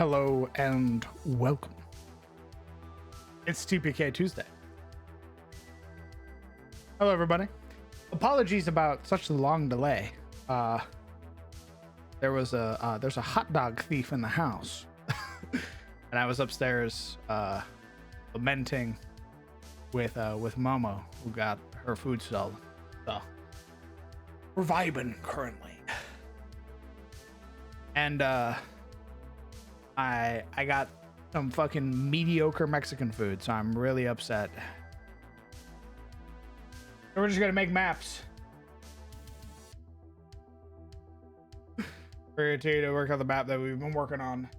Hello and welcome. It's TPK Tuesday. Hello, everybody. Apologies about such a long delay. There's a hot dog thief in the house, and I was upstairs lamenting with Momo, who got her food stolen. So we're vibing currently, and I got some fucking mediocre Mexican food, so I'm really upset. So we're just gonna make maps. We're gonna to work on the map that we've been working on.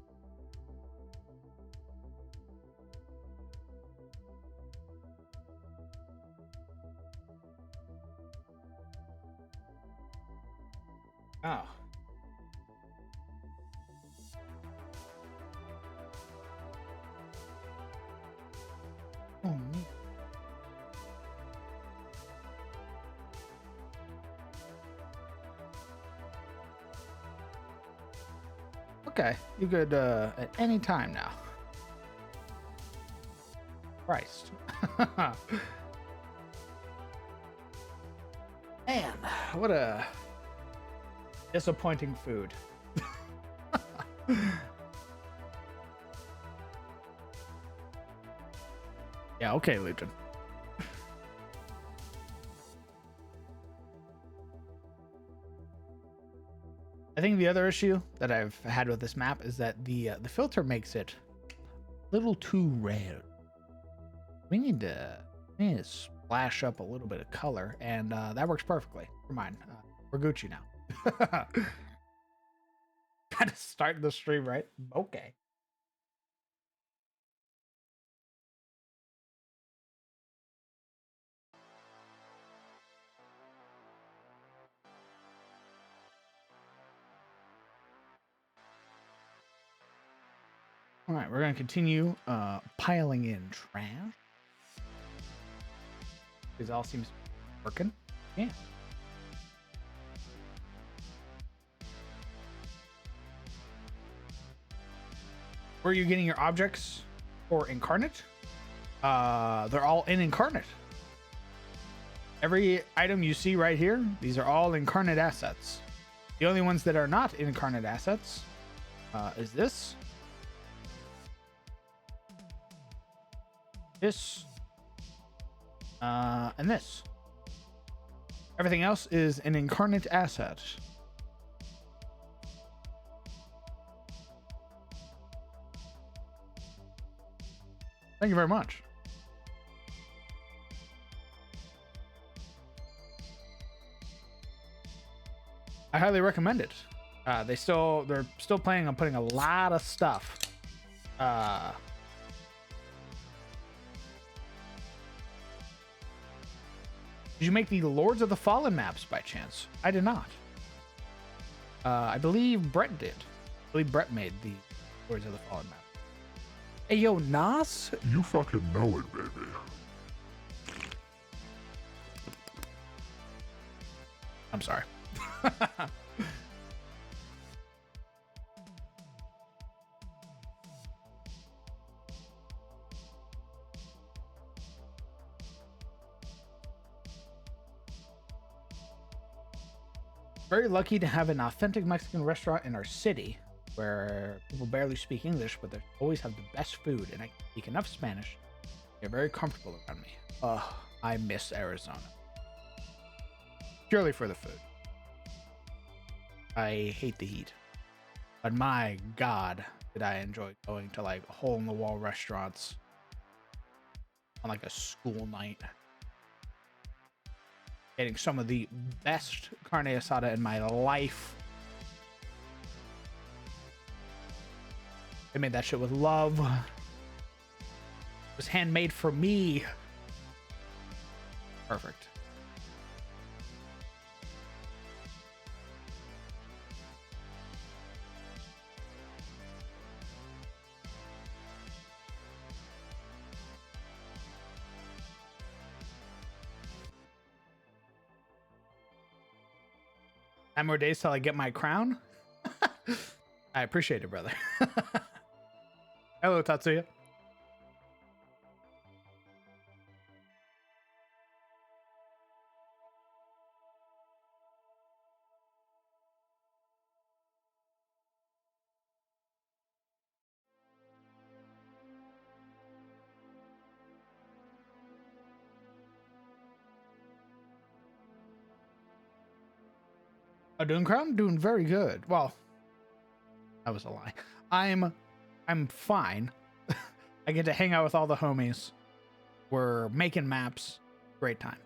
Oh. Oh, neat. Okay, you could at any time now. Christ. Man, what a disappointing food. Yeah, okay, Legion. I think the other issue that I've had with this map is that the filter makes it a little too red. We need to splash up a little bit of color, and that works perfectly for mine. We're Gucci now. Gotta start the stream, right? Okay. All right, we're gonna continue piling in trash. Because all seems to be working. Yeah. Where are you getting your objects for Incarnate? They're all in Incarnate. Every item you see right here, these are all Incarnate assets. The only ones that are not Incarnate assets is this, and this. Everything else is an Incarnate asset. Thank you very much. I highly recommend it. They're still planning on putting a lot of stuff. Did you make the Lords of the Fallen maps by chance? I did not. I believe Brett did. I believe Brett made the Lords of the Fallen map. Hey, yo, Nas? You fucking know it, baby. I'm sorry. Very lucky to have an authentic Mexican restaurant in our city where people barely speak English, but they always have the best food, and I speak enough Spanish. They're very comfortable around me. I miss Arizona. Purely for the food. I hate the heat. But my God, did I enjoy going to like hole-in-the-wall restaurants on like a school night. Getting some of the best carne asada in my life. They made that shit with love. It was handmade for me. Perfect. Nine more days till I get my crown. I appreciate it, brother. Hello, Tatsuya. Doing Crown, doing very good. Well, that was a lie. I'm fine. I get to hang out with all the homies. We're making maps. Great time.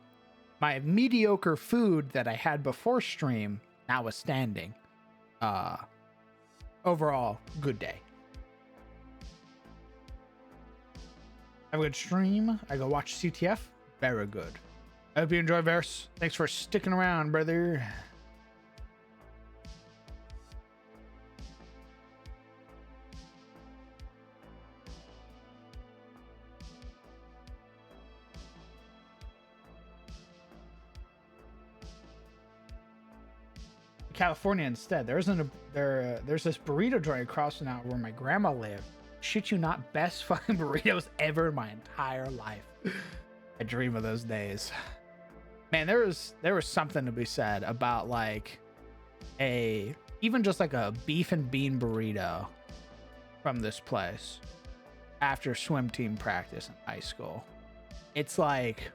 My mediocre food that I had before stream, notwithstanding, overall, good day. Have a good stream. I go watch CTF. Very good. I hope you enjoy, Verse. Thanks for sticking around, brother. California instead. There's this burrito joint across now where my grandma lived. Shit you not, best fucking burritos ever in my entire life. I dream of those days. Man, there was something to be said about like even just like a beef and bean burrito from this place after swim team practice in high school. It's like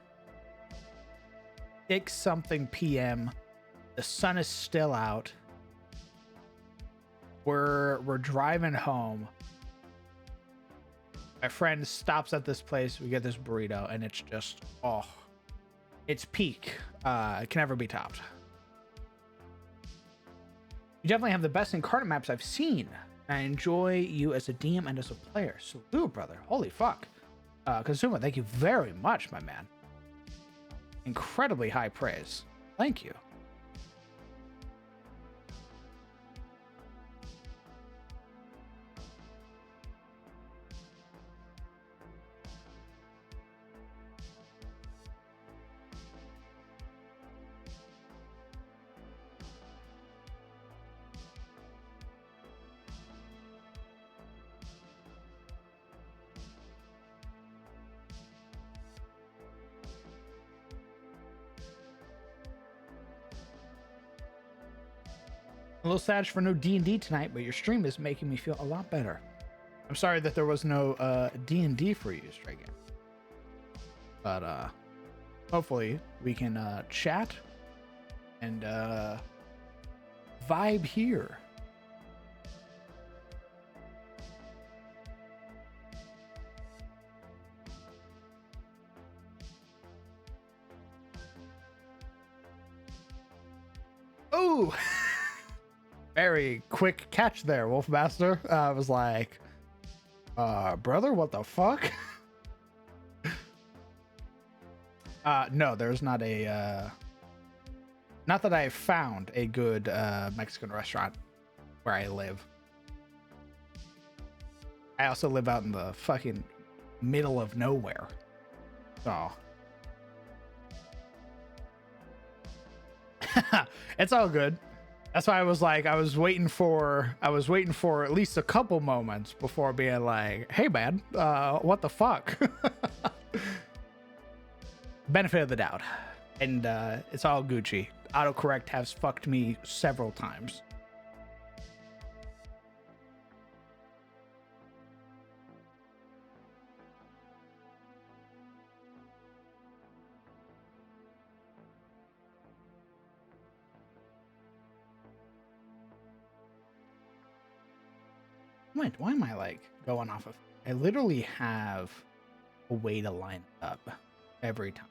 6 something p.m. The sun is still out. We're driving home. My friend stops at this place. We get this burrito, and it's just, oh, it's peak. It can never be topped. You definitely have the best incarnate maps I've seen. I enjoy you as a DM and as a player. Salute, brother. Holy fuck. Kazuma, thank you very much, my man. Incredibly high praise. Thank you. A little sad for no D&D tonight, but your stream is making me feel a lot better. I'm sorry that there was no D&D for you, Stray Game. But hopefully we can chat and vibe here. Oh! Very quick catch there, Wolfmaster. I was like, brother, what the fuck? No, there's not a, not that I found a good Mexican restaurant where I live. I also live out in the fucking middle of nowhere. So. It's all good. That's why I was like, I was waiting for at least a couple moments before being like, hey man, what the fuck? Benefit of the doubt. And it's all Gucci. Autocorrect has fucked me several times. Wait, why am I like going off of? I literally have a way to line up every time.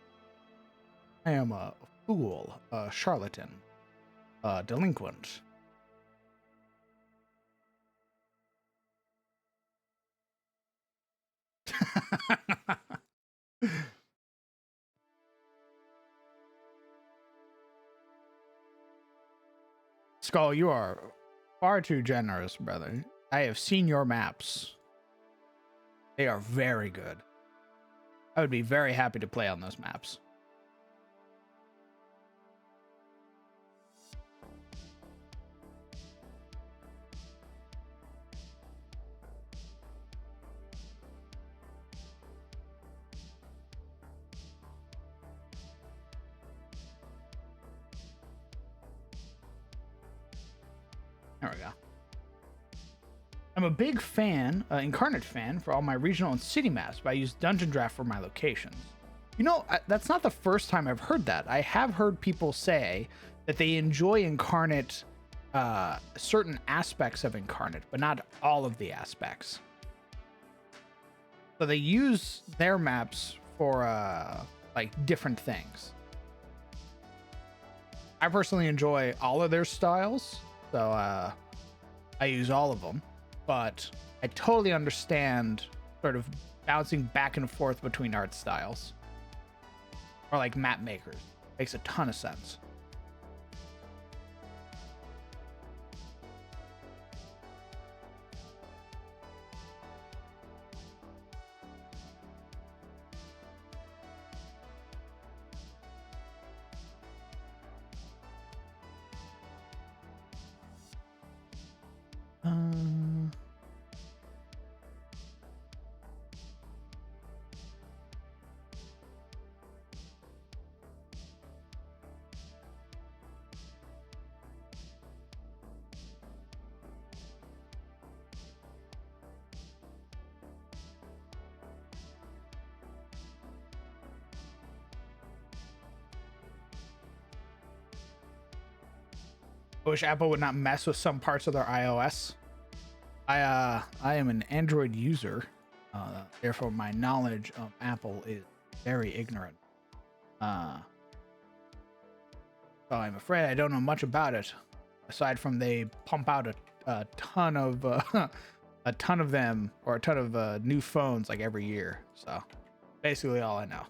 I am a fool, a charlatan, a delinquent. Skull, you are far too generous, brother. I have seen your maps. They are very good. I would be very happy to play on those maps. There we go. I'm a big fan, Incarnate fan, for all my regional and city maps, but I use Dungeon Draft for my locations. You know, that's not the first time I've heard that. I have heard people say that they enjoy Incarnate, certain aspects of Incarnate, but not all of the aspects. So they use their maps for, like, different things. I personally enjoy all of their styles, so I use all of them. But I totally understand sort of bouncing back and forth between art styles. Or like map makers. Makes a ton of sense. I wish Apple would not mess with some parts of their iOS. I am an Android user, therefore my knowledge of Apple is very ignorant. So I'm afraid I don't know much about it, aside from they pump out a ton of a ton of them, or a ton of new phones like every year. So basically all I know.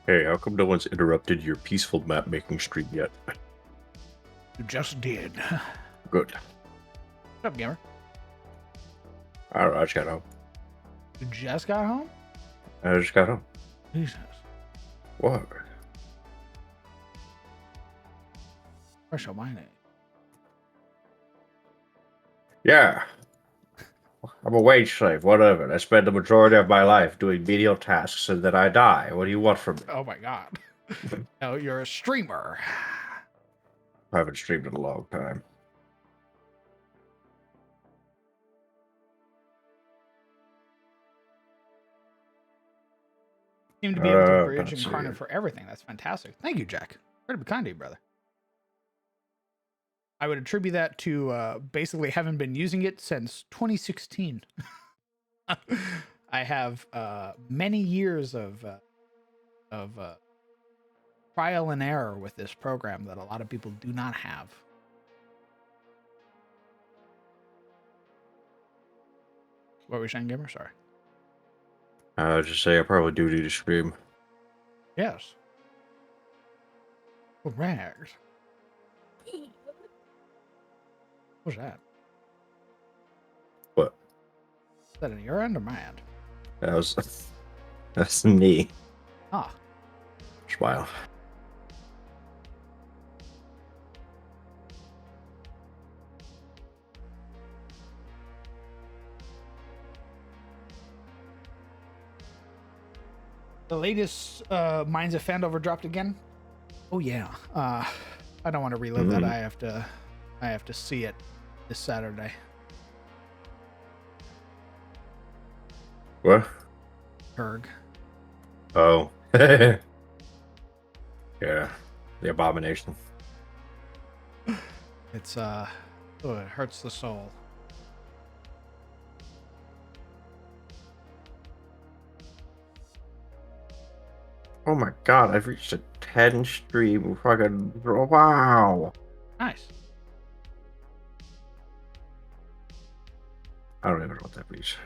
Hey, how come no one's interrupted your peaceful map making stream yet? You just did. Good. What's up, gamer? Alright, I just got home. You just got home? I just got home. Jesus. What? Fresh on my name. Yeah. I'm a wage slave, whatever. I spend the majority of my life doing menial tasks and then I die. What do you want from me? Oh my god. Oh, you're a streamer. I haven't streamed in a long time. Seem to be able to let's bridge see. Incarnate for everything. That's fantastic. Thank you, Jack. Very kind of you, brother. I would attribute that to basically having been using it since 2016. I have many years of trial and error with this program that a lot of people do not have. What were we saying, gamer? Sorry. I was just say I probably do need to stream. Yes. Correct. What's that? What? Is that in your end or my end? That was that's me. Ah. Smile. The latest Minds of Fandover dropped again. Oh yeah. I don't want to relive that. I have to see it this Saturday. What? Herg. Oh. Yeah. The abomination. It's oh, it hurts the soul. Oh my god, I've reached a 10 stream. Fucking wow. Nice. I don't even know what that means.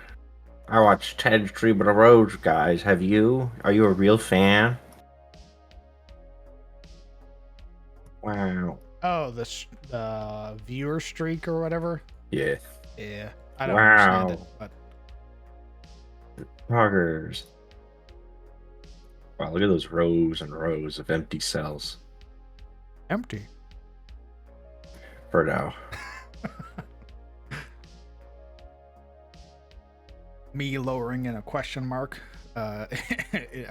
I watched 10 stream in a row, guys. Have you? Are you a real fan? Wow. Oh, the viewer streak or whatever. Yeah. Yeah, I don't understand it, but Talkers. Wow, look at those rows and rows of empty cells Empty. for now. Me lowering in a question mark, a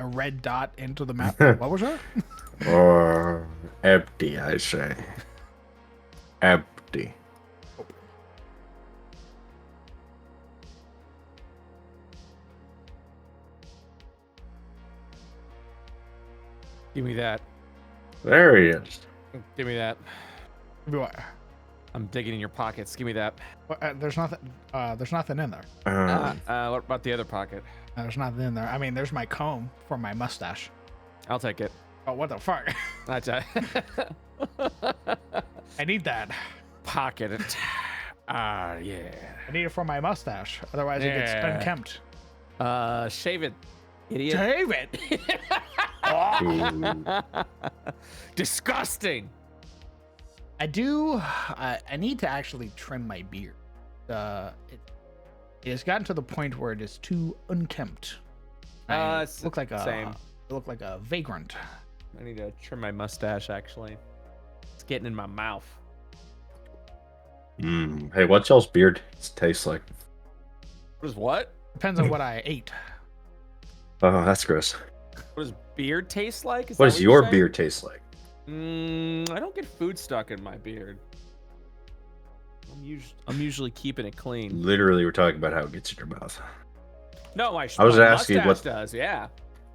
red dot into the map. What was that? Or empty, I say. Empty. Give me that. There he is. Give me that. What? I'm digging in your pockets. Give me that. There's nothing. There's nothing in there. What about the other pocket? There's nothing in there. I mean, there's my comb for my mustache. I'll take it. Oh, what the fuck? That's I need that. Pocket it. Yeah. I need it for my mustache. Otherwise, it gets Yeah. unkempt. Shave it, idiot. Shave it. Ooh. Disgusting. I do. I need to actually trim my beard. It has gotten to the point where it is too unkempt. I look like a same. I look like a vagrant. I need to trim my mustache. Actually, it's getting in my mouth. Hey, what's y'all's beard taste like? What is what? Depends on what I ate. Oh, that's gross. What does beard taste like? What does your beard taste like? I don't get food stuck in my beard. I'm usually keeping it clean. Literally, we're talking about how it gets in your mouth. No, I was asking mustache what does. Yeah.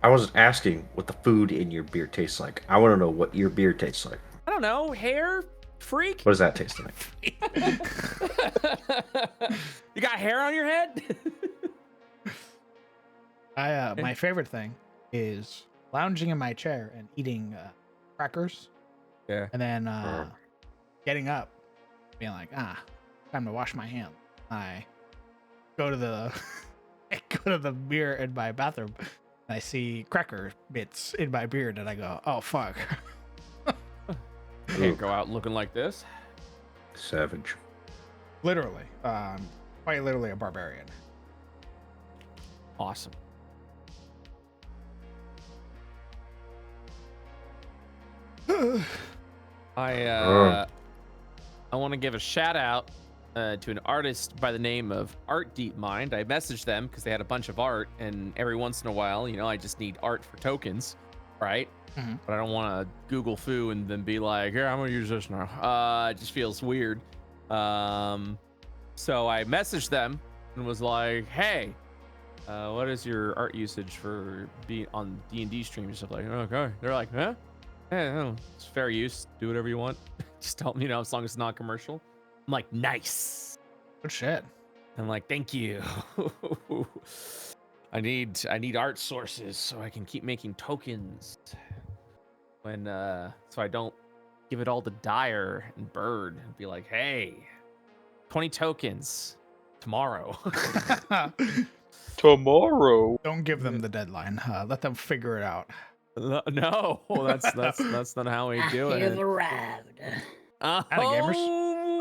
I wasn't asking what the food in your beard tastes like. I want to know what your beard tastes like. I don't know. Hair freak. What does that taste like? You got hair on your head? My favorite thing is lounging in my chair and eating crackers. Yeah. And then getting up, being like, time to wash my hands. I go to the mirror in my bathroom, and I see cracker bits in my beard, and I go, oh fuck. You can't go out looking like this. Savage. Literally, quite literally a barbarian. Awesome. I want to give a shout out to an artist by the name of Art Deep Mind. I messaged them because they had a bunch of art, and every once in a while, I just need art for tokens, right? Mhm. But I don't want to Google foo and then be like, here, I'm gonna use this now. It just feels weird. So I messaged them and was like, hey, what is your art usage for being on D&D streams and stuff like that? Okay. They're like, huh? Yeah, no, it's fair use. Do whatever you want. Just tell me, as long as it's not commercial. I'm like, nice. Good shit. I'm like, thank you. I need art sources so I can keep making tokens. So I don't give it all to Dyer and Bird and be like, hey, 20 tokens tomorrow. Tomorrow. Don't give them the deadline. Let them figure it out. No, that's not how we do it. arrived. gamers.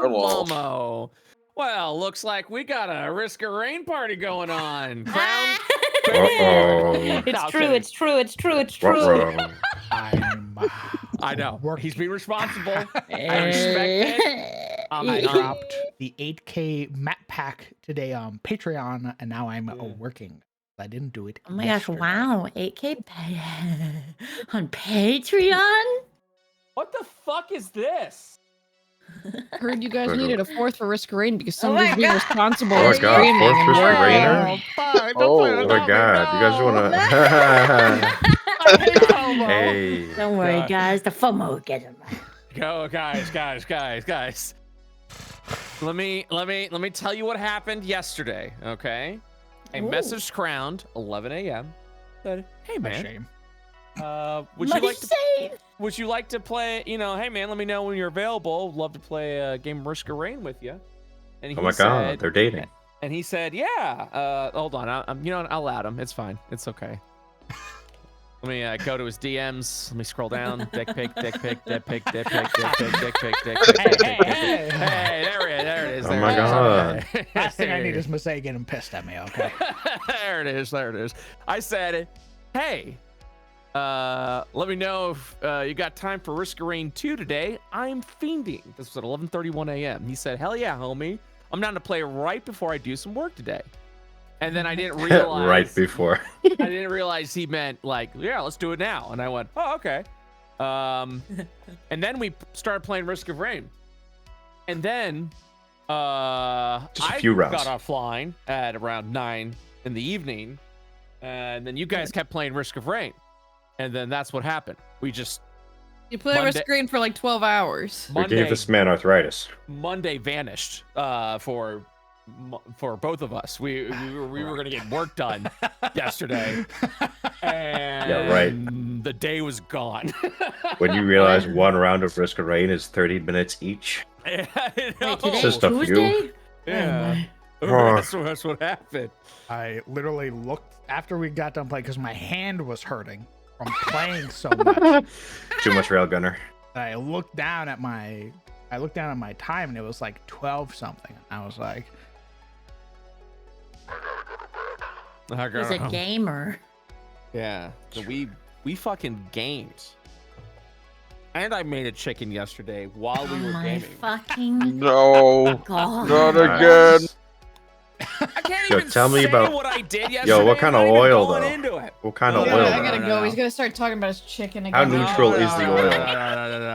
Hello. Momo. Well, looks like we got a Risk of Rain party going on. Crown. Uh-oh. It's No, true, kidding. it's true, it's true, it's Ruh-roh. true. I know. Work. He's being responsible. I respect it. I dropped the 8K map pack today on Patreon, and now I'm working. I didn't do it. Oh my gosh, yesterday. wow. 8K on Patreon? What the fuck is this? Heard you guys needed a fourth for Risk of Rain because Oh my somebody's being God. responsible Oh my for God, streaming. fourth and Risk of working. Rainer? Fuck, don't Oh, put it Oh on my me, god, you guys no. wanna I hate FOMO. Hey. Don't worry, God. guys. The FOMO will get him. Go, guys. Let me tell you what happened yesterday, okay? I Ooh. messaged Crowned 11 a.m. Said, hey My man, shame. would you like to play? Hey man, let me know when you're available. Love to play a game of Risk of Rain with you. And Oh my god, they're dating. And he said, yeah. Hold on, I'll add him. It's fine. It's okay. Let me go to his DMs. Let me scroll down. Dick pic. Hey, there it is. Oh my god. Last thing I need is Missy getting pissed at me, okay? There it is. I said, hey, Let me know if you got time for Risk of Rain 2 today. I'm fiending. This was at 11:31 a.m. He said, hell yeah, homie. I'm down to play right before I do some work today. And then I didn't realize. Right before. I didn't realize he meant like, yeah, let's do it now. And I went, oh, okay. And then we started playing Risk of Rain. And then Just a few rounds. got offline at around 9 in the evening. And then you guys kept playing Risk of Rain. And then that's what happened. We just You play Risk of Rain for like 12 hours. We gave this man arthritis. Monday vanished for both of us. We were gonna get work done yesterday, and Yeah, right. the day was gone. When you realize one round of Risk of Rain is 30 minutes each. I know. Wait, today's Just a few. Tuesday? Yeah. Oh. That's what happened. I literally looked after we got done playing because my hand was hurting from playing so much. Too much railgunner. I looked down at my time and it was like 12 something. I was like, He's a gamer. Yeah. So we fucking gamed. And I made a chicken yesterday while we were my gaming. fucking No, God. not Nice. again. I can't Yo, even tell me say about- what I did yesterday. Yo, what kind I'm of not even oil, going though? Into it. What kind of Yeah, oil? I though? gotta no, go. no. He's gonna start talking about his chicken again. How neutral is the oil?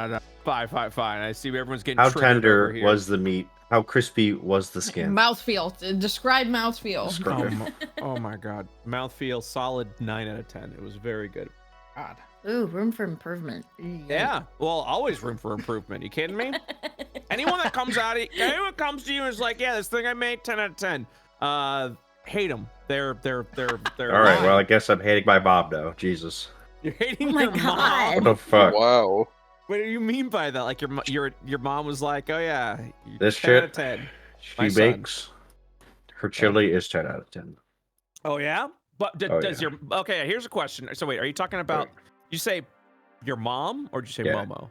No. Fine. I see everyone's getting How triggered over tender here. was the meat? How crispy was the skin? Mouthfeel. Describe mouthfeel. Oh my god. Mouthfeel solid 9 out of 10. It was very good. God. Ooh, room for improvement. Yeah. Well, always room for improvement. You kidding me? anyone comes to you and is like, yeah, this thing I made 10 out of 10. Hate them. They're All right, well, I guess I'm hating my Bob now. Jesus. You're hating Oh my your mom. God. What the fuck? Wow. What do you mean by that? Like your mom was like, oh yeah, This 10 out of shit? 10. She My son. bakes. Her chili is 10 out of 10. Oh yeah, but Oh, does yeah. your okay? Here's a question. So wait, are you talking about? You say your mom or did you say Yeah. Momo?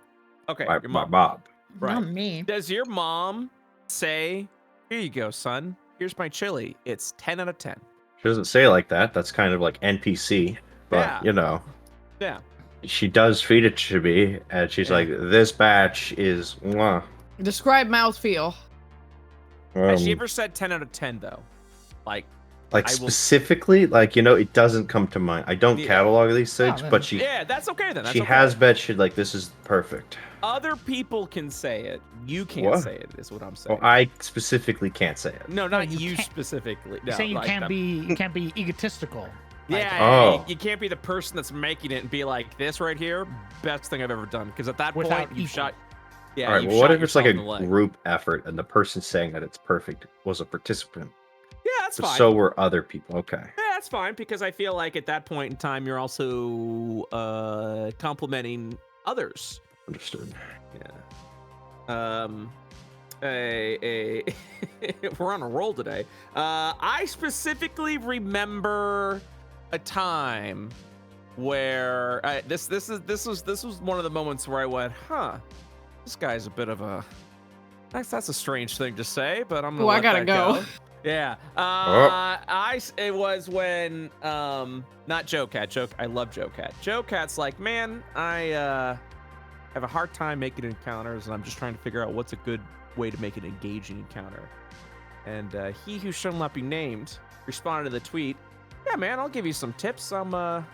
Okay, My your mom. Bob. Right. Not me. Does your mom say, "Here you go, son. Here's my chili. It's 10 out of 10." She doesn't say it like that. That's kind of like NPC. But, Yeah. you know, Yeah. she does feed it to me. And she's like, this batch is... mwah. Describe mouthfeel. Has she Um, ever said 10 out of 10 though? Like, Like I will- specifically, like, you know, it doesn't come to mind. I don't Yeah. catalog these things, then- but she yeah, that's okay then. That's she okay. has bet she like this is perfect. Other people can say it. You can't What? say it. Is what I'm saying. Well, I specifically can't say it. No, not you you can't- specifically. You No, say you like can't the- be egotistical. Yeah, Oh. you can't be the person that's making it and be like, this right here, best thing I've ever done. Because at that Without point, you equal. shot. Yeah. All right. you Well, what shot if it's like a yourself in the leg. group effort and the person saying that it's perfect was a participant, Yeah, that's but fine. so were other people? Okay. Yeah, that's fine because I feel like at that point in time, you're also complimenting others. Understood. Yeah. We're on a roll today. I specifically remember a time where this was one of the moments where I went, huh, this guy's a bit of a that's a strange thing to say, but I'm gonna Oh, I let gotta that go. Yeah. Oh. It was when not Joe Cat. I love Joe Cat. Joe Cat's like, man, I have a hard time making encounters, and I'm just trying to figure out what's a good way to make an engaging encounter. And he who shall not be named responded to the tweet, yeah, man, I'll give you some tips. I'm the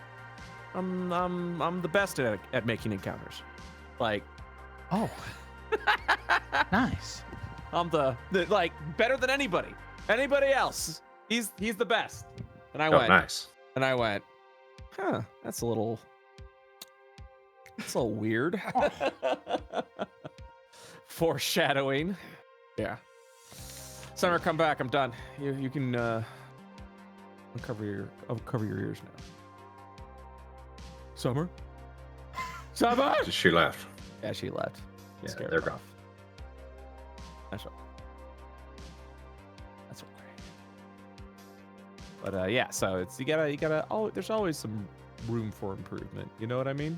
best at making encounters. Like, Oh, nice. I'm the like better than anybody else. He's the best. And I Oh, went, nice. huh, that's a little weird. Foreshadowing. Yeah. Summer, come back. I'm done. You can I'll cover your ears now. Summer? Summer? She left. Yeah, she left. Yeah, Scared they're her gone. off. That's okay. That's okay. But yeah, so it's you gotta there's always some room for improvement. You know what I mean?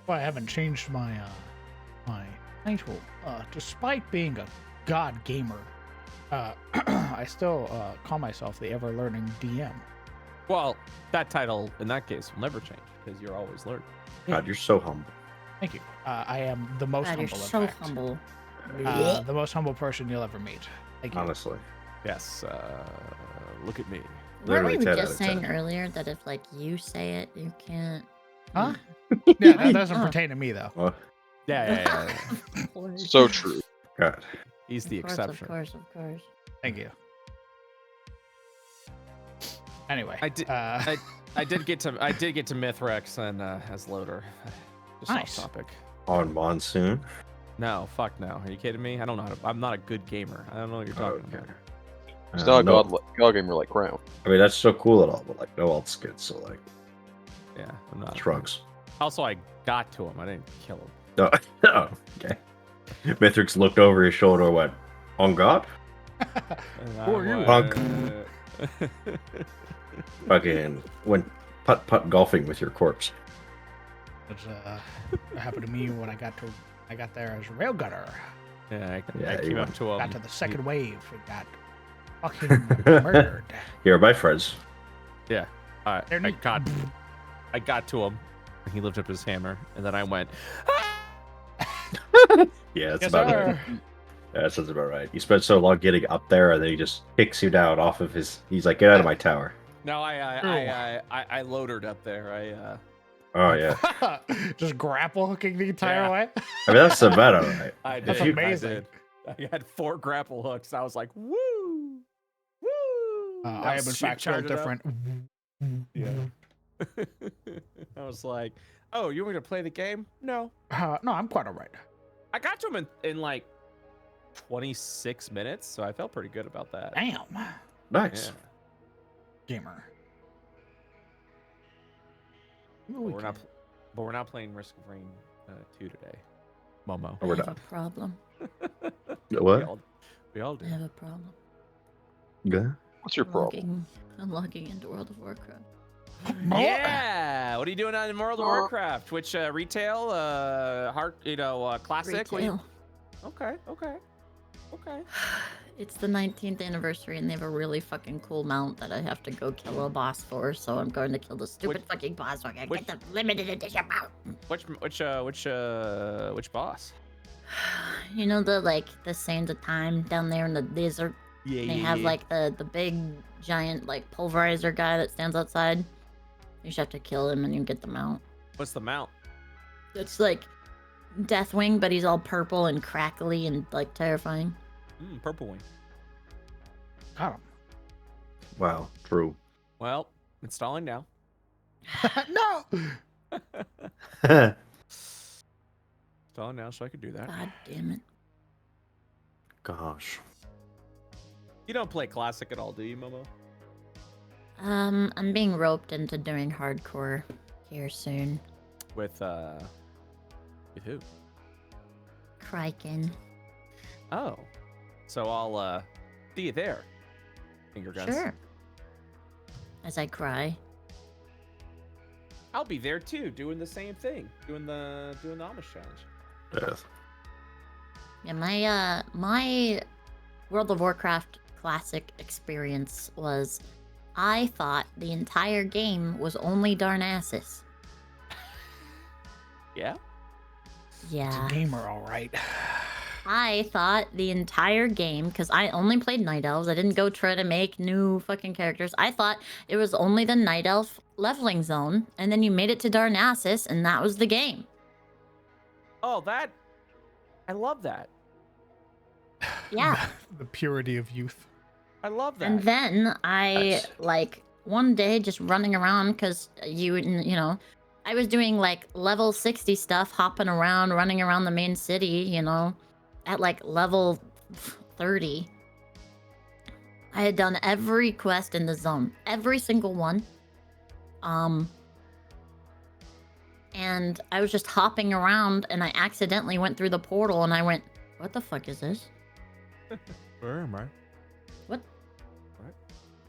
Well, I haven't changed my my title. Despite being a god gamer, I still call myself the ever learning DM. Well, that title in that case will never change because you're always learning. God, you're so humble. Thank you. I am the most God, you're humble. so in fact. humble. The most humble person you'll ever meet. Thank you. Honestly. Yes. Look at me. Weren't Literally we 10 out just of saying 10. earlier that if like you say it, you can't? Huh? Yeah, that I doesn't know. pertain to me though. Well, Yeah. Of course. So true. God. He's the Of course, exception. Of course, of course. Thank you. Anyway, I did- I did get to Mithrex and as loader. Just Nice. off topic. On Monsoon. No, fuck no. Are you kidding me? I don't know how to. I'm not a good gamer. I don't know what you're talking Okay. about. He's not a no. god gamer like Crown. I mean, that's so cool and all, but like, no alt skins, so like, Yeah, I'm not. shrugs. Also, I got to him. I didn't kill him. Oh, oh, okay. Mithrix looked over his shoulder and went, on God? Who are you? Punk. Fucking went putt golfing with your corpse. It's, it happened to me when I got there as a rail gunner. Yeah, Yeah, I you came up to him. Got to the second wave. It got fucking murdered. Here are my friends. Yeah. I They're neat. got to him. And he lifted up his hammer, and then I went. Yeah, that's Yes, about sir. right. Yeah, that sounds about right. You spent so long getting up there, and then he just kicks you down off of his. He's like, get out of my tower. No, I loadered up there. Oh yeah. Just grapple hooking the entire Yeah. way. I mean, that's the meta, right? I did. That's I amazing. did. I had 4 grapple hooks. I was like, woo, woo. I am in fact built different. Yeah. I was like, oh, you want me to play the game? No. No, I'm quite alright. I got to him in like 26 minutes, so I felt pretty good about that. Damn, Nice. Yeah. gamer. But we're not playing Risk of Rain 2 today. Momo. Oh, we're I have not. a problem. What? We all I do. have a problem. Yeah. What's your problem? I'm logging into World of Warcraft. Yeah. What are you doing on World of Warcraft? Which retail, classic? What do you- Retail. Okay. It's the 19th anniversary, and they have a really fucking cool mount that I have to go kill a boss for. So I'm going to kill the stupid fucking boss so I can which- get the limited edition mount. Which boss? You know the sands of time down there in the desert. Yeah, They have like the big giant like pulverizer guy that stands outside. You just have to kill him and you get the mount. What's the mount? It's like Deathwing, but he's all purple and crackly and like terrifying. Purple Wing. Got him. Wow. True. Well, installing now. No. Installing now, so I could do that. God damn it. Gosh. You don't play classic at all, do you, Momo? I'm being roped into doing hardcore here soon. With who? Criken. Oh, so I'll see you there. Finger guns. Sure. As I cry. I'll be there too, doing the same thing, doing the Amish challenge. Death. Yeah, my World of Warcraft classic experience was I thought the entire game was only Darnassus. Yeah. It's Yeah. a gamer, all right. I thought the entire game, because I only played Night Elves, I didn't go try to make new fucking characters. I thought it was only the Night Elf leveling zone, and then you made it to Darnassus, and that was the game. Oh, I love that. Yeah. The purity of youth. I love that. And then I, Nice. like, one day just running around, because you know, I was doing, like, level 60 stuff, hopping around, running around the main city, you know, at, like, level 30. I had done every quest in the zone. Every single one. And I was just hopping around, and I accidentally went through the portal, and I went, what the fuck is this? Where am I?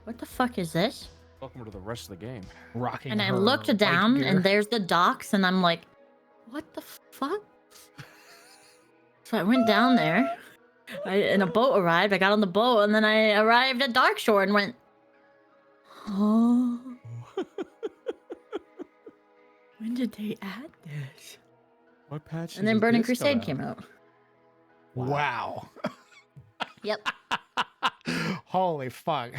What the fuck is this? Welcome to the rest of the game. Rocking. And I her looked white down, gear. and there's the docks, and I'm like, what the fuck? So I went down there, and a boat arrived. I got on the boat, and then I arrived at Darkshore and went, oh. When did they add this? What patch? And then Burning Crusade came out. Wow. Yep. Holy fuck.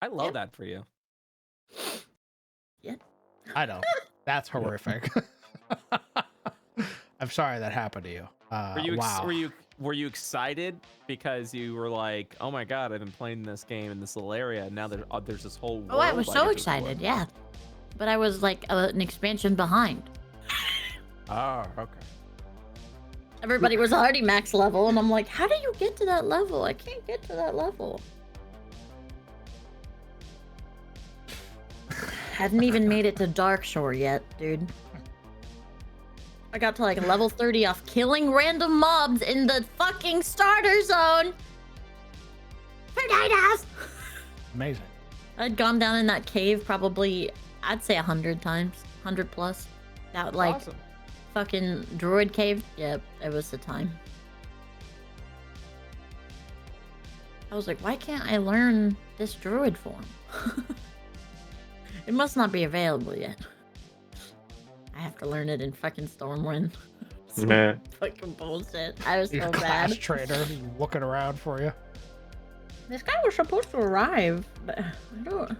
I love Yep. that for you. Yep. I know. That's horrific. I'm sorry that happened to you. Wow. Were you excited because you were like, oh my god, I've been playing this game in this little area, and now there's this whole world. Oh, I was I so get to explore? excited. Yeah. But I was like an expansion behind. Oh, okay. Everybody was already max level, and I'm like, how do you get to that level? I can't get to that level. Hadn't even made it to Dark Shore yet, dude. I got to like level 30 off killing random mobs in the fucking starter zone. Potatoes! Amazing. I'd gone down in that cave probably, I'd say 100 times. 100 plus. That like Awesome. fucking druid cave. Yep, it was the time. I was like, why can't I learn this druid form? It must not be available yet. I have to learn it in fucking Stormwind. Nah. Fucking bullshit. I was Your so class bad. trader looking around for you. This guy was supposed to arrive, but I don't.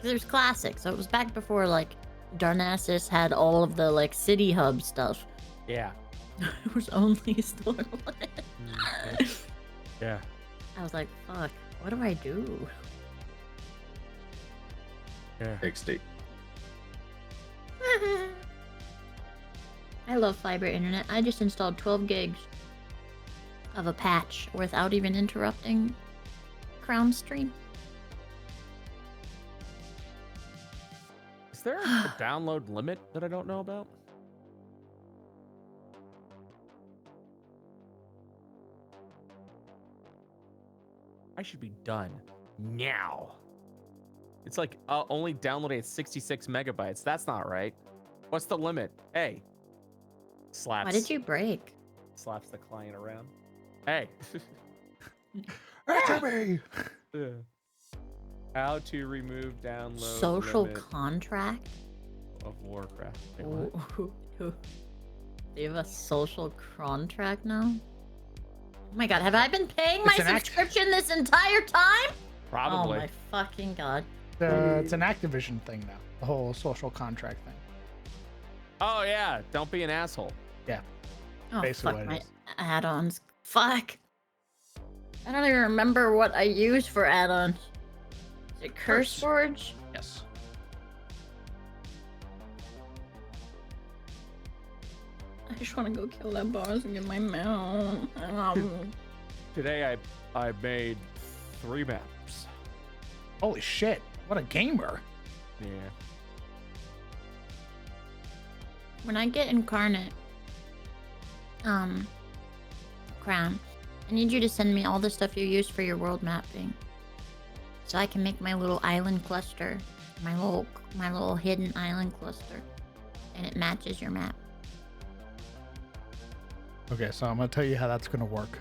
There's classic, so it was back before like Darnassus had all of the like city hub stuff. Yeah. It was only Stormwind. Yeah. I was like, fuck, what do I do? Yeah. 60. I love fiber internet. I just installed 12 gigs of a patch without even interrupting Crown stream. Is there a download limit that I don't know about? I should be done now. It's like only downloading at 66 megabytes. That's not right. What's the limit? Hey. Slaps. Why did you break? Slaps the client around. Hey. Answer me! How to remove download Social limit contract? of Warcraft. Wait, what? They have a social contract now? Oh my god, have I been paying my It's an subscription this entire time? Probably. Oh my fucking god. It's an Activision thing now. The whole social contract thing. Oh yeah, don't be an asshole. Oh Basically fuck what it my is. add-ons. Fuck. I don't even remember what I use for add-ons. Is it Curse Forge? Yes. I just want to go kill that boss and get my mount. Today I made 3 maps. Holy shit. What a gamer. Yeah. When I get incarnate, Crown, I need you to send me all the stuff you use for your world mapping, so I can make my little island cluster, my little hidden island cluster, and it matches your map. Okay, so I'm gonna tell you how that's gonna work.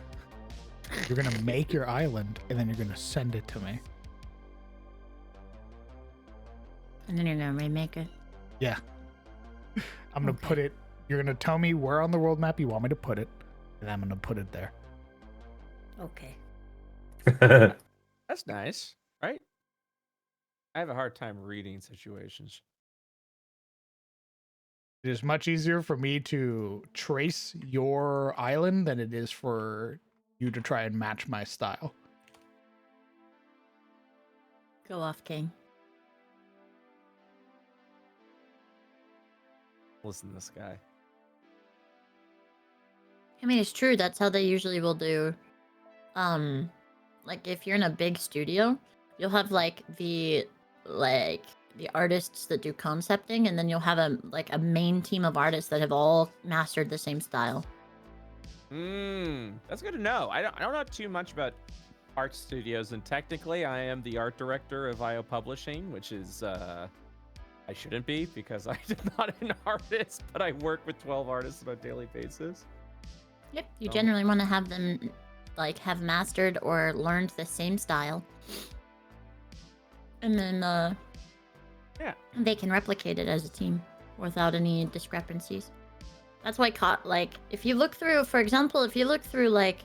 You're gonna make your island, and then you're gonna send it to me. And then you're gonna remake it. Yeah. I'm gonna Okay. put it. You're gonna tell me where on the world map you want me to put it, and I'm gonna put it there. Okay. That's nice, right? I have a hard time reading situations. It is much easier for me to trace your island than it is for you to try and match my style. Go off, King. Listen to this guy. I mean, it's true. That's how they usually will do. Like if you're in a big studio, you'll have like the artists that do concepting, and then you'll have a main team of artists that have all mastered the same style. That's good to know. I don't know too much about art studios, and technically I am the art director of IO Publishing, which is I shouldn't be because I'm not an artist, but I work with 12 artists on a daily basis. Yep. You So- generally want to have them like have mastered or learned the same style. And then Yeah. they can replicate it as a team without any discrepancies. That's why like if you look through, for example, if you look through like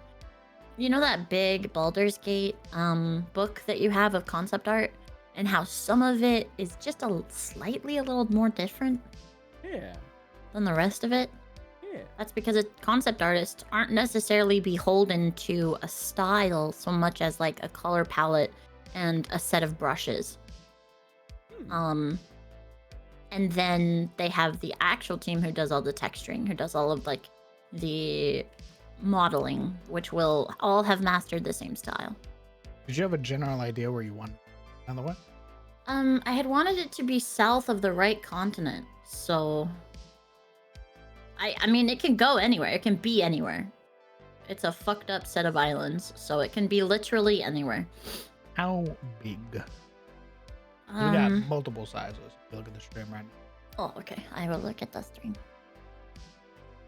you know that big Baldur's Gate book that you have of concept art and how some of it is just slightly a little more different Yeah. than the rest of it? Yeah. That's because concept artists aren't necessarily beholden to a style so much as like a color palette and a set of brushes. And then they have the actual team who does all the texturing, who does all of like the modeling, which will all have mastered the same style. Did you have a general idea where you want on the way? I had wanted it to be south of the right continent, so I mean it can go anywhere. It can be anywhere. It's a fucked up set of islands, so it can be literally anywhere. How big? We got multiple sizes. If you look at the stream right now. Oh, okay. I will look at the stream.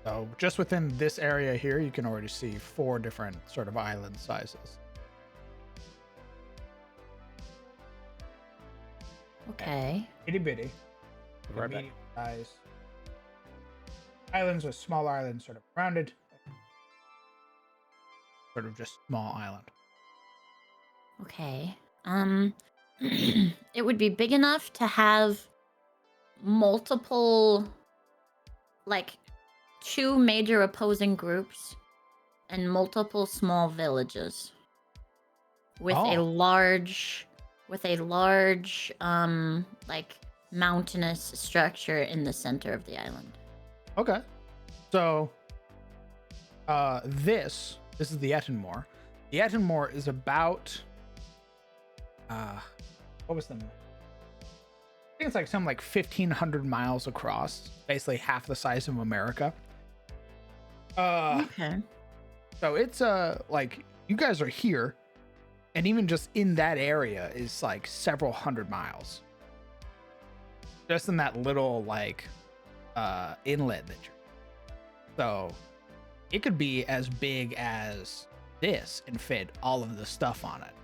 So just within this area here, you can already see 4 different sort of island sizes. Okay. Itty bitty. Right back. Medium size. Islands with small islands sort of rounded. Sort of just small island. Okay. It would be big enough to have multiple, like, 2 major opposing groups and multiple small villages with a Oh. large, like, mountainous structure in the center of the island. Okay. So this is the Ettenmoor. The Ettenmoor is about what was the, I think it's like something like 1,500 miles across, basically half the size of America. Okay. So it's like you guys are here, and even just in that area is like several hundred miles. Just in that little like inlet that you're. So it could be as big as this and fit all of the stuff on it.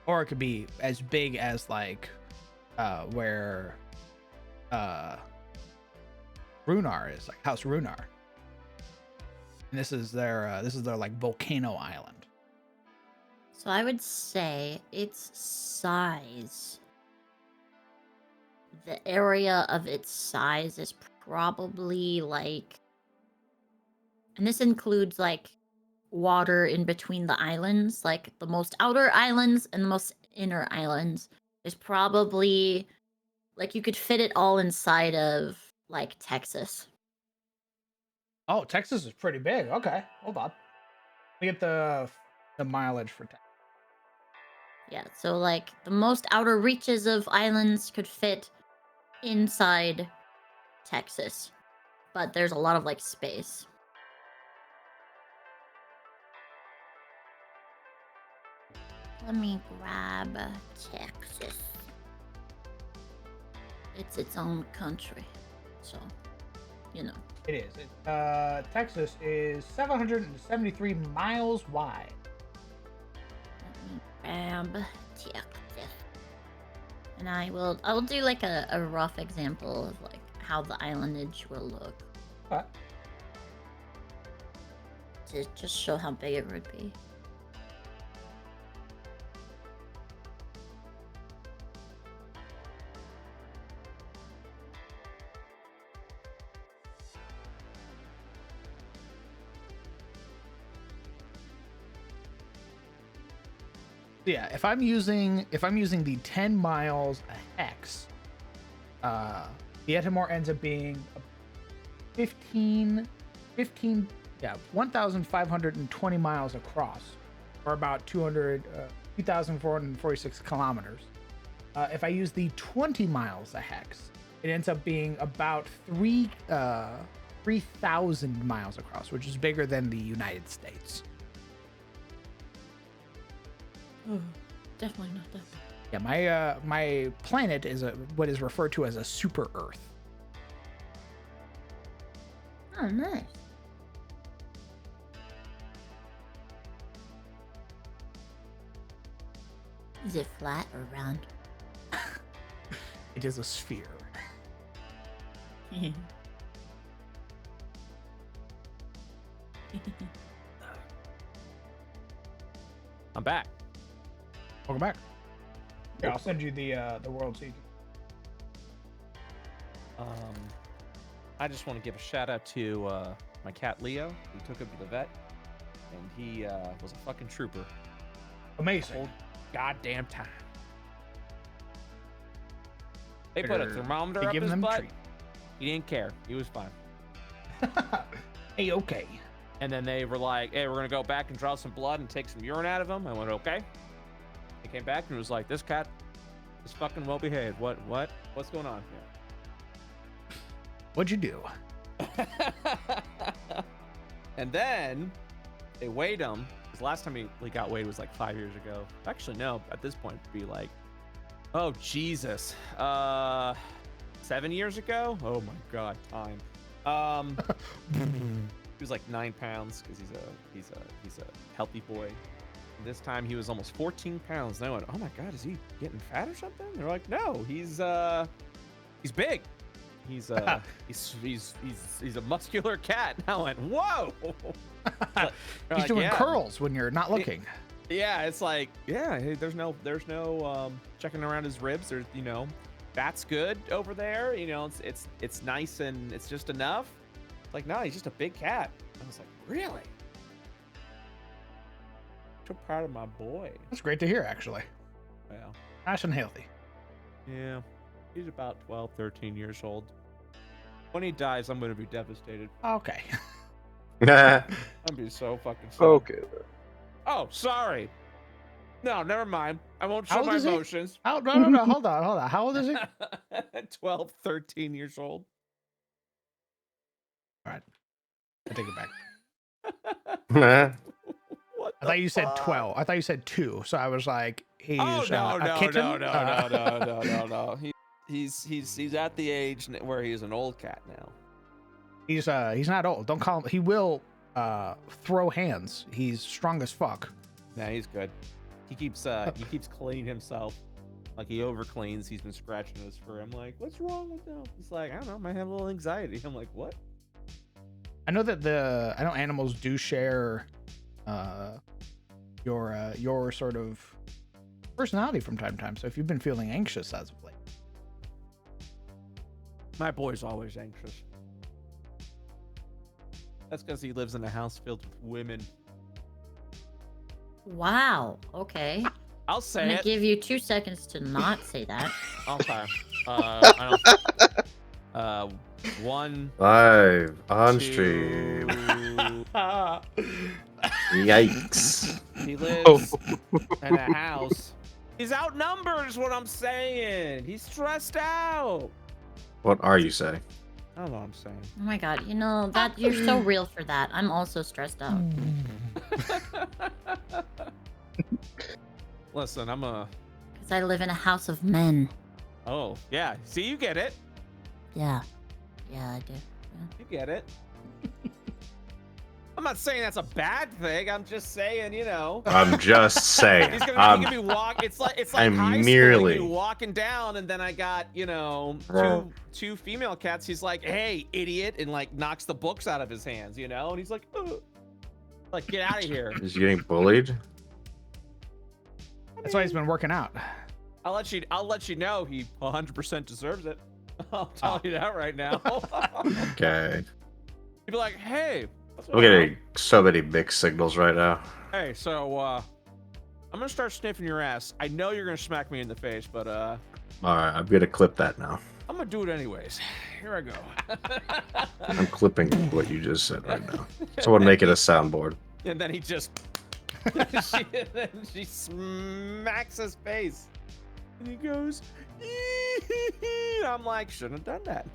Or it could be as big as like where Runar is, like House Runar. And this is their like volcano island. So I would say its size, the area of its size is probably like, and this includes like water in between the islands, like the most outer islands and the most inner islands is probably like you could fit it all inside of like Texas. Oh, Texas is pretty big. Okay, hold on. Let me get the mileage for Texas. Yeah, so like the most outer reaches of islands could fit inside Texas, but there's a lot of like space. Let me grab Texas. It's its own country, so you know. It is. Texas is 773 miles wide. Let me grab Texas, and I'll do like a rough example of like how the islandage will look Okay. to just show how big it would be. Yeah, if I'm using the 10 miles a hex, the Ettenmoor ends up being 1,520 miles across, or about 2,446 kilometers. If I use the 20 miles a hex, it ends up being about 3,000 miles across, which is bigger than the United States. Oh, definitely not that Yeah, my planet is what is referred to as a super Earth. Oh, nice. Is it flat or round? It is a sphere. I'm back. Welcome back. Yeah, I'll send you the world so you can. I just want to give a shout out to my cat Leo. We took him to the vet, and he was a fucking trooper. Amazing. Whole goddamn time. They put a thermometer They up giving his them butt. treat. He didn't care. He was fine. Hey, okay. And then they were like, "Hey, we're gonna go back and draw some blood and take some urine out of him." I went, "Okay." He came back and was like, "This cat is fucking well behaved. What's going on here?" What'd you do? And then they weighed him. Because last time he got weighed was like 5 years ago. Actually, no. At this point, it'd be like, oh Jesus, 7 years ago. Oh my God, time. He was like 9 pounds because he's a healthy boy. And this time he was almost 14 pounds. And I went, oh my God, is he getting fat or something? They're like, no, he's big. He's a muscular cat. And I went, whoa. He's doing curls when you're not looking. Yeah, it's like, yeah, hey, there's no checking around his ribs. There's, that's good over there. It's nice and it's just enough. It's like, no, he's just a big cat. I was like, really? So proud of my boy. That's great to hear, actually. Well, Nice and healthy. yeah, he's about 12, 13 years old. When he dies, I'm gonna be devastated. Okay. I'm gonna be so fucking sad. Okay. Then. Oh, sorry. No, never mind. I won't How show old my is he? emotions. Oh, no. Hold on. How old is he? 12, 13 years old. All right. I take it back. What I thought the you said fuck? 12. I thought you said 2. So I was like, he's Oh no, a kitten? no. He's at the age where he's an old cat now. He's not old. Don't call him. He will throw hands. He's strong as fuck. Nah, he's good. He keeps cleaning himself. Like he over cleans. He's been scratching his fur. I'm like, what's wrong with him? He's like, I don't know. Might have a little anxiety. I'm like, what? I know that I know animals do share your sort of personality from time to time. So if you've been feeling anxious as of late. My boy's always anxious. That's because he lives in a house filled with women. Wow. Okay. I'll I'm say gonna it. give you 2 seconds to not say that. Okay. I don't. One. Live on two, stream. Yikes. He lives in a house. He's outnumbered is what I'm saying. He's stressed out. What are you saying? I don't know what I'm saying. Oh my God. That you're so real for that. I'm also stressed out. Listen, I'm a... Because I live in a house of men. Oh, yeah. See, you get it. Yeah. Yeah, I do. Yeah. You get it. I'm not saying that's a bad thing. I'm just saying, I'm just saying. He's gonna he could be walk. It's like I'm high merely- school. You walking down, and then I got two female cats. He's like, "Hey, idiot!" and like knocks the books out of his hands, and he's like, "Ugh." Like, get out of here. Is he getting bullied? That's why he's been working out. I'll let you know he 100% deserves it. I'll tell you that right now. Okay. He'd be like, "Hey, what's I'm going on? getting so many mixed signals right now. Hey, so I'm gonna start sniffing your ass. I know you're gonna smack me in the face, but All right, I'm gonna clip that now. I'm gonna do it anyways. Here I go." I'm clipping what you just said right now. Someone make it a soundboard. And then he just she smacks his face. And he goes, "Ee." I'm like, shouldn't have done that.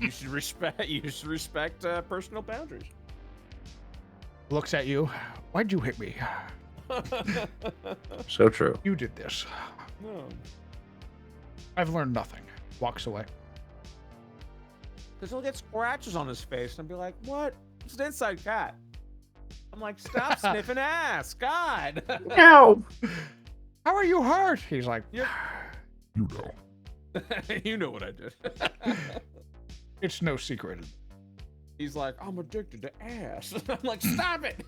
You should respect personal boundaries. Looks at you. Why'd you hit me? So true. You did this. No. I've learned nothing. Walks away. Because he'll get scratches on his face and be like, what? It's an inside cat. I'm like, stop sniffing ass. God. No. How are you hurt? He's like, You're- You know. You know what I did. it's no secret. He's like, I'm addicted to ass. I'm like, stop it.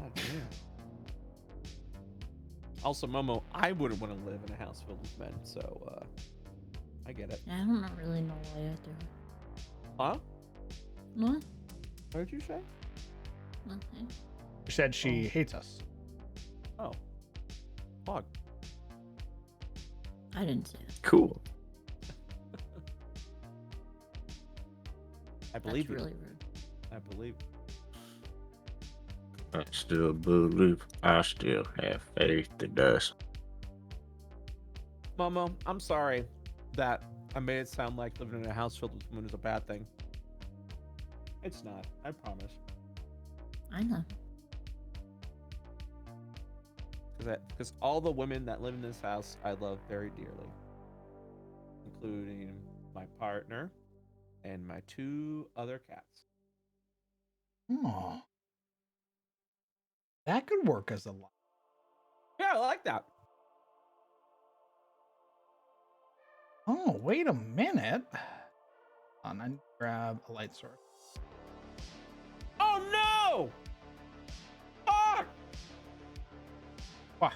Oh, damn. Also, Momo, I wouldn't want to live in a house filled with men, so I get it. I don't really know why I do. Huh? What? What did you say? Nothing. She said she hates us. Oh. Fuck. I didn't say that. Cool. I believe That's you. really rude. I believe. I still believe. I still have faith in us. Momo, I'm sorry that I made it sound like living in a house filled with women is a bad thing. It's not. I promise. I know. Because all the women that live in this house, I love very dearly, including my partner and my 2 other cats. Oh. That could work as a lot. Yeah, I like that. Oh, wait a minute. Hold on, I need to grab a light source. Oh no! Fuck! What?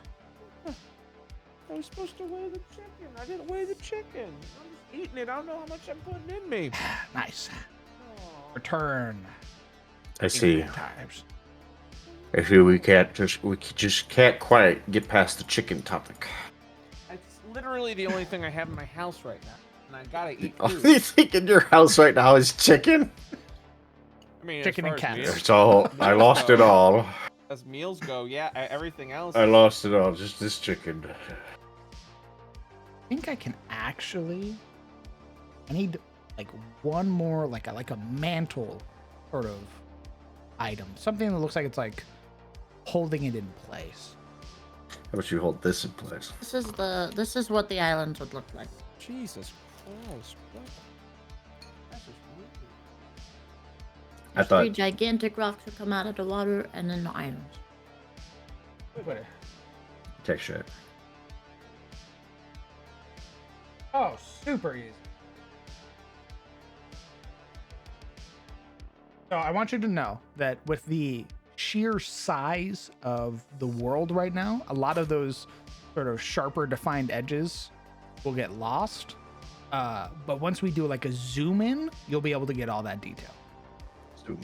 I was supposed to weigh the chicken. I didn't weigh the chicken. I'm just eating it. I don't know how much I'm putting in me. Nice. Oh. Return. I see. Times. I feel we just can't quite get past the chicken topic. It's literally the only thing I have in my house right now, and I gotta eat All food. you think in your house right now is chicken? I mean, Chicken as and far as cats. meals- It's all. I lost it all. As meals go, yeah. Everything else. I lost it all. Just this chicken. I think I can actually. I need like one more, like a mantle sort of item, something that looks like it's like holding it in place. How about you hold this in place? This is what the island would look like. Jesus Christ. What? That's just weird. I There's 3 thought. gigantic rocks that come out of the water, and then the island. Wait. Take shit. Oh, super easy. So I want you to know that with the sheer size of the world right now, a lot of those sort of sharper defined edges will get lost. But once we do like a zoom in, you'll be able to get all that detail. Zoom.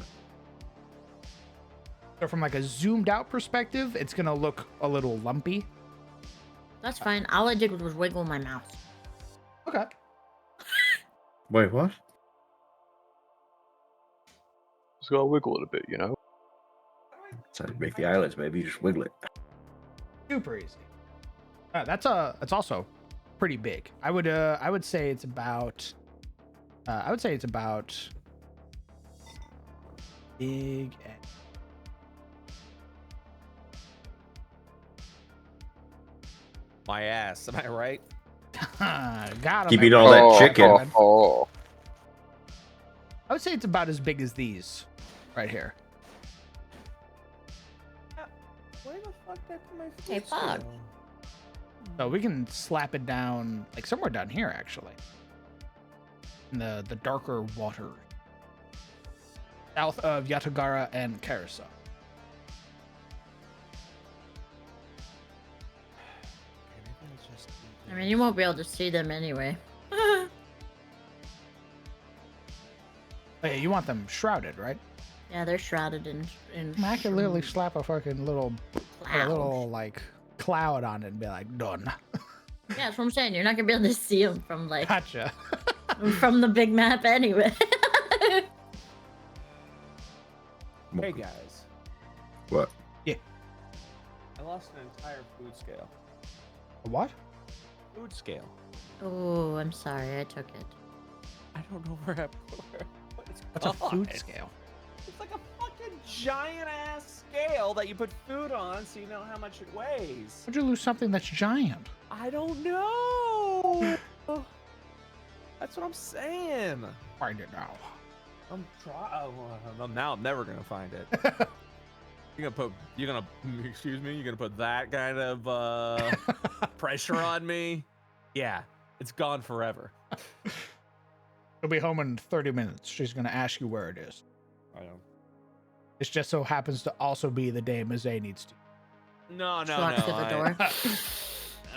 So from like a zoomed out perspective, it's gonna look a little lumpy. That's fine. All I did was wiggle my mouse. Okay. Wait, what? Just gotta wiggle it a bit, you know? That's how you make the islands, baby. You just wiggle it. Super easy. That's also pretty big. I would say it's about big. My ass. Am I right? Got him. Keep eating all that Oh, chicken. Oh, I would say it's about as big as these right here. Where the fuck did my Hey, foot fuck. go? So we can slap it down like somewhere down here actually. In the darker water. South of Yatagara and Carousel. I mean, you won't be able to see them anyway. Hey, you want them shrouded, right? Yeah, they're shrouded in I could literally shroom slap a fucking little cloud. like cloud on it and be like, done. Yeah, that's what I'm saying. You're not gonna be able to see them from like Gotcha. from the big map anyway. Hey guys, What? I lost an entire food scale. What? Food scale. Oh, I'm sorry. I took it. I don't know where I put it. That's a food scale. It's like a fucking giant ass scale that you put food on so you know how much it weighs. How'd you lose something that's giant? I don't know. That's what I'm saying. Find it now. I'm trying. Now I'm never gonna find it. You're gonna excuse me. You're gonna put that kind of pressure on me? Yeah, it's gone forever. She'll be home in 30 minutes. She's gonna ask you where it is. I know. It just so happens to also be the day Mazay needs to. No. She walks through the door.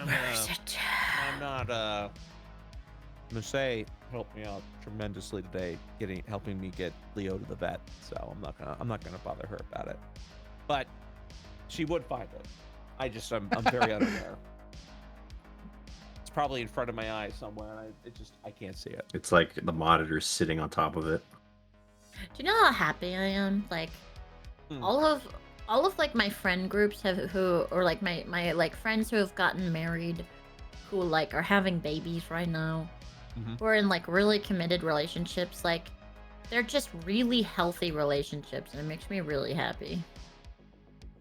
Where is it? I'm not. Marseille helped me out tremendously today, helping me get Leo to the vet. So I'm not gonna bother her about it. But she would find it. I'm very unaware. It's probably in front of my eyes somewhere, and I can't see it. It's like the monitor's sitting on top of it. Do you know how happy I am? Like, all of like my friend groups or like my like friends who have gotten married, who like are having babies right now, who are in like really committed relationships. Like, they're just really healthy relationships, and it makes me really happy.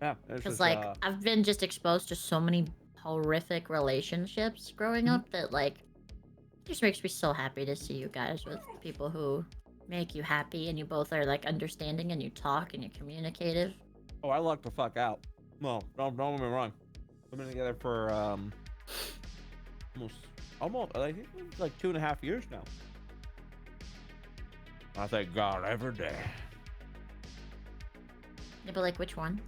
Yeah, because like I've been just exposed to so many horrific relationships growing up that like it just makes me so happy to see you guys with people who make you happy and you both are like understanding and you talk and you're communicative. Oh, I lucked the fuck out. No, don't get me wrong. We've been together for almost I think it's like 2.5 years now. I thank God every day. Yeah, but like which one?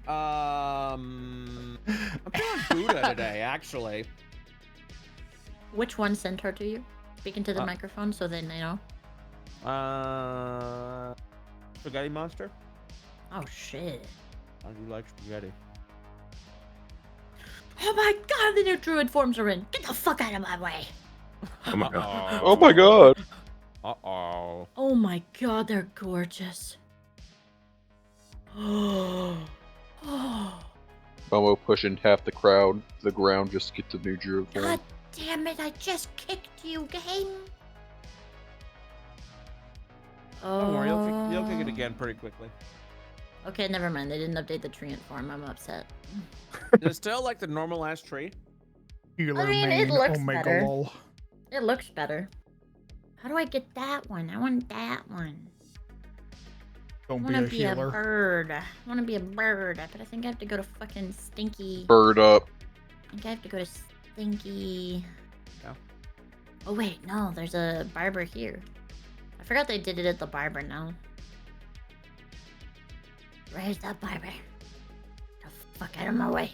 I'm feeling Buddha today, actually. Which one sent her to you? Speaking to the microphone so then they know. Spaghetti monster. Oh shit. I do like spaghetti. Oh my god, the new druid forms are in. Get the fuck out of my way. Oh my god. Oh my god. Uh-oh. Oh my god, they're gorgeous. Oh. Momo pushing half the crowd to the ground just to get the new druid form. God damn it, I just kicked you, game. Don't worry, you'll kick it again pretty quickly. Okay, never mind. They didn't update the treant form. I'm upset. Is it still like the normal ass tree? Healer I mean, it main, looks Omega better. lol. It looks better. How do I get that one? I want that one. I Don't want be to a be a healer. bird. I want to be a bird. But I think I have to go to fucking Stinky. Bird up. I think I have to go to Stinky. Yeah. Oh, wait. No, there's a barber here. I forgot they did it at the barber now. Where's the barber? The fuck out of my way.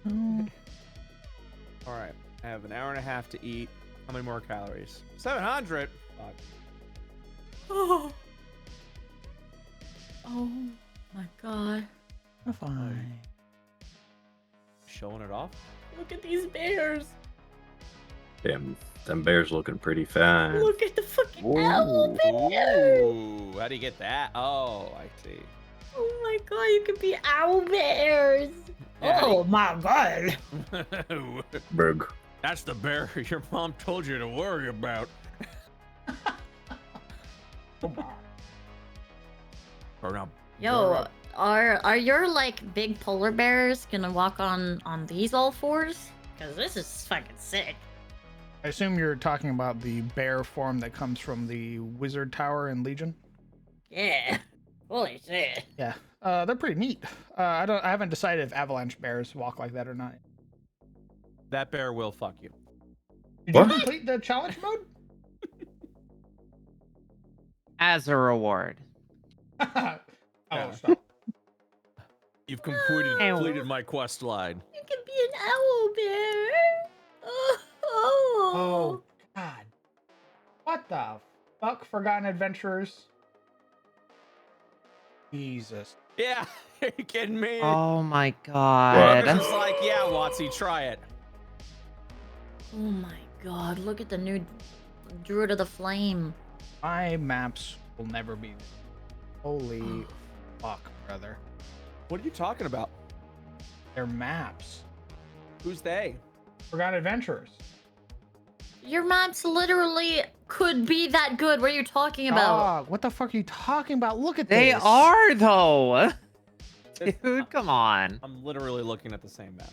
All right, I have an hour and a half to eat. How many more calories? 700. Fuck. Oh. Oh my god. Fine. Showing it off. Look at these bears. Damn, them bears looking pretty fine. Look at the fucking owl bear. Ooh, how do you get that? Oh, I see. Oh my god, you could be owl bears. Yeah. Oh my god. Berg. That's the bear your mom told you to worry about. Or not. Yo, are your like big polar bears gonna walk on these all fours? Cause this is fucking sick. I assume you're talking about the bear form that comes from the Wizard Tower in Legion. Yeah. Holy shit. Yeah, they're pretty neat. I haven't decided if avalanche bears walk like that or not. That bear will fuck you. Did What? you complete the challenge mode? As a reward. Oh, Yeah. stop. You've completed my quest line. You could be an owl bear. Oh, God. What the fuck, Forgotten Adventurers? Jesus. Yeah, are you kidding me? Oh my It's god. just like, yeah, Watsy, try it. Oh my god, look at the new Druid of the Flame. My maps will never be. Holy fuck, brother. What are you talking about? They're maps. Who's they? Forgotten Adventurers. Your map's literally could be that good. What are you talking about? Dog, what the fuck are you talking about? Look at They this. are though. It's- Dude, come on. I'm literally looking at the same map.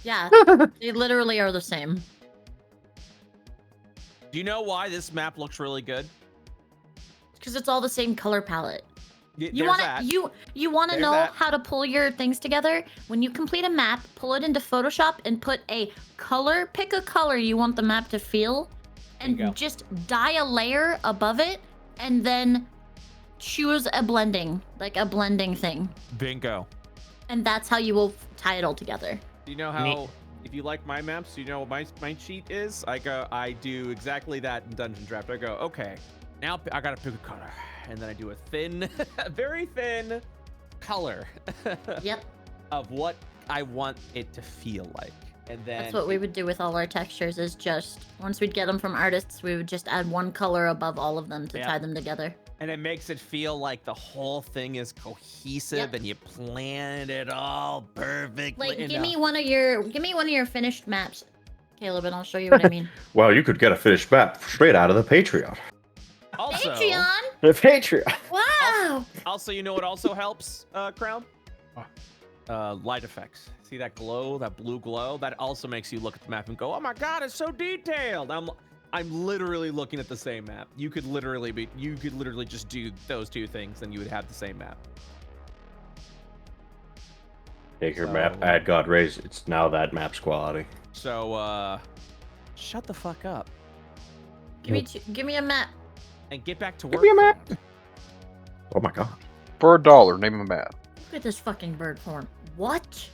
Yeah, they literally are the same. Do you know why this map looks really good? Because it's all the same color palette. You There's want that. to you want to There's know that. how to pull your things together? When you complete a map, pull it into Photoshop and put a color. Pick a color you want the map to feel, and Bingo. just dye a layer above it, and then choose a blending, like a blending thing, Bingo. and that's how you will tie it all together. Do you know how? If you like my maps, do you know what my cheat is? I do exactly that in Dungeon Draft. I go, okay, now I gotta pick a color, and then I do a thin, very thin color Yep, of what I want it to feel like, and then that's what we would do with all our textures. Is just once we'd get them from artists, we would just add one color above all of them to Yeah. tie them together. And it makes it feel like the whole thing is cohesive, Yep. and you planned it all perfectly. Like, give enough. me one of your finished maps, Caleb, and I'll show you what I mean. Well, you could get a finished map straight out of the Patreon. Also, Patreon. The Patreon. Wow. Also, you know what also helps, Crown? Light effects. See that glow, that blue glow? That also makes you look at the map and go, "Oh my God, it's so detailed." I'm literally looking at the same map. You could literally just do those two things, and you would have the same map. Take your So- map, add God raise. It's now that map's quality. So, shut the fuck up Give me a map. and get back to Give work. me a map. Crown. Oh my God. For $1, name a map. Look at this fucking bird form. What?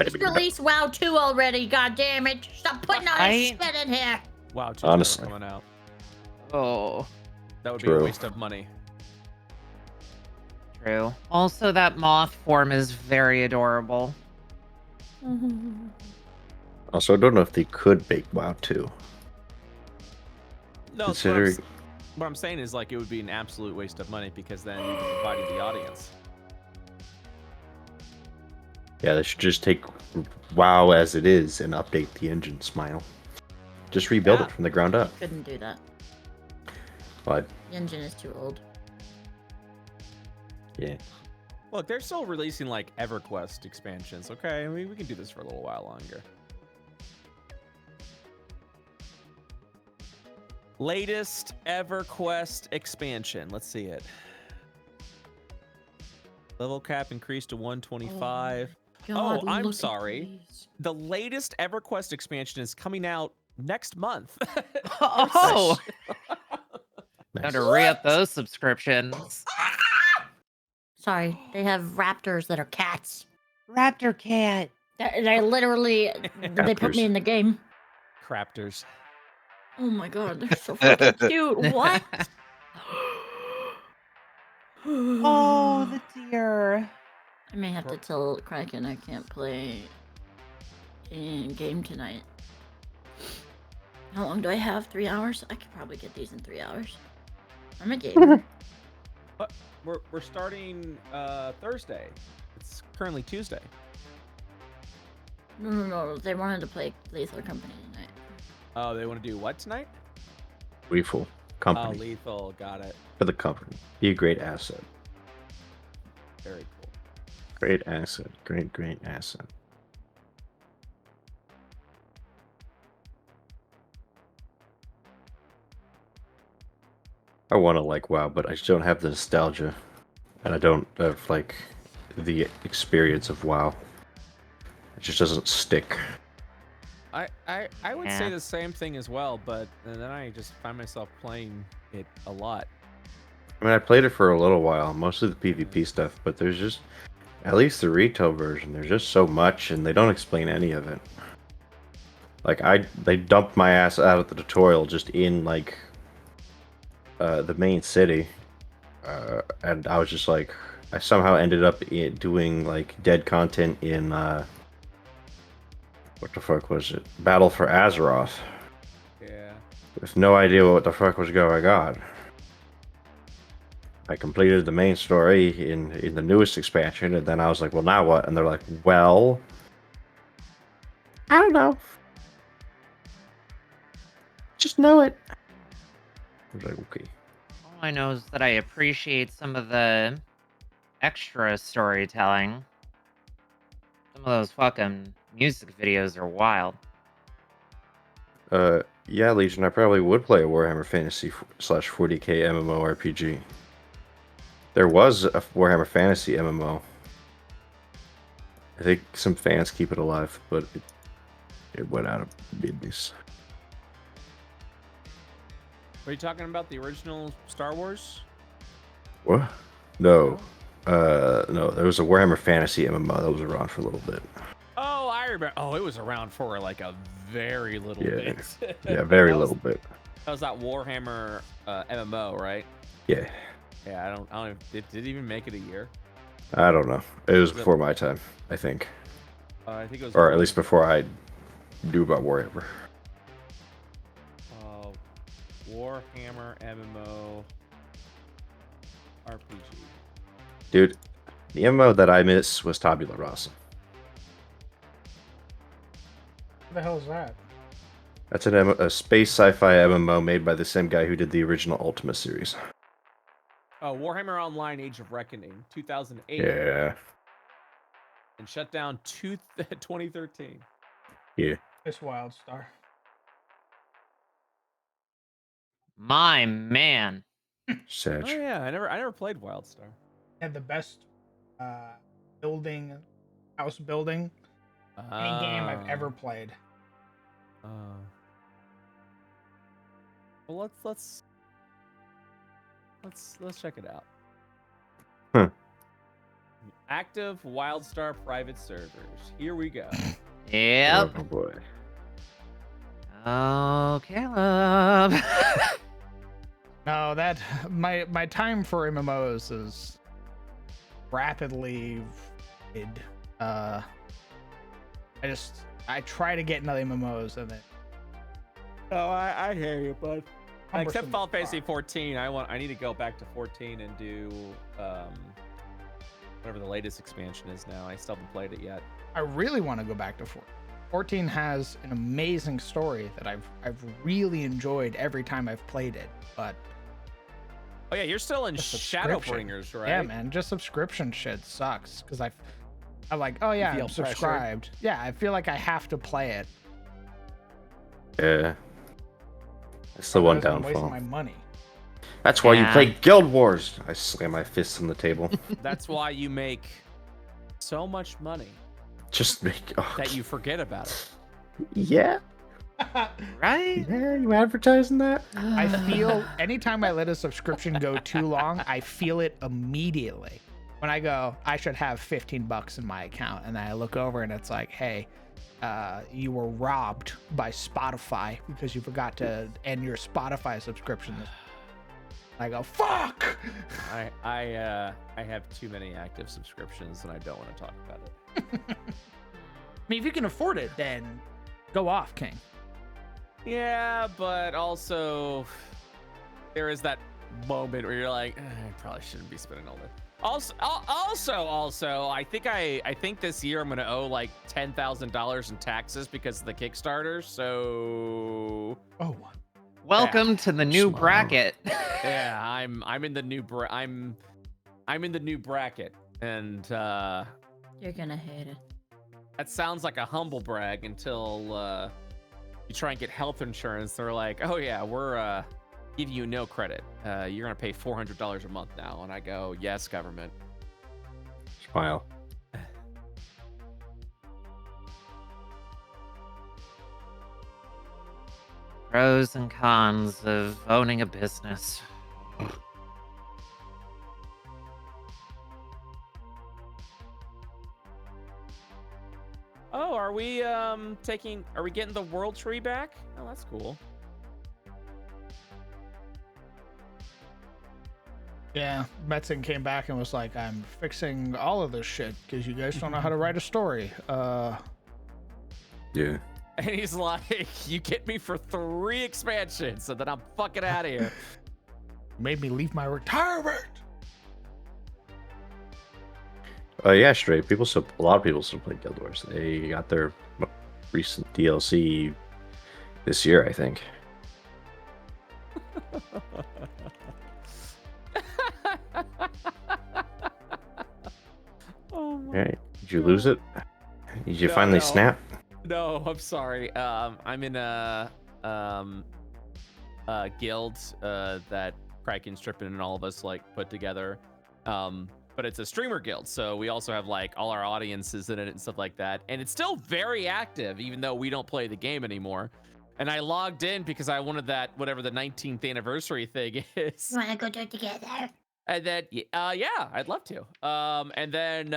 Just release WoW 2 already, god damn it. Stop putting all that I- shit in here. Wow, two Honestly. coming out. Oh, That would be a True. waste of money. true. Also, that moth form is very adorable. Also, I don't know if they could make WoW 2. No, Considering what I'm saying is like it would be an absolute waste of money because then you'd be dividing the audience. Yeah, they should just take WoW as it is and update the engine, Smile. Just rebuild Yeah. it from the ground up. Couldn't do that. But The engine is too old. yeah, Look, they're still releasing like EverQuest expansions. Okay, we can do this for a little while longer. Latest EverQuest expansion. Let's see it. Level cap increased to 125. God, I'm look at sorry. these. The latest EverQuest expansion is coming out next month. Oh, nice. time to re-up those subscriptions. Sorry, they have raptors that are cats. Raptor cat. They're literally, they put me in the game. Craptors. Oh my god, they're so fucking cute. What? Oh, the deer. I may have to tell Kraken I can't play in game tonight. How long do I have? 3 hours? I could probably get these in 3 hours. I'm a gamer. We're starting Thursday. It's currently Tuesday. No. They wanted to play Lethal Company tonight. Oh, they want to do what tonight? Lethal Oh, company lethal. Got it. for the company. Be a great asset. Very cool. Great asset. Great asset. I want to like WoW, but I just don't have the nostalgia, and I don't have like the experience of WoW. It just doesn't stick. I would say Yeah. the same thing as well, but then I just find myself playing it a lot. I mean, I played it for a little while, mostly the PvP stuff, but there's just, at least the retail version, there's just so much, and they don't explain any of it. Like, they dumped my ass out of the tutorial just in, like, the main city, and I was just like, I somehow ended up doing, like, dead content in, what the fuck was it? Battle for Azeroth, Yeah. with no idea what the fuck was going on. I completed the main story in the newest expansion, and then I was like, well, now what? And they're like, well, I don't know. Just know it. I was like, okay. All I know is that I appreciate some of the extra storytelling. Some of those fucking music videos are wild. Yeah, Legion, I probably would play a Warhammer Fantasy / 40k MMORPG. There was a Warhammer Fantasy MMO. I think some fans keep it alive, but it went out of business. Are you talking about the original Star Wars? What? No. No, there was a Warhammer Fantasy MMO that was around for a little bit. Oh, I remember. Oh, it was around for like a very little Yeah. bit. Yeah, very That was- little bit. That was that Warhammer MMO, right? Yeah. Yeah, I don't even, did it even make it a year? I don't know. It was Was it- before my time, I think. I think it was. Or at least before I knew about Warhammer. Warhammer MMO RPG. Dude, the MMO that I miss was Tabula Rasa. What the hell is that? That's a space sci-fi MMO made by the same guy who did the original Ultima series. Oh, Warhammer Online: Age of Reckoning, 2008, Yeah. and shut down 2013. Yeah. This Wildstar. My man. Sag. Oh yeah, I never played WildStar. Had the best building, house building, any game I've ever played. Well, let's check it out. Huh. Active WildStar private servers. Here we go. Yep. Oh boy. Oh, Caleb. No, that my time for MMOs is rapidly I try to get into the MMOs and then Oh, I hear you, bud. Except cumbersome Final as Fantasy fuck. 14, I need to go back to 14 and do whatever the latest expansion is now. I still haven't played it yet. I really want to go back to 14. 14 has an amazing story that I've really enjoyed every time I've played it, but Oh yeah, you're still in the subscription- Shadowbringers, right? Yeah, man, just subscription shit sucks because I'm like, oh yeah, feel I'm pressure. subscribed. Yeah, I feel like I have to play it. Yeah. That's the one Otherwise I'm wasting downfall. my money. That's why you Yeah. play Guild Wars. I slam my fists on the table. That's why you make so much money Just make. Oh, that you forget about it. Yeah. Right? Yeah. You advertising that? I feel anytime I let a subscription go too long, I feel it immediately. When I go, I should have $15 in my account, and I look over and it's like, hey, you were robbed by Spotify because you forgot to end your Spotify subscription. I go, fuck! I have too many active subscriptions and I don't want to talk about it. I mean, if you can afford it, then go off, King. Yeah, but also there is that moment where you're like, I probably shouldn't be spending all this. Also, I think this year I'm gonna owe like $10,000 in taxes because of the Kickstarter. So Oh, Welcome to the new Smile. bracket. yeah, I'm in the new I'm in the new bracket, and You're gonna hate it. that sounds like a humble brag until you try and get health insurance. They're like, oh yeah, we're giving you no credit. You're gonna pay $400 a month now, and I go, yes, government. Smile. Pros and cons of owning a business. Oh, are we getting the world tree back? Oh, that's cool. yeah. Metzen came back and was like, I'm fixing all of this shit because you guys don't know how to write a story. Yeah. And he's like, you get me for 3 expansions, so then I'm fucking out of here. Made me leave my retirement. Yeah, straight. A lot of people still play Guild Wars. They got their recent DLC this year, I think. Hey, did you lose it? Did you No, finally no. snap? No, I'm sorry. I'm in a guild that Kraken, Strippin, and all of us like put together. But it's a streamer guild, so we also have like all our audiences in it and stuff like that. And it's still very active, even though we don't play the game anymore. And I logged in because I wanted that whatever the 19th anniversary thing is. You want to go do it together? And then, yeah, I'd love to. And then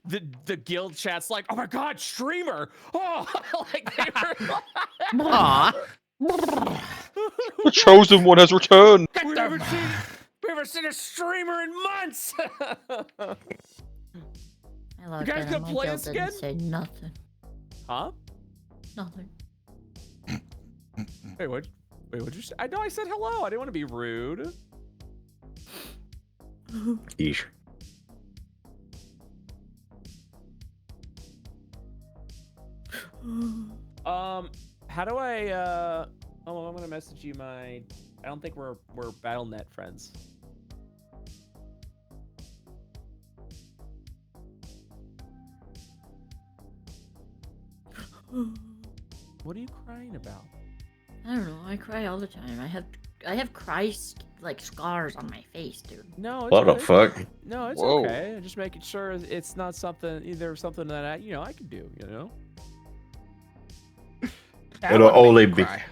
the guild chat's like, oh my god, streamer! Oh, like they were. Aw. The chosen one has returned. we haven't seen a streamer in months. I love guys that. gonna My play guild this didn't again? say nothing. Huh? Nothing. Wait, what'd you say? I know I said hello. I didn't want to be rude. Yeesh. How do I oh, I'm gonna message you my I don't think we're BattleNet friends. What are you crying about? I don't know. I cry all the time. I have like scars on my face, dude. No, it's What the okay. fuck? No, it's Whoa. okay. I'm just making sure it's not something something that I can do, That It'll would make only me be- cry.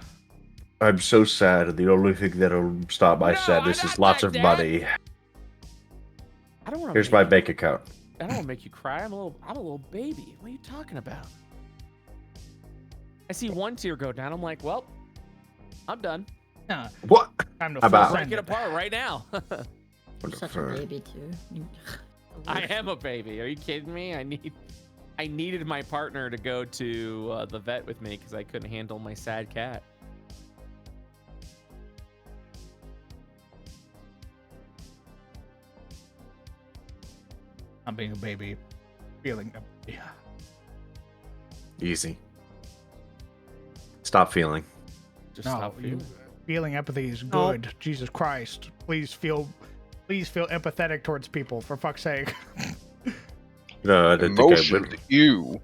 I'm so sad. The only thing that'll stop my No, sadness I'm is not lots that of dad. money. I don't want to Here's my bank account. I don't want to make you cry. I'm a little baby. What are you talking about? I see one tear go down. I'm like, well, I'm done. Nah, What? time to About- full Break send it it. apart right now. What You're the such a fuck? baby too. I am a baby. Are you kidding me? I needed my partner to go to the vet with me because I couldn't handle my sad cat. I'm being a baby, feeling empty. Easy. Stop feeling. Just No, stop feeling. feeling empathy is No. good. Jesus Christ, please feel empathetic towards people, for fuck's sake. No, I didn't think I Emotion would. to you.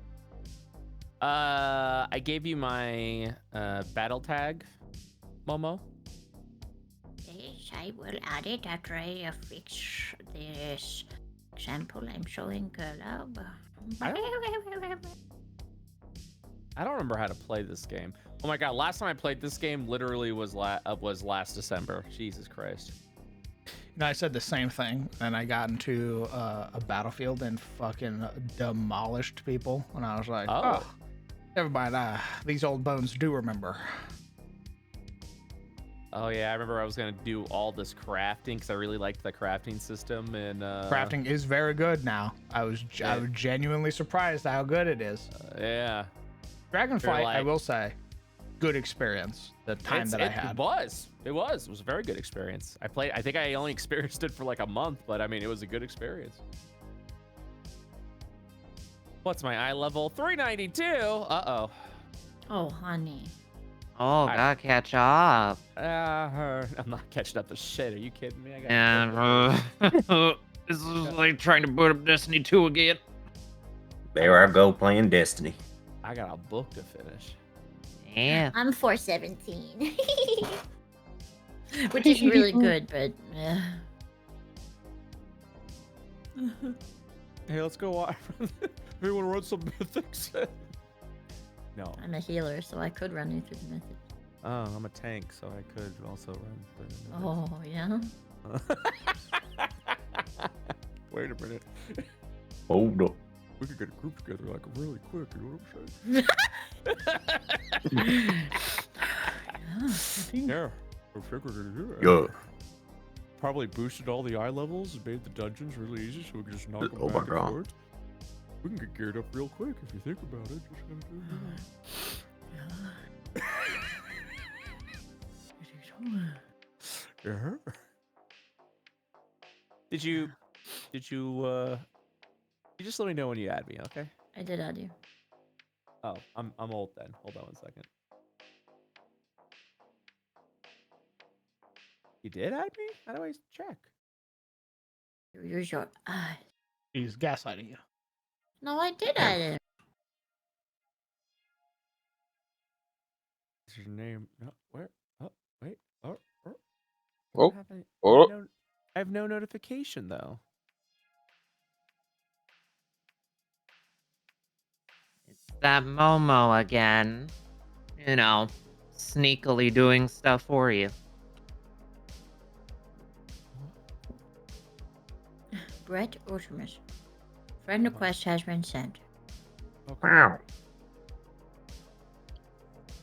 I gave you my battle tag, Momo. Yes, I will add it after I fix this example I'm showing love. I don't remember how to play this game. Oh my god, last time I played this game literally was last December. Jesus Christ. I said the same thing, and I got into a battlefield and fucking demolished people, and I was like, Oh. oh, never mind. These old bones do remember. Oh yeah, I remember I was gonna do all this crafting because I really liked the crafting system and Crafting is very good now. I was genuinely surprised how good it is. yeah. Dragonflight, I like- will say, good experience. The time that I had. It was a very good experience. I think I only experienced it for like a month, but I mean it was a good experience. What's my eye level? 392. Uh-oh. Oh, honey. Oh, gotta catch up. I'm not catching up to shit. Are you kidding me? I got And this is like trying to boot up Destiny 2 again. There I go playing Destiny. I got a book to finish. Yeah. I'm 417. Which is really good, but Hey, let's go watch. Everyone run some mythics. No. I'm a healer, so I could run you through the method. Oh, I'm a tank, so I could also run through the mythics. Oh, yeah? Wait a minute. Hold up. We could get a group together like really quick, you know what I'm saying? Yeah. I think we're gonna do it. Yeah. Probably boosted all the eye levels and made the dungeons really easy so we can just knock them Oh my back God. and forth. We can get geared up real quick if you think about it. Just gotta do it. Yeah. Did you just let me know when you add me, okay? I did add you. Oh, I'm old then. Hold on 1 second. You did add me? How do I check? Use your eyes. He's gaslighting you. No, I didn't. What's your name? No, where? Oh, wait. Oh. I Oh, don't have any- oh. I have no notification though. It's that Momo again. You know, sneakily doing stuff for you. Brett Ortimus. Friend request has been sent. Okay. Wow.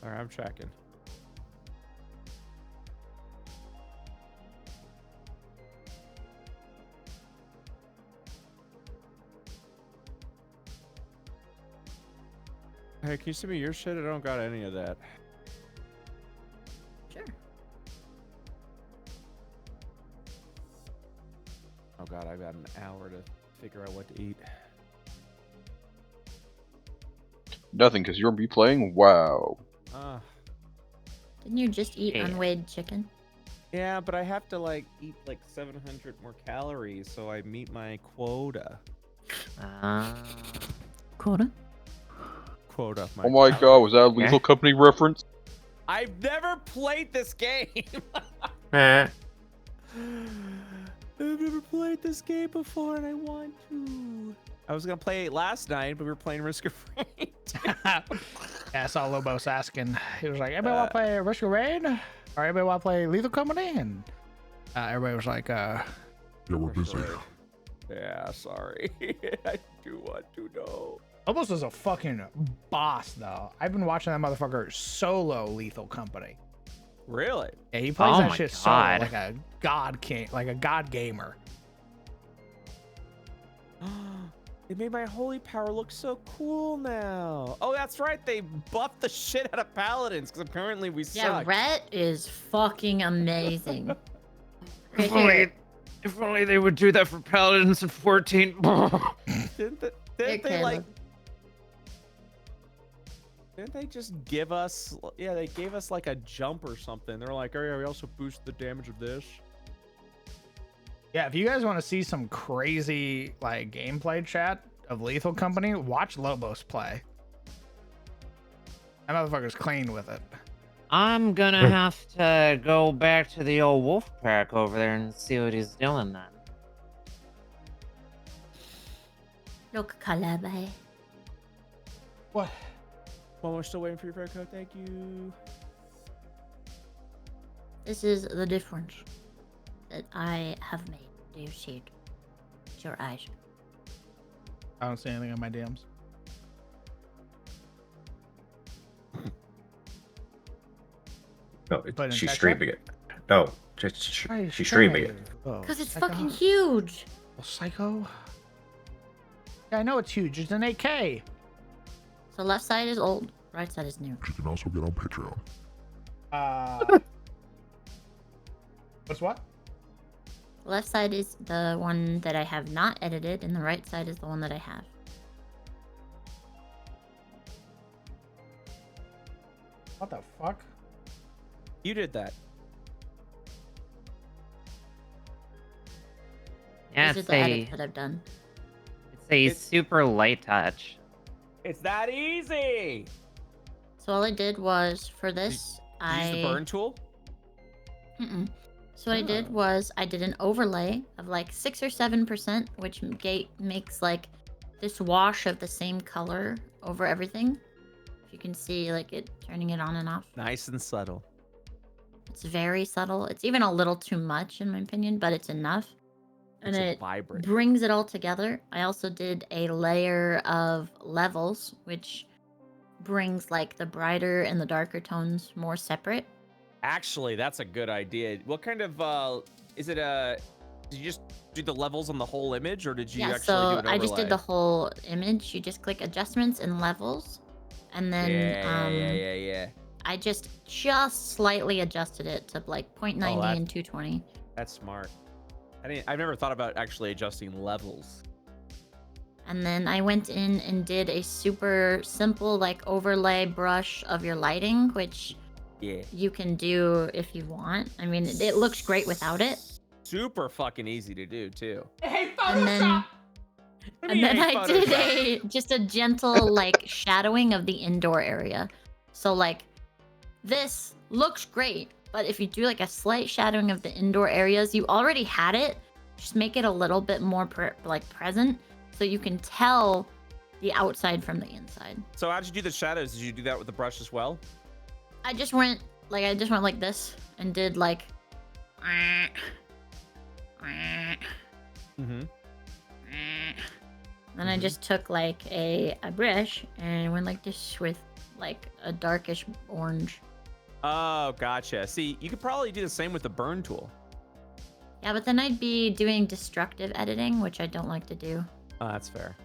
All right, I'm checking. Hey, can you send me your shit? I don't got any of that. Sure. Oh god, I've got an hour to figure out what to eat. Nothing, because you're gonna be playing WoW. Didn't you just eat Yeah. unweighed chicken? Yeah, but I have to like eat like 700 more calories so I meet my quota. Quota? Quota. Oh my god, was that a Lethal Okay. Company reference? I've never played this game. Eh. I've never played this game before and I want to. I was gonna play it last night, but we were playing Risk of Rain. Yeah, I saw Lobos asking. He was like, "Anybody want to play Risk of Rain? Or anybody want to play Lethal Company?" And everybody was like, Yeah, we're busy. Yeah, sorry. I do want to know. Lobos is a fucking boss, though. I've been watching that motherfucker solo Lethal Company. Really? Yeah, he plays Oh that my shit solo God. like a god king, like a god gamer. They made my holy power look so cool now. Oh, that's right. They buffed the shit out of paladins because apparently we Yeah, suck. Rhett is fucking amazing. Right If only, here. if only they would do that for Paladins in 14. Didn't Here, they like? Caleb. Didn't they just give us? Yeah, they gave us like a jump or something. They're like, oh yeah, we also boost the damage of this. Yeah, if you guys want to see some crazy like gameplay chat of Lethal Company, watch Lobos play. That motherfucker's clean with it. I'm gonna have to go back to the old wolf pack over there and see what he's doing then. Look, Calabai. What? Well, we're still waiting for your fair code. Thank you. This is the difference that I have made. Do you see it? It's your eyes. I don't see anything in my DMs. No, But in she's chat streaming it. No, she's streaming it. Because it's Psycho. fucking huge. Oh, Psycho. Yeah, I know it's huge. It's an 8K. So left side is old, right side is new. You can also get on Patreon. What's what? Left side is the one that I have not edited, and the right side is the one that I have. What the fuck? You did that. Yeah, These are it's the a, edits that I've done. it's a super light touch. It's that easy. So all I did was for this, You use the burn tool. Mm-mm. So what I did Oh. was I did an overlay of like 6 or 7%, which makes like this wash of the same color over everything. If you can see like it turning it on and off. Nice and subtle. It's very subtle. It's even a little too much in my opinion, but it's enough. And It's it vibrant. brings it all together. I also did a layer of levels, which brings like the brighter and the darker tones more separate. Actually, that's a good idea. What kind of is it did you just do the levels on the whole image or did you Yeah, actually do so an overlay? I just did the whole image. You just click adjustments and levels, and then yeah. I just slightly adjusted it to like 0.90 that- and 220. That's smart. I've never thought about actually adjusting levels. And then I went in and did a super simple like overlay brush of your lighting, which Yeah. you can do if you want. I mean, it looks great without it. Super fucking easy to do too. And then And then I did just a gentle like shadowing of the indoor area. So like this looks great, but if you do like a slight shadowing of the indoor areas, you already had it. Just make it a little bit more present, so you can tell the outside from the inside. So how did you do the shadows? Did you do that with the brush as well? I just went like this and did like. Mm-hmm. Then I just took like a brush and went like this with like a darkish orange. Oh, gotcha. See, you could probably do the same with the burn tool. Yeah, but then I'd be doing destructive editing, which I don't like to do. Oh, that's fair.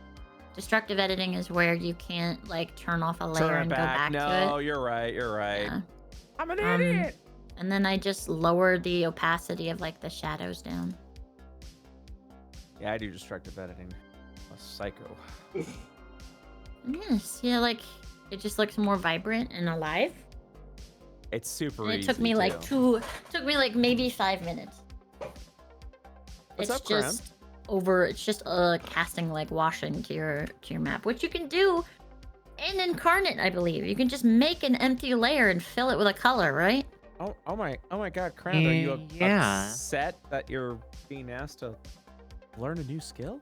Destructive editing is where you can't like turn off a layer Turn it and go back to it. No, you're right. You're right. Yeah. I'm an idiot. And then I just lower the opacity of like the shadows down. Yeah, I do destructive editing. I'm a psycho. Yes, yeah, like it just looks more vibrant and alive. It's super And it easy. took me like too. maybe 5 minutes. What's it's up, Crown? just it's just casting like washing to your map, which you can do in Incarnate, I believe. You can just make an empty layer and fill it with a color, right? Oh my God, Crown! Are you Yeah. upset that you're being asked to learn a new skill?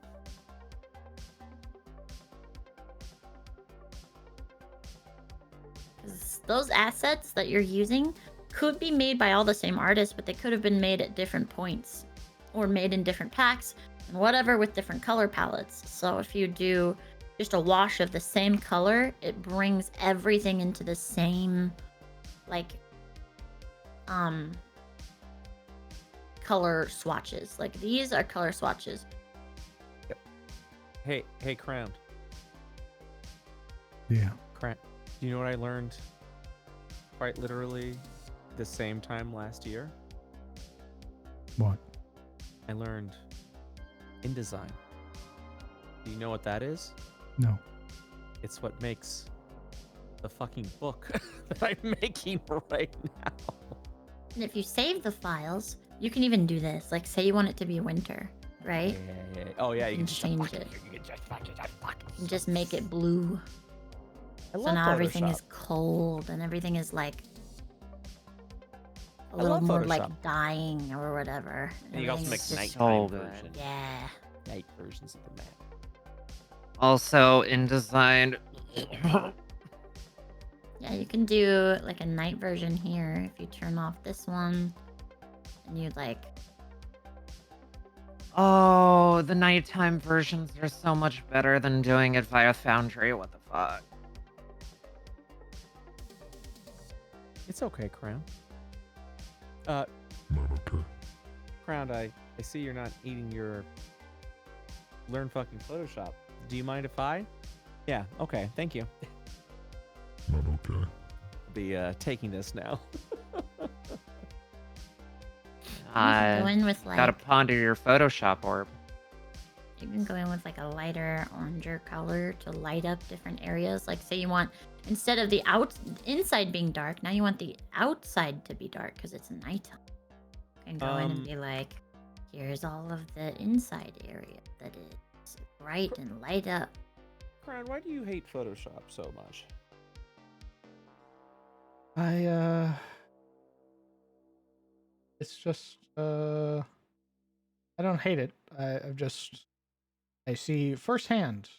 Those assets that you're using could be made by all the same artists, but they could have been made at different points or made in different packs and whatever with different color palettes. So if you do just a wash of the same color, it brings everything into the same like color swatches. Like these are color swatches. Hey, Crown. Yeah. Crown. Do you know what I learned? Quite literally, the same time last year. What? I learned InDesign. Do you know what that is? No. It's what makes the fucking book that I'm making right now. And if you save the files, you can even do this. Like say you want it to be winter, right? Yeah. Oh yeah, you You can can just change it. And just make it blue. I So love now everything Photoshop. is cold and everything is like a I little love more Photoshop. like dying or whatever. And you can also make Everything's just- nighttime so good. version. Yeah. Night versions of the map. Also, InDesign. Yeah, you can do like a night version here if you turn off this one and you like Oh, the nighttime versions are so much better than doing it via Foundry. What the fuck? It's okay, Crown. Not okay. Crown, I see you're not eating your learn fucking Photoshop. Do you mind if I? Yeah, okay, thank you. Not okay. I'll be taking this now. you can go in with like Gotta ponder your Photoshop orb. you can go in with like a lighter oranger color to light up different areas. Like say you want instead of the inside being dark, now you want the outside to be dark because it's nighttime. You can go in and be like, here's all of the inside area that is bright and light up. Crown, why do you hate Photoshop so much? It's just I don't hate it. I see firsthand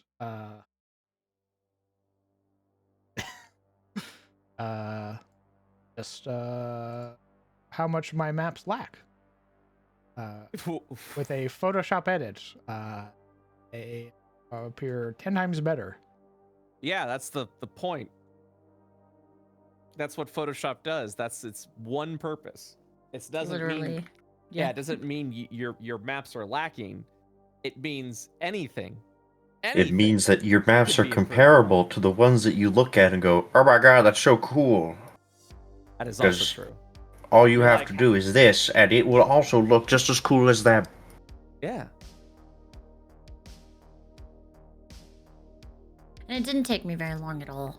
just how much my maps lack. With a Photoshop edit, they appear 10 times better. Yeah, that's the point. That's what Photoshop does. That's its one purpose. It doesn't Literally. mean it doesn't mean your maps are lacking. It means anything. It means that your maps could are be improved. comparable to the ones that you look at and go, oh my god, that's so cool. That is also 'Cause true. All you You're have like- to do is this, and it will also look just as cool as that. Yeah. And it didn't take me very long at all.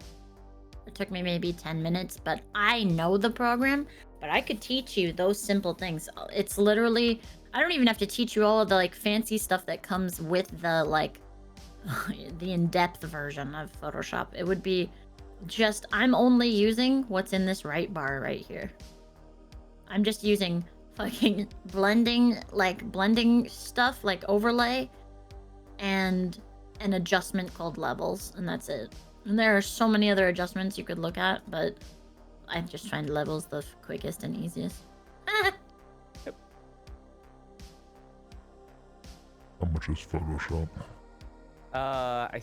It took me maybe 10 minutes, but I know the program, but I could teach you those simple things. It's literally, I don't even have to teach you all of the like fancy stuff that comes with the like the in-depth version of Photoshop. It would be just, I'm only using what's in this right bar right here. I'm just using fucking blending stuff like overlay and an adjustment called levels, and that's it. And there are so many other adjustments you could look at, but I just find levels the quickest and easiest. How much is Photoshop? I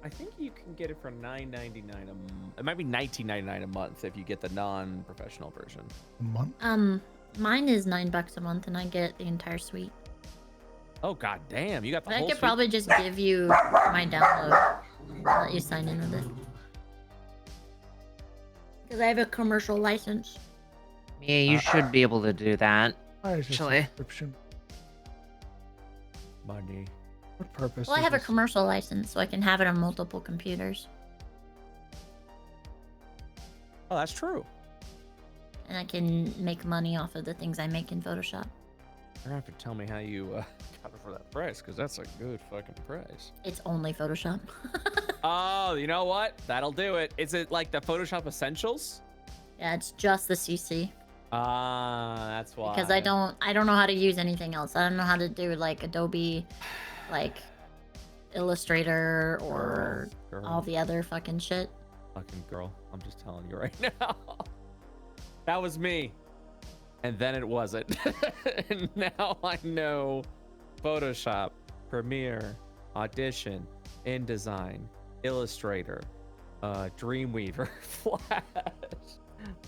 think you can get it for $9.99 it might be $19.99 a month if you get the non-professional version. A month? Mine is $9 a month, and I get the entire suite. Oh god damn, you got the But I whole could suite? probably just give you my download. I'll let you sign in with it. Because I have a commercial license. Yeah, you should be able to do that. Why is this Actually. subscription? Money. What purpose? Well, I is have a this? commercial license, so I can have it on multiple computers. Oh, that's true. And I can make money off of the things I make in Photoshop. You're gonna have to tell me how you got it for that price, because that's a good fucking price. It's only Photoshop. Oh, you know what? That'll do it. Is it like the Photoshop Essentials? Yeah, it's just the CC. Ah, that's why. Because I don't know how to use anything else. I don't know how to do like Adobe, like Illustrator or Girl. all the other fucking shit. Fucking girl. I'm just telling you right now. That was me. And then it wasn't. And now I know Photoshop, Premiere, Audition, InDesign, Illustrator, Dreamweaver, Flash.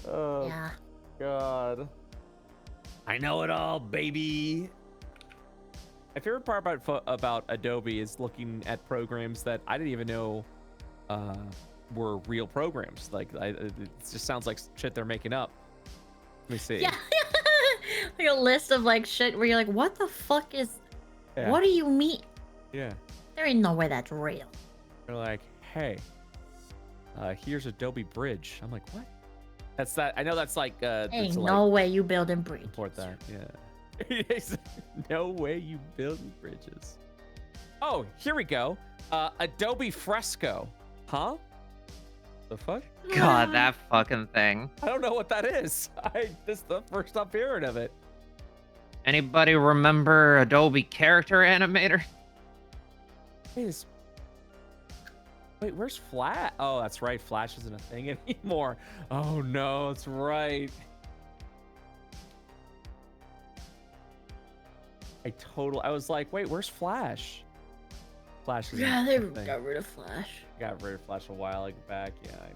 Oh, Yeah. God. I know it all, baby. My favorite part about Adobe is looking at programs that I didn't even know were real programs. Like, it just sounds like shit they're making up. Let me see. Yeah. Like a list of like shit where you're like, what the fuck is, Yeah. what do you mean? Yeah. There ain't no way that's real. They're like, hey, here's Adobe Bridge. I'm like, what? That's that. I know that's like. Ain't no way you building bridges. Import that. Yeah. No way you building bridges. Oh, here we go. Adobe Fresco. Huh? The fuck? God, that fucking thing. I don't know what that is. This is the first I'm hearing of it. Anybody remember Adobe Character Animator? Wait, where's Flash? Oh, that's right. Flash isn't a thing anymore. Oh no, that's right. I was like, wait, where's Flash? Flash is Yeah, they got rid of Flash. Got rid of Flash a while back. Yeah, I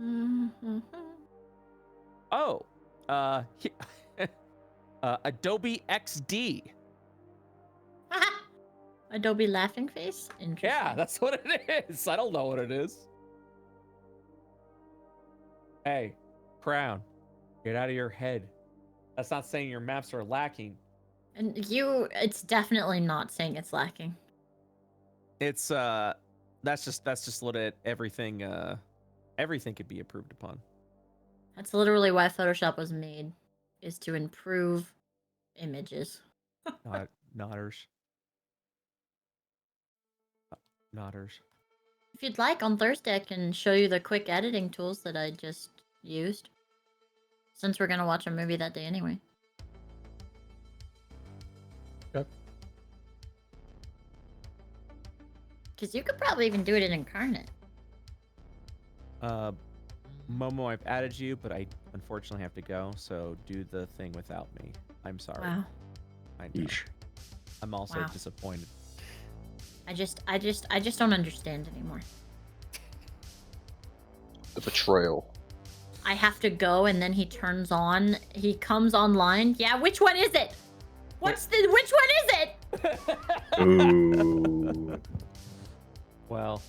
know. Mm-hmm. Oh, Adobe XD. Adobe Laughing Face? Interesting. Yeah, that's what it is. I don't know what it is. Hey, Crown, get out of your head. That's not saying your maps are lacking. And it's definitely not saying it's lacking. It's that's just what everything could be improved upon. That's literally why Photoshop was made, is to improve images. Nodders. Nodders. If you'd like, on Thursday I can show you the quick editing tools that I just used. Since we're gonna watch a movie that day anyway. Yep. Because you could probably even do it in Incarnate. Momo, I've added you, but I unfortunately have to go, so do the thing without me. I'm sorry. Wow. I know. Yeesh. I'm also Wow. disappointed. I just don't understand anymore. The betrayal. I have to go and then he comes online. Yeah, which one is it? Which one is it? Ooh. Well,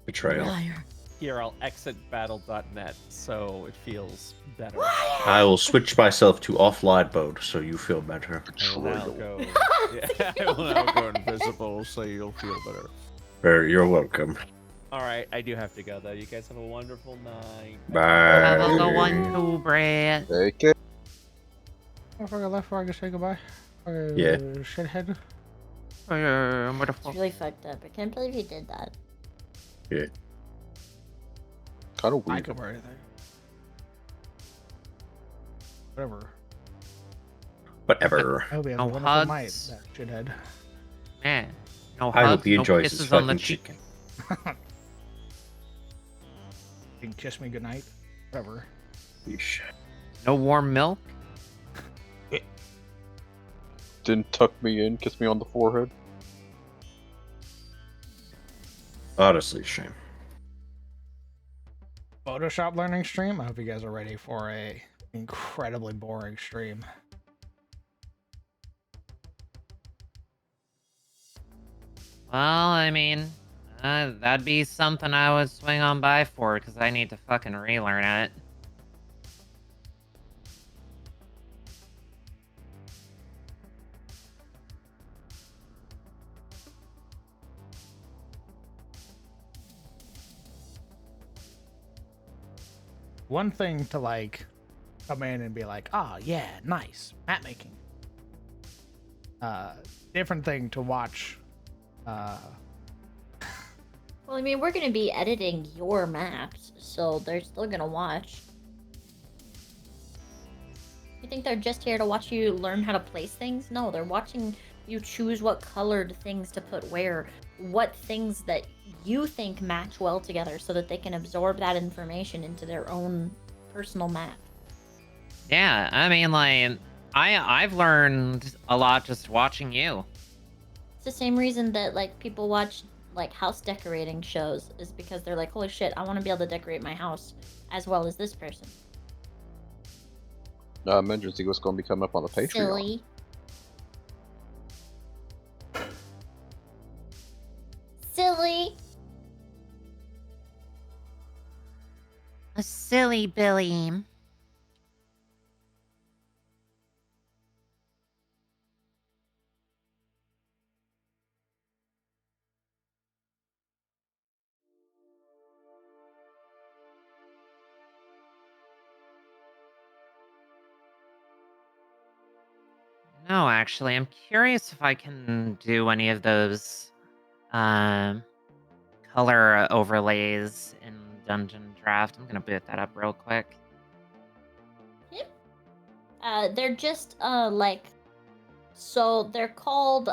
Betrayal. Liar. here I'll exit battle.net so it feels better. I will switch myself to offline mode so you feel better. I will now Betrayal. go. Yeah, I will now go invisible so you'll feel better. You're welcome. All right, I do have to go though. You guys have a wonderful night. Have a Bye. good one too, Brad. Take it. I forgot left before I could say goodbye. Yeah. Shithead. It's really fucked up. I can't believe he did that. Yeah. Kind of I weird. could wear anything. Whatever. Whatever. I hope he has a No wonderful night, hugs. that shithead. Man, no I hope hugs, he no enjoys his kisses on the fucking cheek. chicken. You can kiss me goodnight. Whatever. Yeesh. No warm milk. Didn't tuck me in, kiss me on the forehead. Honestly, shame. Photoshop learning stream. I hope you guys are ready for a incredibly boring stream. Well, I mean, that'd be something I would swing on by for, because I need to fucking relearn it. One thing to like come in and be like, ah, yeah, nice map making. Different thing to watch. Well, I mean, we're gonna be editing your maps, so they're still gonna watch. You think they're just here to watch you learn how to place things? No, they're watching you choose what colored things to put where, what things that you think match well together so that they can absorb that information into their own personal map. Yeah, I mean, like, I've learned a lot just watching you. It's the same reason that like people watch like house decorating shows is because they're like, holy shit, I want to be able to decorate my house as well as this person. Mentions he was going to be coming up on the Patreon. Silly. Silly. A silly Billy. No, actually, I'm curious if I can do any of those color overlays in Dungeon Draft. I'm gonna boot that up real quick. They're just like, so they're called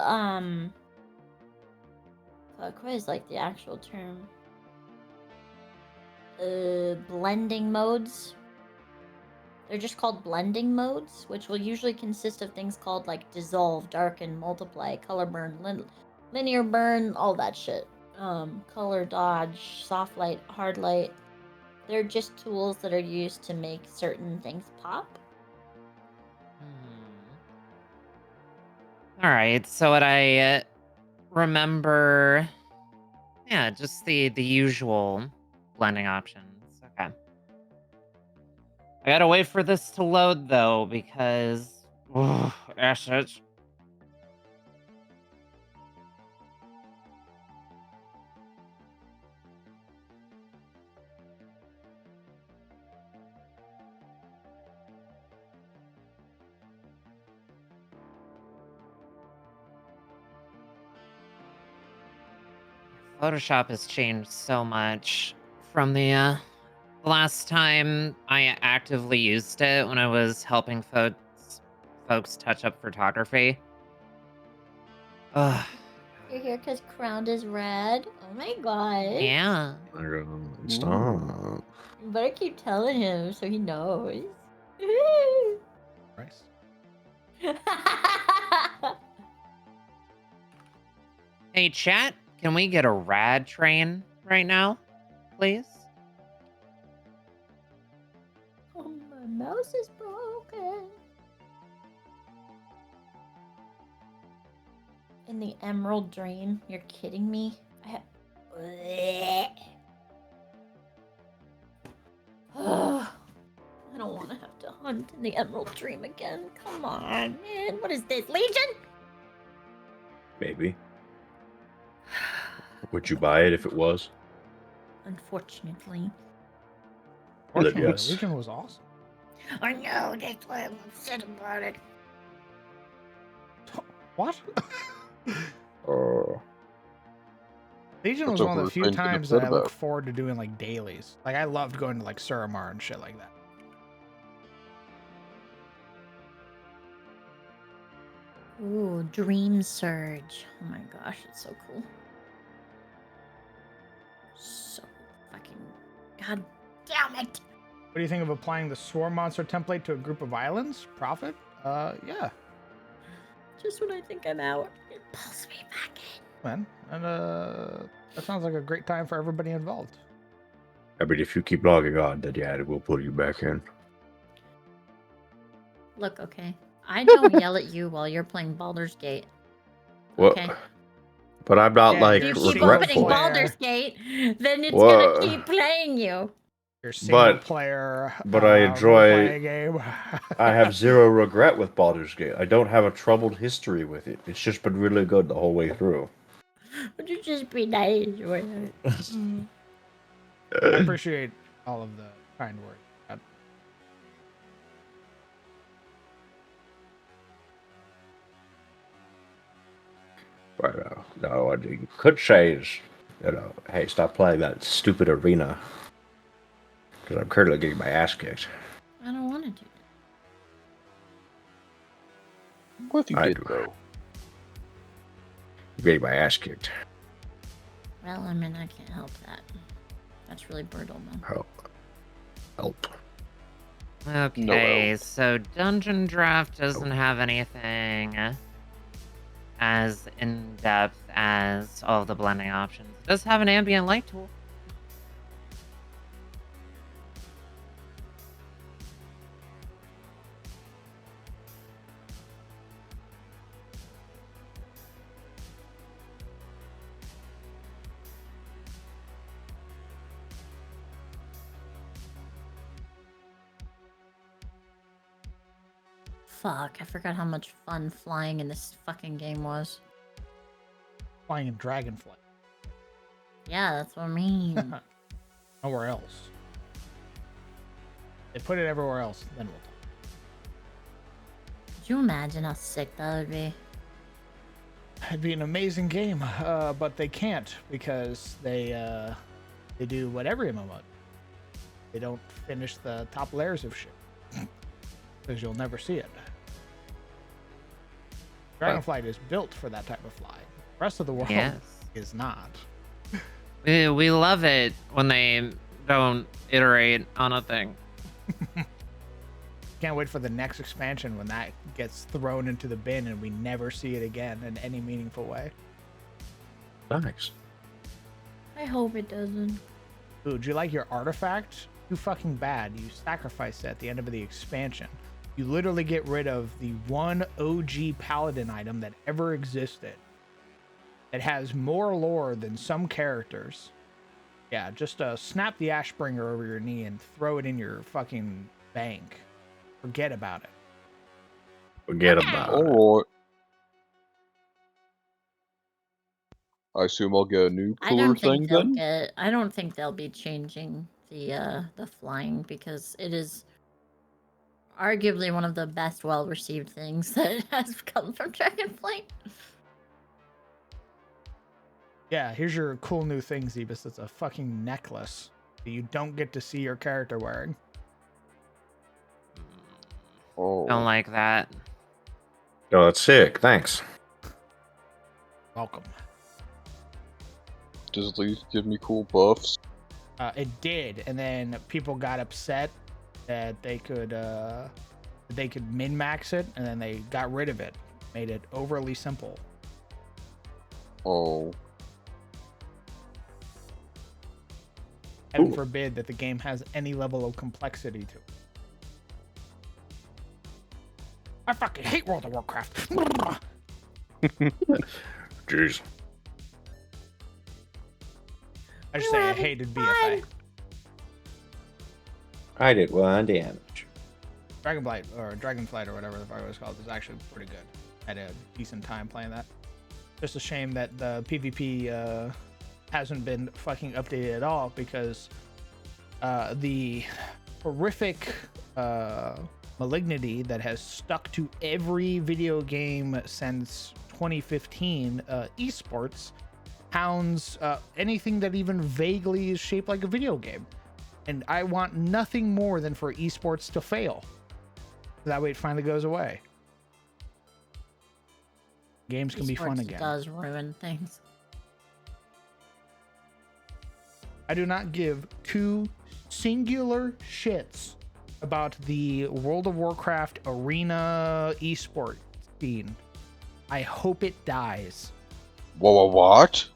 fuck, what is like the actual term? Blending modes. They're just called blending modes, which will usually consist of things called like dissolve, darken, multiply, color burn, linear burn, all that shit. Color dodge, soft light, hard light. They're just tools that are used to make certain things pop. All right, so what I remember, yeah, just the usual blending options. Okay. I gotta wait for this to load though, because assets. Photoshop has changed so much from the last time I actively used it when I was helping folks touch up photography. Ugh. You're here because Crowned is red. Oh my god. Yeah. Stop. You better keep telling him so he knows. Christ. Hey, chat, can we get a rad train right now, please? Oh, my mouse is broken. In the Emerald Dream? You're kidding me? I don't want to have to hunt in the Emerald Dream again. Come on, man. What is this, Legion? Maybe. Would you buy it if it was? Unfortunately. Fortunately, Yes. Legion was awesome. I know, that's why I'm upset about it. What? Oh, Legion What's was one up of the with few friends getting times that I upset look about? forward to doing like dailies. Like I loved going to like Suramar and shit like that. Ooh, Dream Surge. Oh my gosh, it's so cool. So fucking. God damn it! What do you think of applying the Swarm Monster template to a group of islands? Profit? Yeah, Just when I think I'm out, it pulls me back in. man. And that sounds like a great time for everybody involved. I mean, if you keep logging on, then yeah, it will pull you back in. Look, okay. I don't yell at you while you're playing Baldur's Gate. What? Okay. But I'm not Yeah, like If you're you keep single opening regretful. player. Baldur's Gate, then it's Whoa. gonna keep playing you. Your single But- player but I enjoy- role-playing game. I have zero regret with Baldur's Gate. I don't have a troubled history with it. It's just been really good the whole way through. Would you just be nice with it? I appreciate all of the kind words. But no, what you could say is, hey, stop playing that stupid arena. Because I'm currently getting my ass kicked. I don't want to do What you I did do. though? I'm getting my ass kicked. that. Well, I mean, I can't help that. That's really brutal, man. Help. Okay, so Dungeon Draft doesn't have anything as in depth as all of the blending options. It does have an ambient light tool. Fuck, I forgot how much fun flying in this fucking game was. Flying in Dragonflight. Yeah, that's what I mean. Nowhere else. They put it everywhere else, then we'll talk. Could you imagine how sick that would be? It'd be an amazing game, but they can't because they do what every MMO does. They don't finish the top layers of shit because you'll never see it. Dragonflight is built for that type of fly. The rest of the world Yes. is not. We love it when they don't iterate on a thing. Can't wait for the next expansion when that gets thrown into the bin and we never see it again in any meaningful way. Nice. I hope it doesn't. Ooh, do you like your artifact? Too fucking bad. You sacrifice it at the end of the expansion. You literally get rid of the one OG paladin item that ever existed. It has more lore than some characters. Yeah, just snap the Ashbringer over your knee and throw it in your fucking bank. Forget about it. Forget about it. Alright. I assume I'll get a new I cooler don't thing think they'll then? get. I don't think they'll be changing the flying because it is arguably one of the best well-received things that has come from Dragonflight. Yeah, here's your cool new thing, Zebus. It's a fucking necklace that you don't get to see your character wearing. Oh. Don't like that. Oh, that's sick. Thanks. Welcome. Does it at least give me cool buffs? It did, and then people got upset that they could min-max it, and then they got rid of it, made it overly simple. Oh. Heaven Ooh. forbid that the game has any level of complexity to it. I fucking hate World of Warcraft. Jeez. I should say I hated BFA. I did one damage. Dragonflight or whatever the fuck it was called is actually pretty good. I had a decent time playing that. Just a shame that the PvP hasn't been fucking updated at all because the horrific malignity that has stuck to every video game since 2015 esports hounds anything that even vaguely is shaped like a video game. And I want nothing more than for esports to fail. That way it finally goes away. Games can be fun Esports again. does ruin things. I do not give two singular shits about the World of Warcraft arena esport scene. I hope it dies. Whoa, what?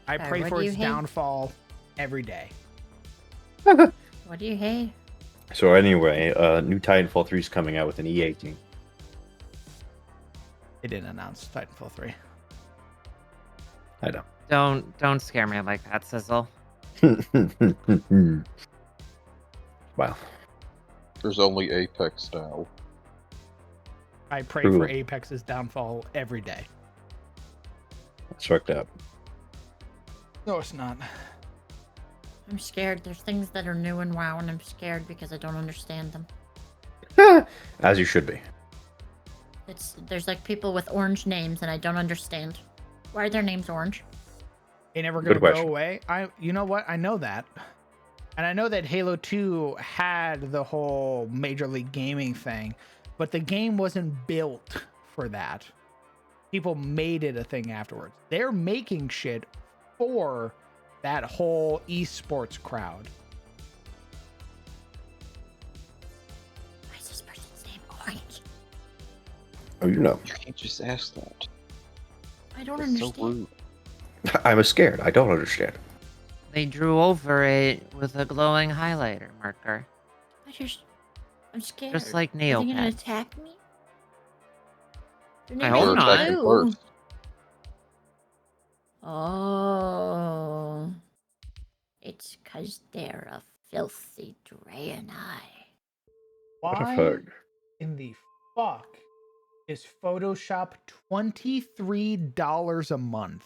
I Sorry, pray what for do you its hate? downfall every day. What do you hate? So anyway, new Titanfall 3 is coming out with an EA team. They didn't announce Titanfall 3. I know. Don't scare me like that, Sizzle. Wow. There's only Apex now. I pray True. for Apex's downfall every day. That's fucked up. No, it's not. I'm scared. There's things that are new in WoW, and I'm scared because I don't understand them. As you should be. There's like people with orange names, and I don't understand. Why are their names orange? They never Good gonna go question. away. You know what? I know that. And I know that Halo 2 had the whole Major League Gaming thing, but the game wasn't built for that. People made it a thing afterwards. They're making shit for that whole esports crowd. Why is this person's name orange? Oh, you know. You can't just ask that. I don't That's so understand. rude. I'm scared. I don't understand. They drew over it with a glowing highlighter marker. I'm scared. Just like Are they gonna Neopets. attack me? Their I name hope is not. Attack him Blue. first. Oh. It's because they're a filthy Draenei. What a Why fuck. in the fuck is Photoshop $23 a month?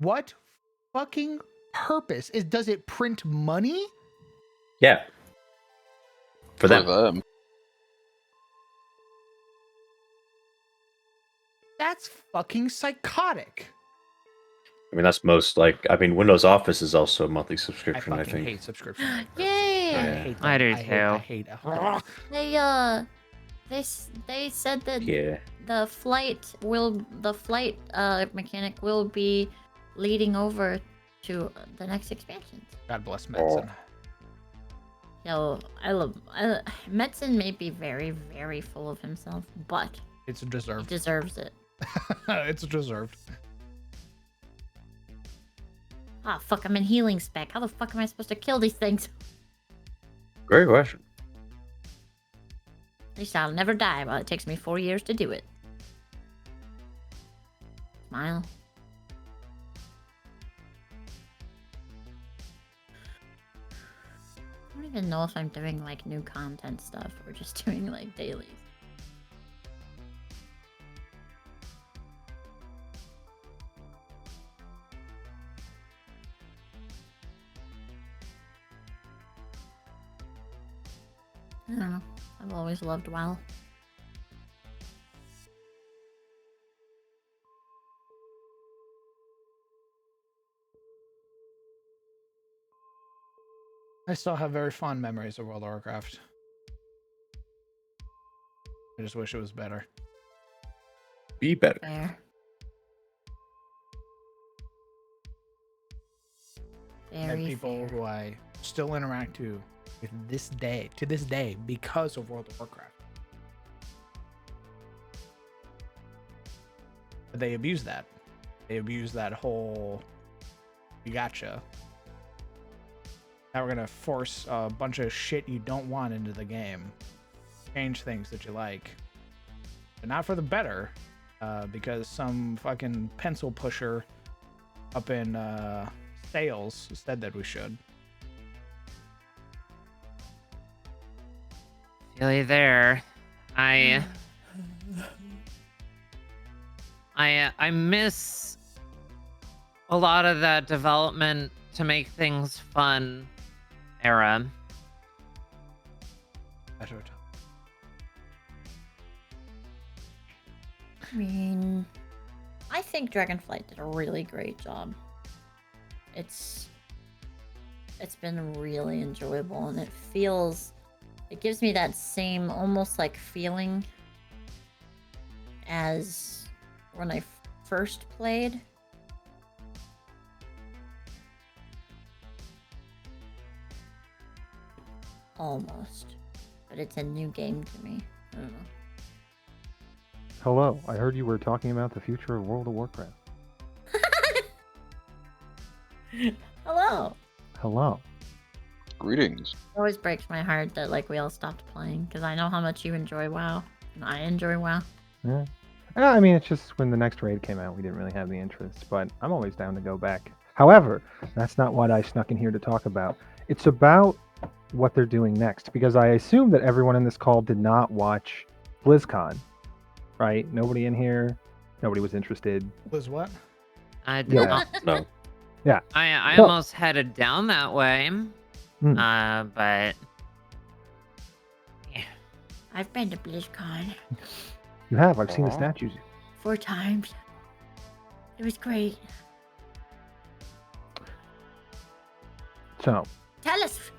What fucking purpose does it print money? Yeah. For them. them. That's fucking psychotic. I mean, that's most Windows Office is also a monthly I subscription, I fucking think. hate subscriptions. Yay! I Yeah. hate I them. do I too. hate They said that Yeah. the flight mechanic will be leading over to the next expansion. God bless Metzen. So Metzen may be very, very full of himself, but It's he deserved. deserves it. It's deserved. Ah, fuck! I'm in healing spec. How the fuck am I supposed to kill these things? Great question. At least I'll never die. Well, it takes me 4 years to do it. Smile. I don't even know if I'm doing like new content stuff or just doing like dailies. I don't know. I've always loved WoW. I still have very fond memories of World of Warcraft. I just wish it was better. Be better. Fair. And Very people fair. who I still interact to this day because of World of Warcraft. But they abuse that. They abuse that whole "you gotcha." Now we're gonna force a bunch of shit you don't want into the game. Change things that you like. But not for the better. Because some fucking pencil pusher up in sales said that we should. Feel you there. I miss a lot of that development to make things fun era. Better. I mean, I think Dragonflight did a really great job. It's been really enjoyable, and it gives me that same almost like feeling as when I first played. Almost. But it's a new game to me. I don't know. Hello, I heard you were talking about the future of World of Warcraft. Hello. Hello. Greetings. It always breaks my heart that like we all stopped playing because I know how much you enjoy WoW and I enjoy WoW. Yeah. I mean, it's just when the next raid came out, we didn't really have the interest, but I'm always down to go back. However, that's not what I snuck in here to talk about. It's about what they're doing next, because I assume that everyone in this call did not watch BlizzCon, right? Nobody in here, nobody was interested. Was what? I did Yeah. not. No. I Well- almost headed down that way. Hmm. But I've been to BlizzCon You have, I've seen the Aw. statues. 4 times. It was great. So, Tell us,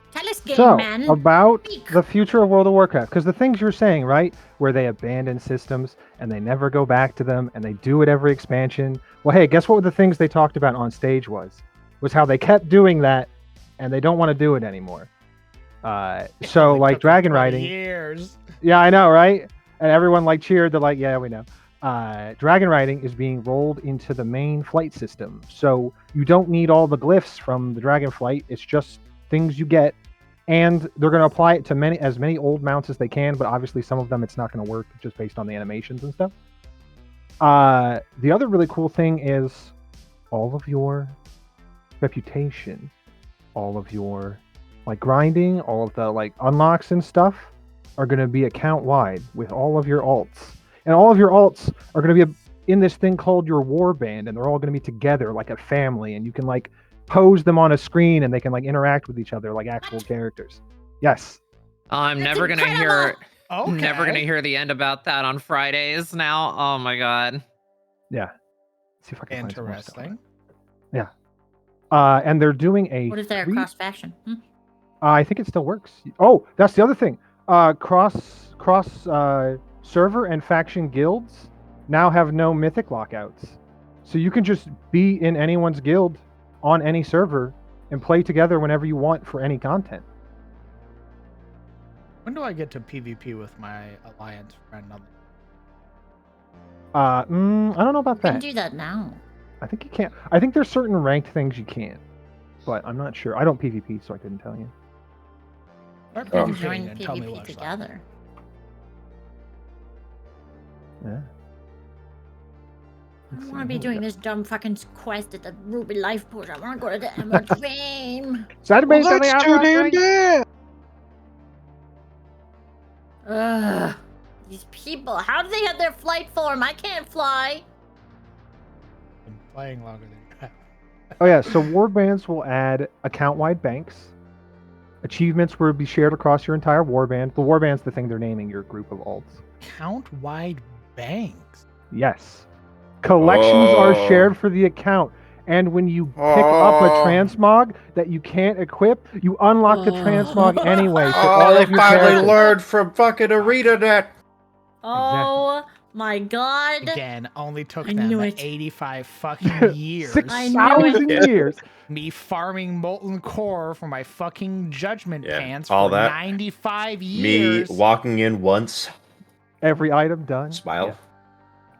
game man. about Speak. the future of World of Warcraft, because the things you're saying, right, where they abandon systems and they never go back to them and they do it every expansion. Well, hey, guess what the things they talked about on stage was how they kept doing that and they don't want to do it anymore. So, It like took them dragon 20 riding. years. Yeah, I know, right? And everyone like cheered. They're like, yeah, we know. Dragon riding is being rolled into the main flight system. So you don't need all the glyphs from the dragon flight. It's just things you get. And they're going to apply it to as many old mounts as they can. But obviously some of them, it's not going to work just based on the animations and stuff. The other really cool thing is all of your reputation, all of your like grinding, all of the like unlocks and stuff are going to be account wide with all of your alts, and all of your alts are going to be in this thing called your war band, and they're all going to be together like a family, and you can like pose them on a screen and they can like interact with each other like actual characters. Yes. I'm That's never gonna hear incredible. Okay. never gonna hear the end about that on Fridays now. Oh my god. Yeah. Let's see if I can find some more stuff. Interesting. And they're doing a What if they're free- cross faction? I think it still works. Oh, that's the other thing. Cross server and faction guilds now have no mythic lockouts. So you can just be in anyone's guild on any server and play together whenever you want for any content. When do I get to PvP with my alliance friend? I don't know about You can that. do that now. I think you can't. I think there's certain ranked things you can't, but I'm not sure. I don't PvP, so I couldn't tell you. Start We can PvPing join and tell me PvP what's up. together. Yeah. I Let's don't see, want to be who we doing got? this dumb fucking quest at the Ruby Life Port. I want to go to the Emerald Fame. Saturday, Well, that's too damn bad. Ugh. These people. How do they have their flight form? I can't fly. Been playing longer than you have. Oh yeah, so warbands will add account-wide banks. Achievements will be shared across your entire warband. The warband's the thing they're naming your group of alts. Count-wide banks. Yes. Collections are Oh. shared for the account. And when you pick up a Oh. transmog that you can't equip, you unlock the Oh. transmog anyway. So Oh, all they of your finally characters- learned from fucking ArenaNet. Oh my god. Again, only took I them knew it. 85 fucking years. 6,000 it. years. Me farming molten core for my fucking judgment Yeah, pants all for that. 95 Me years. walking in once, Every item done. smile.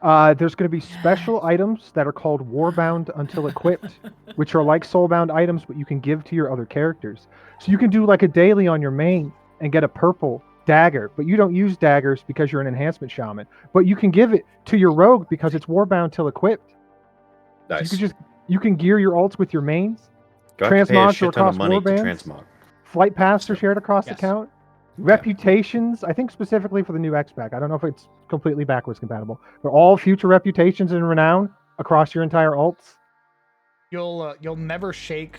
There's going to be special items that are called Warbound until equipped, which are like Soulbound items, but you can give to your other characters. So you can do like a daily on your main and get a purple dagger, but you don't use daggers because you're an enhancement shaman. But you can give it to your rogue because it's Warbound till equipped. So Nice. you can gear your alts with your mains. Do I have to pay a transmogs are shit ton of across money to warbands? transmog? Flight paths are shared across Yes. account. Reputations, I think specifically for the new X-Pack. I don't know if it's completely backwards compatible, but all future reputations and renown across your entire alts. You'll never shake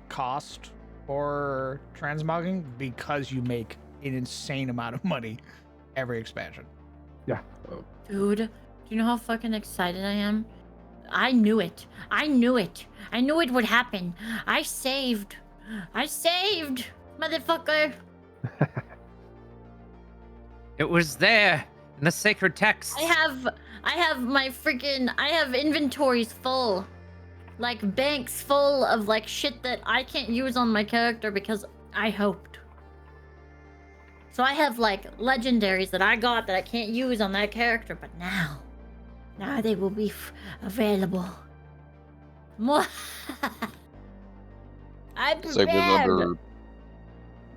cost for transmogging because you make an insane amount of money every expansion. Dude, you know how fucking excited I am? I knew it. I knew it. I knew it would happen. I saved. Motherfucker. It was there in the sacred text. I have my freaking, I have inventories full. Like banks full of like shit that I can't use on my character because I hoped. So I have like legendaries that I got that I can't use on that character, but now they will be available. More. I'm They've been prepared. under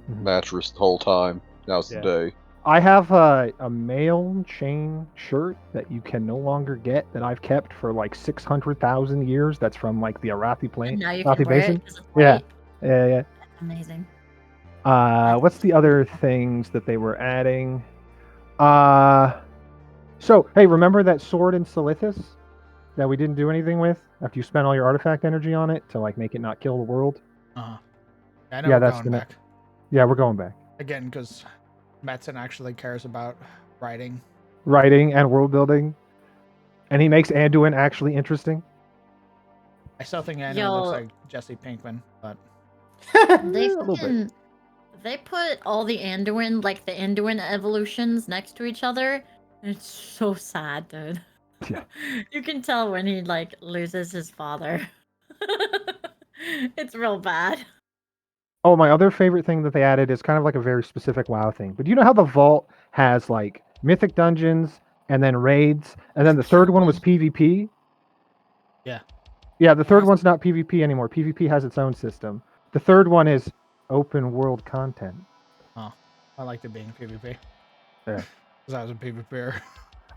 mattress the whole time. Now's Yeah. the day. I have a mail chain shirt that you can no longer get that I've kept for like 600,000 years. That's from like the Arathi plain. And now you Arathi can wear Basin. it 'cause it's Yeah. white. Yeah. That's amazing. What's the other things that they were adding? So hey, remember that sword in Silithus that we didn't do anything with after you spent all your artifact energy on it to like make it not kill the world? Uh-huh. I know Yeah, we're that's going the ne- back. Yeah, we're going back. Again, because Metzen actually cares about writing. Writing and world building, and he makes Anduin actually interesting. I still think Anna Yo. looks like Jesse Pinkman, but They A little bit. fucking, they put all the Anduin, like the Anduin evolutions next to each other. It's so sad, dude. Yeah. You can tell when he like loses his father. It's real bad. Oh, my other favorite thing that they added is kind of like a very specific WoW thing. But you know how the Vault has like mythic dungeons and then raids, and then the third one was PvP? Yeah. Yeah, the third one's not PvP anymore. PvP has its own system. The third one is open world content. I liked it being PvP. Yeah. Because I was a PvPer.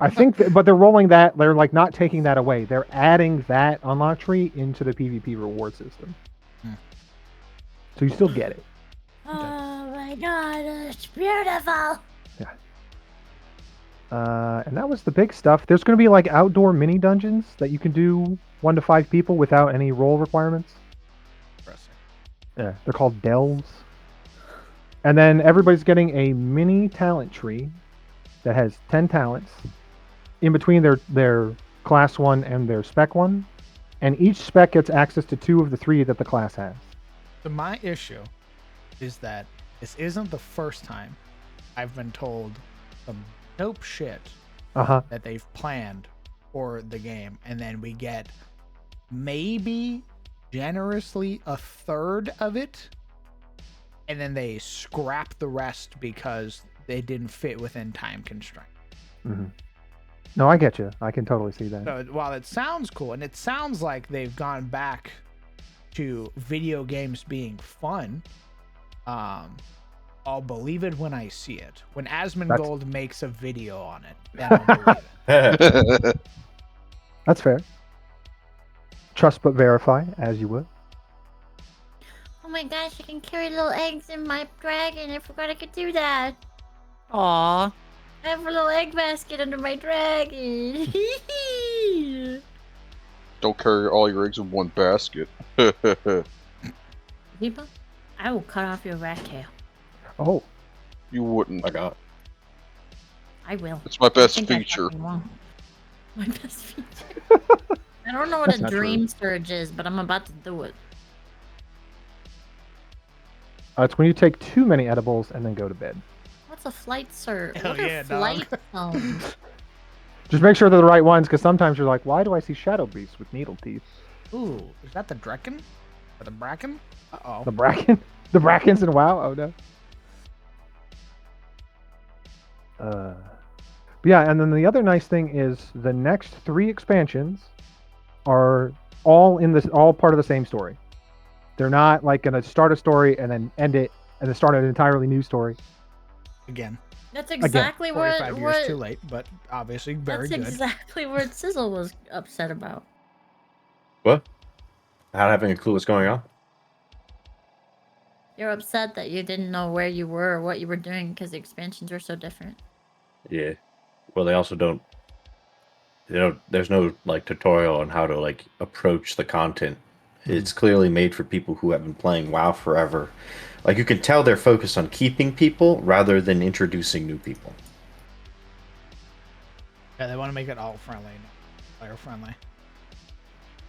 I think, but they're rolling that. They're like not taking that away. They're adding that unlock tree into the PvP reward system. So you still get it. Oh my god, it's beautiful. And that was the big stuff. There's going to be like outdoor mini dungeons that you can do 1 to 5 people without any role requirements. Yeah, they're called delves. And then everybody's getting a mini talent tree that has 10 talents in between their class 1 and their spec 1. And each spec gets access to 2 of the 3 that the class has. So my issue is that this isn't the first time I've been told some dope shit Uh-huh. that they've planned for the game, and then we get maybe generously a third of it, and then they scrap the rest because they didn't fit within time constraint. Mm-hmm. No, I get you. I can totally see that. So while it sounds cool, and it sounds like they've gone back to video games being fun, I'll believe it when I see it. When Asmongold makes a video on it, then I'll believe it. That's fair. Trust but verify, as you would. Oh my gosh, I can carry little eggs in my dragon. I forgot I could do that. Aw. I have a little egg basket under my dragon. Don't carry all your eggs in one basket. People, I will cut off your rat tail. Oh, You wouldn't. I got. I will. It's my I best think I feature. fucking won't. My best feature. I don't know what That's a not true. dream surge is, but I'm about to do it. it's when you take too many edibles and then go to bed. What's a flight surge? Hell What are yeah, dog. flight zones? Just make sure they're the right ones, because sometimes you're like, why do I see shadow beasts with needle teeth? Ooh, is that the Drekken? Or the Bracken? Uh-oh. The bracken? The brackens in WoW? Oh no. Yeah, and then the other nice thing is the next 3 expansions are all part of the same story. They're not like gonna start a story and then end it and then start an entirely new story. Again, That's exactly 45 years what too late, but obviously very that's good. exactly what Sizzle was upset about. What? Not having a clue what's going on? You're upset that you didn't know where you were or what you were doing because the expansions were so different. Yeah. Well, they also don't. There's no like tutorial on how to like approach the content. It's clearly made for people who have been playing WoW forever. Like you can tell they're focused on keeping people rather than introducing new people. Yeah, they want to make it all friendly, player friendly.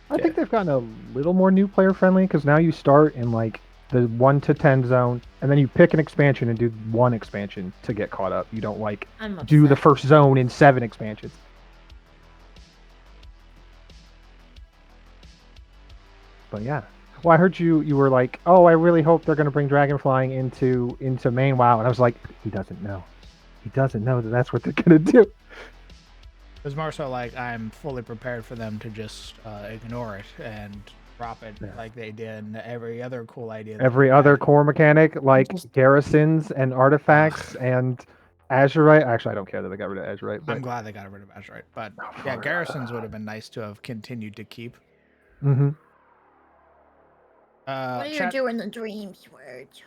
I think they've gotten a little more new player friendly because now you start in like the 1 to 10 zone, and then you pick an expansion and do one expansion to get caught up. You don't like I'm do the upset. first zone in 7 expansions. But yeah. Well, I heard you were like, oh, I really hope they're going to bring dragon flying into main WoW, and I was like, he doesn't know. He doesn't know that that's what they're going to do. It was more so like I'm fully prepared for them to just ignore it and drop it like they did in every other cool idea. Every other core mechanic, like garrisons and artifacts and Azurite. Actually, I don't care that they got rid of Azurite. But I'm glad they got rid of Azurite. But yeah, garrisons would have been nice to have continued to keep. Mm-hmm. What are you doing the dreams words?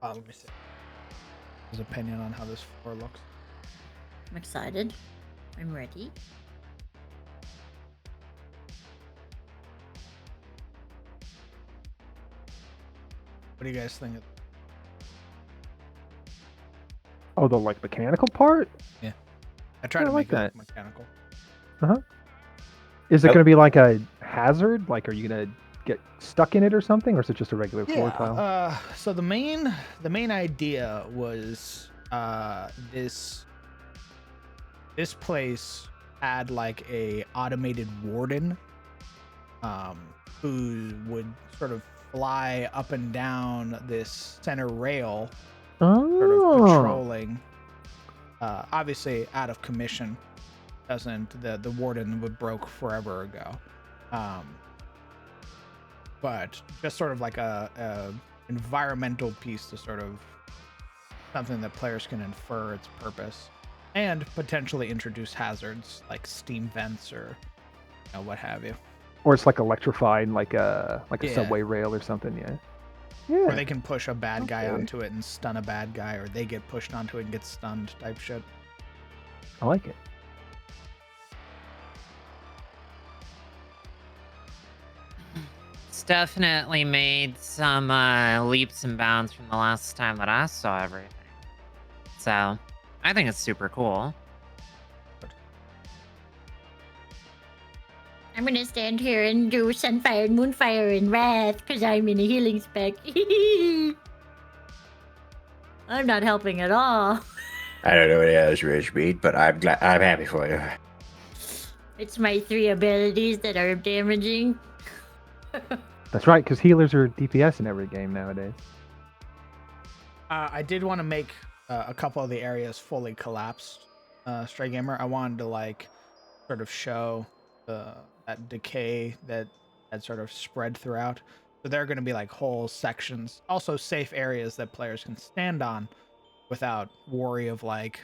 Let me see his opinion on how this floor looks. I'm excited. I'm ready. What do you guys think? Oh, the like mechanical part? Yeah, I tried to like make it that. look mechanical. Is it going to be like a hazard? Like, are you going to get stuck in it or something, or is it just a regular floor tile? So the main idea was this place had like a automated warden who would sort of fly up and down this center rail, sort of patrolling. Obviously out of commission. The warden would broke forever ago. But just sort of like a environmental piece to sort of something that players can infer its purpose and potentially introduce hazards like steam vents or what have you. Or it's like electrified, like a subway rail or something. Yeah. Or they can push a bad guy onto it and stun a bad guy, or they get pushed onto it and get stunned type shit. I like it. It's definitely made some leaps and bounds from the last time that I saw everything. So, I think it's super cool. I'm gonna stand here and do Sunfire and Moonfire and Wrath because I'm in a healing spec. I'm not helping at all. I don't know what else Rage Beat, but I'm happy for you. It's my 3 abilities that are damaging. That's right, because healers are DPS in every game nowadays. I did want to make a couple of the areas fully collapsed. Stray Gamer, I wanted to like sort of show that decay that had sort of spread throughout. So there are going to be like whole sections, also safe areas that players can stand on without worry of like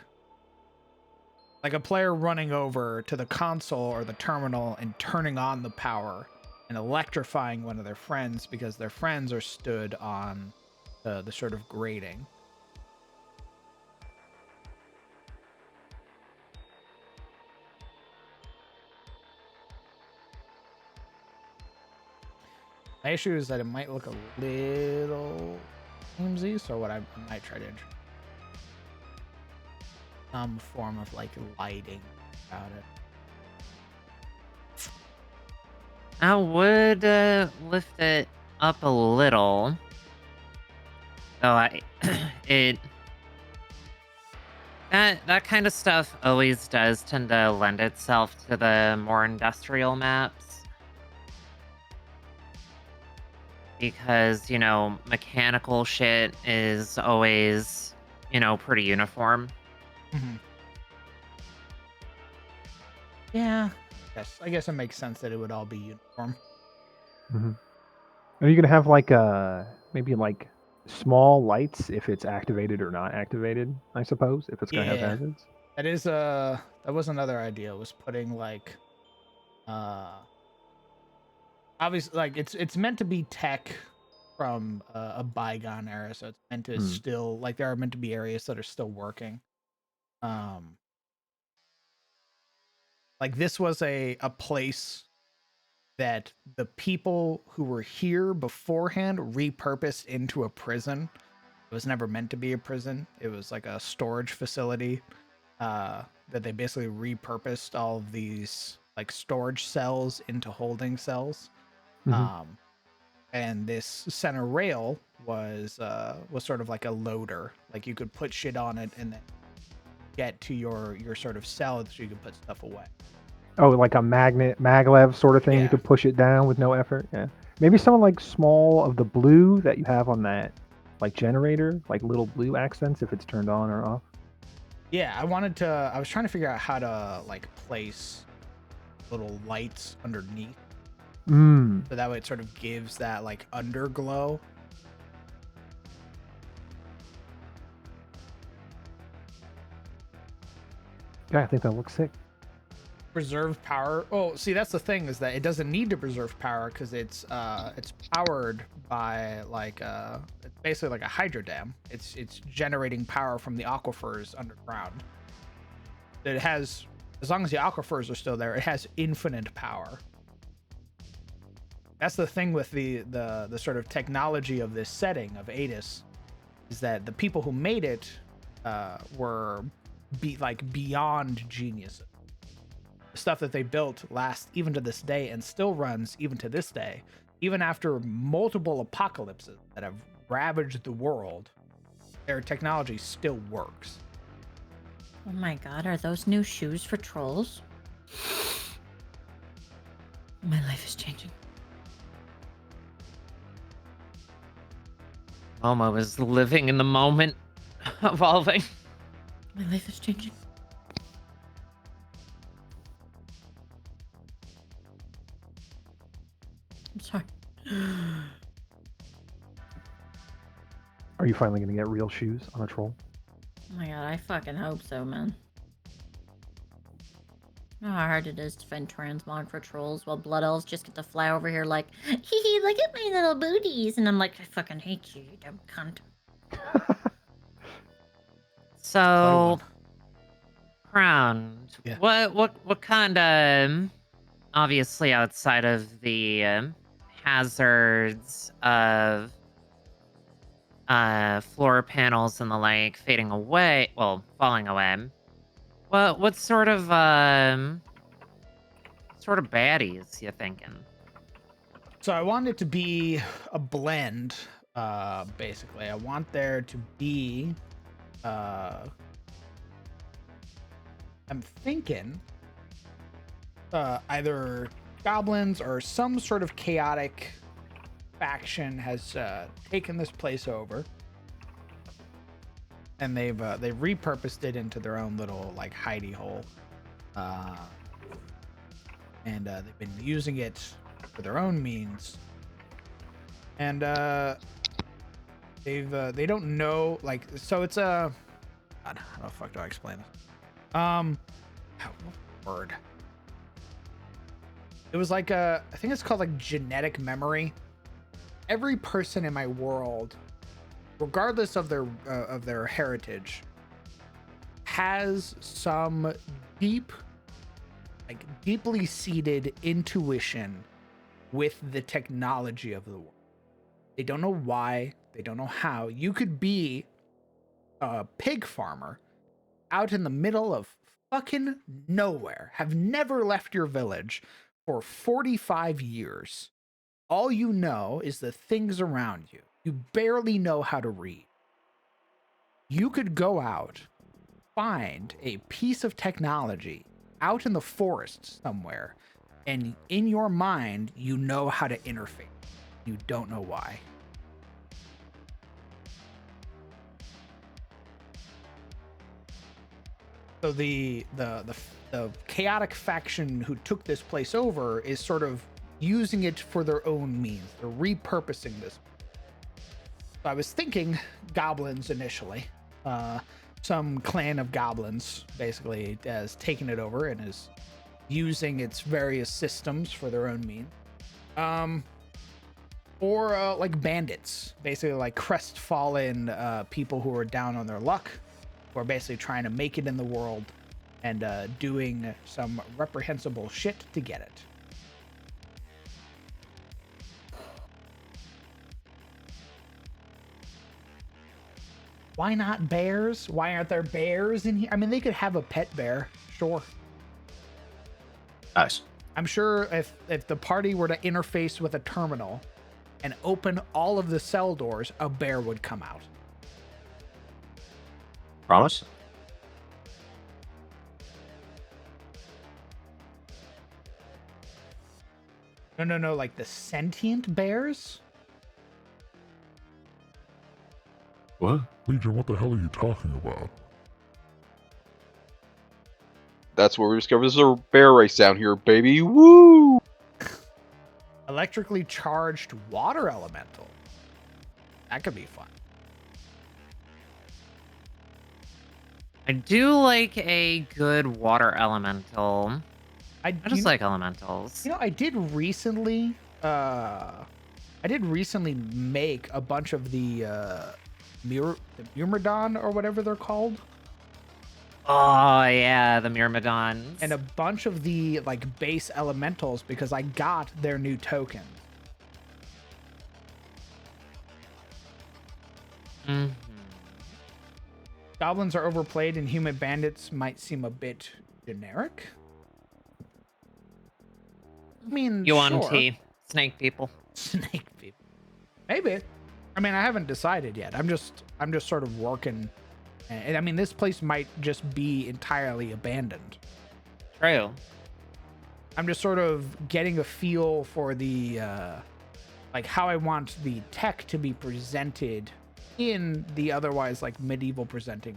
a player running over to the console or the terminal and turning on the power and electrifying one of their friends because their friends are stood on the sort of grating. My issue is that it might look a little flimsy, so what I might try to introduce some form of like lighting about it. I would lift it up a little. So that kind of stuff always does tend to lend itself to the more industrial maps. Because, mechanical shit is always, pretty uniform. Mm-hmm. Yeah. Yes, I guess it makes sense that it would all be uniform. Mm-hmm. Are you gonna have like maybe like small lights if it's activated or not activated? I suppose if it's gonna have hazards. That was another idea, was putting like obviously like it's meant to be tech from a bygone era, so it's meant to still like there are meant to be areas that are still working. Like this was a place that the people who were here beforehand repurposed into a prison. It was never meant to be a prison. It was like a storage facility that they basically repurposed all of these like storage cells into holding cells. Mhm. And this center rail was sort of like a loader. Like you could put shit on it and then get to your sort of cell so you could put stuff away. Oh, like a maglev sort of thing. You Yeah. could push it down with no effort. Yeah. Maybe something like small of the blue that you have on that like generator, like little blue accents if it's turned on or off. Yeah, I was trying to figure out how to like place little lights underneath. Mm. So that way it sort of gives that like underglow. Yeah, I think that looks sick. Preserve power. Oh, see, that's the thing is that it doesn't need to preserve power because it's powered by like it's basically like a hydro dam. It's generating power from the aquifers underground. It has, as long as the aquifers are still there, it has infinite power. That's the thing with the sort of technology of this setting of Adis, is that the people who made it were beyond geniuses. The stuff that they built lasts even to this day and still runs even to this day, even after multiple apocalypses that have ravaged the world. Their technology still works. Oh my god, are those new shoes for trolls? My life is changing. Momo is living in the moment, evolving. My life is changing. I'm sorry. Are you finally gonna get real shoes on a troll? Oh my god, I fucking hope so, man. You know how hard it is to find transmog for trolls while blood elves just get to fly over here like, hee hee, look at my little booties. And I'm like, I fucking hate you, you dumb cunt. So, Crown, Yeah. what kind of, obviously outside of the hazards of floor panels and the like fading away, well, falling away. What sort of baddies you thinking? So I want it to be a blend, basically. I want there to be, I'm thinking, either goblins or some sort of chaotic faction has taken this place over, and they've repurposed it into their own little like hidey hole, and they've been using it for their own means, and they don't know, like, so it's a God, how the fuck do I explain this? What word? It was like I think it's called like genetic memory. Every person in my world, regardless of their heritage, has some deeply seated intuition with the technology of the world. They don't know why, they don't know how. You could be a pig farmer out in the middle of fucking nowhere, have never left your village for 45 years. All you know is the things around you. You barely know how to read. You could go out, find a piece of technology out in the forest somewhere, and in your mind, you know how to interface. You don't know why. So the chaotic faction who took this place over is sort of using it for their own means. They're repurposing this. So I was thinking goblins initially. Some clan of goblins basically has taken it over and is using its various systems for their own means. Or like bandits, basically like crestfallen people who are down on their luck, who are basically trying to make it in the world and doing some reprehensible shit to get it. Why not bears? Why aren't there bears in here? I mean, they could have a pet bear, sure. Nice. I'm sure if the party were to interface with a terminal and open all of the cell doors, a bear would come out. Promise? No, like the sentient bears? What? Legion, what the hell are you talking about? That's where we discovered there's a bear race down here, baby. Woo! Electrically charged water elemental. That could be fun. I do like a good water elemental. I just like elementals. You know, I did recently make a bunch of the Myrmidon or whatever they're called. Oh yeah, the Myrmidons. And a bunch of the like base elementals because I got their new token. Mhm. Goblins are overplayed and human bandits might seem a bit generic. I mean, UMT, sure. snake people. Snake people. Maybe. I mean, I haven't decided yet. I'm just sort of working. And I mean, this place might just be entirely abandoned. True. I'm just sort of getting a feel for the, like how I want the tech to be presented in the otherwise like medieval presenting.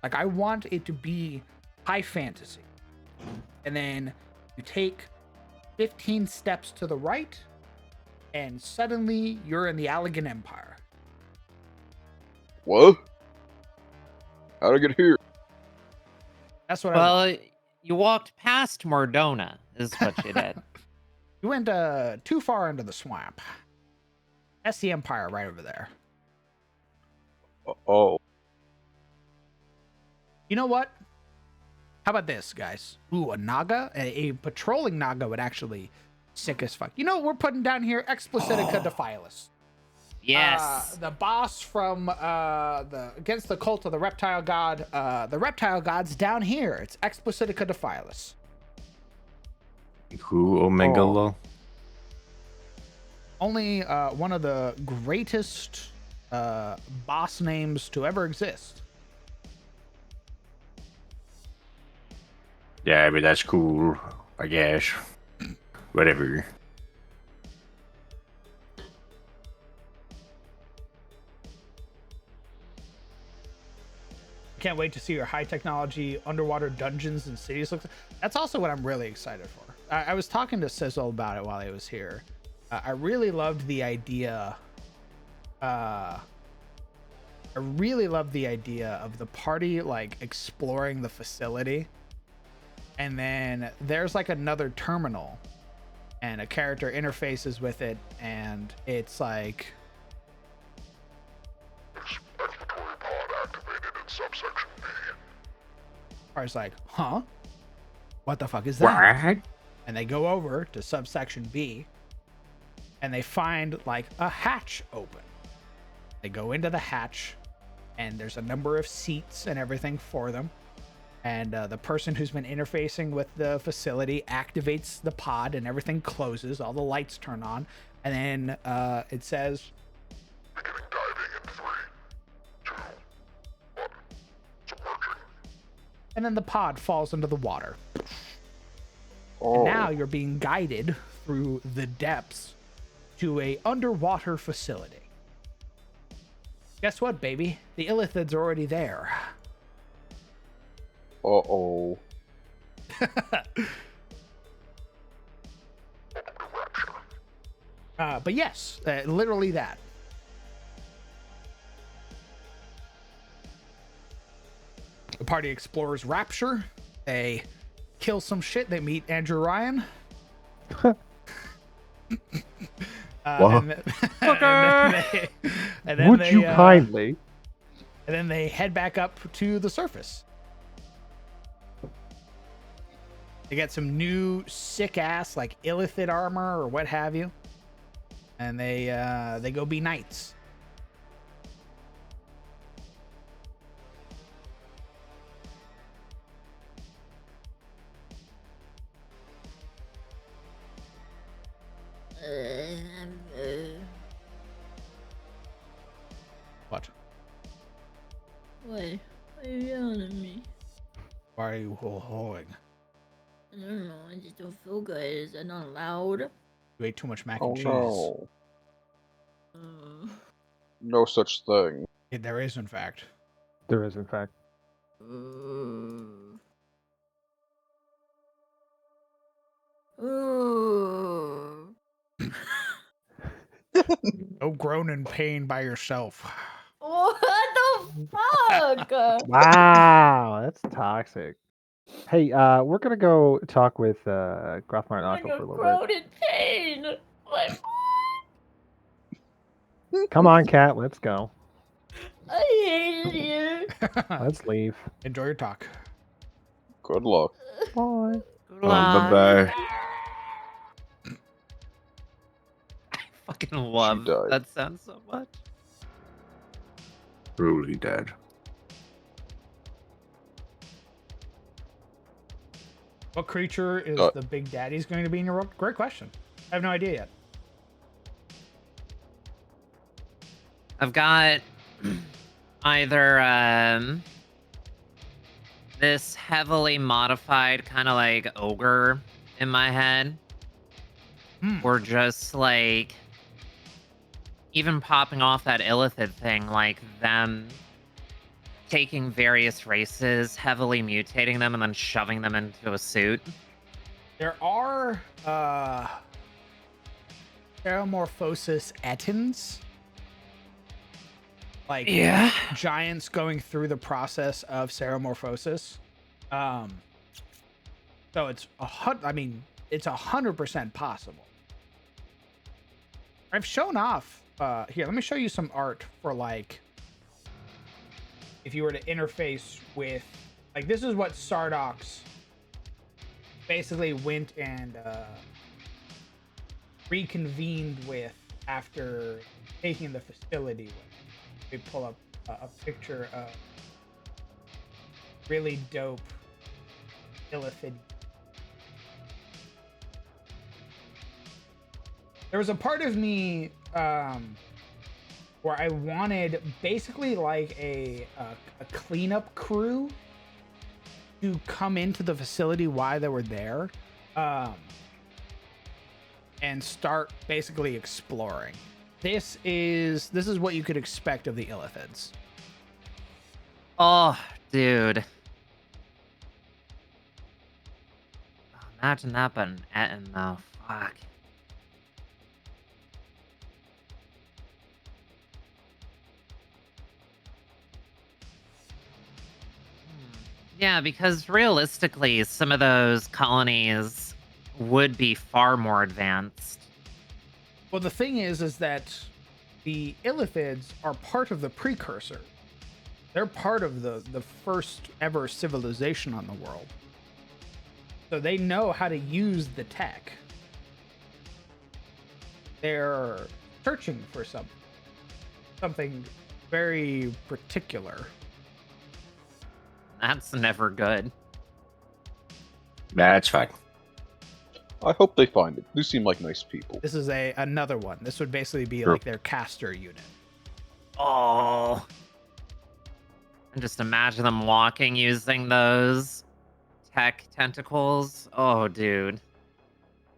Like I want it to be high fantasy. And then you take 15 steps to the right and suddenly you're in the Allegan Empire. What? How'd I get here? That's what I want. Well, you walked past Mordona, is what you did. You went too far into the swamp. That's the Empire right over there. Oh. You know what? How about this, guys? Ooh, a Naga? A patrolling Naga would actually sick as fuck. You know what we're putting down here? Explicitica Defilis. Yes. The boss from against the cult of the reptile god. The reptile god's down here. It's Explicitica Defilis. Who Omega? Only one of the greatest boss names to ever exist. Yeah, but that's cool, I guess. Whatever. Can't wait to see your high technology underwater dungeons and cities. That's also what I'm really excited for. I was talking to Sizzle about it while he was here. I really loved the idea. I really loved the idea of the party like exploring the facility. And then there's like another terminal and a character interfaces with it and it's like Explanatory pod activated in subsection B. I was like, huh? What the fuck is that? What? And they go over to subsection B and they find like a hatch open. They go into the hatch and there's a number of seats and everything for them. And the person who's been interfacing with the facility activates the pod and everything closes. All the lights turn on. And then it says, Beginning diving in 3, 2, 1. Submerging. and then the pod falls into the water. Oh. And now you're being guided through the depths to a underwater facility. Guess what, baby? The Illithids are already there. Uh-oh. But yes, literally that. The party explores Rapture. They kill some shit. They meet Andrew Ryan. What? Would you kindly? And then they head back up to the surface. They get some new sick ass like Illithid armor or what have you, and they go be knights. Why are you holding? I don't know. I just don't feel good. Is that not allowed? You ate too much mac Oh and cheese. no. Uh, No such thing. Yeah, there is, in fact. There is, in fact. Ooh. Ooh. Don't groan in pain by yourself. What the fuck? Wow, that's toxic. Hey, we're gonna go talk with Grothmar and I'm Akko for a little grown in pain. Like, bit. Come on, cat, let's go. I hate it here. Let's leave. Enjoy your talk. Good luck. Bye. Good Bye luck. bye. Fucking love died. that sound so much. Truly dead. What creature is the big daddy's going to be in your world? Great question. I have no idea yet. I've got either this heavily modified kind of like ogre in my head, or just like even popping off that illithid thing, like them taking various races, heavily mutating them, and then shoving them into a suit. There are Paramorphosis Ettins. Like giants going through the process of Ceramorphosis. So it's it's 100% possible. I've shown off here, let me show you some art for like if you were to interface with like this is what Sardox basically went and reconvened with after taking the facility with. We pull up a picture of really dope illithid. There was a part of me where I wanted basically like a cleanup crew to come into the facility while they were there and start basically exploring. This is what you could expect of the illithids. Oh, dude. Imagine that, but an Etten though. Fuck. Yeah, because realistically, some of those colonies would be far more advanced. Well, the thing is that the illithids are part of the precursor. They're part of the first ever civilization on the world. So they know how to use the tech. They're searching for something very particular. That's never good. That's fine. I hope they find it. They seem like nice people. This is another one. This would basically be Sure. like their caster unit. Oh. And just imagine them walking using those tech tentacles. Oh, dude.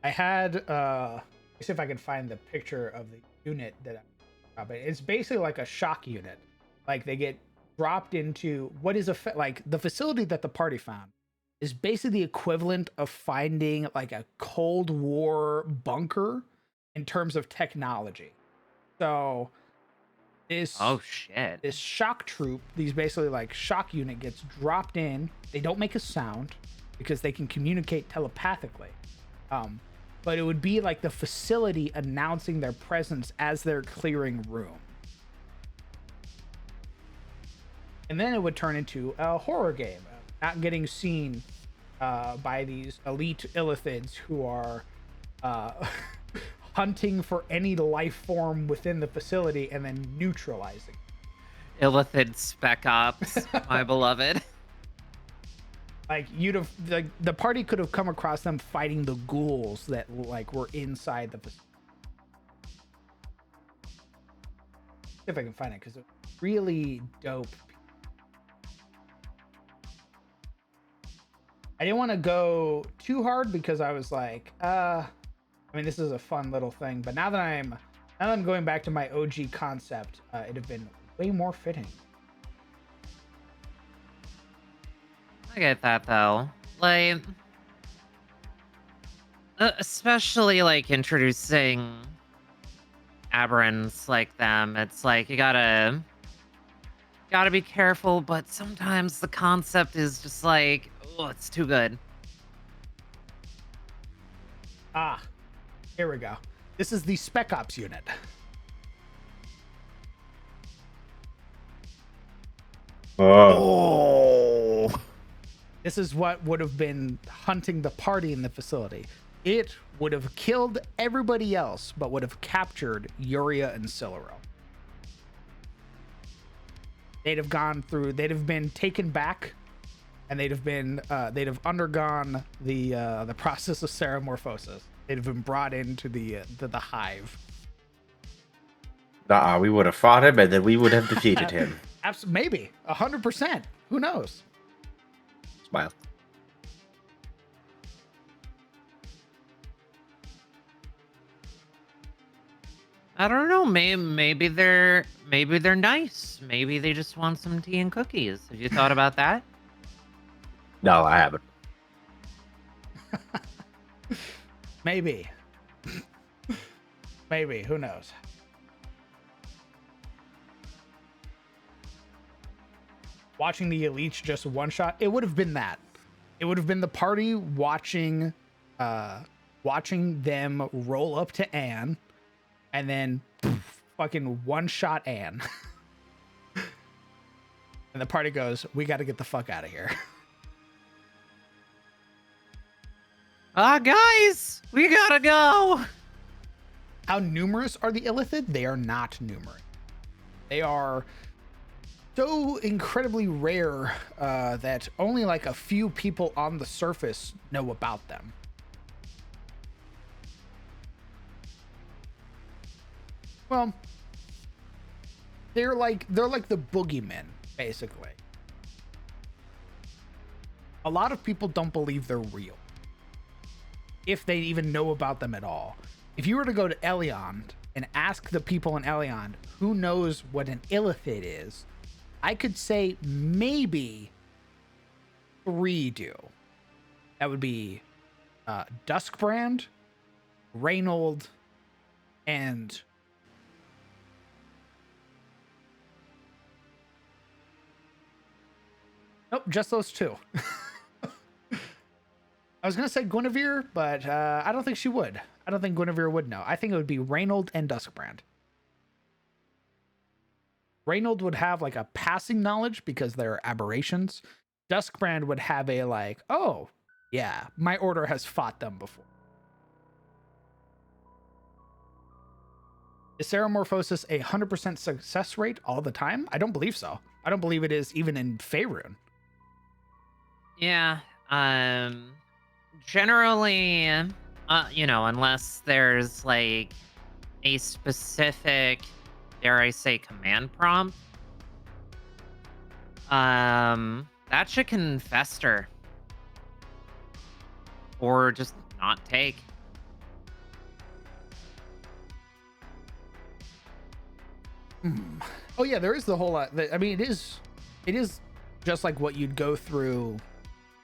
I had let's see if I can find the picture of the unit that it's basically like a shock unit. Like they get dropped into what is like the facility that the party found is basically the equivalent of finding like a Cold War bunker in terms of technology. So this this shock troop, these basically like shock unit gets dropped in. They don't make a sound because they can communicate telepathically. But it would be like the facility announcing their presence as they're clearing room. And then it would turn into a horror game, not getting seen by these elite illithids who are hunting for any life form within the facility and then neutralizing. Illithid Spec Ops, my beloved. Like you'd have like the party could have come across them fighting the ghouls that like were inside the facility. See if I can find it because it's really dope. I didn't want to go too hard because I was like, I mean, this is a fun little thing, but now that I'm going back to my OG concept, it'd have been way more fitting. I get that though. Like, especially like introducing aberrants like them. It's like you gotta be careful, but sometimes the concept is just like, oh, it's too good. Ah, here we go. This is the Spec Ops unit. Oh. This is what would have been hunting the party in the facility. It would have killed everybody else, but would have captured Yuria and Silero. They'd have been taken back, and they'd have undergone the process of seramorphosis. They'd have been brought into the hive. We would have fought him, and then we would have defeated him. Maybe 100%. Who knows? Smile. I don't know. Maybe they're nice. Maybe they just want some tea and cookies. Have you thought about that? No, I haven't. Maybe. Maybe. Who knows? Watching the elites just one shot, it would have been that. It would have been the party watching them roll up to Anne and then fucking one shot Anne. And the party goes, we got to get the fuck out of here. Guys, we gotta go. How numerous are the Illithid? They are not numerous. They are so incredibly rare that only like a few people on the surface know about them. Well, they're like the boogeymen, basically. A lot of people don't believe they're real, if they even know about them at all. If you were to go to Eliond and ask the people in Eliond who knows what an Illithid is, I could say maybe 3 do. That would be Duskbrand, Reynold, and nope, just those 2. I was gonna say Guinevere, but I don't think she would. I don't think Guinevere would know. I think it would be Reynold and Duskbrand. Reynold would have like a passing knowledge because they're aberrations. Duskbrand would have a like, oh, yeah, my order has fought them before. Is seramorphosis a 100% success rate all the time? I don't believe so. I don't believe it is even in Faerun. Yeah. Generally, unless there's like a specific, dare I say, command prompt, that shit can fester or just not take. Oh yeah, there is the whole lot. I mean, it is just like what you'd go through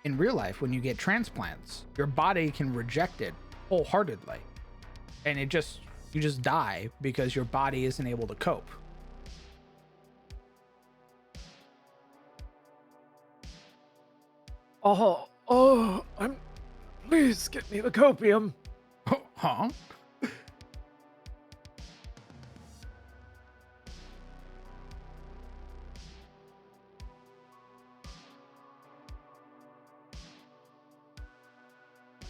in real life when you get transplants. Your body can reject it wholeheartedly, and you just die because your body isn't able to cope. Please get me the copium. Huh?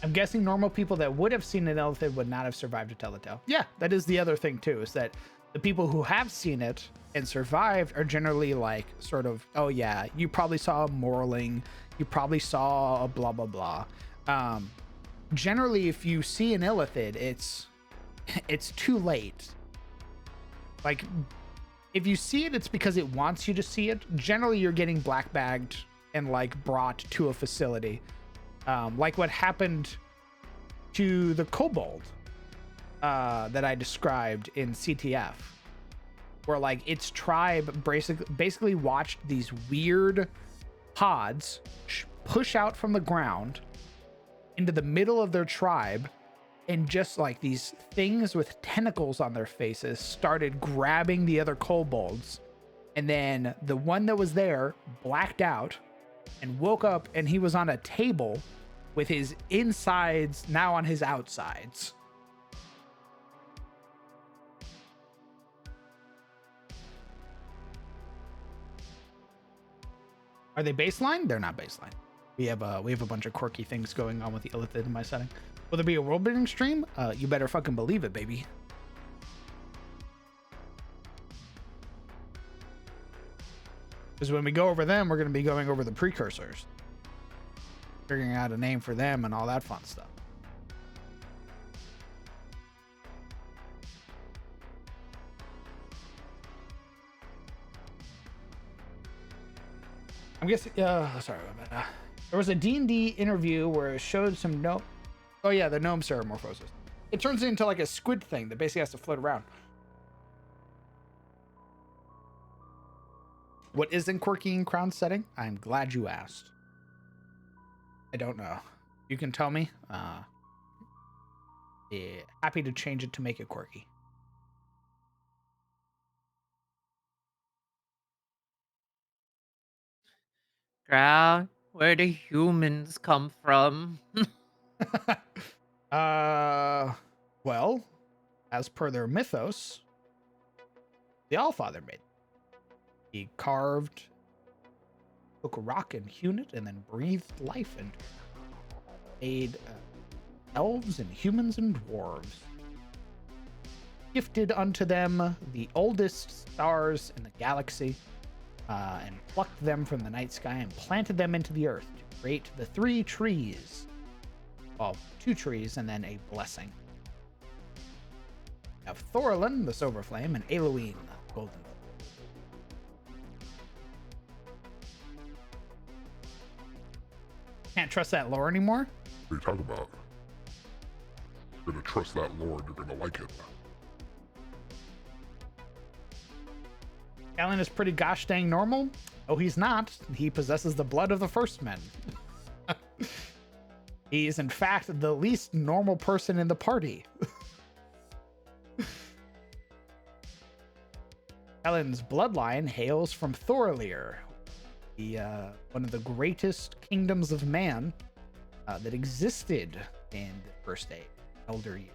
I'm guessing normal people that would have seen an Illithid would not have survived to tell the tale. Yeah, that is the other thing too, is that the people who have seen it and survived are generally like sort of, oh yeah, you probably saw a Morling, you probably saw a blah blah blah. Generally, if you see an Illithid, it's too late. Like, if you see it, it's because it wants you to see it. Generally, you're getting black bagged and like brought to a facility. like what happened to the kobold that I described in CTF, where like its tribe basically watched these weird pods push out from the ground into the middle of their tribe, and just like these things with tentacles on their faces started grabbing the other kobolds, and then the one that was there blacked out and woke up, and he was on a table with his insides now on his outsides. Are they baseline? They're not baseline. We have a bunch of quirky things going on with the illithid in my setting. Will there be a world building stream? You better fucking believe it, baby. Because when we go over them, we're going to be going over the precursors, figuring out a name for them and all that fun stuff. I'm guessing. Sorry about that. There was a D&D interview where it showed some gnome. Oh yeah, the gnome ceramorphosis. It turns into like a squid thing that basically has to float around. What isn't quirky in Crown setting? I'm glad you asked. I don't know. You can tell me. Yeah, happy to change it to make it quirky. Crown, where do humans come from? Well, as per their mythos, the Allfather made. He carved, took a rock and hewn it, and then breathed life into it. Made elves and humans and dwarves. Gifted unto them the oldest stars in the galaxy, and plucked them from the night sky and planted them into the earth to create the 3 trees. Well, 2 trees and then a blessing. We have Thorlin, the Silver Flame, and Eloine, the Golden Flame. Can't trust that lore anymore? What are you talking about? You're gonna trust that lore and you're gonna like it. Alan is pretty gosh dang normal. Oh, he's not. He possesses the blood of the first men. He is, in fact, the least normal person in the party. Alan's bloodline hails from Thorlear, the one of the greatest kingdoms of man that existed in the First Age, Elder Year.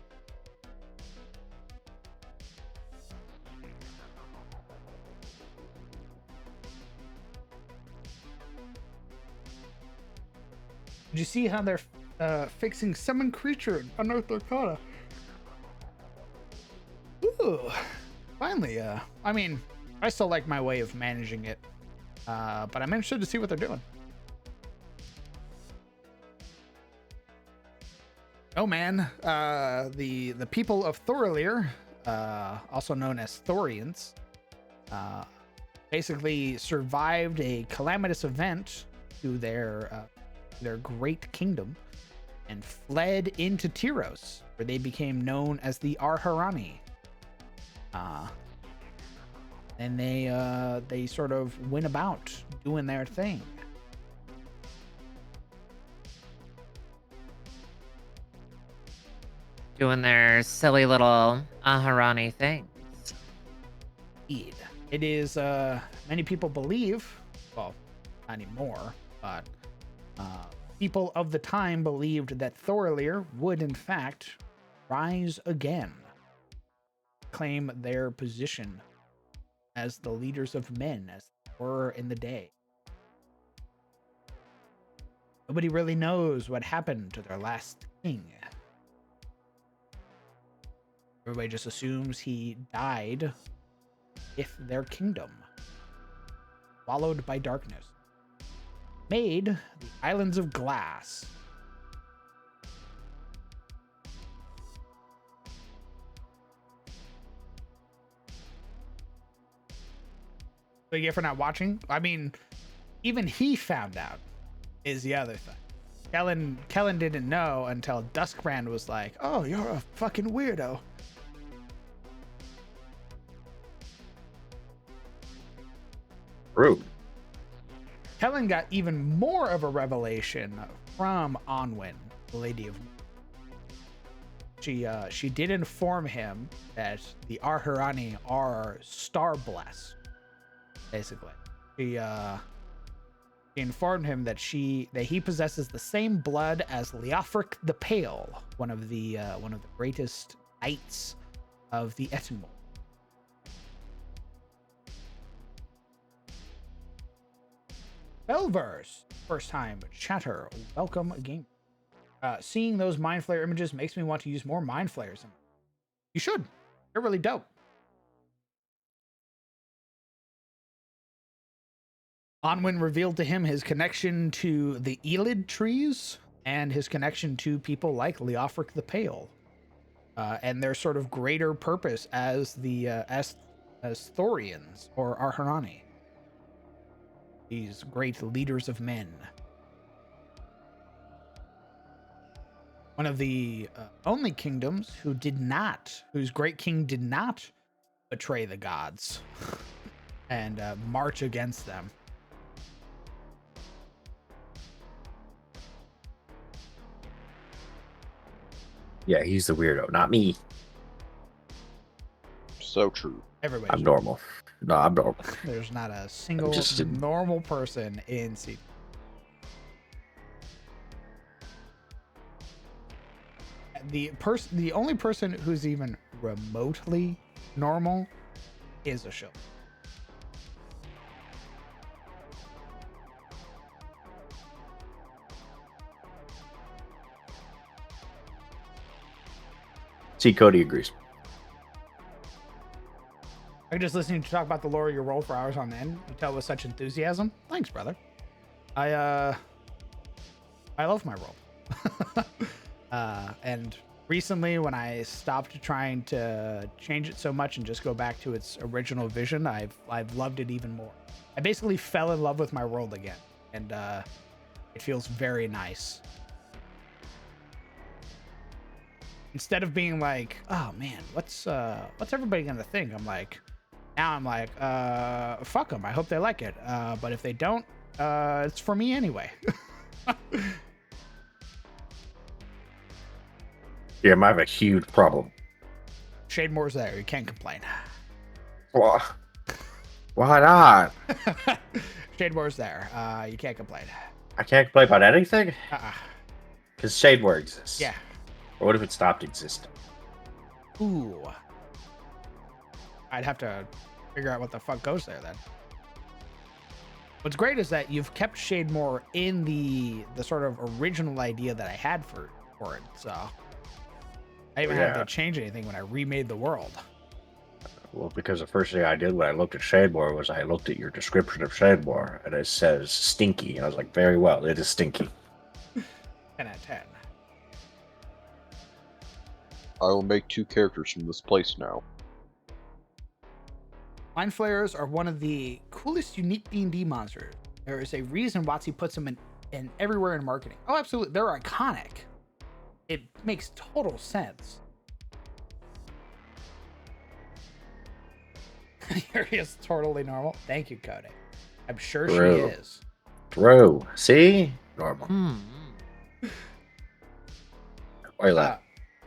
Did you see how they're fixing summon creature in Unearthed Arcana? Ooh, finally. I mean, I still like my way of managing it, but I'm interested to see what they're doing. Oh man, the people of Thorlear, also known as Thorians, basically survived a calamitous event to their great kingdom and fled into Tyros, where they became known as the Arharani. And they sort of went about doing their thing. Doing their silly little Aharani things. Indeed. It is, many people believe, well, not anymore, but people of the time believed that Thorlear would, in fact, rise again, claim their position as the leaders of men, as they were in the day. Nobody really knows what happened to their last king. Everybody just assumes he died with their kingdom, swallowed by darkness. Made the Islands of Glass. What you get for not watching? I mean, even he found out, is the other thing. Kellen didn't know until Duskbrand was like, "Oh, you're a fucking weirdo." Rude. Kellen got even more of a revelation from Onwin, the Lady of. She did inform him that the Arharani are star blessed. Basically, she informed him that he possesses the same blood as Leofric the Pale, one of the greatest knights of the Ettenmold. Belvers, first time chatter, welcome game. Seeing those Mind Flayer images makes me want to use more Mind Flayers. You should. They're really dope. Onwin revealed to him his connection to the Elid trees and his connection to people like Leofric the Pale, and their sort of greater purpose as the as Thorians or Arharani. These great leaders of men. One of the only kingdoms whose great king did not betray the gods and march against them. Yeah, he's the weirdo, not me. So true. Everybody. I'm normal. No, I'm normal. There's not a single just a- normal person in Seed. The only person who's even remotely normal is a show. See, Cody agrees. I'm just listening to talk about the lore of your world for hours on end. You tell with such enthusiasm. Thanks, brother. I love my world. And recently, when I stopped trying to change it so much and just go back to its original vision, I've loved it even more. I basically fell in love with my world again, and it feels very nice. Instead of being like, oh man, what's everybody gonna think? I'm like, fuck them. I hope they like it. But if they don't, it's for me anyway. Yeah, I have a huge problem. Shademore's there. You can't complain. Why not? Shademore's there. You can't complain. I can't complain about anything? Uh-uh. Because Shadeware exists. Yeah. Or what if it stopped existing? Ooh. I'd have to figure out what the fuck goes there then. What's great is that you've kept Shademore in the sort of original idea that I had for it. So I even had to change anything when I remade the world. Well, because the first thing I did when I looked at Shademore was I looked at your description of Shademore, and it says stinky. And I was like, very well, it is stinky. 10 out of 10. I will make 2 characters from this place now. Mind Flayers are one of the coolest unique D&D monsters. There is a reason WotC puts them in everywhere in marketing. Oh, absolutely. They're iconic. It makes total sense. Yuri is totally normal. Thank you, Cody. I'm sure she is. Bro, see? Normal. Why that?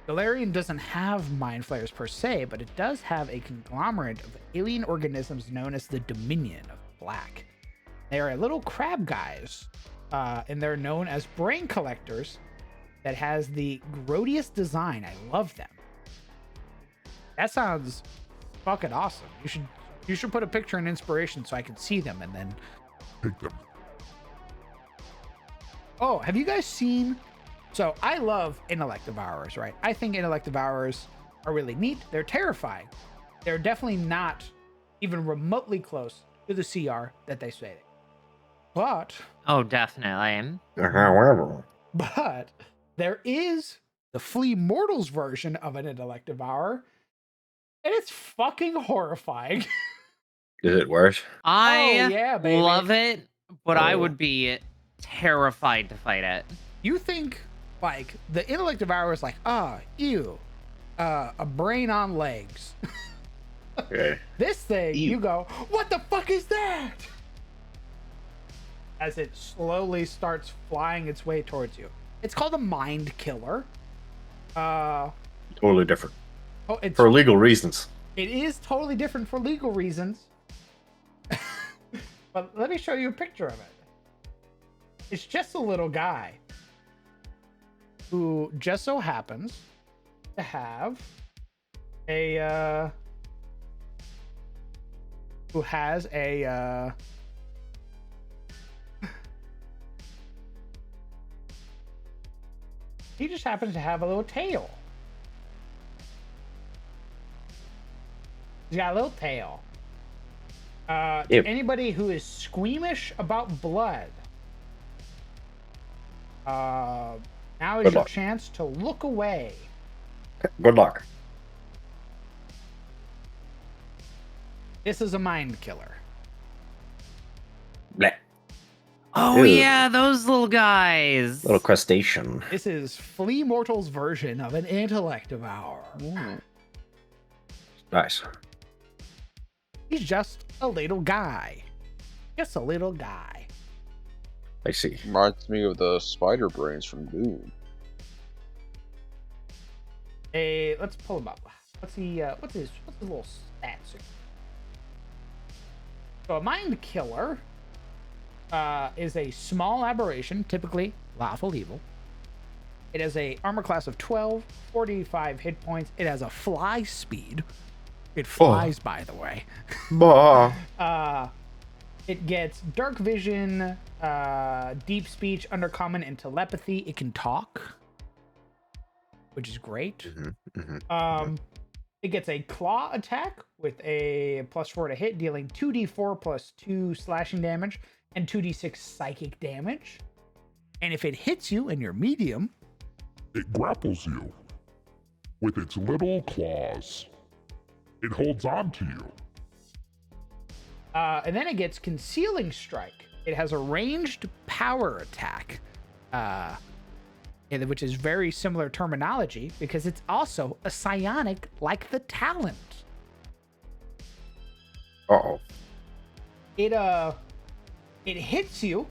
Galarian doesn't have Mind Flayers per se, but it does have a conglomerate of alien organisms known as the Dominion of Black. They are little crab guys, and they're known as brain collectors that has the grodiest design. I love them. That sounds fucking awesome. You should put a picture in inspiration so I can see them and then Take them. Oh, have you guys seen? So I love intellect devourers, right? I think intellect devourers are really neat. They're terrifying. They're definitely not even remotely close to the CR that they say. But Oh, definitely. But there is the Flea Mortals version of an intellect devourer, and it's fucking horrifying. Is it worse? I yeah, baby. love it, but I Oh. would be terrified to fight it. You think like the intellect devourer is like, ew, a brain on legs. Okay. This thing, Ew. you go, what the fuck is that? As it slowly starts flying its way towards you. It's called a mind killer. Totally different. It's For legal reasons. It is totally different for legal reasons. But let me show you a picture of it. It's just a little guy who just so happens to have a he just happens to have a little tail. He's got a little tail. To Yep. anybody who is squeamish about blood, now is Good your luck. chance to look away. Good luck. This is a mind killer. Bleh. Oh Ew. yeah, those little guys. Little crustacean. This is Flea Mortal's version of an intellect devourer. Nice. He's just a little guy. Just a little guy. I see. Reminds me of the spider brains from Doom. Hey, let's pull him up. What's his little stats? So a mind killer is a small aberration, typically lawful evil. It has a armor class of 12, 45 hit points. It has a fly speed. It flies, by the way. Bah. It gets dark vision, deep speech, undercommon, and telepathy. It can talk, which is great. It gets a claw attack with a +4 to hit, dealing 2d4 plus 2 slashing damage and 2d6 psychic damage. And if it hits you and you're medium, It grapples you with its little claws. It holds on to you. and then it gets concealing strike. It has a ranged power attack, which is very similar terminology because it's also a psionic like the talent. Uh-oh. It hits you,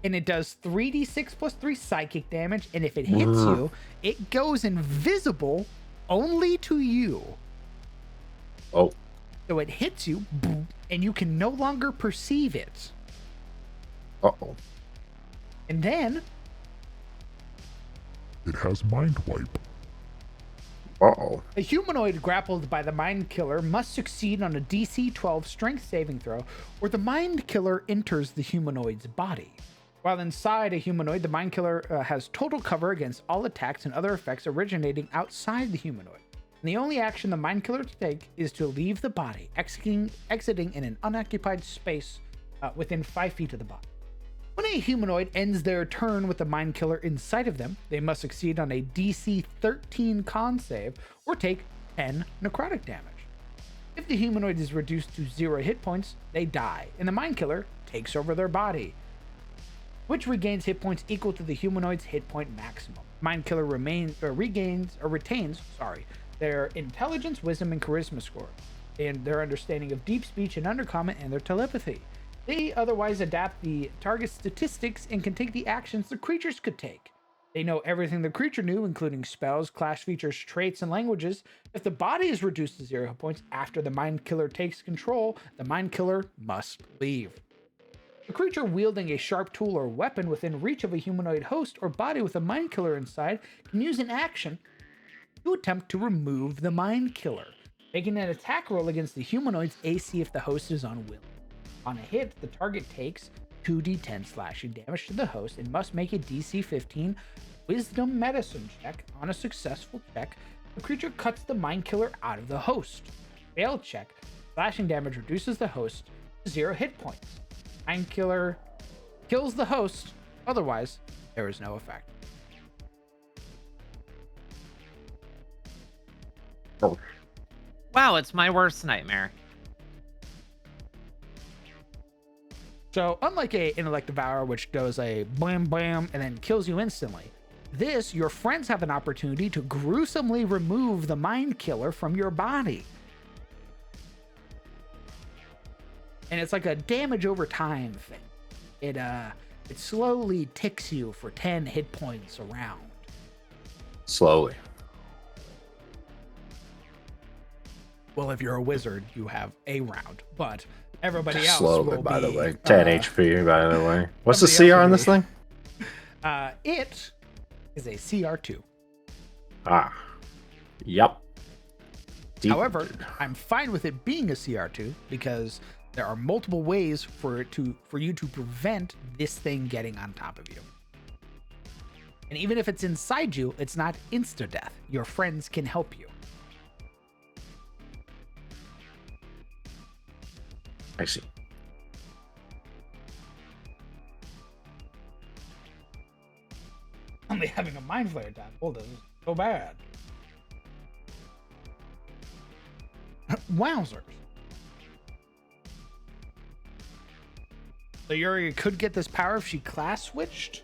and it does 3d6 plus 3 psychic damage, and if it hits you, it goes invisible only to you. Oh. So it hits you, boom, and you can no longer perceive it. Uh-oh. And then It has mind wipe. Uh-oh. a humanoid grappled by the mind killer must succeed on a DC 12 strength saving throw, or the mind killer enters the humanoid's body. While inside a humanoid, the mind killer has total cover against all attacks and other effects originating outside the humanoid. And the only action the mind killer to take is to leave the body, exiting in an unoccupied space within 5 feet of the body. When a humanoid ends their turn with the mind killer inside of them, they must succeed on a DC 13 con save or take 10 necrotic damage. If the humanoid is reduced to 0 hit points, they die, and the mind killer takes over their body, which regains hit points equal to the humanoid's hit point maximum. Mind killer retains their intelligence, wisdom, and charisma score, and their understanding of deep speech and undercommon, and their telepathy. They otherwise adapt the target's statistics and can take the actions the creatures could take. They know everything the creature knew, including spells, class features, traits, and languages. If the body is reduced to 0 hit points after the mind killer takes control, the mind killer must leave. A creature wielding a sharp tool or weapon within reach of a humanoid host or body with a mind killer inside can use an action to attempt to remove the mind killer, making an attack roll against the humanoid's AC if the host is unwilling. On a hit, the target takes 2d10 slashing damage to the host and must make a DC 15 Wisdom Medicine check. On a successful check, the creature cuts the mind killer out of the host. Failed check, slashing damage reduces the host to 0 hit points. Mind killer kills the host, otherwise, there is no effect. Oh. Wow, it's my worst nightmare. So unlike a intellect devourer, which goes a blam blam and then kills you instantly, this, your friends have an opportunity to gruesomely remove the mind killer from your body. And it's like a damage over time thing. It slowly ticks you for 10 hit points around. Slowly. Well, if you're a wizard, you have a round, but everybody else Slowly, will by be, the way. 10 HP, by the way. What's the somebody else CR will on this be- thing? It is a CR2. Ah. Yep. Deep. However, I'm fine with it being a CR2 because there are multiple ways for you to prevent this thing getting on top of you. And even if it's inside you, it's not insta-death. Your friends can help you. I see. Only having a mind flare attack. Hold on, so bad. Wowzers. So Yuri could get this power if she class switched.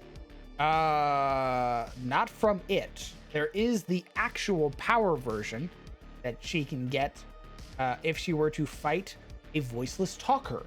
Not from it. There is the actual power version that she can get if she were to fight a voiceless talker.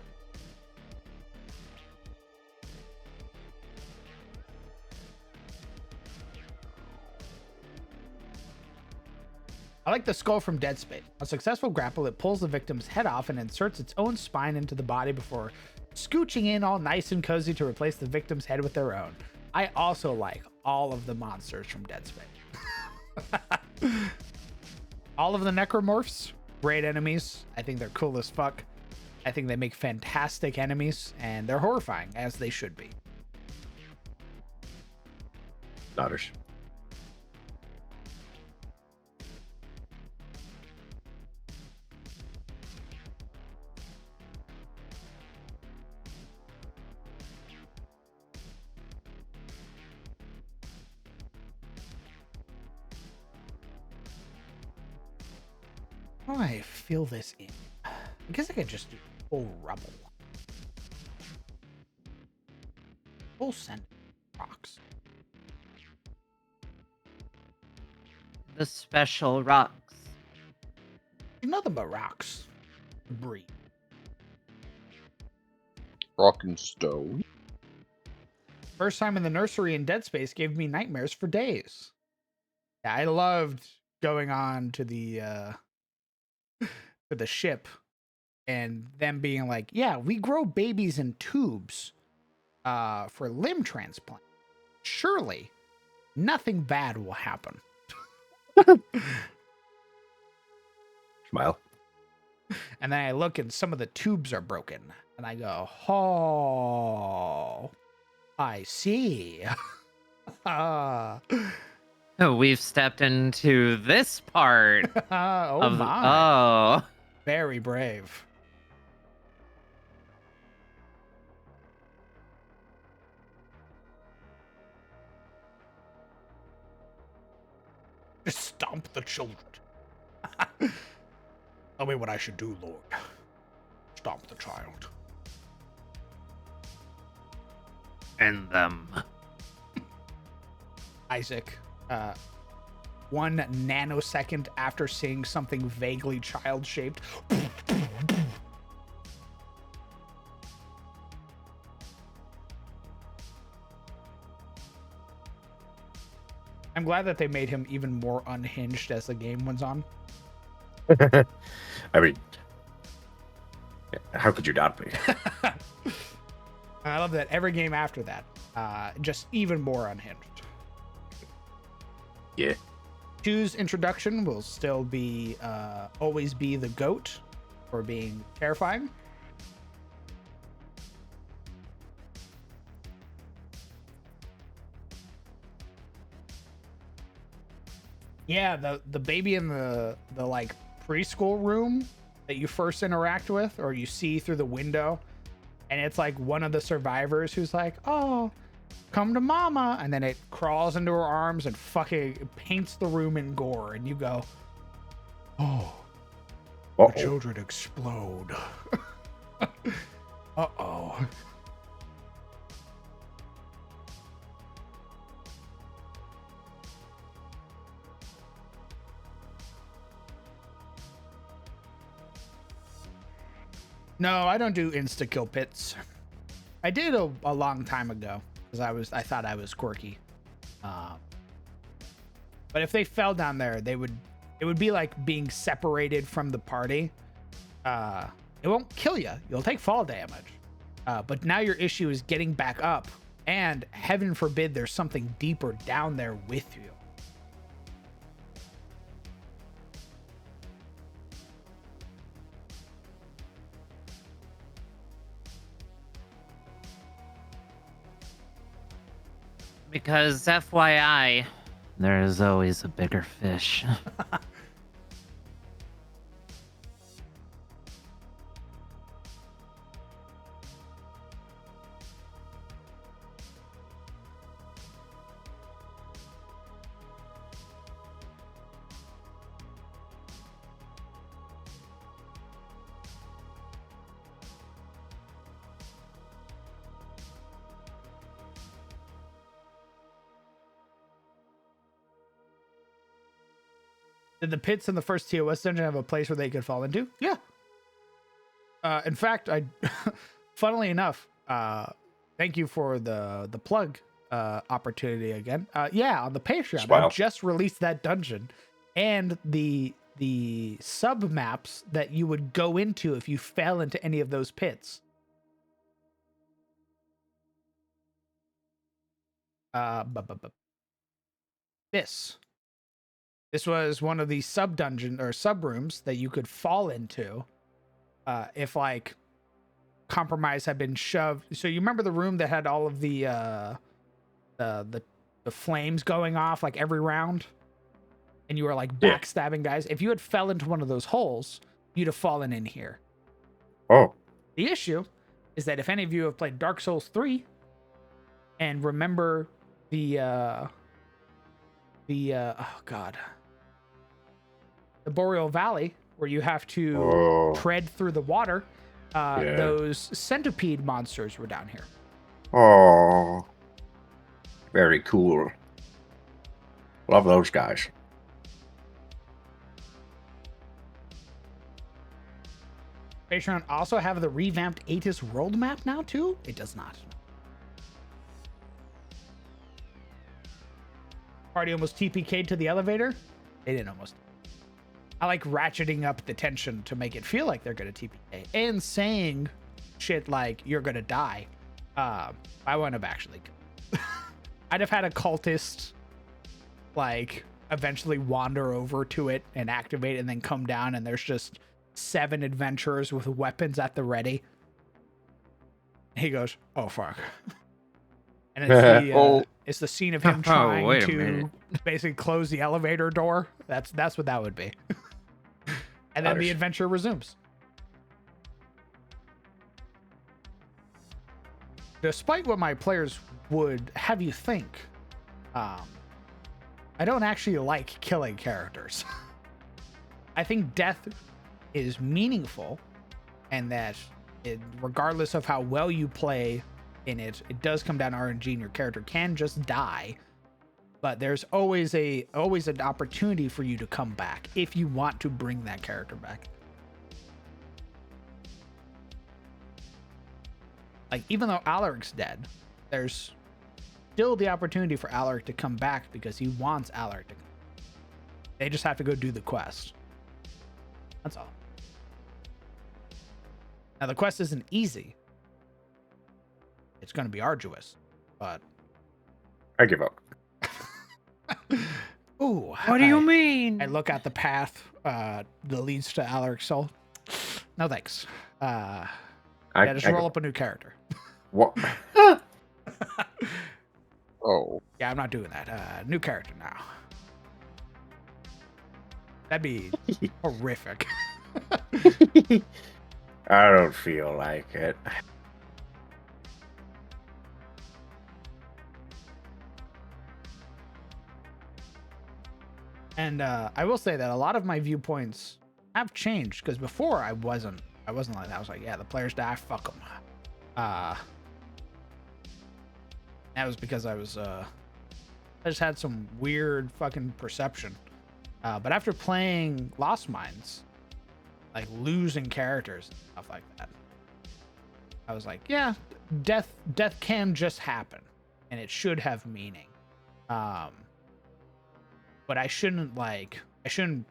I like the skull from Dead Space. A successful grapple, it pulls the victim's head off and inserts its own spine into the body before scooching in all nice and cozy to replace the victim's head with their own. I also like all of the monsters from Dead Space. All of the necromorphs, great enemies. I think they're cool as fuck. I think they make fantastic enemies, and they're horrifying, as they should be. Daughters. How do I fill this in? I guess I could just do full rubble. Full send rocks. The special rocks. Nothing but rocks. Breathe. Rock and stone. First time in the nursery in Dead Space gave me nightmares for days. Yeah, I loved going on to the to the ship and them being like, yeah, we grow babies in tubes for limb transplant. Surely nothing bad will happen. Smile. And then I look and some of the tubes are broken. And I go, oh, I see. We've stepped into this part Oh of my. oh. Very brave. Just stomp the children. Tell me what I should do, Lord. Stomp the child. End them. Isaac, 1 nanosecond after seeing something vaguely child-shaped. I'm glad that they made him even more unhinged as the game went on. I mean, how could you not be? I love that every game after that, just even more unhinged. Yeah. 2's introduction will still be always be the goat for being terrifying. Yeah, the baby in the like preschool room that you first interact with or you see through the window, and it's like one of the survivors who's like, "Oh, come to mama," and then it crawls into her arms and fucking paints the room in gore, and you go, "Oh, the children explode." Uh-oh. No, I don't do insta kill pits. I did a long time ago because I thought I was quirky. But if they fell down there, it would be like being separated from the party. It won't kill you. You'll take fall damage. But now your issue is getting back up, and heaven forbid there's something deeper down there with you. Because FYI, there is always a bigger fish. Did the pits in the first TOS dungeon have a place where they could fall into? Yeah. In fact, funnily enough, thank you for the plug opportunity again. Yeah, on the Patreon, I just released that dungeon and the sub maps that you would go into if you fell into any of those pits. This was one of the sub dungeon or sub rooms that you could fall into if like compromise had been shoved. So you remember the room that had all of the flames going off like every round, and you were like backstabbing guys. If you had fell into one of those holes, you'd have fallen in here. Oh. The issue is that if any of you have played Dark Souls 3 and remember the Boreal Valley, where you have to tread through the water, those centipede monsters were down here. Oh, very cool. Love those guys. Patreon also have the revamped Atis world map now too? It does not. Party almost TPK'd to the elevator? They didn't almost. I like ratcheting up the tension to make it feel like they're gonna TPK and saying shit like you're gonna die. I wouldn't have actually. I'd have had a cultist like eventually wander over to it and activate and then come down, and there's just 7 adventurers with weapons at the ready. He goes, "Oh fuck." And it's the scene of him trying to basically close the elevator door. That's what that would be. And then the adventure resumes. Despite what my players would have you think, I don't actually like killing characters. I think death is meaningful, and that regardless of how well you play in it, it does come down to RNG, and your character can just die. But there's always an opportunity for you to come back if you want to bring that character back. Like, even though Alaric's dead, there's still the opportunity for Alaric to come back because he wants Alaric to come. They just have to go do the quest. That's all. Now, the quest isn't easy. It's going to be arduous, but I give up. Ooh, what do you mean? I look at the path that leads to Alaric's soul. No thanks. Just roll up a new character. What? Oh. Yeah, I'm not doing that. New character now. That'd be horrific. I don't feel like it. And I will say that a lot of my viewpoints have changed, because before I wasn't like that. I was like, yeah, the players die, fuck them. That was because I just had some weird fucking perception. But after playing Lost Mines, like losing characters and stuff like that, I was like, yeah, death can just happen, and it should have meaning. But I shouldn't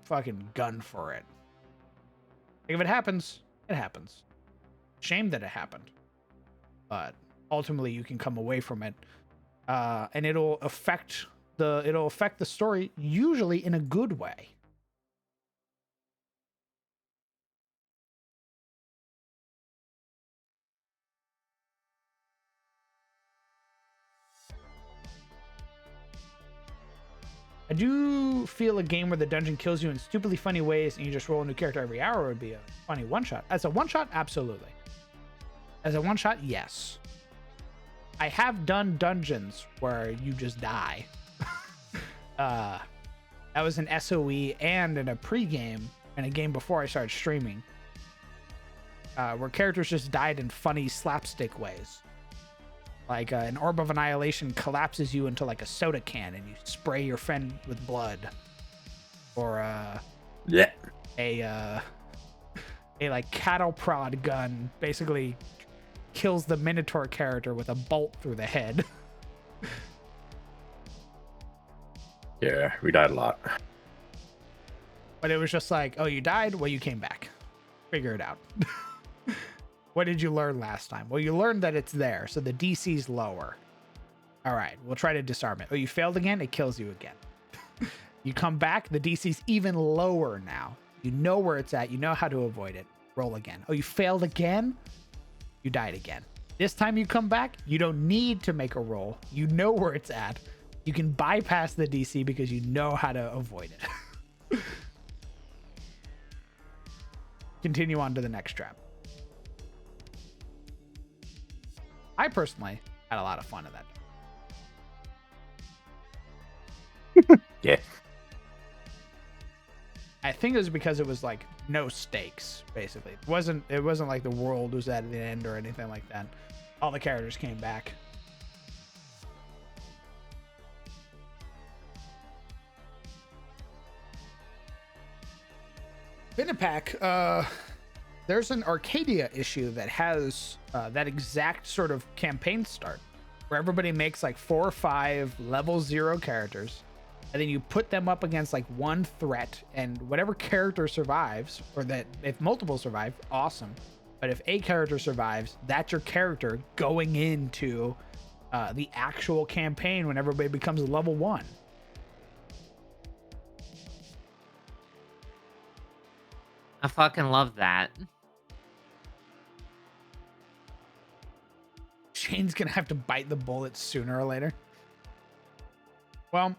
fucking gun for it. Like, if it happens, it happens. Shame that it happened, but ultimately you can come away from it, and it'll affect the story, usually in a good way. I do feel a game where the dungeon kills you in stupidly funny ways and you just roll a new character every hour would be a funny one-shot. As a one-shot, absolutely. As a one-shot, yes. I have done dungeons where you just die. That was an SOE and in a pre-game and a game before I started streaming, where characters just died in funny slapstick ways. Like an orb of annihilation collapses you into like a soda can and you spray your friend with blood. Or a like cattle prod gun basically kills the Minotaur character with a bolt through the head. Yeah, we died a lot. But it was just like, oh, you died? Well, you came back. Figure it out. What did you learn last time? Well, you learned that it's there, so the DC's lower. All right, we'll try to disarm it. Oh, you failed again? It kills you again. You come back, the DC's even lower now. You know where it's at. You know how to avoid it. Roll again. Oh, you failed again? You died again. This time you come back, you don't need to make a roll. You know where it's at. You can bypass the DC because you know how to avoid it. Continue on to the next trap. I personally had a lot of fun at that. Yeah. I think it was because it was like no stakes, basically. It wasn't like the world was at an end or anything like that. All the characters came back. Vinipack, there's an Arcadia issue that has that exact sort of campaign start, where everybody makes like 4 or 5 level 0 characters, and then you put them up against like one threat, and whatever character survives, or that if multiple survive, awesome. But if a character survives, that's your character going into the actual campaign when everybody becomes level 1. I fucking love that. Shane's gonna have to bite the bullet sooner or later. Well,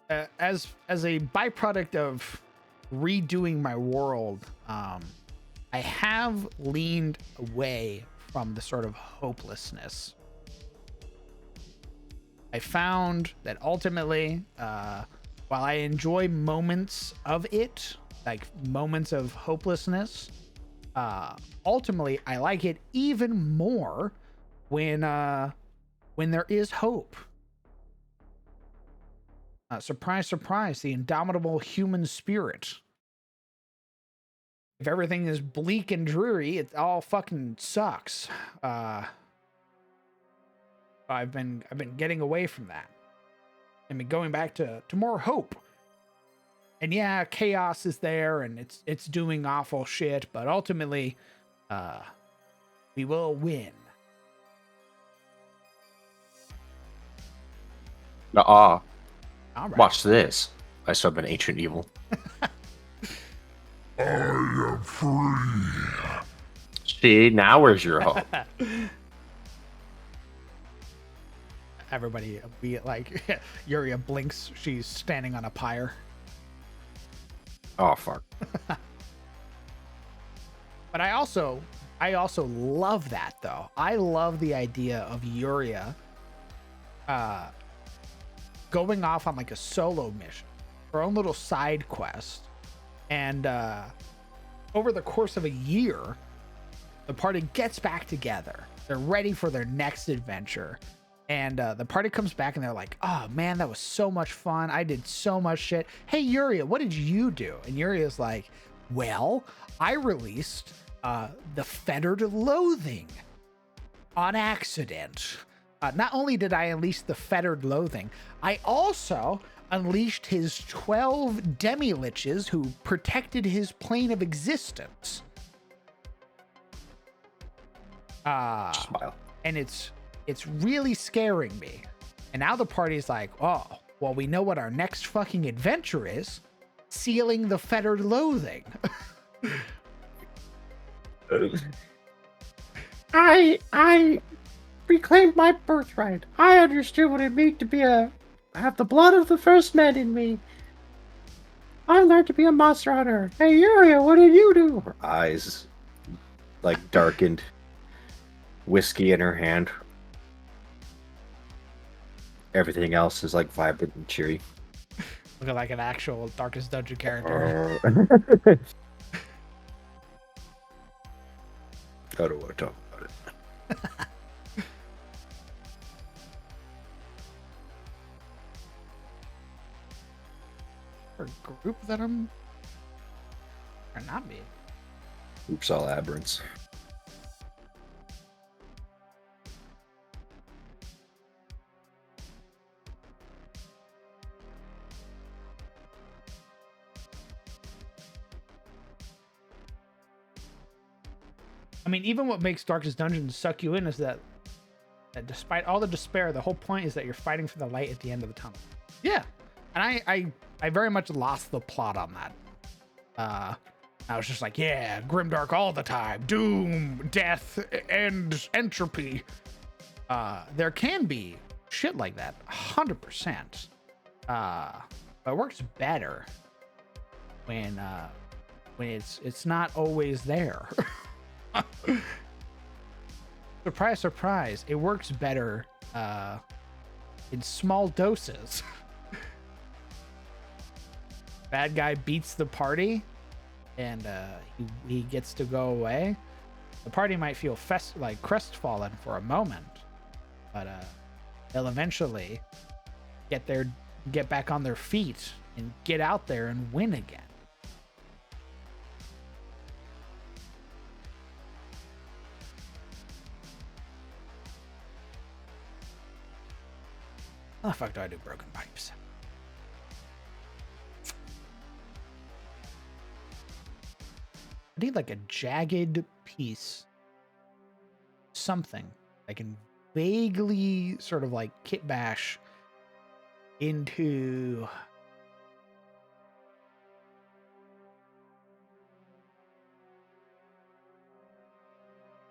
as a byproduct of redoing my world, I have leaned away from the sort of hopelessness. I found that ultimately, while I enjoy moments of it, like moments of hopelessness, ultimately I like it even more when there is hope. Surprise, surprise, the indomitable human spirit. If everything is bleak and dreary, it all fucking sucks. I've been getting away from that. I've been going back to more hope. And yeah, chaos is there and it's doing awful shit, but ultimately, we will win. All right. Watch this. I sub an ancient evil. I am free. See, now where's your hope? Everybody, be it like Yuria blinks. She's standing on a pyre. Oh fuck. But I also love that though. I love the idea of Yuria going off on like a solo mission, her own little side quest, and over the course of a year, the party gets back together. They're ready for their next adventure. And the party comes back and they're like, oh man, that was so much fun. I did so much shit. Hey, Yuria, what did you do? And Yuria's like, well, I released the Fettered Loathing. on accident. Not only did I unleash the fettered loathing, I also unleashed his 12 demi-liches who protected his plane of existence. Smile. And it's really scaring me. And now the party's like, oh, well, we know what our next fucking adventure is. Sealing the fettered loathing. I reclaimed my birthright. I understood what it meant to have the blood of the first men in me. I learned to be a monster hunter. Hey, Uriel, what did you do? Her eyes, like, darkened. Whiskey in her hand. Everything else is, like, vibrant and cheery. Looking like an actual Darkest Dungeon character. I don't want to talk about it. Or group that I'm... Or not me. Oops, all aberrants. I mean, even what makes Darkest Dungeon suck you in is that despite all the despair, the whole point is that you're fighting for the light at the end of the tunnel. Yeah. And I very much lost the plot on that. I was just like, yeah, grimdark all the time. Doom, death, and entropy. There can be shit like that, 100%. But it works better when it's not always there. Surprise, surprise. It works better in small doses. Bad guy beats the party and he gets to go away. The party might feel crestfallen for a moment, but they'll eventually get back on their feet and get out there and win again. How the fuck do I do broken pipes? I need like a jagged piece. Something I can vaguely sort of like kit bash into.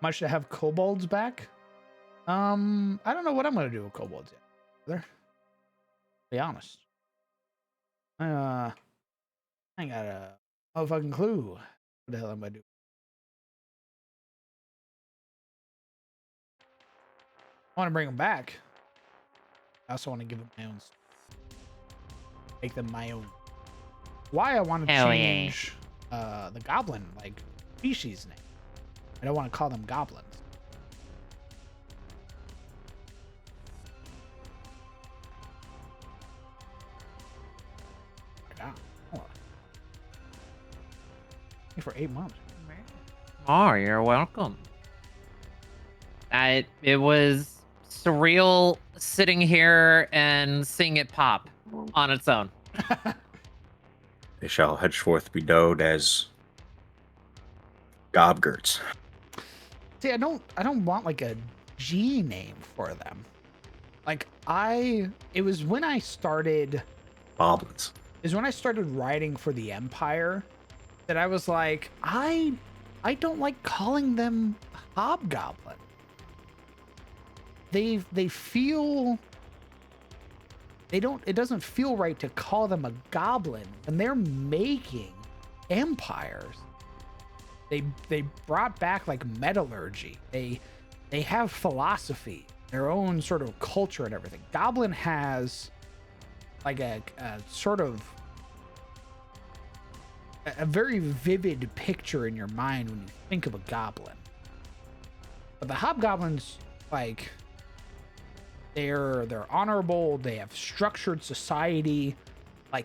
Much to have kobolds back? I don't know what I'm gonna do with kobolds yet. There. Be honest. I ain't got a motherfucking clue what the hell I'm gonna do. I want to bring them back. I also want to give them my own. Make them my own. Why I want to change the goblin species name. I don't want to call them goblins. For 8 months. Oh, you're welcome. It was surreal sitting here and seeing it pop on its own. They shall henceforth be known as Gobgerts. See, I don't want like a G name for them. It was when I started Goblins. Is when I started writing for the Empire that I was like, I don't like calling them hobgoblin. They feel it doesn't feel right to call them a goblin when they're making empires. They brought back like metallurgy. They have philosophy, their own sort of culture and everything. Goblin has like a sort of a very vivid picture in your mind when you think of a goblin. But the hobgoblins, they're honorable, they have structured society,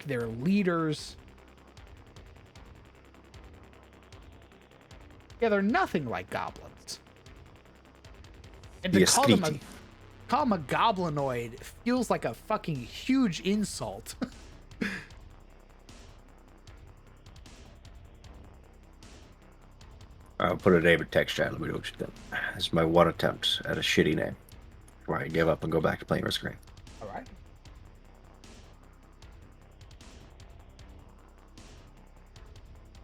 they're leaders. Yeah, they're nothing like goblins. And The to call him Escriti. a goblinoid feels like a fucking huge insult. I'll put a name in text chat. Let me know what you think. This is my one attempt at a shitty name. Where I give up and go back to playing Risk Rain. All right.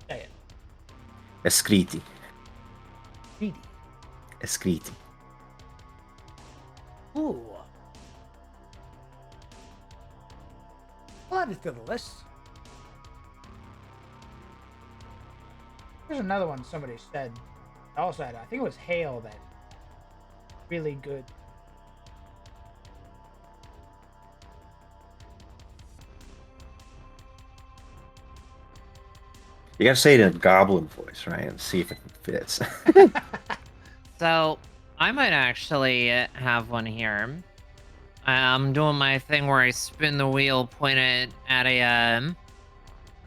Say it. Escriti. Greedy. Escriti. Ooh. I'll add it to the list. There's another one somebody said. Also had, I think it was Hail that really good. You gotta say it in a goblin voice, right? And see if it fits. So I might actually have one here. I'm doing my thing where I spin the wheel, point it at a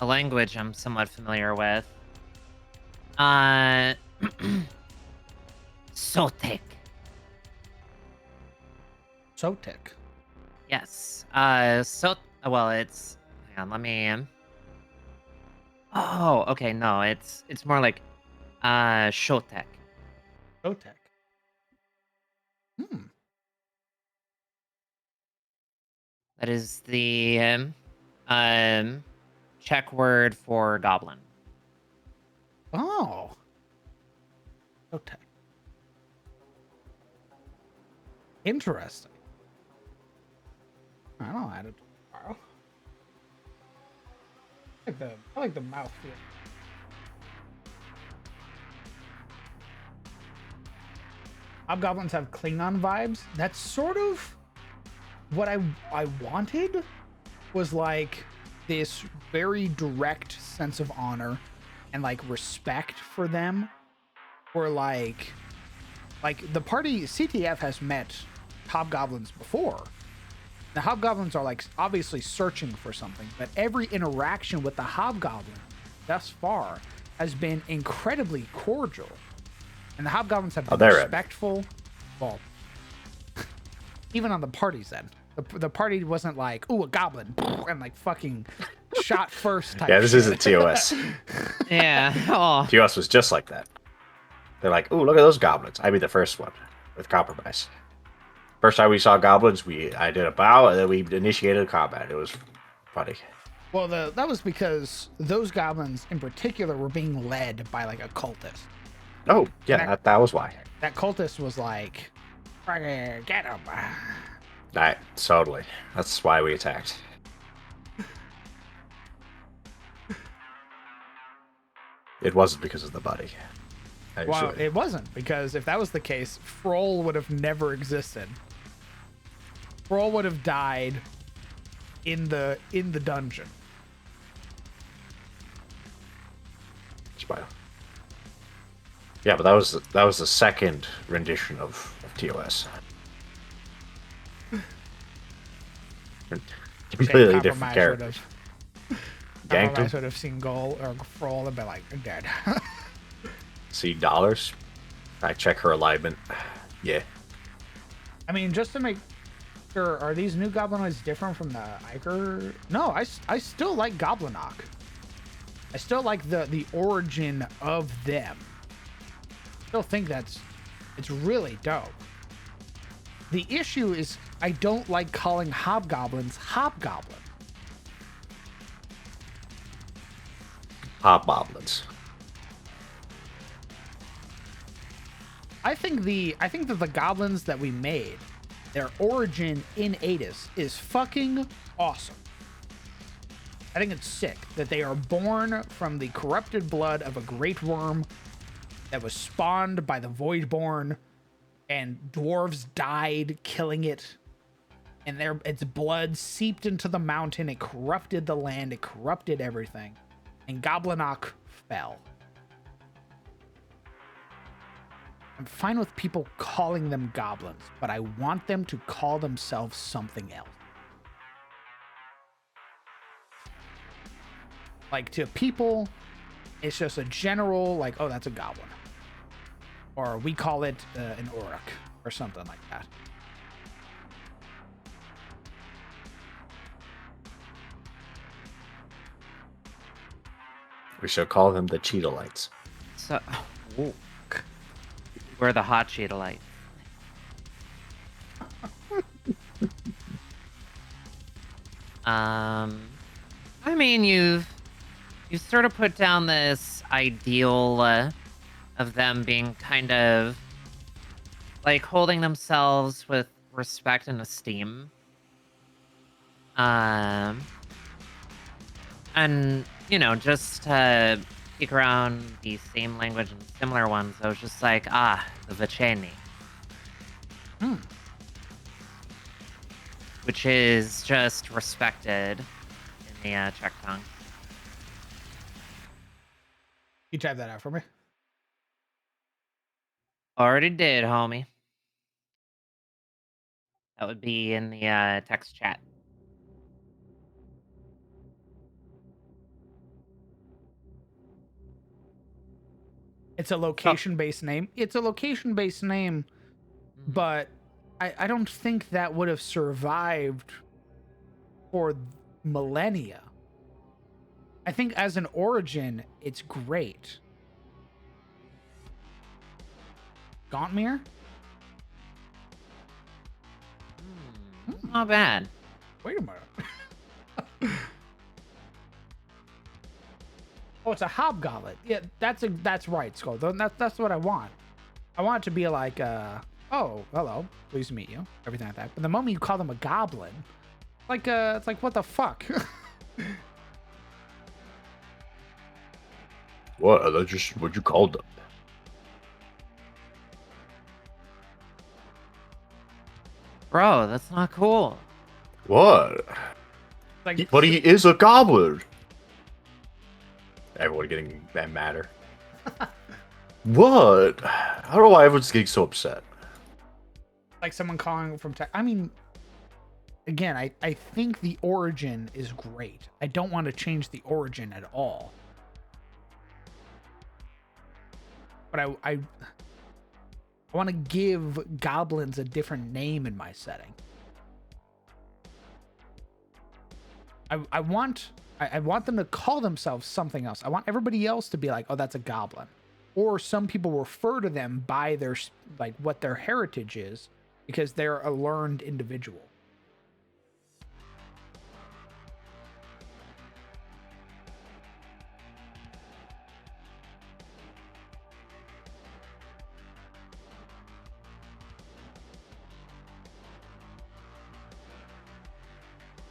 language I'm somewhat familiar with. Sotek. Sotek. Yes. Well, it's. Hang on, let me. Oh, okay. No, it's more like Shotek. Sotek. Hmm. That is the Czech word for goblin. Oh. Sotek. Interesting. I don't know. Add it tomorrow. I like the mouthfeel. Hobgoblins have Klingon vibes. That's sort of what I wanted, was like this very direct sense of honor and like respect for them. Or like the party CTF has met hobgoblins before. The hobgoblins are like obviously searching for something, but every interaction with the hobgoblin thus far has been incredibly cordial. And the hobgoblins have been respectful. Well, even on the party's end, the party wasn't like, "Ooh, a goblin," and like fucking shot first type. Yeah, this shit. isn't TOS. Yeah. Oh. TOS was just like that. They're like, "Ooh, look at those goblins." I be the first one with compromise. First time we saw goblins, I did a bow and then we initiated combat. It was funny. Well, that was because those goblins in particular were being led by like a cultist. Oh, yeah, that was why. That cultist was like, "Get him." Right, totally. That's why we attacked. It wasn't because of the buddy. Well, it wasn't, because if that was the case, Froll would have never existed. Froll would have died in the dungeon. Smile. Yeah, but that was the second rendition of TOS. Completely different characters. Compromise would have seen Goal or Froll and be like, "I'm dead." See dollars. I check her alignment. Yeah. I mean, just to make sure, are these new goblinoids different from the Iker? No, I still like Goblinok. I still like the origin of them. Still think it's really dope. The issue is I don't like calling hobgoblins hobgoblin. Hobgoblins. I think that the goblins that we made, their origin in Adis is fucking awesome. I think it's sick that they are born from the corrupted blood of a great worm that was spawned by the Voidborn, and dwarves died killing it, and its blood seeped into the mountain. It corrupted the land. It corrupted everything, and Goblinok fell. I'm fine with people calling them goblins, but I want them to call themselves something else. Like, to people, it's just a general, like, "Oh, that's a goblin." Or we call it an orc. or something like that. We should call them the Cheetah-lights. So, we're the hot Cheetah light. I mean, you've sort of put down this ideal of them being kind of like holding themselves with respect and esteem. And you know, just to peek around the same language and similar ones, I was just like, the Viceni. Which is just respected in the Czech tongue. You type that out for me. Already did, homie. That would be in the text chat. It's a location-based name. It's a location-based name, but I don't think that would have survived for millennia. I think as an origin, it's great. Gauntmere? Not bad. Wait a minute. Oh, it's a hobgoblin. Yeah, that's right, Skull. That's what I want. I want it to be like, oh, hello, pleased to meet you, everything like that. But the moment you call them a goblin, like, it's like, what the fuck? What? That's just what you called them. Bro, that's not cool. What? Like, But he is a goblin. Everyone getting madder. What? I don't know why everyone's getting so upset. like someone calling from tech. I mean, again, I think the origin is great. I don't want to change the origin at all. But I want to give goblins a different name in my setting. I want them to call themselves something else. I want everybody else to be like, oh, that's a goblin. Or some people refer to them by their, like, what their heritage is, because they're a learned individual.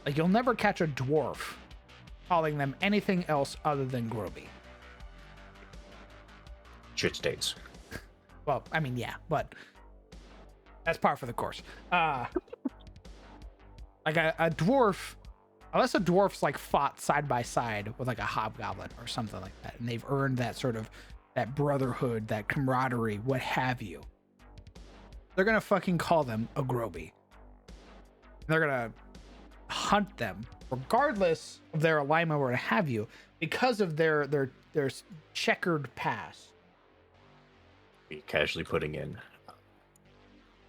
Like, you'll never catch a dwarf calling them anything else other than Groby. Shit states. Well, I mean, yeah, but that's par for the course. Like a dwarf, unless a dwarf's like fought side by side with like a hobgoblin or something like that, and they've earned that sort of that brotherhood, that camaraderie, what have you, they're gonna fucking call them a Groby. They're gonna hunt them regardless of their alignment or what have you, because of their checkered past. Be casually putting in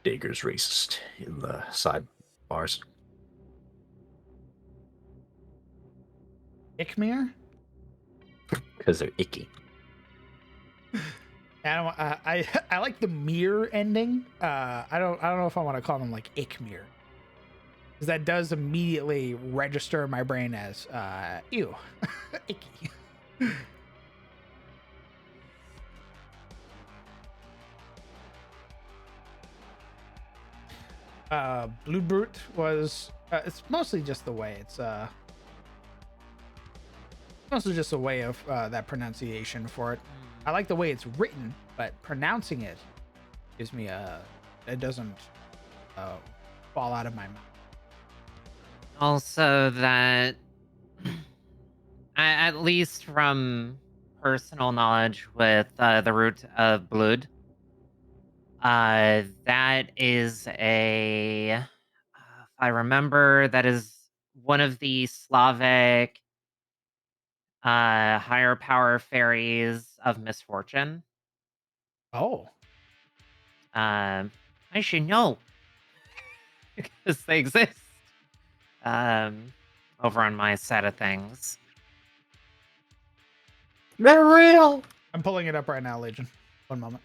Dager's racist in the sidebars. Ikmir? Because they're icky. I like the mirror ending. I don't know if I want to call them like Ikmir, because that does immediately register in my brain as ew, icky. Blue Brute was it's mostly just the way it's mostly just a way of that pronunciation for it. I like the way it's written, but pronouncing it gives me it doesn't fall out of my mouth. Also, that at least from personal knowledge with the root of blood, that is if I remember, that is one of the Slavic higher power fairies of misfortune. Oh, I I should know. Because they exist. Over on my side of things. They're real. I'm pulling it up right now, Legion. One moment.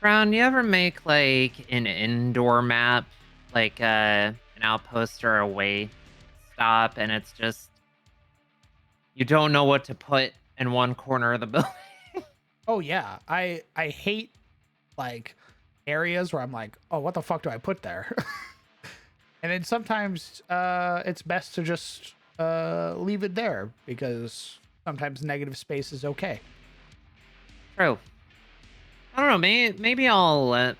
Brown, you ever make like an indoor map, like an outpost or a way stop, and it's just you don't know what to put in one corner of the building? Oh yeah, I hate like areas where I'm like, oh, what the fuck do I put there? And then sometimes it's best to just leave it there because sometimes negative space is okay. True. I don't know. Maybe I'll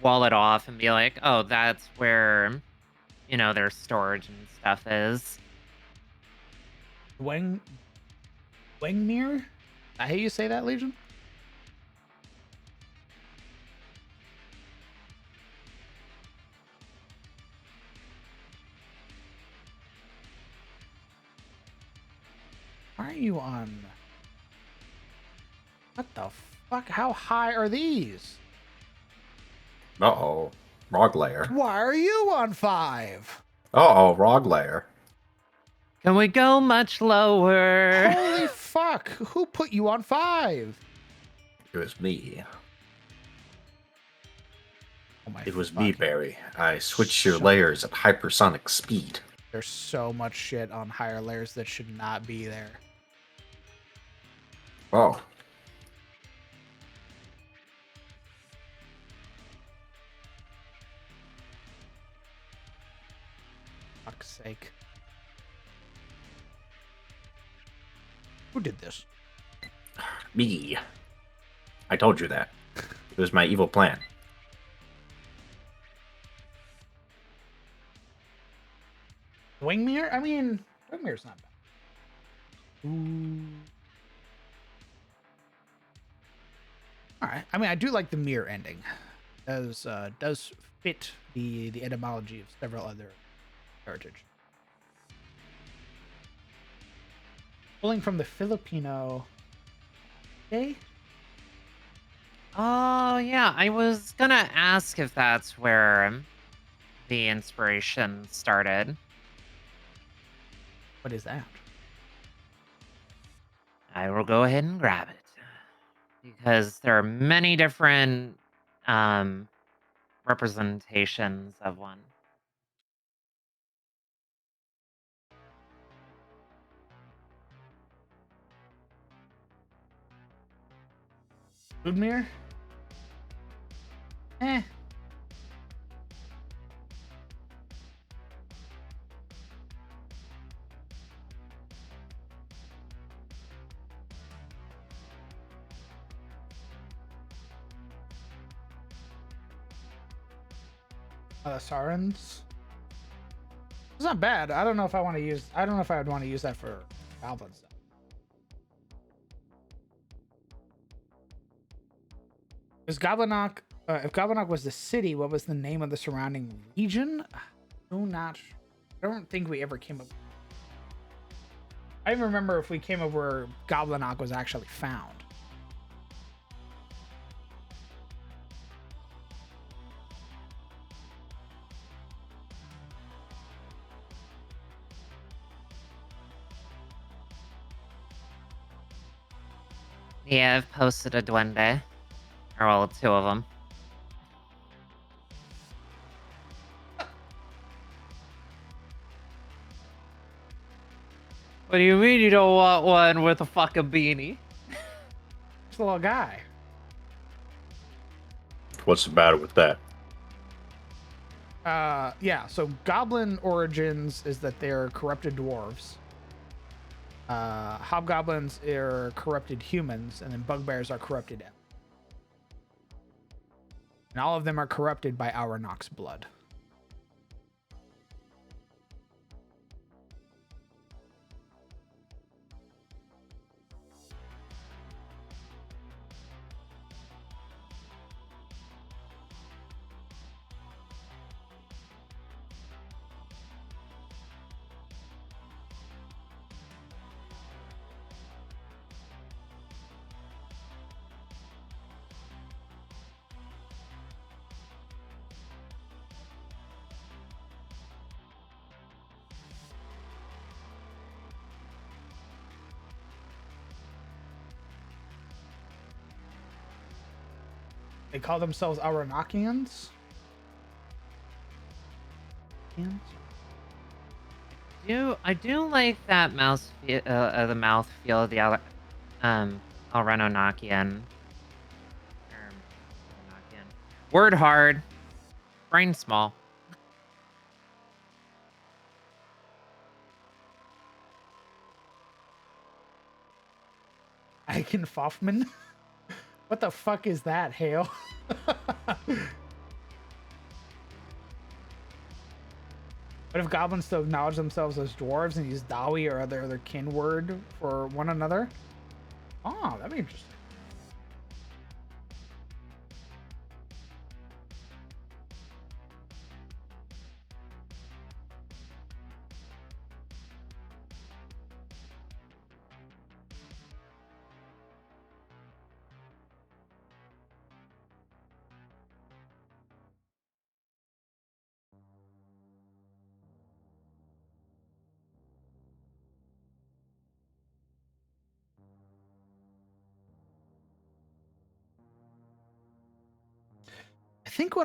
wall it off and be like, oh, that's where, their storage and stuff is. Wengmere? I hate you say that, Legion? Why are you on? What the fuck? How high are these? Uh-oh. Rog layer. Why are you on 5? Uh-oh, rog layer. Can we go much lower? Holy fuck! Who put you on 5? It was me. Oh my It was me, fucking- Barry. I switched your So- layers at hypersonic speed. There's so much shit on higher layers that should not be there. Oh. Fuck's sake. Who did this? Me. I told you that. It was my evil plan. Wingmere? I mean, Wingmere's not bad. Ooh. Alright. I mean, I do like the mirror ending. Does fit the etymology of several other heritage. Pulling from the Filipino. Okay. Oh, yeah. I was gonna ask if that's where the inspiration started. What is that? I will go ahead and grab it. Because there are many different representations of one. Udmere? Eh. Sarans. It's not bad. I don't know if I want to use. I don't know if I would want to use that for goblins. Though. Is Goblinock? If Goblinock was the city, what was the name of the surrounding region? I don't think we ever came up. I don't remember if we came up where Goblinock was actually found. Yeah, I've posted a duende. Or well, 2 of them. What do you mean you don't want one with a fucking beanie? It's a little guy. What's the matter with that? Yeah, so goblin origins is that they're corrupted dwarves. Hobgoblins are corrupted humans, and then bugbears are corrupted elves. And all of them are corrupted by Auronach's blood. They call themselves Auronachians. I do like that the mouth feel of the Alrenonakian. Word hard, brain small. Eichen Foffman? What the fuck is that, Hale? What if goblins still acknowledge themselves as dwarves and use Dawi or other kin word for one another? Oh, that'd be interesting. I think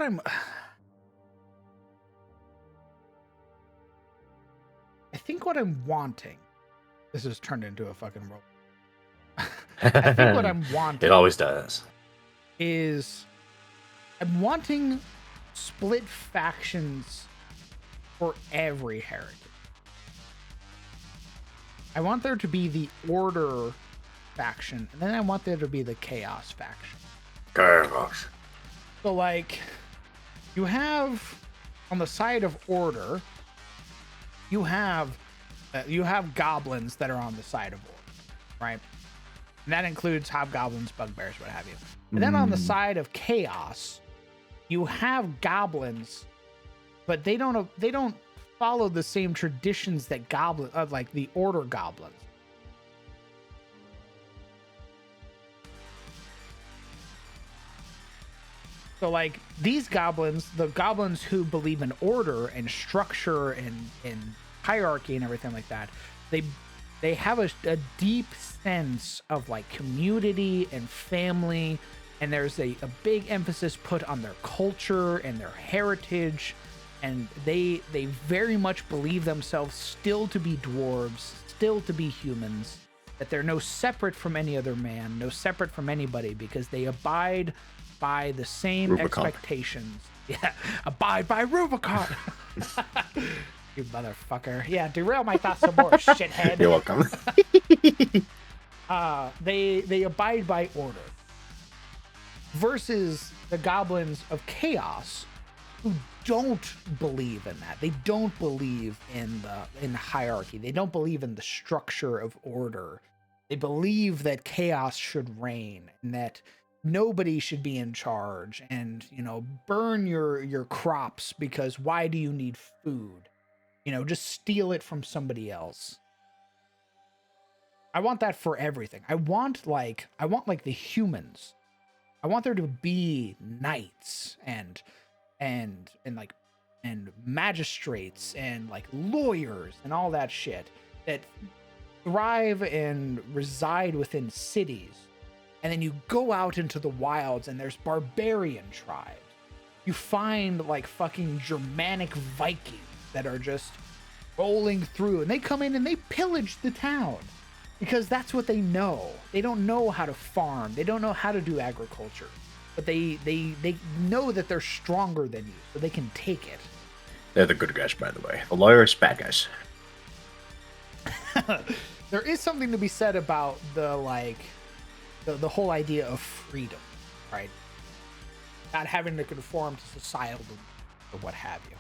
what I'm wanting. This has turned into a fucking roll. I think what I'm wanting. It always does. Is I'm wanting split factions for every heritage. I want there to be the Order faction, and then I want there to be the Chaos faction. Chaos. So, like, you have on the side of Order, you have goblins that are on the side of Order, right? And that includes hobgoblins, bugbears, what have you. And then on the side of Chaos, you have goblins, but they don't follow the same traditions that like the Order goblins. So like these goblins, the goblins who believe in order and structure and hierarchy and everything like that, they have a deep sense of like community and family, and there's a big emphasis put on their culture and their heritage, and they very much believe themselves still to be dwarves, still to be humans, that they're no separate from any other man, no separate from anybody, because they abide by the same Rubicon. expectations. Yeah, abide by Rubicon. You motherfucker. Yeah, derail my thoughts some more, shithead. You're welcome. They abide by order. Versus the goblins of chaos, who don't believe in that. They don't believe in hierarchy. They don't believe in the structure of order. They believe that chaos should reign and that nobody should be in charge, and burn your crops, because why do you need food? Just steal it from somebody else. I want that for everything. I want like the humans. I want there to be knights and magistrates and like lawyers and all that shit that thrive and reside within cities. And then you go out into the wilds and there's barbarian tribes. You find like fucking Germanic Vikings that are just rolling through, and they come in and they pillage the town because that's what they know. They don't know how to farm. They don't know how to do agriculture, but they know that they're stronger than you, so they can take it. They're the good guys, by the way. The lawyers, bad guys. There is something to be said about the whole idea of freedom, right? not having to conform to societal or what have you.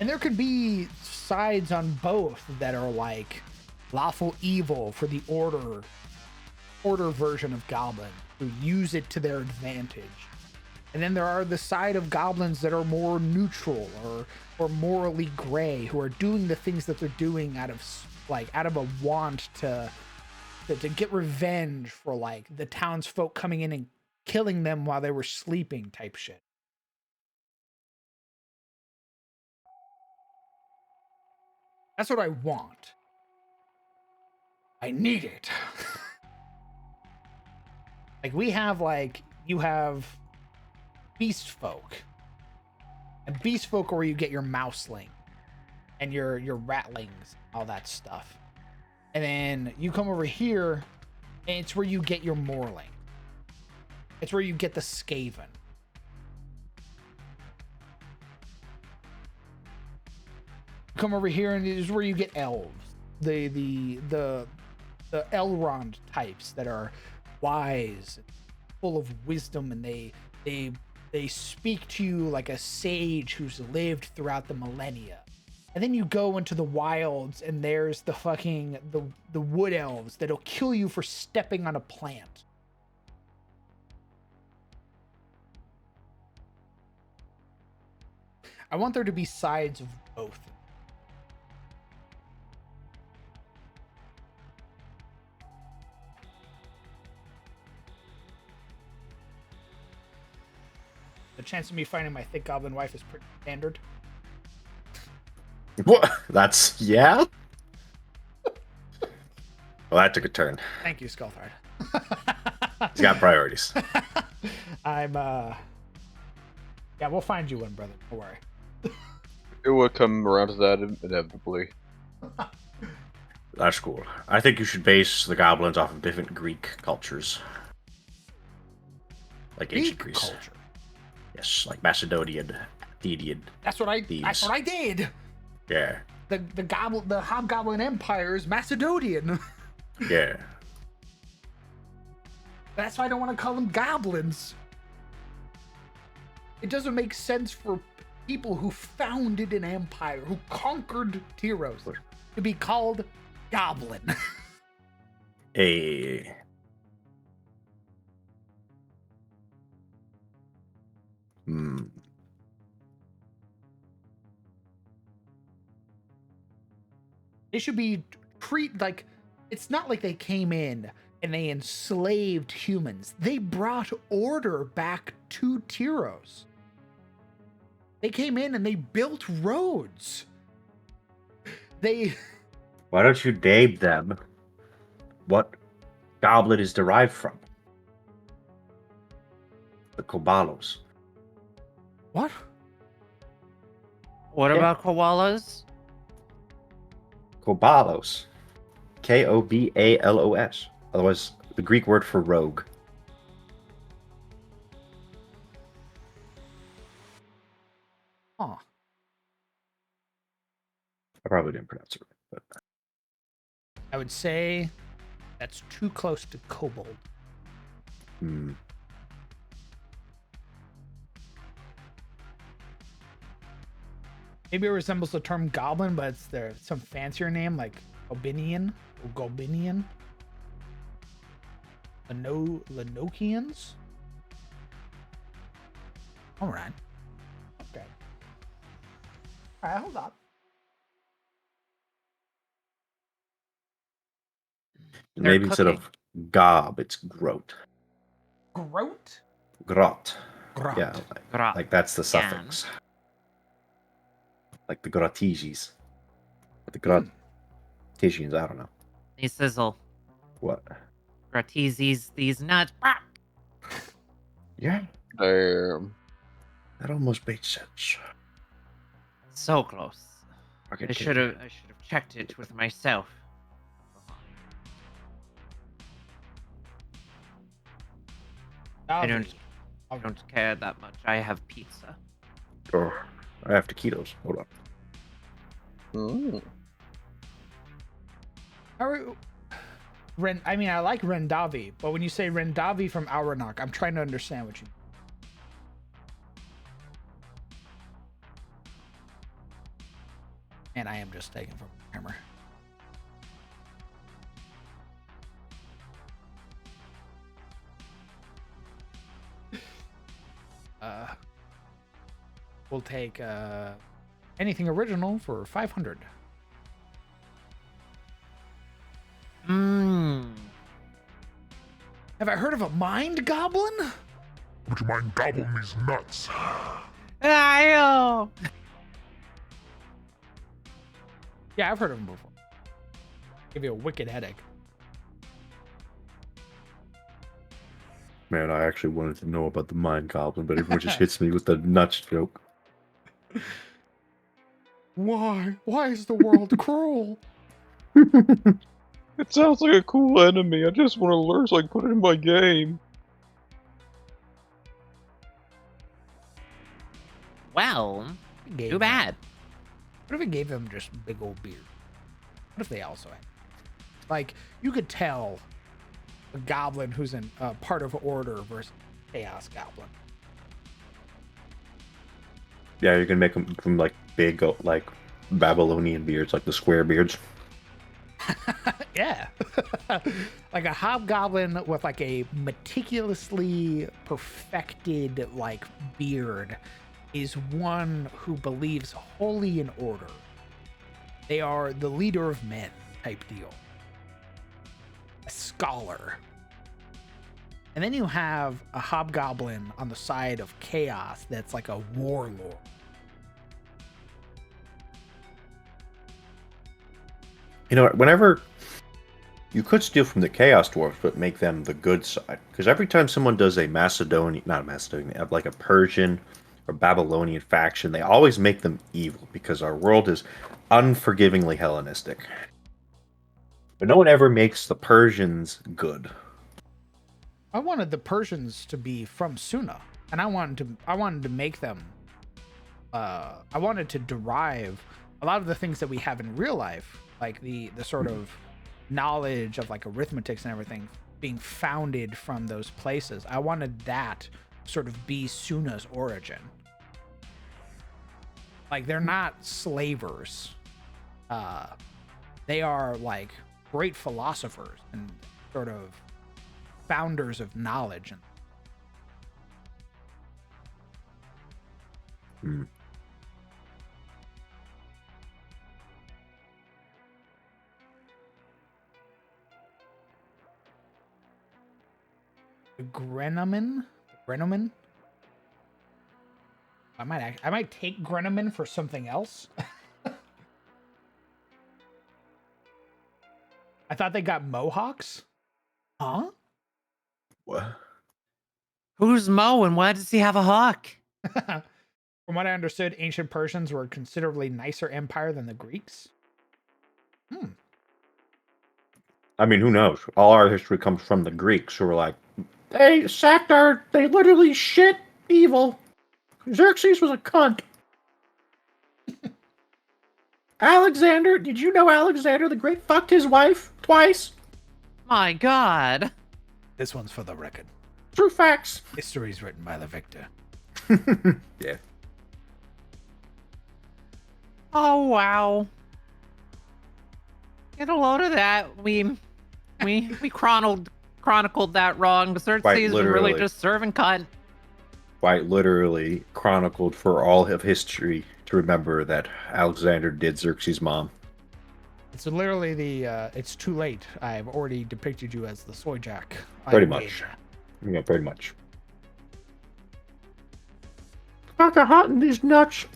And there could be sides on both that are like lawful evil for the order version of goblin who use it to their advantage. And then there are the side of goblins that are more neutral or morally gray, who are doing the things that they're doing out of a want to get revenge for like the townsfolk coming in and killing them while they were sleeping type shit. That's what I want. I need it. Like you have beast folk. And beast folk are where you get your mouseling and your ratlings, all that stuff. And then you come over here and it's where you get your morling. It's where you get the skaven. Come over here and this is where you get elves. The Elrond types that are wise, full of wisdom, and they speak to you like a sage who's lived throughout the millennia. And then you go into the wilds and there's the fucking the wood elves that'll kill you for stepping on a plant. I want there to be sides of both. The chance of me finding my thick goblin wife is pretty standard. What? That's yeah. Well, that took a turn. Thank you, Skullthard. He's got priorities. Yeah, we'll find you one, brother. Don't worry. It would come around to that inevitably. That's cool. I think you should base the goblins off of different Greek cultures, like ancient Greek Greece. culture. Yes, like Macedonian, Athenian. That's what I did. Yeah. The Hobgoblin Empire is Macedonian. Yeah. That's why I don't want to call them goblins. It doesn't make sense for people who founded an empire, who conquered Tyros, to be called goblin. Hey. Hmm. They should be like, it's not like they came in and they enslaved humans. They brought order back to Tyros. They came in and they built roads. Why don't you name them what goblin is derived from? The Kobalos. What? What about koalas? Kobalos. Kobalos. Otherwise, the Greek word for rogue. Huh. I probably didn't pronounce it right, but I would say that's too close to kobold. hmm. Maybe it resembles the term goblin, but it's some fancier name like Gobinian or Gobinian. Lenokians? Alright. Okay. Alright, hold on. Maybe instead of gob, it's grot. Groat? Grot. Grot. Yeah, Grot. like that's the suffix. Like the Grottigis. But the Grottigians, I don't know. They sizzle. What? Gratizis, these nuts. Ah! Yeah, Damn. that almost made sense. So close. Okay, I should have checked it with myself. I don't care that much. I have pizza. Oh, I have taquitos. Hold on. Mm. I mean, I like Rendavi, but when you say Rendavi from Auronach, I'm trying to understand what you mean. And I am just taking from the hammer. We'll take anything original for 500. Have I heard of a mind goblin? Would you mind gobbling these nuts? Ayo! Yeah, I've heard of him before. Give you a wicked headache. Man, I actually wanted to know about the mind goblin, but everyone just hits me with the nuts joke. Why? Why is the world cruel? It sounds like a cool enemy. I just want to learn so I can put it in my game. Well, too bad. What if it gave them just big old beard? What if they also had? Like, you could tell a goblin who's in part of order versus chaos goblin. Yeah, you can make them from like big, like Babylonian beards, like the square beards. Yeah. Like a hobgoblin with like a meticulously perfected like beard is one who believes wholly in order. They are the leader of men type deal. A scholar. And then you have a hobgoblin on the side of chaos that's like a warlord. You know, whenever you could steal from the Chaos Dwarfs, but make them the good side. Because every time someone does a like a Persian or Babylonian faction, they always make them evil because our world is unforgivingly Hellenistic. But no one ever makes the Persians good. I wanted the Persians to be from Suna, and I wanted to make them. I wanted to derive a lot of the things that we have in real life, like the sort of knowledge of like arithmetics and everything being founded from those places. I wanted that sort of be Suna's origin. Like, they're not slavers. They are like great philosophers and sort of founders of knowledge. Hmm. Grenoman? I might take Grenoman for something else. I thought they got mohawks. Huh? What? Who's Mo and why does he have a hawk? From what I understood, ancient Persians were a considerably nicer empire than the Greeks. I mean, who knows? All our history comes from the Greeks, who were like, They literally shit evil. Xerxes was a cunt. Alexander, did you know Alexander the Great fucked his wife twice? My God. This one's for the record. True facts. History's written by the victor. yeah. Oh wow. Get a load of that. We chronicled that wrong. Xerxes was really just serving cunt. Quite literally chronicled for all of history to remember that Alexander did Xerxes' mom. It's literally it's too late. I've already depicted you as the soy jack. Pretty much. Yeah, pretty much. Fucking hot in these nuts.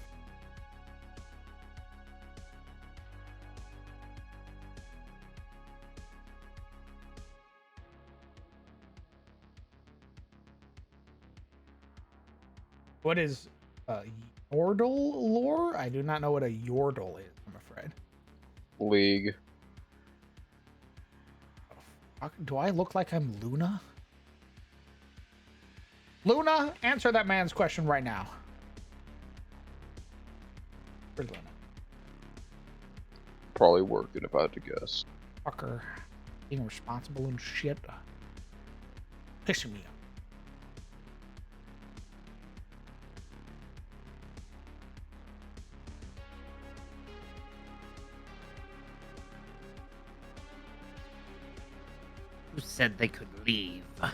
What is Yordle lore? I do not know what a Yordle is, I'm afraid. League. Do I look like I'm Luna? Luna, answer that man's question right now. Where's Luna? Probably working if I had to guess. Fucker. being responsible and shit. Pissing me off. Who said they could leave? I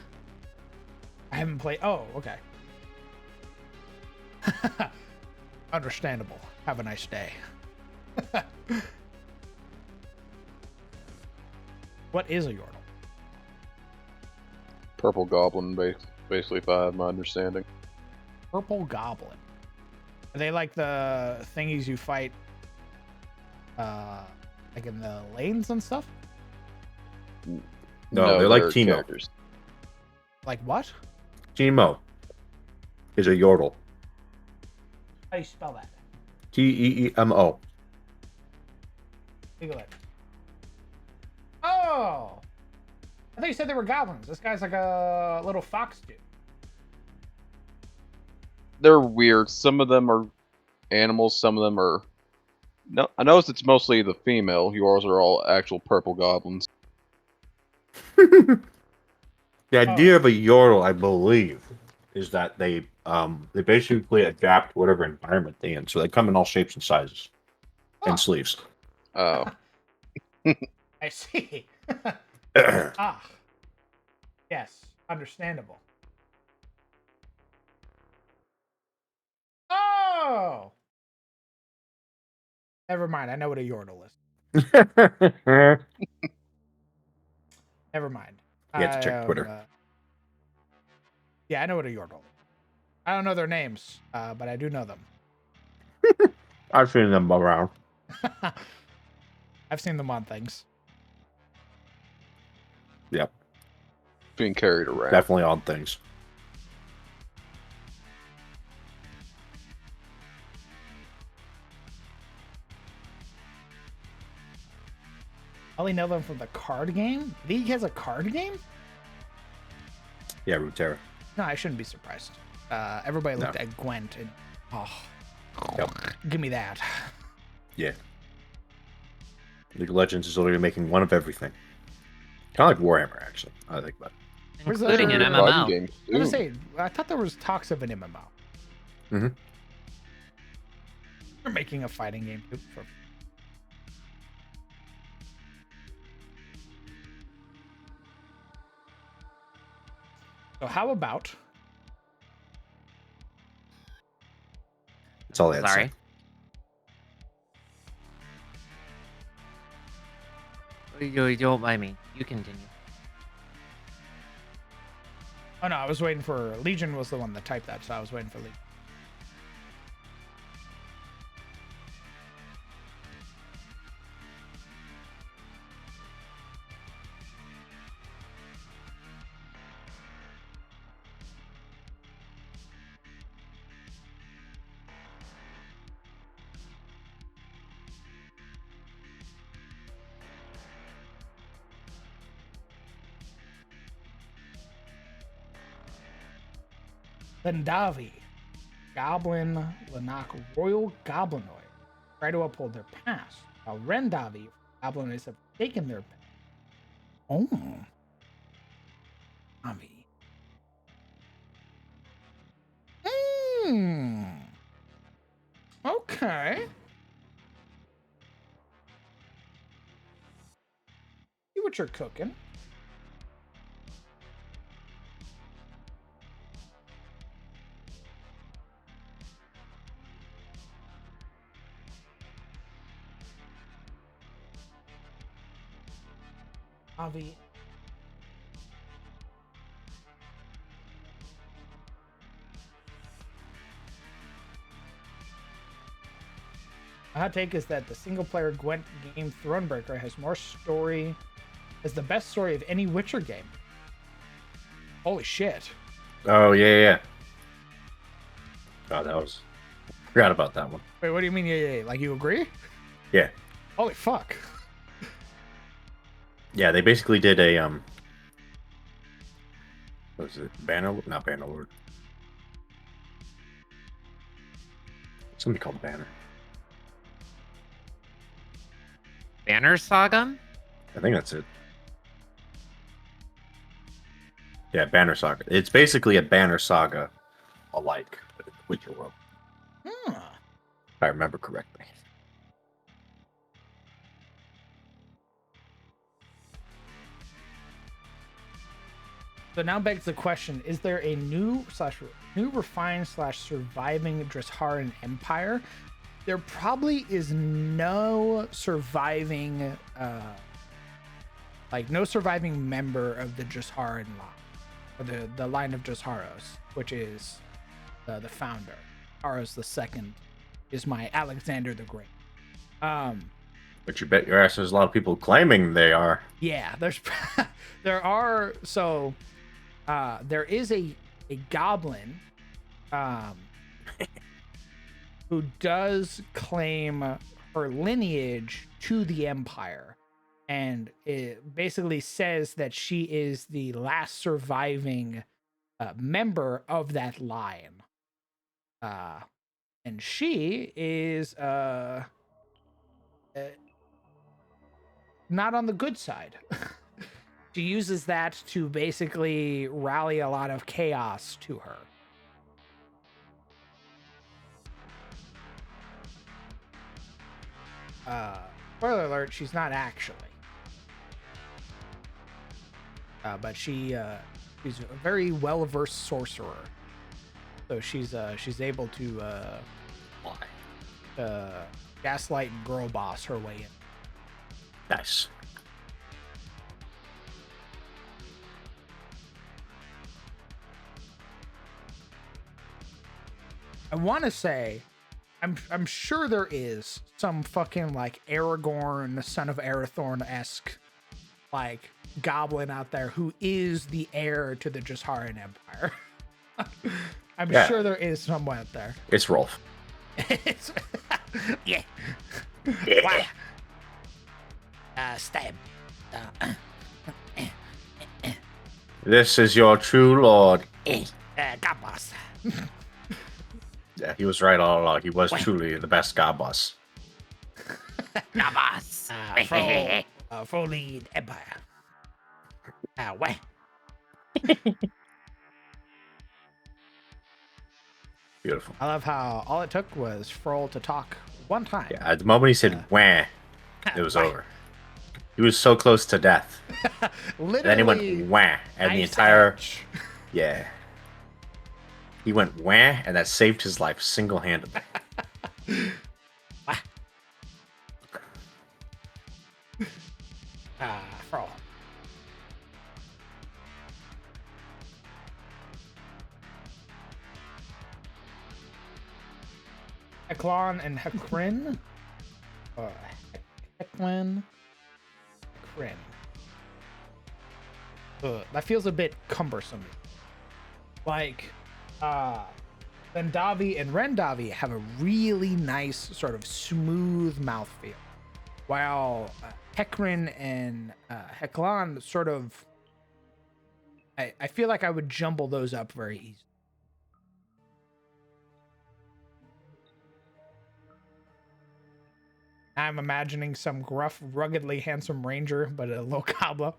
haven't played. Oh, okay. Understandable. Have a nice day. What is a Yordle? Purple Goblin, basically, if I have my understanding. Purple Goblin. Are they like the thingies you fight, like in the lanes and stuff? No, they're like Teemo. characters. Like what? Teemo is a Yordle. How do you spell that? Teemo. Take a look. Oh! I thought you said they were goblins. This guy's like a little fox dude. They're weird. Some of them are animals. Some of them are. No, I noticed it's mostly the female. Yours are all actual purple goblins. The idea of a Yordle, I believe, is that they basically adapt whatever environment they're in. So they come in all shapes and sizes and sleeves. Oh. I see. Yes, understandable. Oh! Never mind. I know what a Yordle is. Never mind. You have to check Twitter. Yeah, I know what a Yordle is. I don't know their names, but I do know them. I've seen them around. I've seen them on things. Yep. Being carried around. Definitely on things. I only know them from the card game. League has a card game? Yeah, Runeterra. No, I shouldn't be surprised. Everybody looked at Gwent and give me that. Yeah. League of Legends is literally making one of everything. Kind of like Warhammer, actually. I think that. Including an Where's MMO. I was gonna say, I thought there was talks of an MMO. Mm-hmm. They're making a fighting game too. So how about? That's all they had to Sorry. say. You don't mind me. You continue. Oh no, I was waiting for Legion was the one that typed that, so I was waiting for Legion. Lendavi, Goblin, Lanok, Royal Goblinoid try to uphold their past, while Rendavi, Goblinoids have taken their past. Oh. Avi. Okay. See what you're cooking. Avi. My hot take is that the single-player Gwent game Thronebreaker has more story, is the best story of any Witcher game. Holy shit. Oh, yeah. God, that was... Forgot about that one. Wait, what do you mean, yeah? Like, you agree? Yeah. Holy fuck. Yeah, they basically did a, what was it? Not Bannerlord. Something called Banner. Banner Saga? I think that's it. Yeah, Banner Saga. It's basically a Banner Saga alike, but in the Witcher world. Hmm. If I remember correctly. So now begs the question: is there a new refined surviving Dressharan empire? There probably is no surviving, no surviving member of the Dressharan line, or the line of Dressharos, which is the founder. Aros the second is my Alexander the Great. But you bet your ass there's a lot of people claiming they are. Yeah, there are. So there is a goblin who does claim her lineage to the empire, and it basically says that she is the last surviving member of that line, and she is not on the good side. She uses that to basically rally a lot of chaos to her. Spoiler alert, she's not actually. But she's a very well-versed sorcerer. So she's able to gaslight and girl boss her way in. Nice. I want to say, I'm sure there is some fucking like Aragorn, son of Arathorn-esque, like goblin out there who is the heir to the Dressharan Empire. I'm sure there is someone out there. It's Rolf. Yeah. Yeah. Stab. This is your true lord. God boss. Yeah, he was right all along. He was truly the best god boss. God boss. Full lead empire. What? Beautiful. I love how all it took was Froll to talk one time. Yeah, at the moment he said wah, it was over. He was so close to death. Literally. Then he went wah, and the entire yeah. He went wah, and that saved his life single-handedly. Froll. Eklon and Hekrin. Hecklin. Hekrin. That feels a bit cumbersome. Like, Vendavi and Rendavi have a really nice sort of smooth mouthfeel, while Hekrin and Heklan sort of, I feel like I would jumble those up very easily. I'm imagining some gruff, ruggedly handsome ranger, but a low cobbler.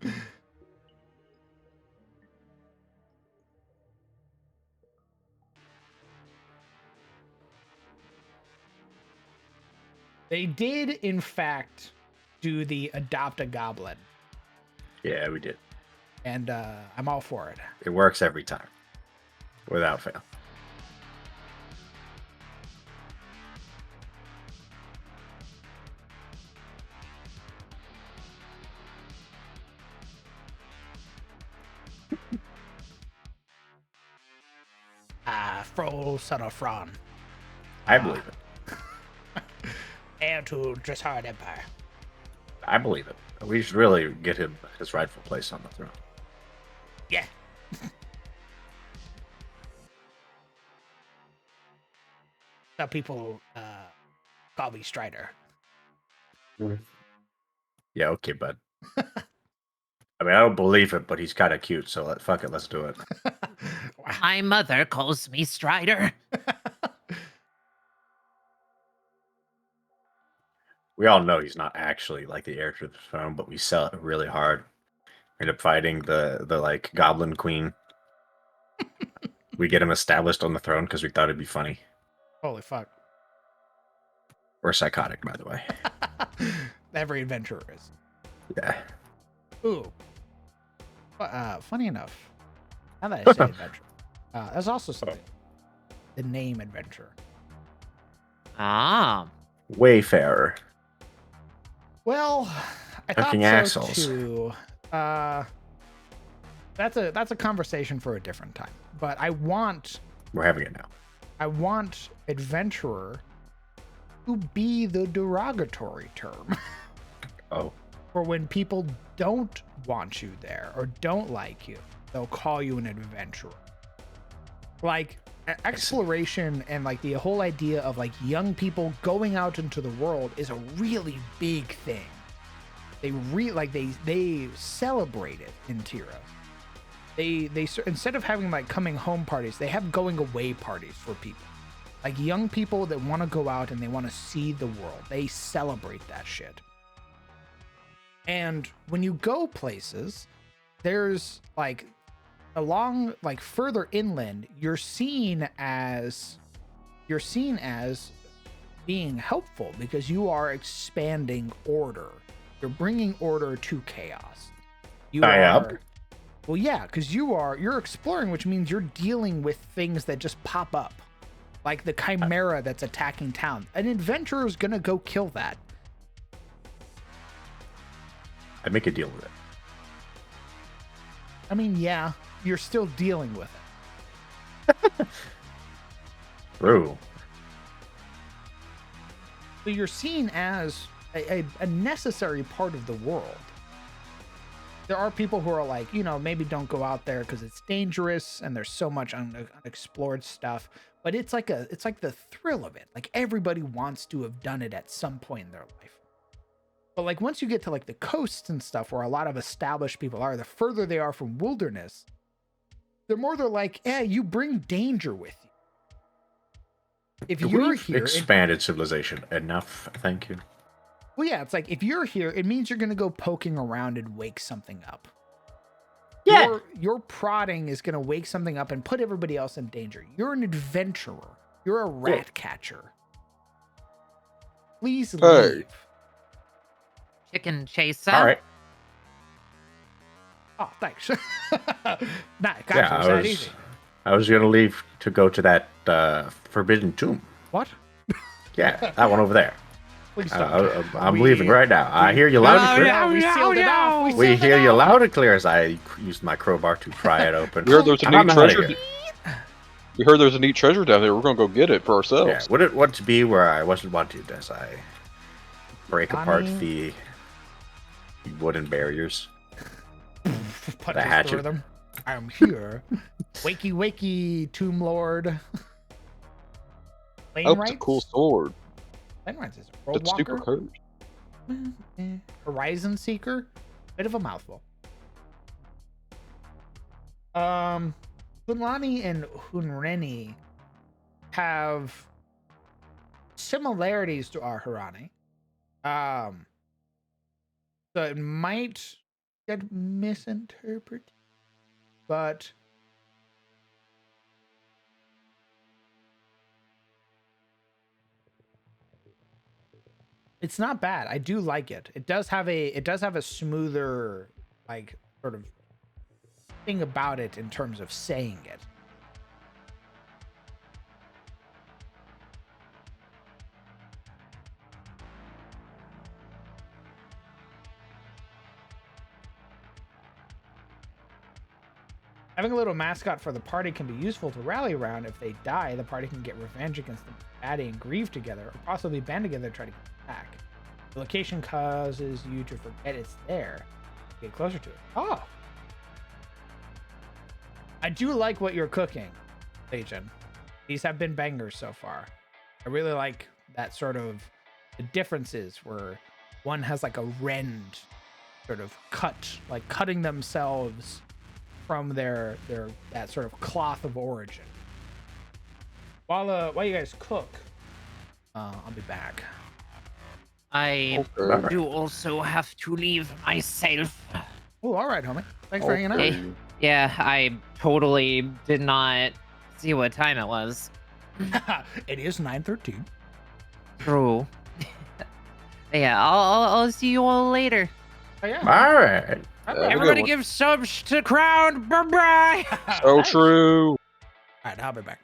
They did, in fact, do the adopt a goblin. Yeah, we did. And I'm all for it. It works every time. Without fail. Froll, son of Fron. I believe it. Heir to Dressharan Empire. I believe it. We should really get him his rightful place on the throne. Yeah. Some people call me Strider. Yeah, okay, bud. I mean, I don't believe it, but he's kind of cute, so fuck it, let's do it. My mother calls me Strider. We all know he's not actually like the heir to the throne, but we sell it really hard. End up fighting the like Goblin Queen We get him established on the throne because we thought it'd be funny. Holy fuck. We're psychotic, by the way. Every adventurer is. Yeah. Ooh. Funny enough, now that I say adventure, there's also something. The name adventure. Ah. Wayfarer. Well, I Fucking thought so assholes. too. That's a conversation for a different time. But We're having it now. I want adventurer to be the derogatory term. Oh. For when people don't want you there or don't like you, they'll call you an adventurer. Like exploration and like the whole idea of like young people going out into the world is a really big thing. They celebrate it in Tira. They instead of having like coming home parties, they have going away parties for people. Like young people that want to go out and they want to see the world. They celebrate that shit. And when you go places, there's like along like further inland, you're seen as being helpful because you are expanding order. You're bringing order to chaos. Well, yeah, because you're exploring, which means you're dealing with things that just pop up, like the chimera that's attacking town. An adventurer is gonna go kill that. I make a deal with it. I mean, yeah, you're still dealing with it. True. But you're seen as a necessary part of the world. There are people who are like, maybe don't go out there because it's dangerous and there's so much unexplored stuff. But it's like the thrill of it. Like everybody wants to have done it at some point in their life. But like once you get to like the coasts and stuff where a lot of established people are, the further they are from wilderness, they're like, you bring danger with you. If you're here, expanded civilization enough, thank you. Well, yeah, it's like if you're here, it means you're gonna go poking around and wake something up. Yeah. Your prodding is gonna wake something up and put everybody else in danger. You're an adventurer. You're a rat catcher. Please leave. Chicken chaser. All right. Oh, thanks. That easy. I was gonna leave to go to that forbidden tomb. What? Yeah, that one over there. Please stop. I'm leaving right now. I hear you loud and clear. We sealed it off. We hear you loud and clear as I used my crowbar to pry it open. We heard there's a neat treasure. We heard there's a neat treasure down there. We're gonna go get it for ourselves. Yeah, would it want to be where I wasn't wanted as I break apart the wooden barriers? Punches through them. I'm here. Wakey, wakey, Tomb Lord. Oh, it's a cool sword. Wainwright's is a That's super curved. Horizon Seeker. Bit of a mouthful. Hunlani and Hunreni have similarities to our Harani. So it might get misinterpreted, but it's not bad. I do like it. It does have a smoother, like, sort of thing about it in terms of saying it. Having a little mascot for the party can be useful to rally around. If they die, the party can get revenge against them, baddie, and grieve together, or possibly band together to try to get back. The location causes you to forget it's there. Get closer to it. Oh! I do like what you're cooking, Legion. These have been bangers so far. I really like that sort of the differences where one has like a rend sort of cut, like cutting themselves from their that sort of cloth of origin. While you guys cook, I'll be back. I do also have to leave myself. Oh, all right, homie. Thanks for hanging out. Yeah, I totally did not see what time it was. It is 9:13. True. Yeah, I'll see you all later. Oh, yeah. All right. Have a good Everybody one. give subs to Crown. Bye bye. So Nice. true. All right, I'll be back.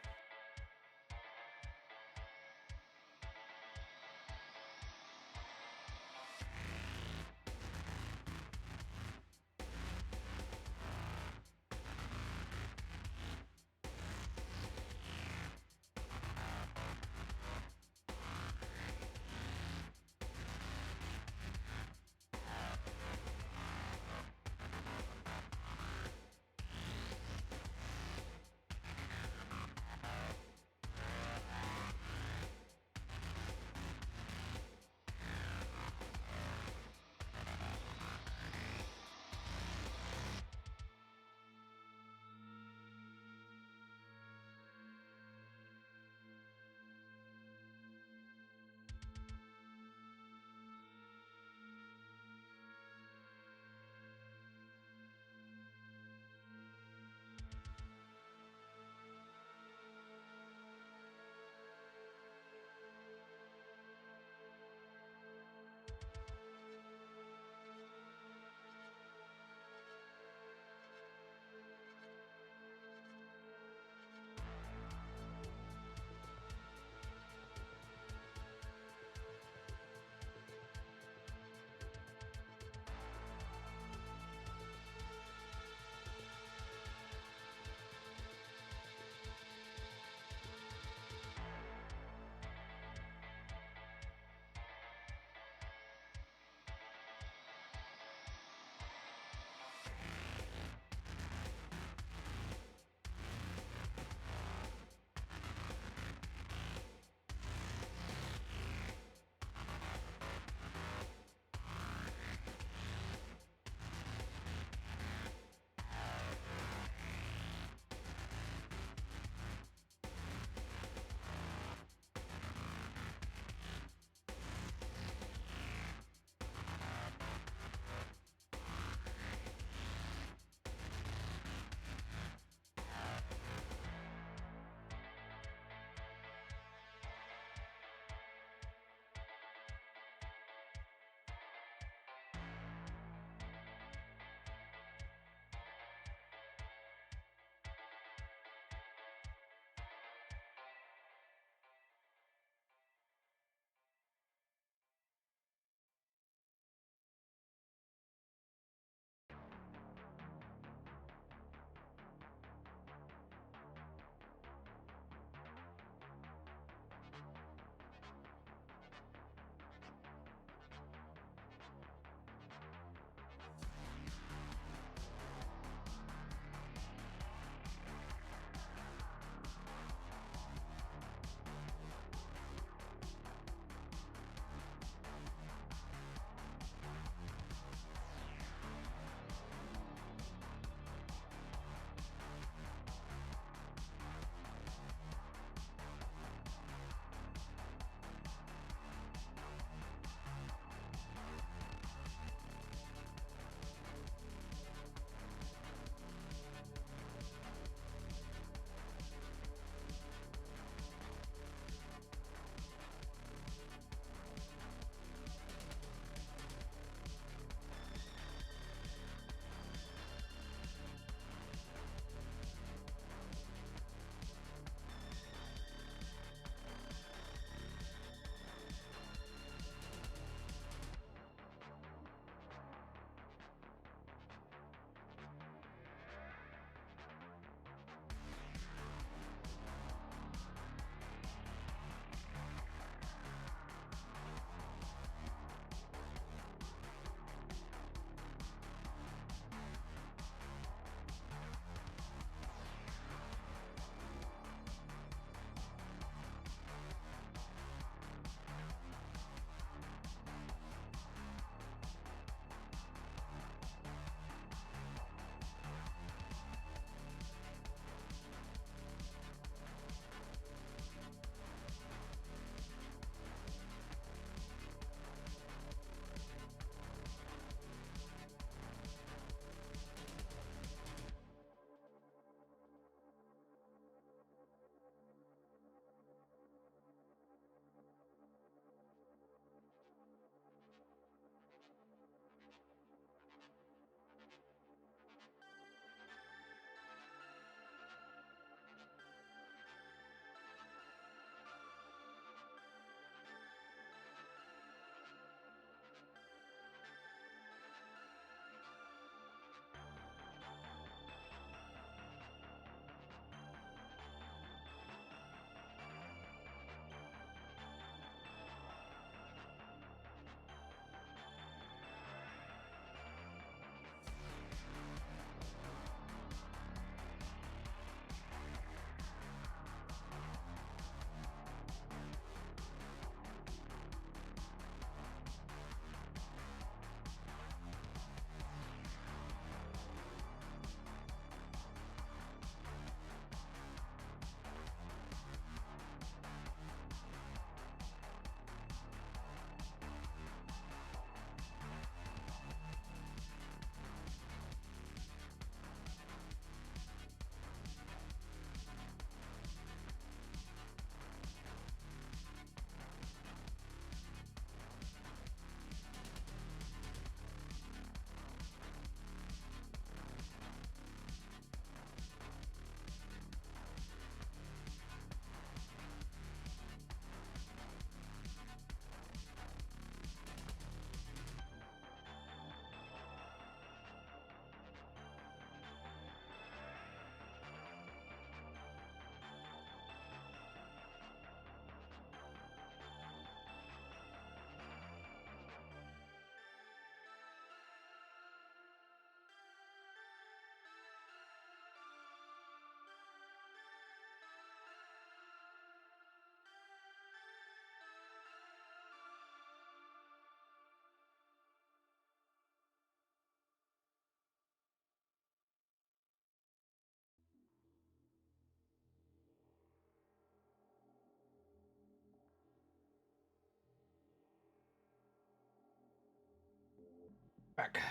Back.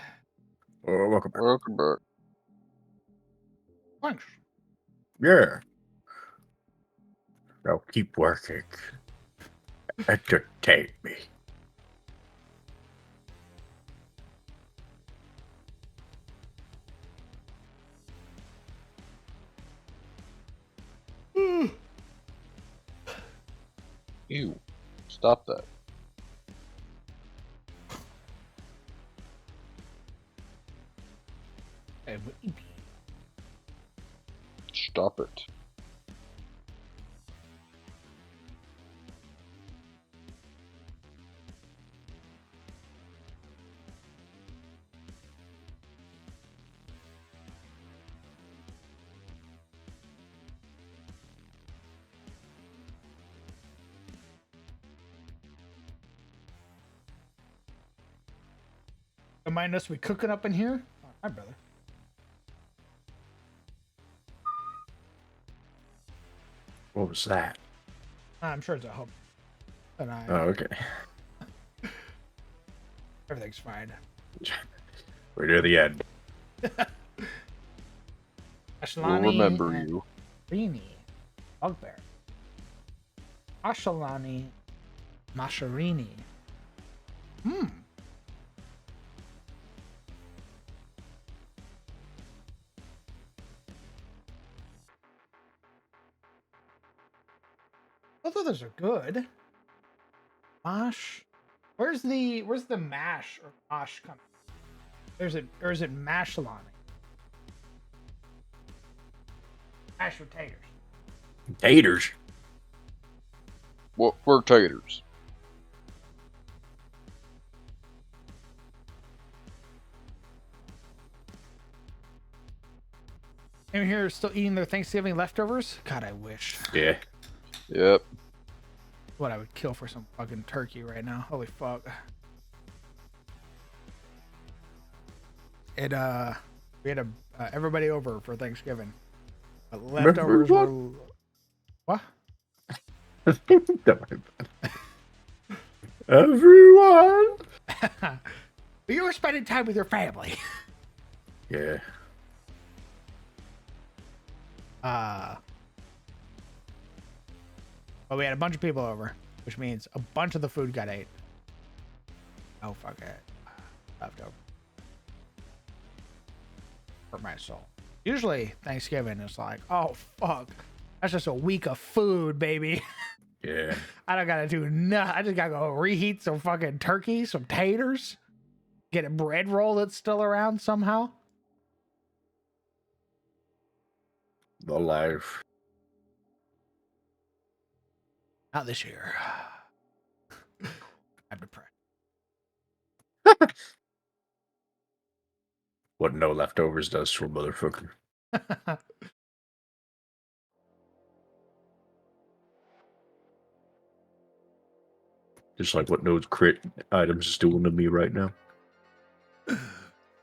Oh, welcome back. Welcome back. Thanks. Yeah. Now keep working. Entertain me. Ew. Stop that. Hey, Stop it. Don't mind us, we cooking up in here? Oh, hi, brother. What was that? I'm sure it's a hope. And Oh, okay. everything's fine. We're near the end. We'll remember you. Rini. Bugbear. Ashalani. Masharini. Both of those are good. Mash. Where's the mash or mosh coming? Or is it mashalani? Mashed potatoes. Taters. What? We're taters. Anyone here still eating their Thanksgiving leftovers? God, I wish. Yeah. Yep. What I would kill for some fucking turkey right now. Holy fuck. We had everybody over for Thanksgiving. But leftovers were what? Everyone. You were spending time with your family. Yeah. But we had a bunch of people over, which means a bunch of the food got ate. Oh fuck it. Leftover. For my soul. Usually Thanksgiving is like, oh fuck. That's just a week of food, baby. Yeah. I don't gotta do nothing. I just gotta go reheat some fucking turkey, some taters, get a bread roll that's still around somehow. The life. Not this year. I'm depressed. What no leftovers does to a motherfucker. Just like what no crit items is doing to me right now.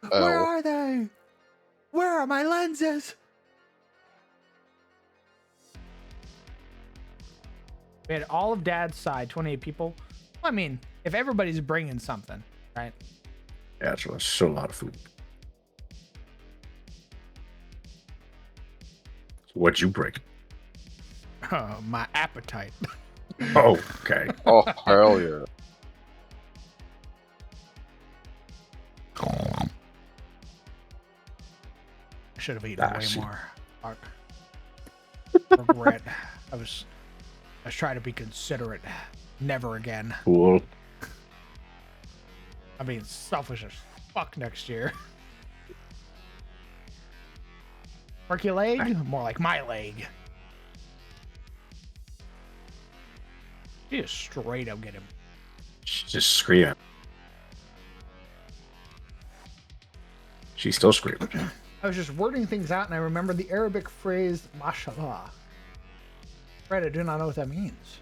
Where are they? Where are my lenses? We had all of Dad's side, 28 people. I mean, if everybody's bringing something, right? Yeah, that's so a lot of food. So what'd you bring? My appetite. Oh, okay. Oh, hell yeah. I should have eaten way shit. more. Fuck. Regret. I was trying to be considerate. Never again. Cool. I'm being selfish as fuck next year. Turkey leg? More like my leg. You just straight up get him. She's just screaming. She's still screaming. I was just wording things out and I remember the Arabic phrase mashallah. Right, I do not know what that means.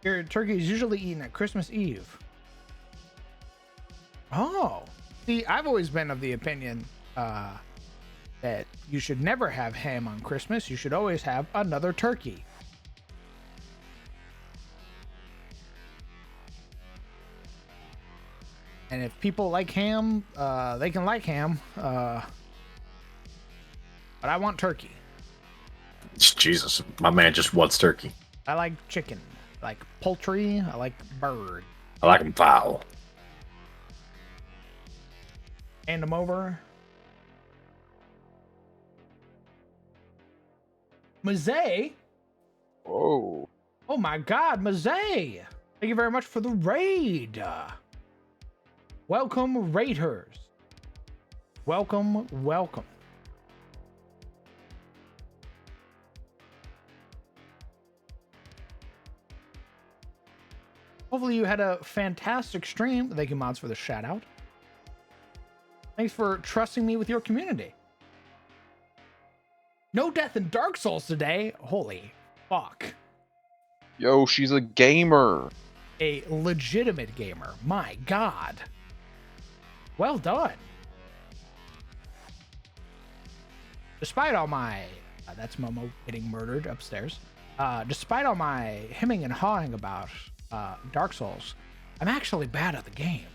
Your turkey is usually eaten at Christmas Eve. Oh, see, I've always been of the opinion that you should never have ham on Christmas. You should always have another turkey. And if people like ham, they can like ham. But I want turkey. Jesus, my man just wants turkey. I like chicken. I like poultry. I like bird. I like him foul. Hand them over. Mazay? Oh. Oh my god, Mazay! Thank you very much for the raid. Welcome, raiders. Welcome, welcome. Hopefully you had a fantastic stream. Thank you, mods, for the shout out. Thanks for trusting me with your community. No death in Dark Souls today. Holy fuck. Yo, she's a gamer. A legitimate gamer. My god. Well done. Despite all my... that's Momo getting murdered upstairs. Despite all my hemming and hawing about Dark Souls, I'm actually bad at the game.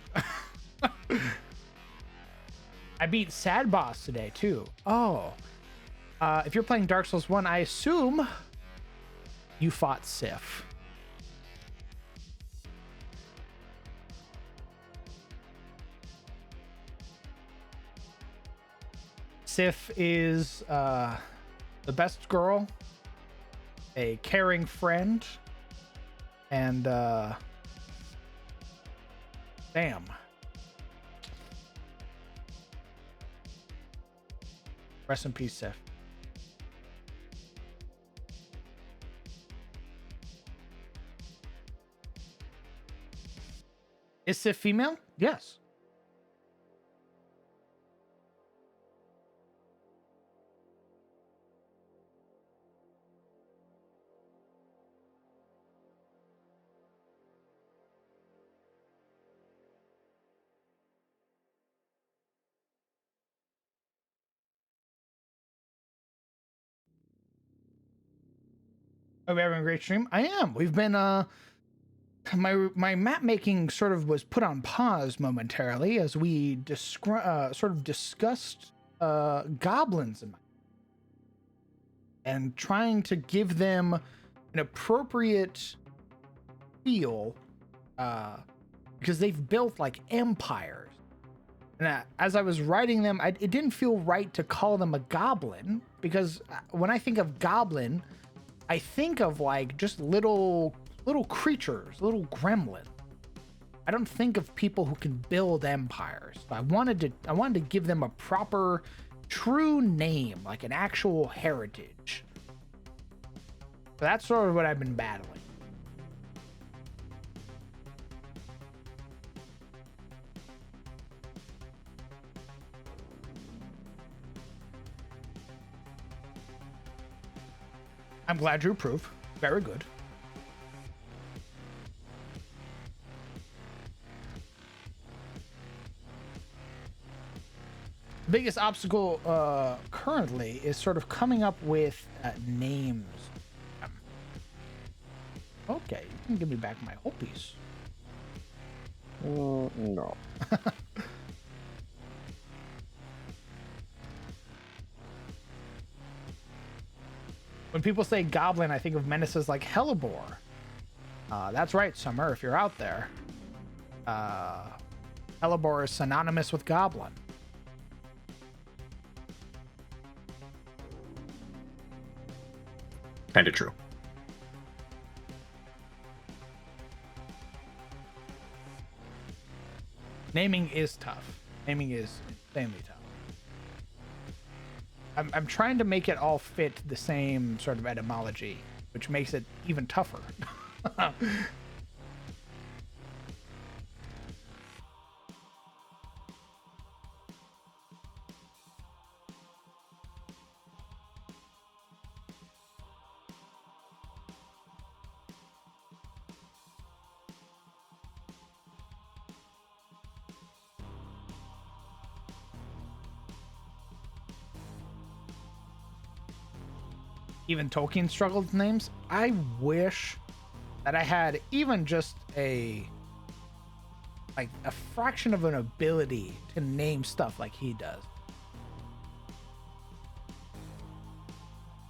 I beat Sad Boss today, too. Oh. If you're playing Dark Souls 1, I assume you fought Sif. Sif is the best girl, a caring friend, and damn. Rest in peace, Sif. Is Sif female? Yes. Are we having a great stream? I am. We've been my map making sort of was put on pause momentarily as we sort of discussed goblins and trying to give them an appropriate feel because they've built like empires. And as I was writing them, it didn't feel right to call them a goblin because when I think of goblin, I think of like just little creatures, little gremlins. I don't think of people who can build empires. I wanted to give them a proper, true name, like an actual heritage. So that's sort of what I've been battling. I'm glad you approve. Very good. The biggest obstacle currently is sort of coming up with names. Okay, you can give me back my whole piece. No. When people say goblin, I think of menaces like Hellebore. That's right, Summer, if you're out there. Hellebore is synonymous with goblin. Kinda true. Naming is tough. Naming is insanely tough. I'm trying to make it all fit the same sort of etymology, which makes it even tougher. even Tolkien struggled with names. I wish that I had even just a fraction of an ability to name stuff like he does.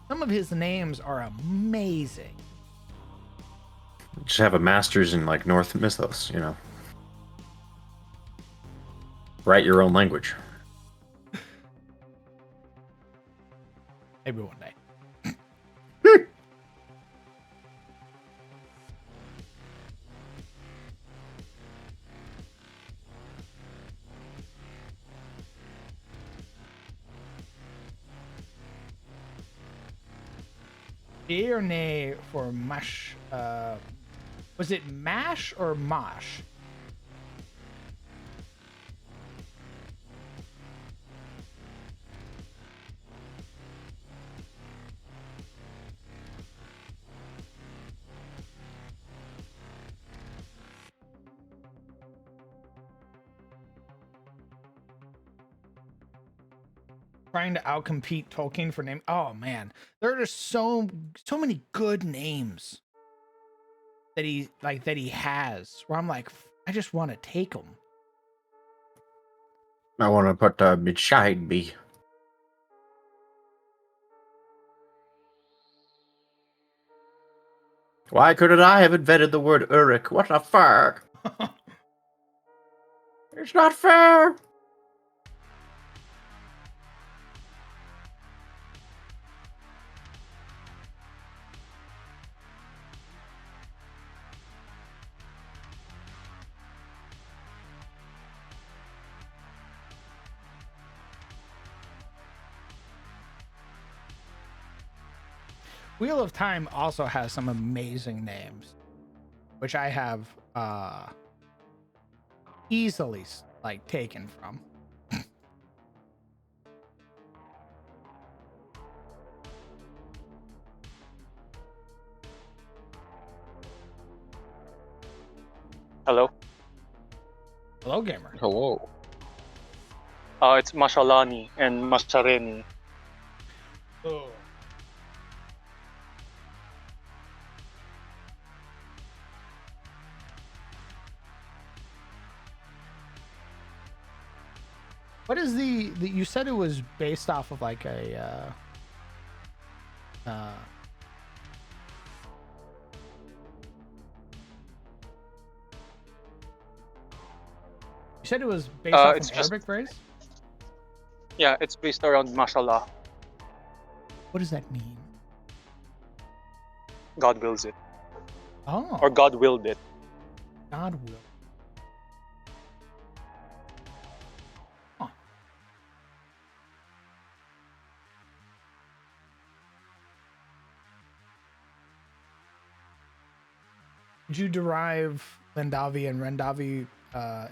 Some of his names are amazing. Just have a master's in like North mythos, you know. Write your own language. Maybe one day. Yay or nay for mash? Was it mash or mosh? Trying to outcompete Tolkien for name. Oh man, there are just so many good names that he has. Where I'm like, I just want to take them. I want to put beside me. Why couldn't I have invented the word Uruk? What a fur! It's not fair! Wheel of Time also has some amazing names, which I have easily like taken from. Hello. Hello, gamer. Hello. It's Mashalani and Mashareni. Oh. What is the you said it was based off of like a you said it was based off an Arabic phrase? Yeah, it's based around Mashallah. What does that mean? God wills it. Oh. Or God willed it. God will. Did you derive Lendavi and Rendavi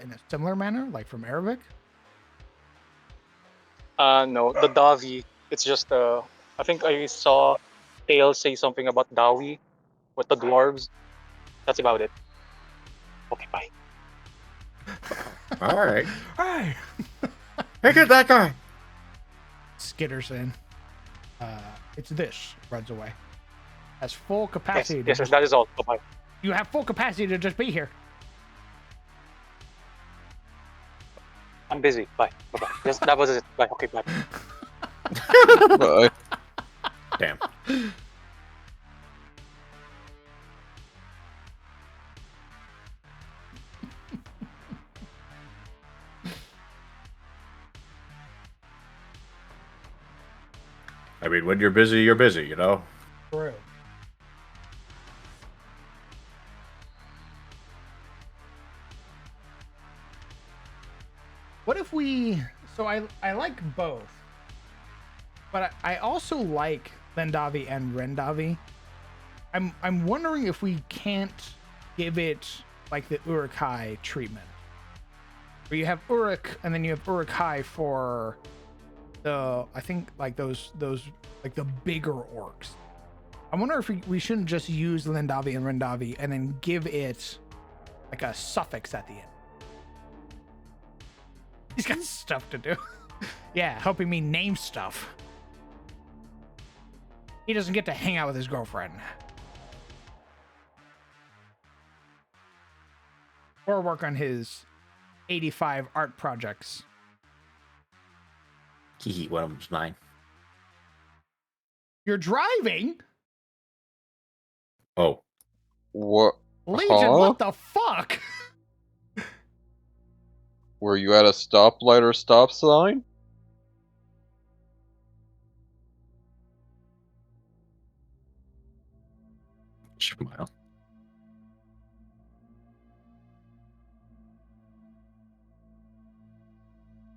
in a similar manner, like from Arabic? No, the Davi. It's just I think I saw Tail say something about Dawi with the dwarves. That's about it. Okay, bye. All right. Hey! Hey, get that guy! Skitters in. It's this. Runs away. Has full capacity. Yes, that is all. Bye-bye. You have full capacity to just be here. I'm busy. Bye. Bye-bye. Yes, that was it. Bye. Okay, bye. Bye. Damn. I mean, when you're busy, you know? True. What if we... So I like both. But I also like Lendavi and Rendavi. I'm wondering if we can't give it like the Uruk-hai treatment. Where you have Uruk and then you have Uruk-hai for the... I think like those like the bigger orcs. I wonder if we shouldn't just use Lendavi and Rendavi and then give it like a suffix at the end. He's got stuff to do. Yeah, helping me name stuff. he doesn't get to hang out with his girlfriend. Or work on his 85 art projects. Hee one of them's mine. You're driving? Oh. What? Legion, what the fuck? Were you at a stoplight or stop sign? Smile.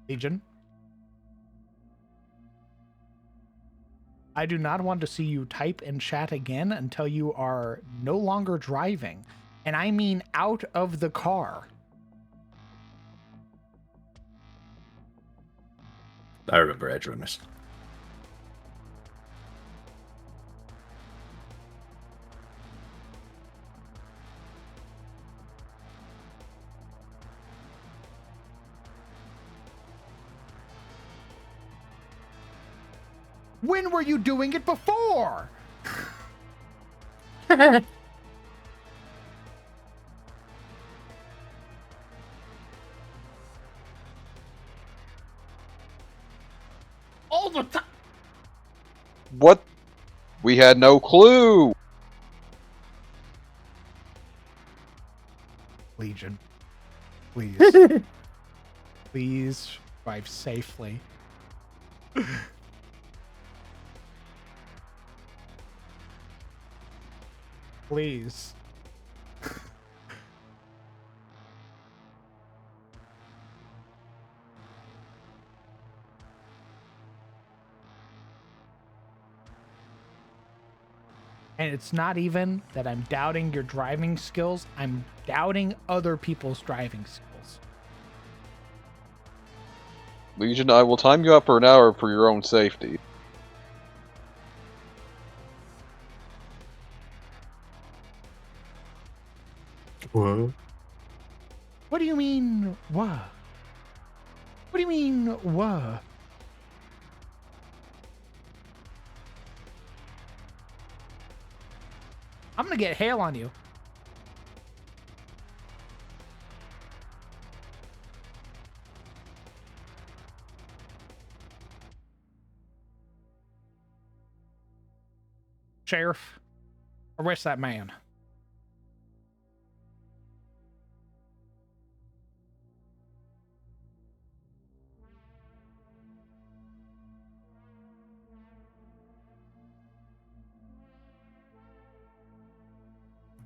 Legion. I do not want to see you type and chat again until you are no longer driving. And I mean out of the car. I remember Edge Runners. When were you doing it before? All the time. What? We had no clue. Legion, please. Please drive safely. Please. And it's not even that I'm doubting your driving skills. I'm doubting other people's driving skills. Legion, I will time you out for an hour for your own safety. What? What do you mean, what? What do you mean, what? I'm gonna get hail on you. Sheriff, arrest that man.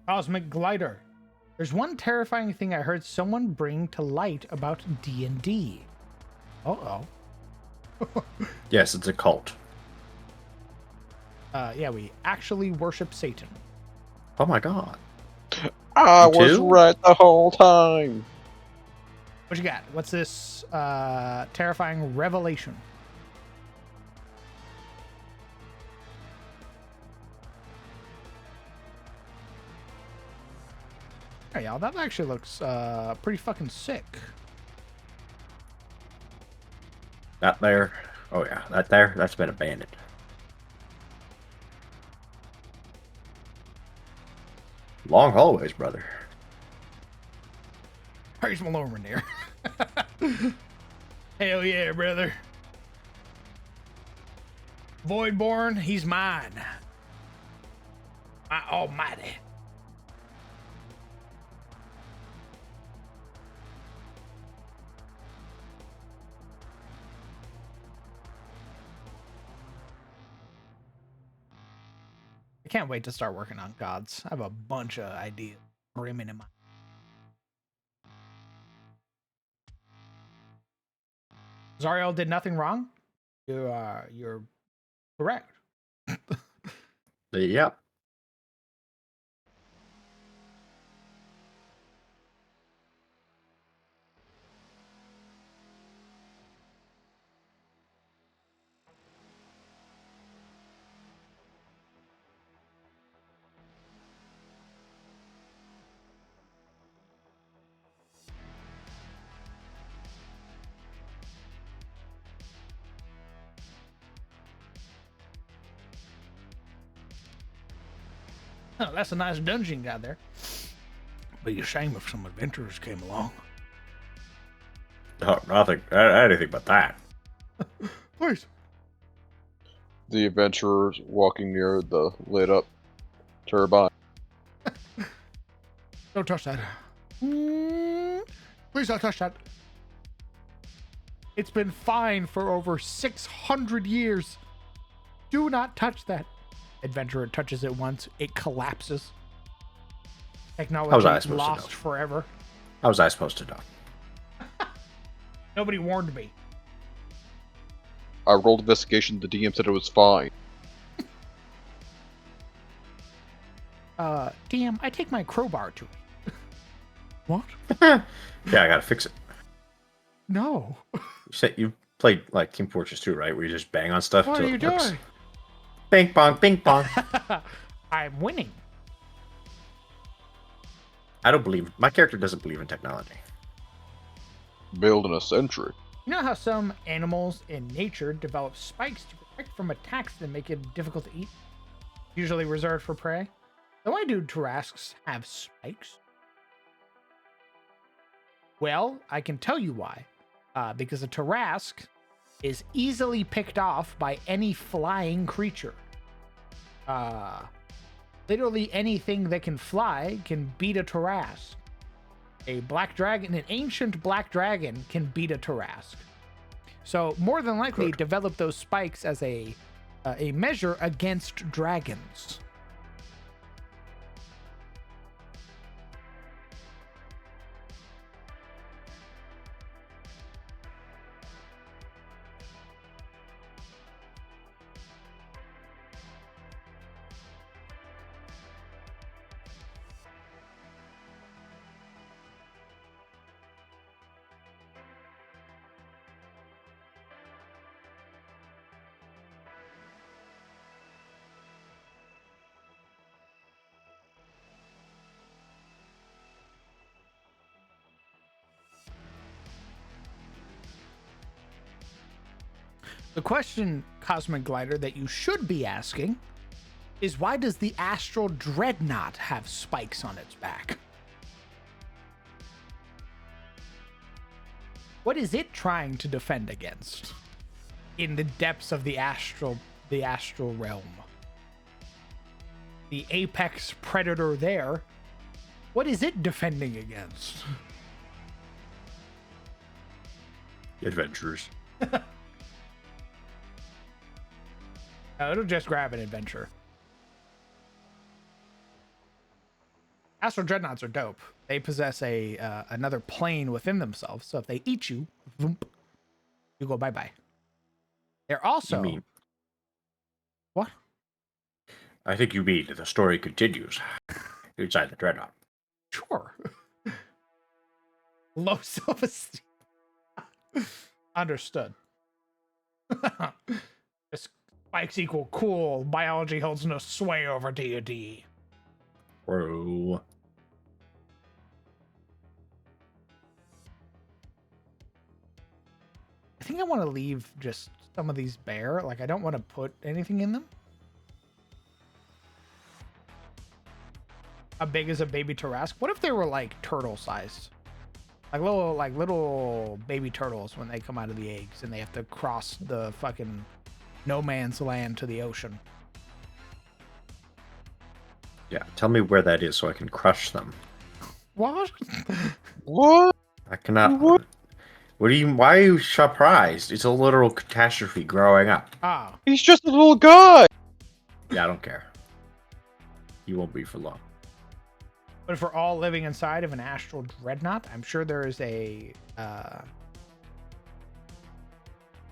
Cosmic Glider. There's one terrifying thing I heard someone bring to light about D&D. Uh-oh. Yes, it's a cult. Yeah, we actually worship Satan. Oh my god. I You was too? right the whole time. What you got? What's this terrifying revelation? Hey, y'all, that actually looks pretty fucking sick. That there. Oh yeah, that there. That's been abandoned. Long hallways, brother. Praise Malone there. Hell yeah, brother. Voidborn, he's mine. My almighty. I can't wait to start working on gods. I have a bunch of ideas brimming in my. Zariel did nothing wrong. You're correct. Yep. Oh, that's a nice dungeon you got there. Be a shame if some adventurers came along. Oh, nothing. Anything but that. Please. The adventurers walking near the lit up turbine. Don't touch that. Please don't touch that. It's been fine for over 600 years. Do not touch that. Adventurer touches it once, it collapses. Technology lost forever. How was I supposed to know? Nobody warned me. I rolled investigation. The DM said it was fine. DM, I take my crowbar to it. What? Yeah, I gotta fix it. No. You said you played like Team Fortress 2, right? Where you just bang on stuff What till are you it works. doing? Bing bong, bing bong. I'm winning. I don't believe my character doesn't believe in technology. Build in a century. You know how some animals in nature develop spikes to protect from attacks that make it difficult to eat? Usually reserved for prey. So why do Tarrasques have spikes? Well, I can tell you why. Because a Tarrasque is easily picked off by any flying creature. Literally anything that can fly can beat a Tarrasque. A black dragon, an ancient black dragon can beat a Tarrasque. So more than likely develop those spikes as a measure against dragons. The question, Cosmic Glider, that you should be asking is why does the Astral Dreadnought have spikes on its back? What is it trying to defend against in the depths of the astral realm? The apex predator there, what is it defending against? Adventurers. No, it'll just grab an adventure. Astral Dreadnoughts are dope. They possess another plane within themselves, so if they eat you, vroom, you go bye-bye. They're also... You mean? What? I think you mean the story continues inside the Dreadnought. Sure. Low self-esteem. Understood. Spikes equal cool. Biology holds no sway over D&D. Bro. I think I want to leave just some of these bare. Like, I don't want to put anything in them. How big is a baby Tarrasque? What if they were like turtle sized? Like little baby turtles when they come out of the eggs and they have to cross the fucking no man's land to the ocean. Yeah, tell me where that is so I can crush them. What? What? I cannot. What do you? Why are you surprised? It's a literal catastrophe growing up. Ah. He's just a little guy. Yeah, I don't care. You won't be for long. But if we're all living inside of an astral dreadnought, I'm sure there is a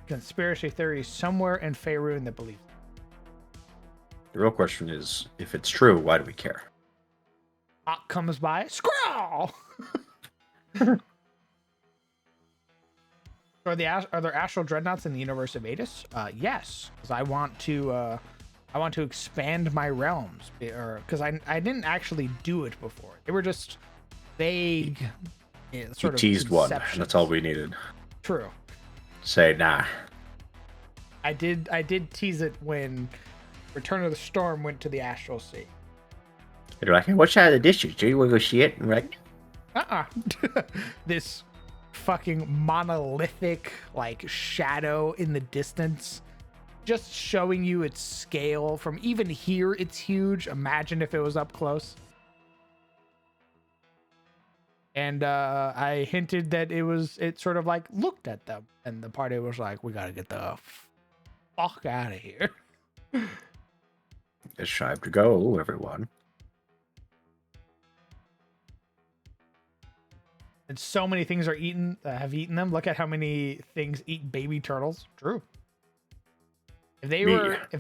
conspiracy theory somewhere in Faerun that believes. The real question is, if it's true, why do we care? Hawk comes by, scrawl. Are there astral dreadnoughts in the universe of Adis? Yes, because I want to expand my realms, or because I didn't actually do it before. They were just vague, sort of teased one, and conceptions. that's all we needed. True. Say nah. I did tease it when Return of the Storm went to the Astral Sea. They're like, hey, what side of the district? Do you want to go see it? And we're like, This fucking monolithic like shadow in the distance, just showing you its scale. From even here, it's huge. Imagine if it was up close. And I hinted that it sort of like looked at them, and the party was like, "We gotta get the fuck out of here." it's time to go, everyone. And so many things are eaten have eaten them. Look at how many things eat baby turtles. True. If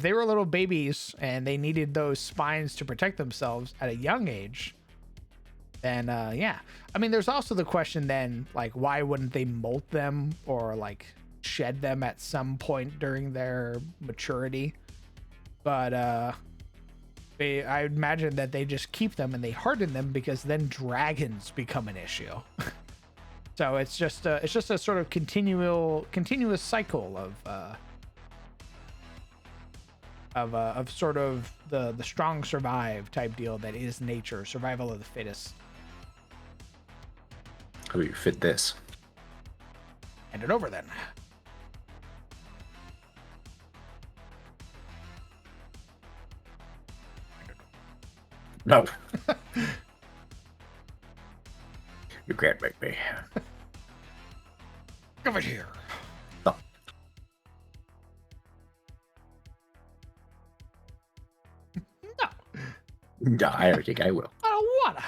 they were little babies and they needed those spines to protect themselves at a young age, then yeah. I mean, there's also the question then, like, why wouldn't they molt them or like shed them at some point during their maturity? But I imagine that they just keep them and they harden them because then dragons become an issue. So it's just a sort of continuous cycle of sort of the strong survive type deal that is nature, survival of the fittest. How do you fit this? Hand it over then. No. You can't make me. Give it here. No. No, I don't think I will. I don't wanna.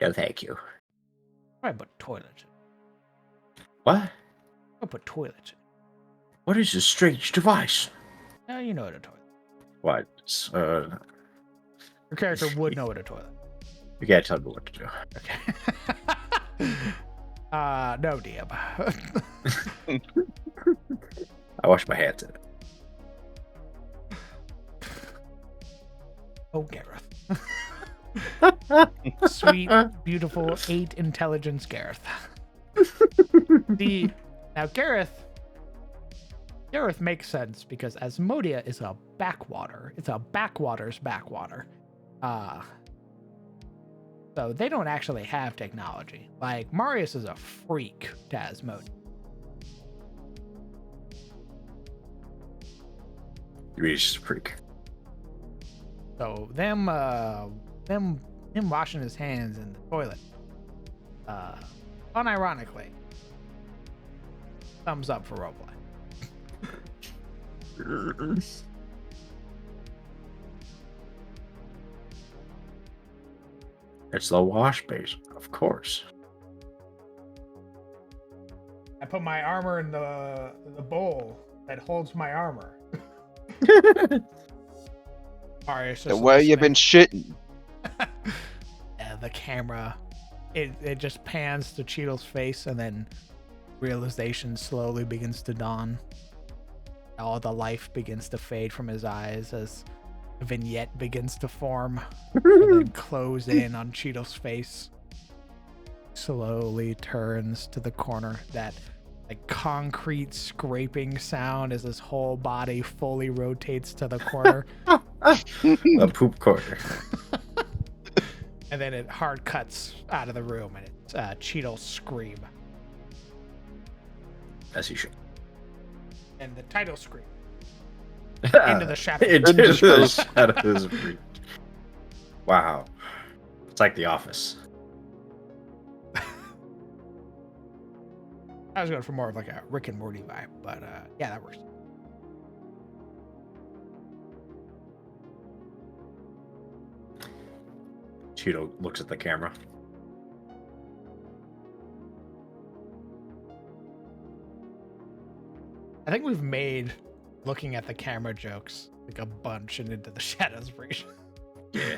No, thank you. I put toilets in. What? I put toilets in. What is this strange device? Now you know what a toilet. What? Your character would know what a toilet. You can't tell me what to do. Okay. No, DM. I wash my hands in it. Oh, Gareth. Sweet, beautiful 8 intelligence Gareth. Now Gareth makes sense because Asmodia is a backwater. It's a backwater's backwater. So they don't actually have technology. Like, Marius is a freak to Asmodia. He's just a freak. So them washing his hands in the toilet, unironically, thumbs up for roleplay. It's the wash basin, of course. I put my armor in the bowl that holds my armor. Marius The way you've been shitting. The camera, it just pans to Cheadle's face, and then realization slowly begins to dawn. All the life begins to fade from his eyes as a vignette begins to form and then close in on Cheadle's face. Slowly turns to the corner. That like concrete scraping sound as his whole body fully rotates to the corner. The poop corner. And then it hard cuts out of the room, and it's Cheadle's scream. As he should. And the title screen. Into the shadows. Into the shadows. Wow. It's like The Office. I was going for more of like a Rick and Morty vibe, but yeah, that works. Cheeto looks at the camera. I think we've made looking at the camera jokes like a bunch and Into the Shadows version. Yeah.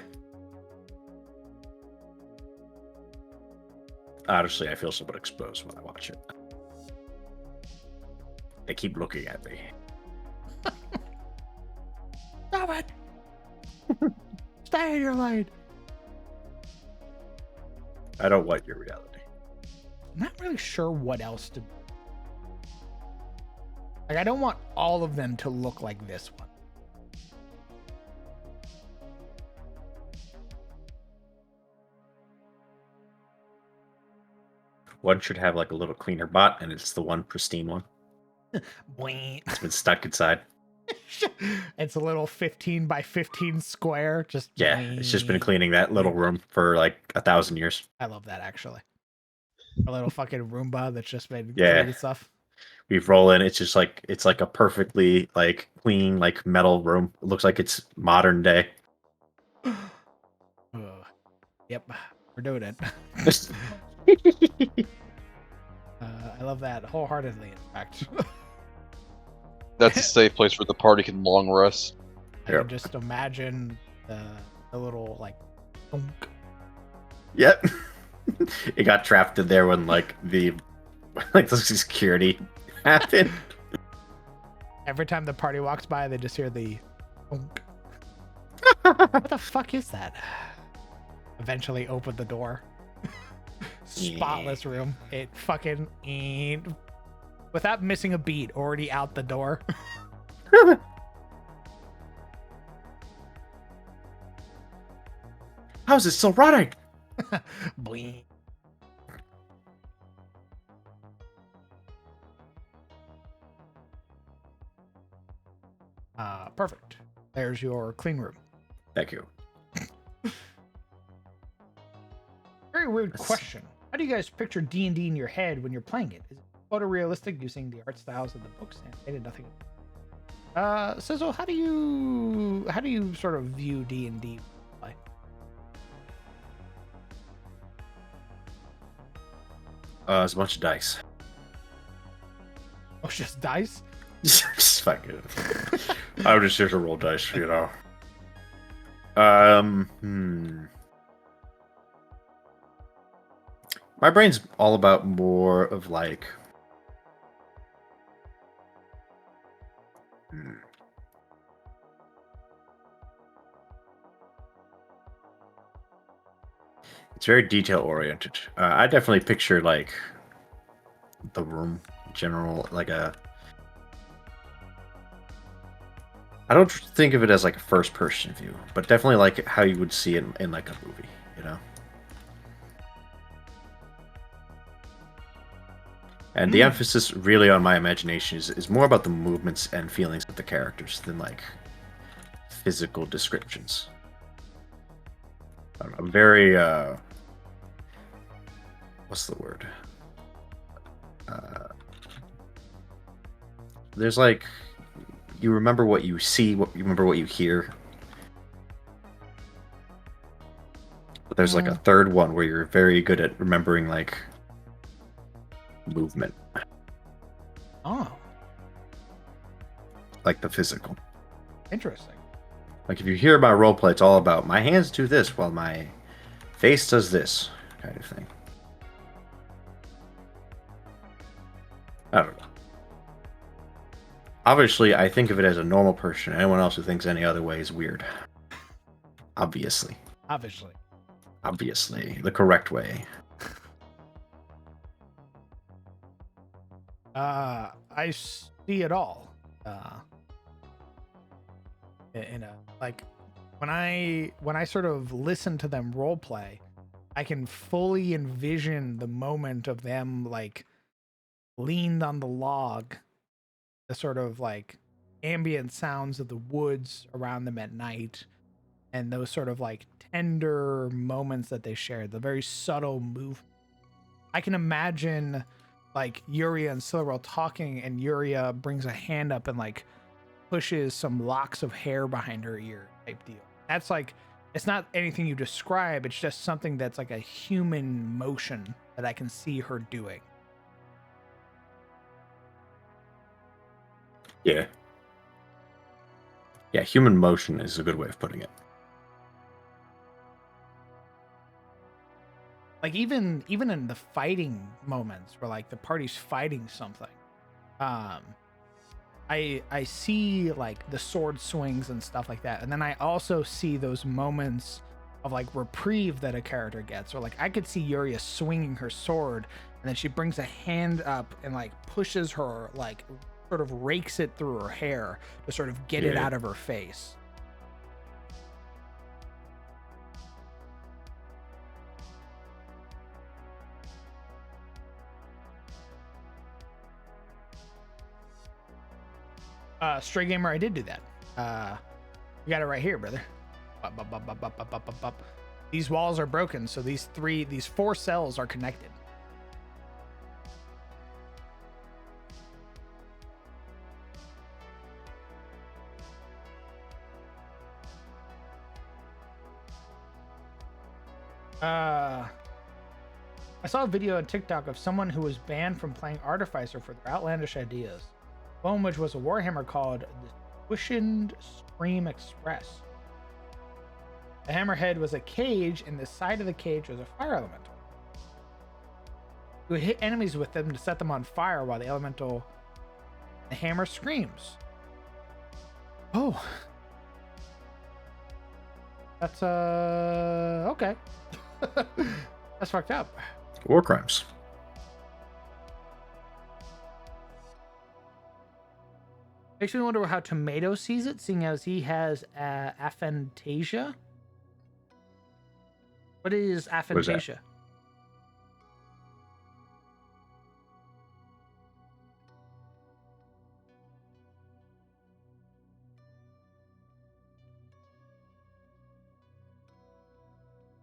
Honestly, I feel somewhat exposed when I watch it. They keep looking at me. Stop it! Stay in your lane. I don't want your reality. I'm not really sure what else to. Like, I don't want all of them to look like this one. One should have like a little cleaner bot, and it's the one pristine one. Boing. It's been stuck inside. It's a little 15 by 15 square. Just Yeah, it's just been boing. cleaning that little room for like 1,000 years. I love that actually. A little fucking Roomba that's just been Yeah. cleaning stuff. We roll in. It's just like it's like a perfectly like clean like metal room. It looks like it's modern day. Yep, we're doing it. I love that wholeheartedly. In fact, That's a safe place where the party can long rest. I can just imagine the little like. Thunk. Yep. It got trapped in there when like the security happened. Every time the party walks by, they just hear the. Thunk. What the fuck is that? Eventually open the door. Spotless room. It fucking ain't. Without missing a beat, already out the door. How's it still running? Bling. Perfect. There's your clean room. Thank you. Very weird question. How do you guys picture D&D in your head when you're playing it? Is it photorealistic using the art styles of the books? Animated, nothing. Sizzle, how do you sort of view D&D play? It's a bunch of dice. Oh, it's just dice? Just fucking. I'm just here to roll dice, you know. My brain's all about more of like. It's very detail oriented. I definitely picture like the room in general, like a. I don't think of it as like a first person view, but definitely like how you would see it in like a movie, you know? And the emphasis really on my imagination is more about the movements and feelings of the characters than like physical descriptions. I'm very, what's the word? There's like, you remember what you see, you remember what you hear. But there's like a third one where you're very good at remembering like movement. Oh. Like the physical. Interesting. Like if you hear about roleplay, it's all about my hands do this while my face does this kind of thing. I don't know. Obviously, I think of it as a normal person. Anyone else who thinks any other way is weird. Obviously. Obviously. The correct way. I see it all. In a like when I sort of listen to them role play, I can fully envision the moment of them like leaned on the log, the sort of like ambient sounds of the woods around them at night, and those sort of like tender moments that they shared, the very subtle move. I can imagine like Yuria and Silverwell talking, and Yuria brings a hand up and like pushes some locks of hair behind her ear type deal. That's like, it's not anything you describe, it's just something that's like a human motion that I can see her doing. Yeah. Yeah, human motion is a good way of putting it. Like even in the fighting moments where like the party's fighting something, I see like the sword swings and stuff like that, and then I also see those moments of like reprieve that a character gets, or like I could see Yuria swinging her sword, and then she brings a hand up and like pushes her, like sort of rakes it through her hair to sort of get it out of her face. Stray Gamer, I did do that. We got it right here, brother. Bup, bup, bup, bup, bup, bup, bup, bup, bup. These walls are broken, so these 4 cells are connected. I saw a video on TikTok of someone who was banned from playing Artificer for their outlandish ideas. One which was a Warhammer called the Swishened Stream Express. The hammerhead was a cage, and the side of the cage was a fire elemental. You would hit enemies with them to set them on fire while the hammer screams. Oh. That's okay. That's fucked up. War crimes. Makes me wonder how Tomato sees it, seeing as he has aphantasia. What is aphantasia?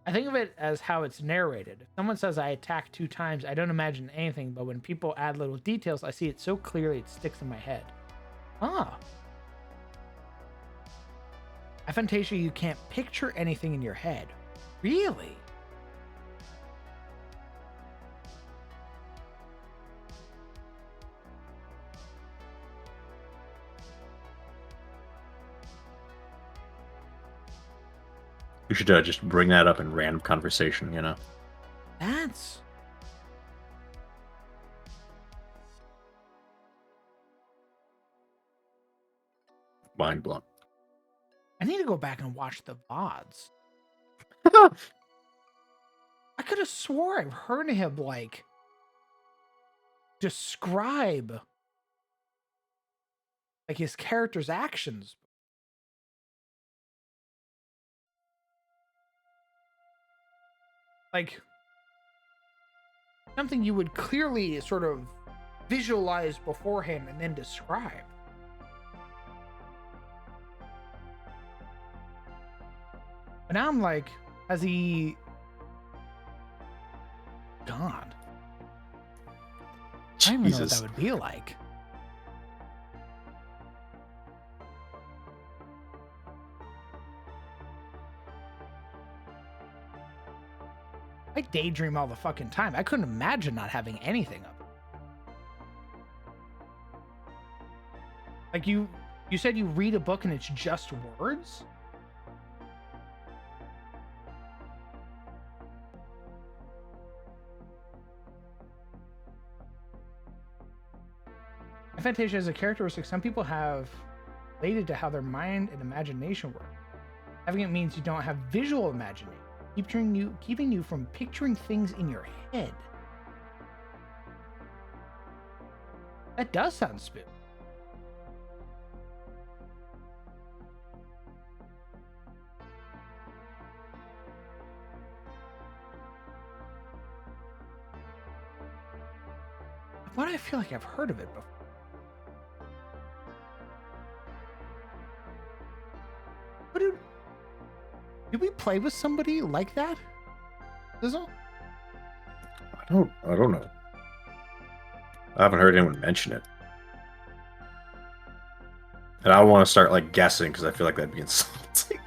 I think of it as how it's narrated. If someone says I attacked 2 times, I don't imagine anything, but when people add little details, I see it so clearly it sticks in my head. Ah. Aphantasia, you can't picture anything in your head. Really? You should just bring that up in random conversation, you know? That's... Mind blown. I need to go back and watch the VODs. I could have swore I've heard him, like, describe, like, his character's actions. Like, something you would clearly sort of visualize beforehand and then describe. But now I'm like, has he gone? I don't even know what that would be like. I daydream all the fucking time. I couldn't imagine not having anything up. Like you said you read a book and it's just words? Aphantasia is a characteristic some people have related to how their mind and imagination work. Having it means you don't have visual imagination, keeping you from picturing things in your head. That does sound spooky. Why do I feel like I've heard of it before? Did we play with somebody like that? Sizzle? I don't know. I haven't heard anyone mention it. And I don't want to start like guessing because I feel like that'd be insulting.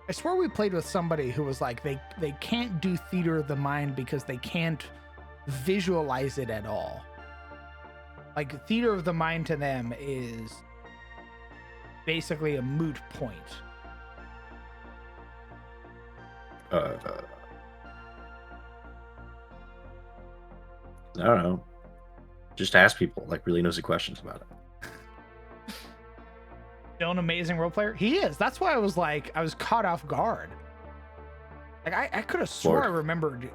I swear we played with somebody who was like, they can't do theater of the mind because they can't visualize it at all. Like, theater of the mind to them is basically a moot point. I don't know. Just ask people like really nosy questions about it. Still an amazing role player? He is. That's why I was like, I was caught off guard. Like, I could have swore I remembered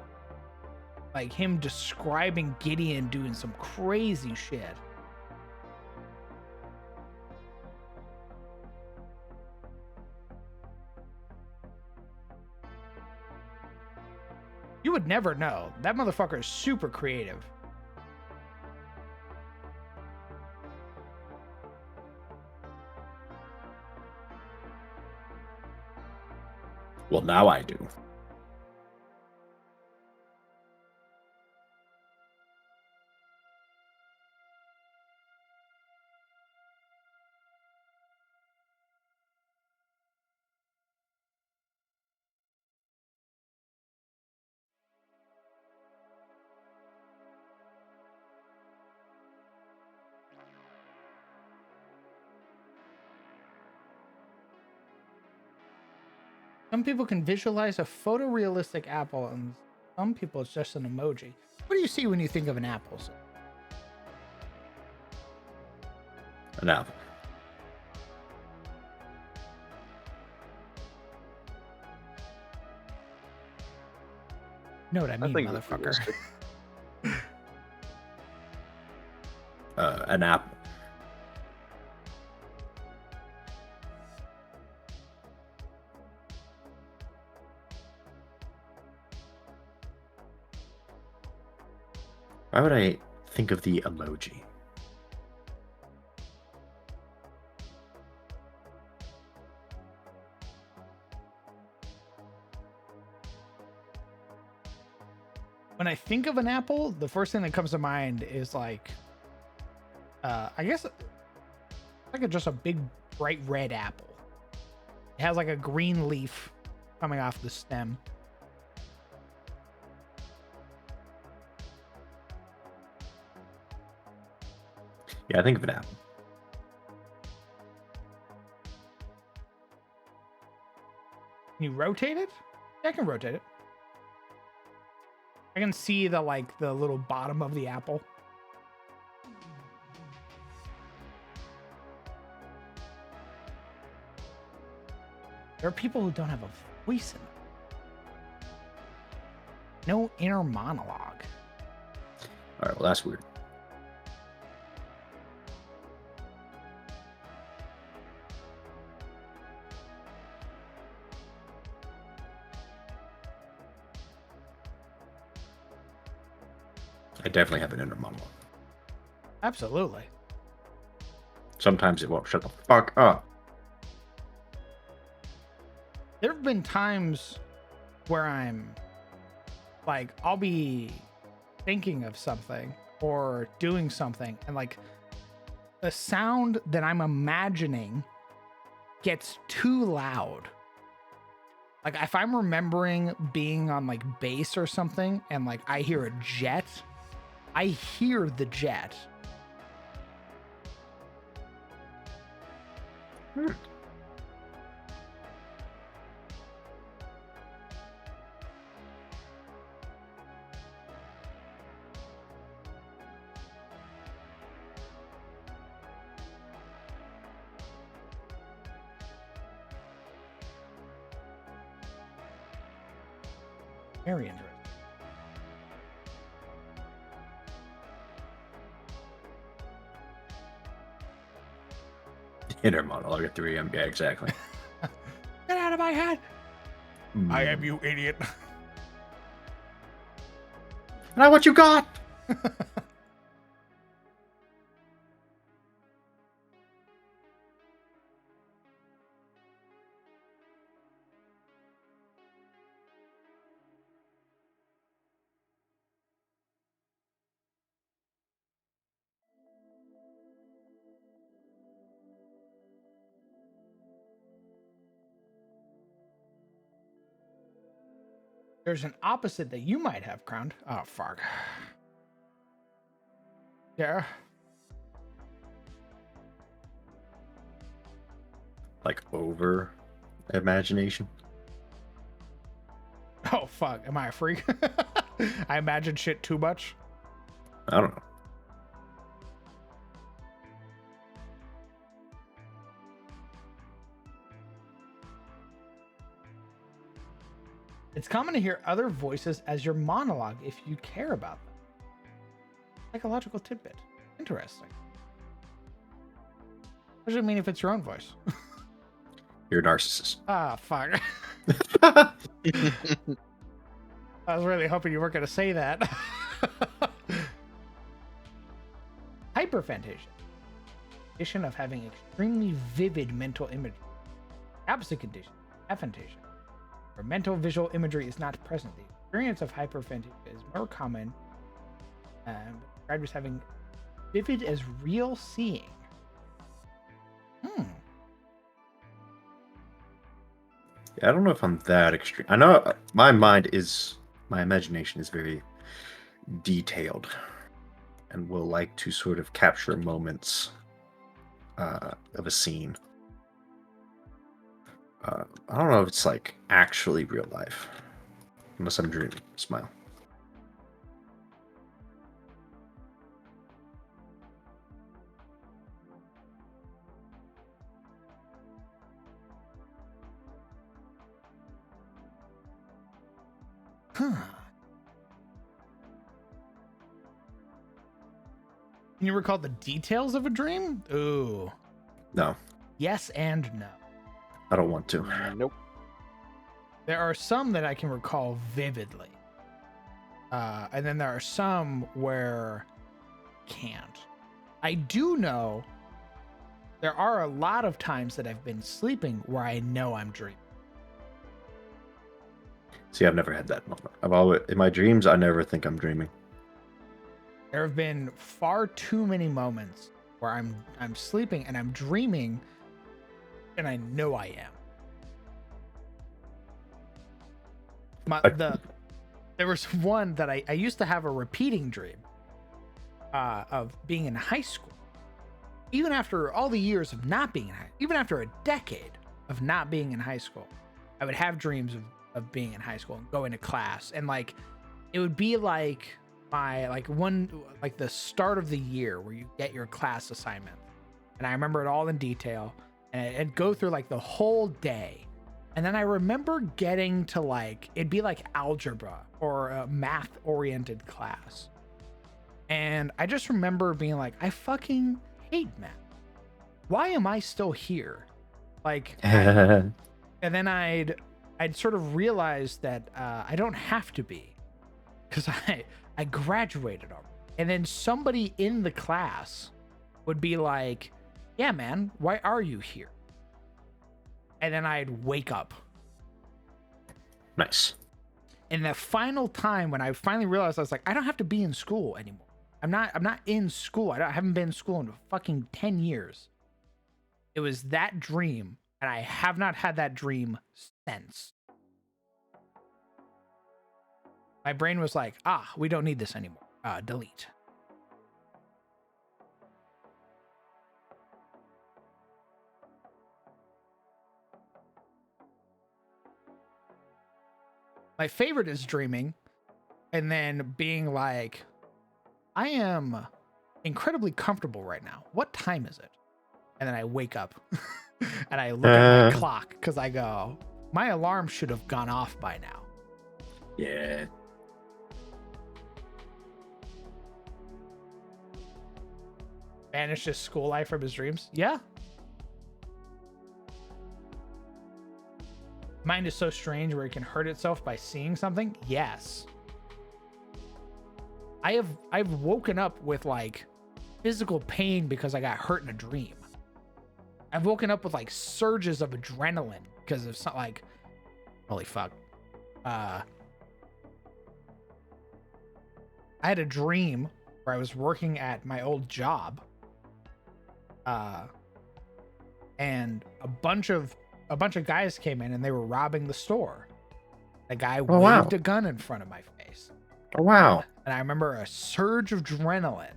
like him describing Gideon doing some crazy shit. You would never know. That motherfucker is super creative. Well, now I do. Some people can visualize a photorealistic apple, and some people it's just an emoji. What do you see when you think of an apple? Sir? An apple. You know what I mean, think motherfucker. An apple. Why would I think of the emoji? When I think of an apple, the first thing that comes to mind is like, I guess, just a big bright red apple. It has like a green leaf coming off the stem. Yeah, I think of an apple. Can you rotate it? Yeah, I can rotate it. I can see the little bottom of the apple. There are people who don't have a voice in them. No inner monologue. All right, well, that's weird. I definitely have an inner monologue. Absolutely. Sometimes it won't shut the fuck up. There have been times where I'm like, I'll be thinking of something or doing something, and like the sound that I'm imagining gets too loud. Like if I'm remembering being on like base or something and like I hear a jet, I hear the jet. Very interesting. Inner monologue at 3 a.m. Yeah, exactly. Get out of my head! I am you idiot. Not what you got. There's an opposite that you might have crowned. Oh, fuck. Yeah. Like over imagination. Oh, fuck. Am I a freak? I imagine shit too much. I don't know. It's common to hear other voices as your monologue if you care about them. Psychological tidbit. Interesting. What does it mean if it's your own voice? You're a narcissist. Ah, fuck. I was really hoping you weren't going to say that. Hyperphantasia. Condition of having extremely vivid mental imagery. Opposite condition, aphantasia, where mental visual imagery is not present. The experience of hyperphantasia is more common, described as having vivid as real seeing. Yeah, I don't know if I'm that extreme. I know my imagination is very detailed and will like to sort of capture moments of a scene. I don't know if it's like actually real life, unless I'm dreaming. Smile. Huh. Can you recall the details of a dream? Ooh. No, Yes and no. I don't want to. Nope. There are some that I can recall vividly. And then there are some where I can't. I do know there are a lot of times that I've been sleeping where I know I'm dreaming. See, I've never had that moment. I've always, in my dreams, I never think I'm dreaming. There have been far too many moments where I'm sleeping and I'm dreaming and I know I am. There was one that I used to have a repeating dream of being in high school. Even after all the years of not being in high, even after a decade of not being in high school, I would have dreams of being in high school and going to class. And like, it would be like the start of the year where you get your class assignment. And I remember it all in detail, and it'd go through like the whole day. And then I remember getting to like, it'd be like algebra or a math oriented class. And I just remember being like, I fucking hate math. Why am I still here? Like, and then I'd sort of realize that I don't have to be, because I graduated already. And then somebody in the class would be like, yeah, man, why are you here? And then I'd wake up. Nice. And the final time when I finally realized, I was like, I don't have to be in school anymore. I'm not in school. I haven't been in school in fucking 10 years. It was that dream, and I have not had that dream since. My brain was like, we don't need this anymore. Delete. My favorite is dreaming and then being like, I am incredibly comfortable right now. What time is it? And then I wake up and I look at my clock because I go, my alarm should have gone off by now. Yeah. Banishes school life from his dreams. Yeah. Mind is so strange where it can hurt itself by seeing something. Yes. I've woken up with like physical pain because I got hurt in a dream. I've woken up with like surges of adrenaline because of something like, holy fuck. I had a dream where I was working at my old job. And a bunch of guys came in and they were robbing the store. The guy waved a gun in front of my face. Oh, wow. And I remember a surge of adrenaline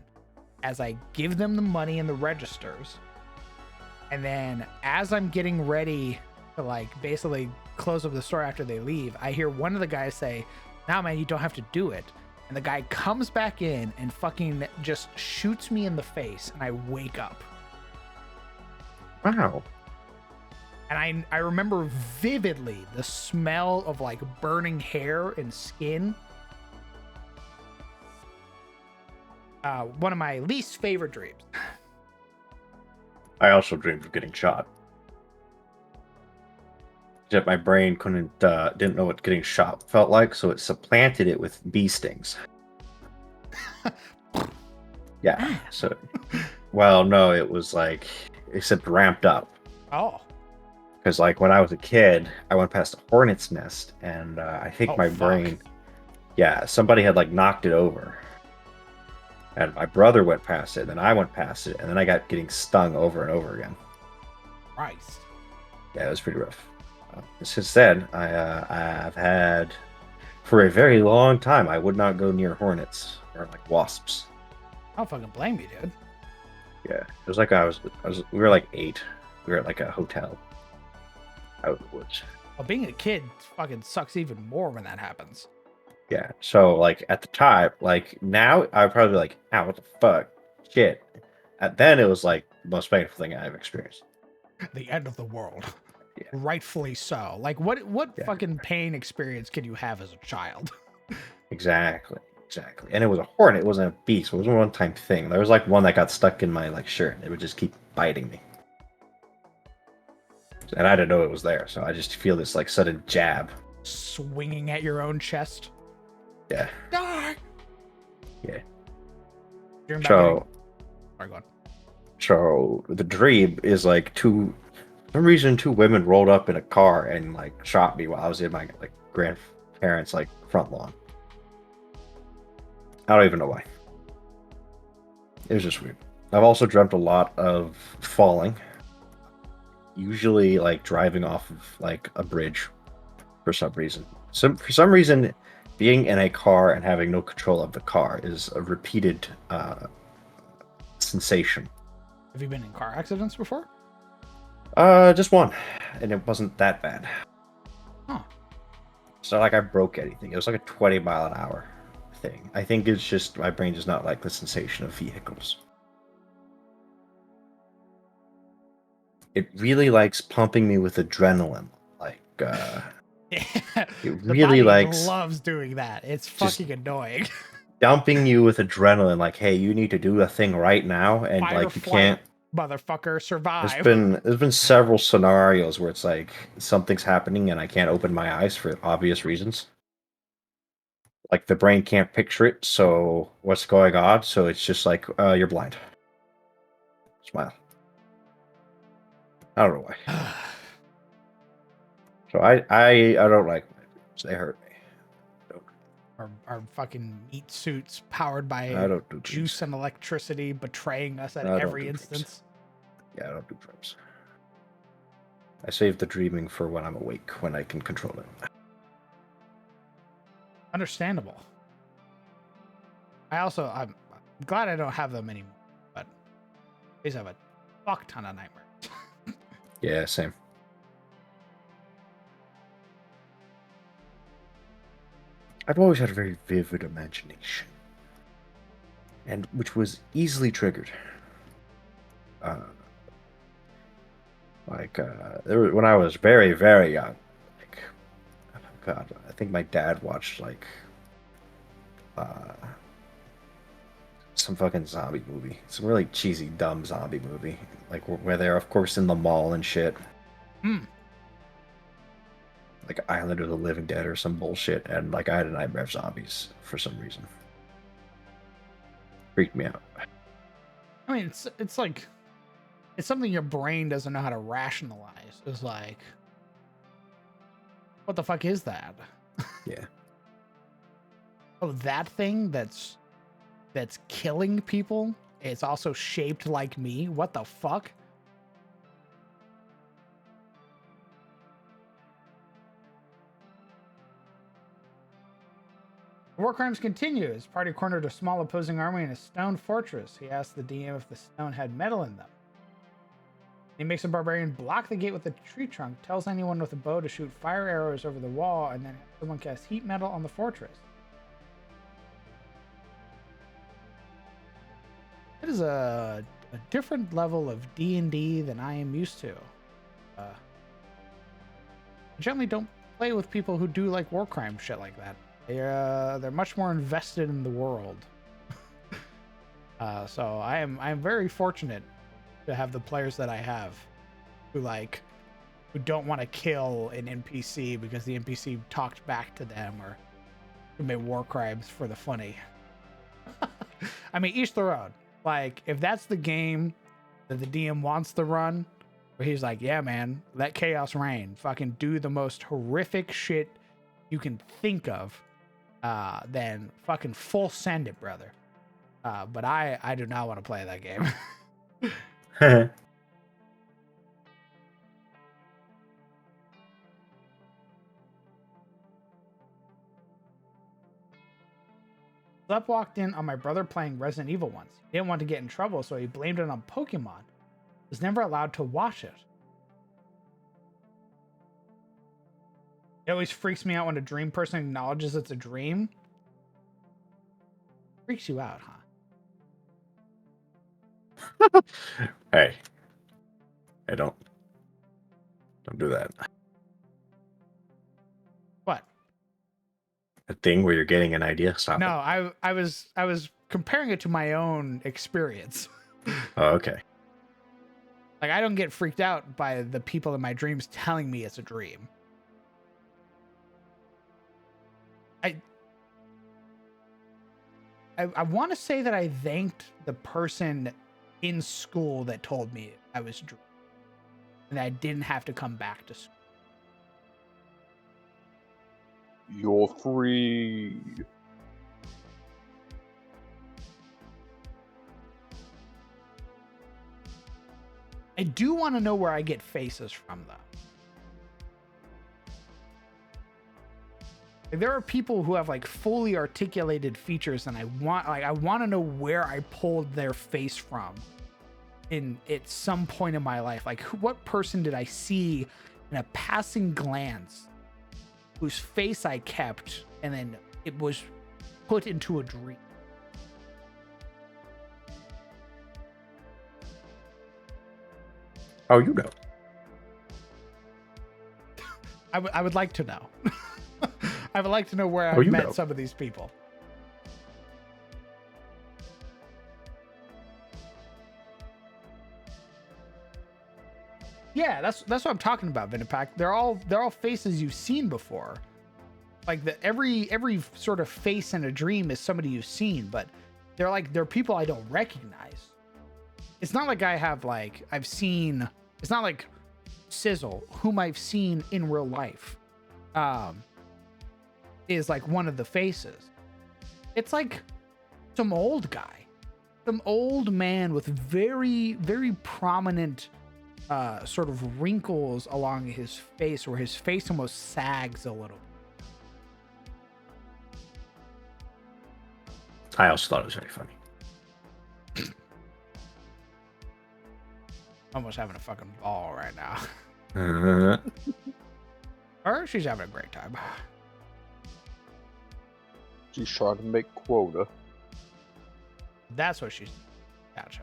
as I give them the money in the registers. And then as I'm getting ready to like basically close up the store after they leave, I hear one of the guys say, "Nah, man, you don't have to do it." And the guy comes back in and fucking just shoots me in the face, and I wake up. Wow. And I remember vividly the smell of like burning hair and skin. One of my least favorite dreams. I also dreamed of getting shot. Except my brain didn't know what getting shot felt like, so it supplanted it with bee stings. Yeah. So, well, no, it was like, except ramped up. Oh. Because like when I was a kid, I went past a hornet's nest, and I think my fuck. brain, yeah, somebody had like knocked it over, and my brother went past it, then I went past it, and then I got getting stung over and over again. Christ. Yeah, it was pretty rough. Since then, I've had for a very long time. I would not go near hornets or like wasps. I don't fucking blame you, dude. Yeah, it was like we were like 8. We were at like a hotel out in the woods. Well, being a kid fucking sucks even more when that happens. Yeah, so like at the time, like now I'd probably be like, "Ow, what the fuck, shit." Then it was like the most painful thing I've experienced. The end of the world. Yeah. Rightfully so. Like, what fucking pain experience can you have as a child? Exactly. And it was a hornet. It wasn't a bee, so it was a one-time thing. There was like one that got stuck in my like shirt. It would just keep biting me, and I didn't know it was there. So I just feel this like sudden jab, swinging at your own chest. Yeah. Die. Yeah. So, sorry, go on. So the dream is like for some reason two women rolled up in a car and like shot me while I was in my like grandparents' like front lawn. I don't even know why. It was just weird. I've also dreamt a lot of falling. Usually like driving off of like a bridge for some reason. For some reason, being in a car and having no control of the car is a repeated sensation. Have you been in car accidents before? Just one, and it wasn't that bad. Huh. It's not like I broke anything. It was like a 20 mile an hour thing. I think it's just my brain does not like the sensation of vehicles. It really likes pumping me with adrenaline. Like, it really loves doing that. It's fucking annoying. Dumping you with adrenaline, like, hey, you need to do a thing right now, and Fire like you flight, can't. Motherfucker, survive. There's been several scenarios where it's like something's happening and I can't open my eyes for obvious reasons. Like the brain can't picture it, so what's going on? So it's just like you're blind. Smile. I don't know why. So I don't like my dreams. They hurt me. Our fucking meat suits powered by I don't do juice and electricity betraying us at every instance. Yeah, I don't do dreams. I save the dreaming for when I'm awake, when I can control it. Understandable. I'm glad I don't have them anymore, but I used to have a fuck ton of nightmares. Yeah, same. I've always had a very vivid imagination, and which was easily triggered. When I was very, very young, like, God, I think my dad watched like some fucking zombie movie, some really cheesy, dumb zombie movie, like where they're of course in the mall and shit. Like Island of the Living Dead or some bullshit, and like I had a nightmare of zombies for some reason. Freaked me out. I mean, it's like it's something your brain doesn't know how to rationalize. It's like, what the fuck is that? Yeah. Oh, that thing that's killing people. It's also shaped like me. What the fuck? War crimes continue as party cornered a small opposing army in a stone fortress. He asked the DM if the stone had metal in them. He makes a barbarian block the gate with a tree trunk, tells anyone with a bow to shoot fire arrows over the wall, and then someone casts heat metal on the fortress. It is a different level of D&D than I am used to. I generally don't play with people who do like war crime shit like that. They're much more invested in the world. So I'm very fortunate to have the players that I have who like who don't want to kill an NPC because the NPC talked back to them or commit war crimes for the funny. I mean, each their own. Like, if that's the game that the DM wants to run, where he's like, yeah, man, let chaos reign. Fucking do the most horrific shit you can think of, then fucking full send it, brother. But I do not want to play that game. Slep walked in on my brother playing Resident Evil once. He didn't want to get in trouble, so he blamed it on Pokemon. Was never allowed to watch it. It always freaks me out when a dream person acknowledges it's a dream. Freaks you out, huh? Hey. Hey, don't do that. What? A thing where you're getting an idea? Stop No, it. I was comparing it to my own experience. Oh, okay. Like, I don't get freaked out by the people in my dreams telling me it's a dream. I want to say that I thanked the person in school that told me I was dreaming, and I didn't have to come back to school. You're free. I do want to know where I get faces from, though. Like, there are people who have like fully articulated features, and I want to know where I pulled their face from at some point in my life. Like, what person did I see in a passing glance whose face I kept and then it was put into a dream? Oh, you know. I would like to know. I would like to know where I've met some of these people. Yeah, that's what I'm talking about, Vinipack. They're all faces you've seen before. Like, every sort of face in a dream is somebody you've seen, but they're people I don't recognize. It's not like I've seen. It's not like Sizzle, whom I've seen in real life, is like one of the faces. It's like some old guy, some old man with very, very prominent sort of wrinkles along his face, where his face almost sags a little. I also thought it was very funny. Almost having a fucking ball right now. Uh, Or she's having a great time. She's trying to make quota. That's what she's. Gotcha.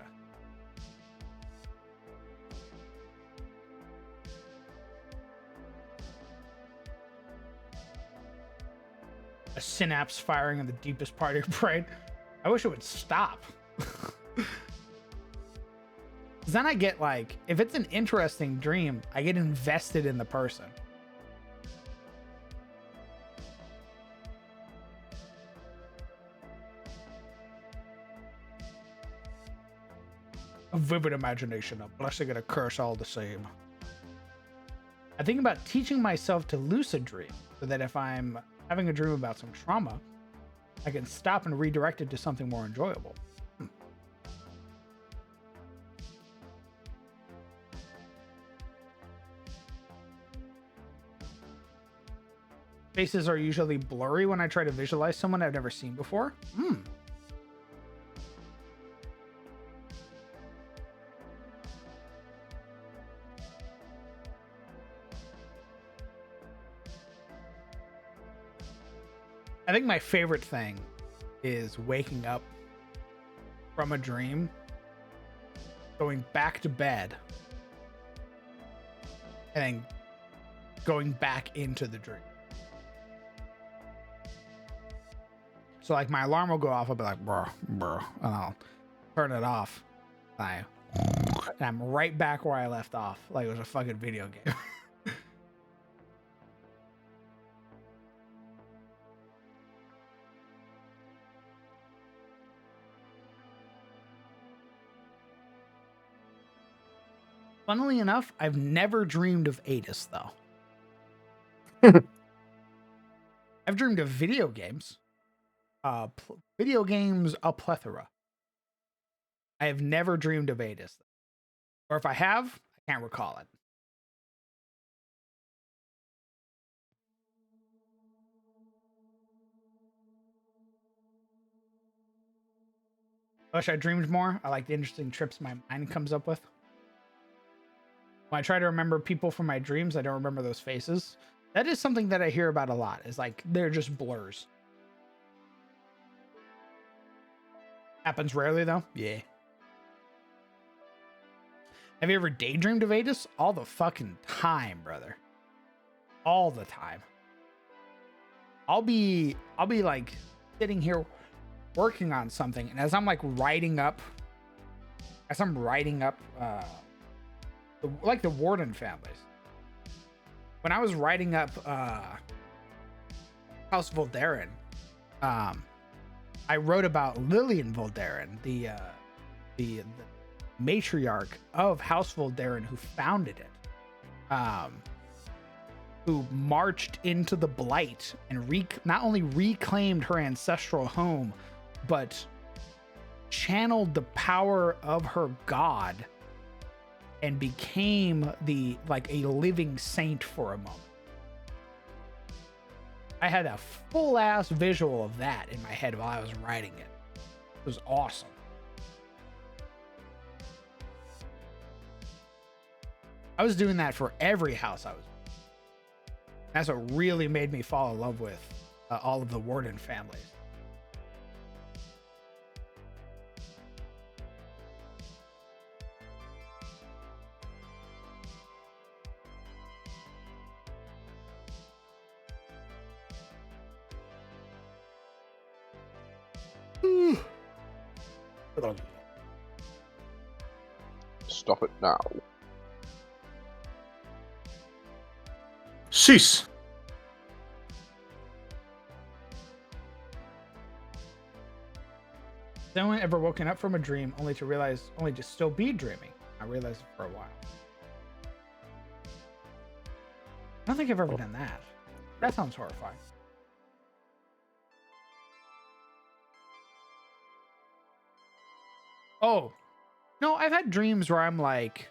A synapse firing in the deepest part of your brain. I wish it would stop. Then I get like, if it's an interesting dream, I get invested in the person. A vivid imagination, a blessing and a curse all the same. I think about teaching myself to lucid dream, so that if I'm having a dream about some trauma, I can stop and redirect it to something more enjoyable. Faces are usually blurry when I try to visualize someone I've never seen before. I think my favorite thing is waking up from a dream, going back to bed, and then going back into the dream. So like my alarm will go off, I'll be like, bruh, and I'll turn it off. And I'm right back where I left off, like it was a fucking video game. Funnily enough, I've never dreamed of Adis though. I've dreamed of video games. Video games a plethora. I have never dreamed of Adis. Or if I have, I can't recall it. I wish I dreamed more. I like the interesting trips my mind comes up with. When I try to remember people from my dreams, I don't remember those faces. That is something that I hear about a lot. Is like they're just blurs. Happens rarely though. Yeah. Have you ever daydreamed of Adis? All the fucking time, brother. All the time. I'll be like sitting here working on something, and as I'm writing up like the Warden families. When I was writing up House Voldaren, I wrote about Lillian Voldaren, the matriarch of House Voldaren, who founded it, who marched into the Blight and not only reclaimed her ancestral home, but channeled the power of her god and became a living saint for a moment. I had a full ass visual of that in my head while I was writing it. It was awesome. I was doing that for every house I was in. That's what really made me fall in love with all of the Warden families. Stop it now. Cease. Has anyone ever woken up from a dream only to still be dreaming? I realized it for a while. I don't think I've ever done that. That sounds horrifying. Oh, no, I've had dreams where I'm like,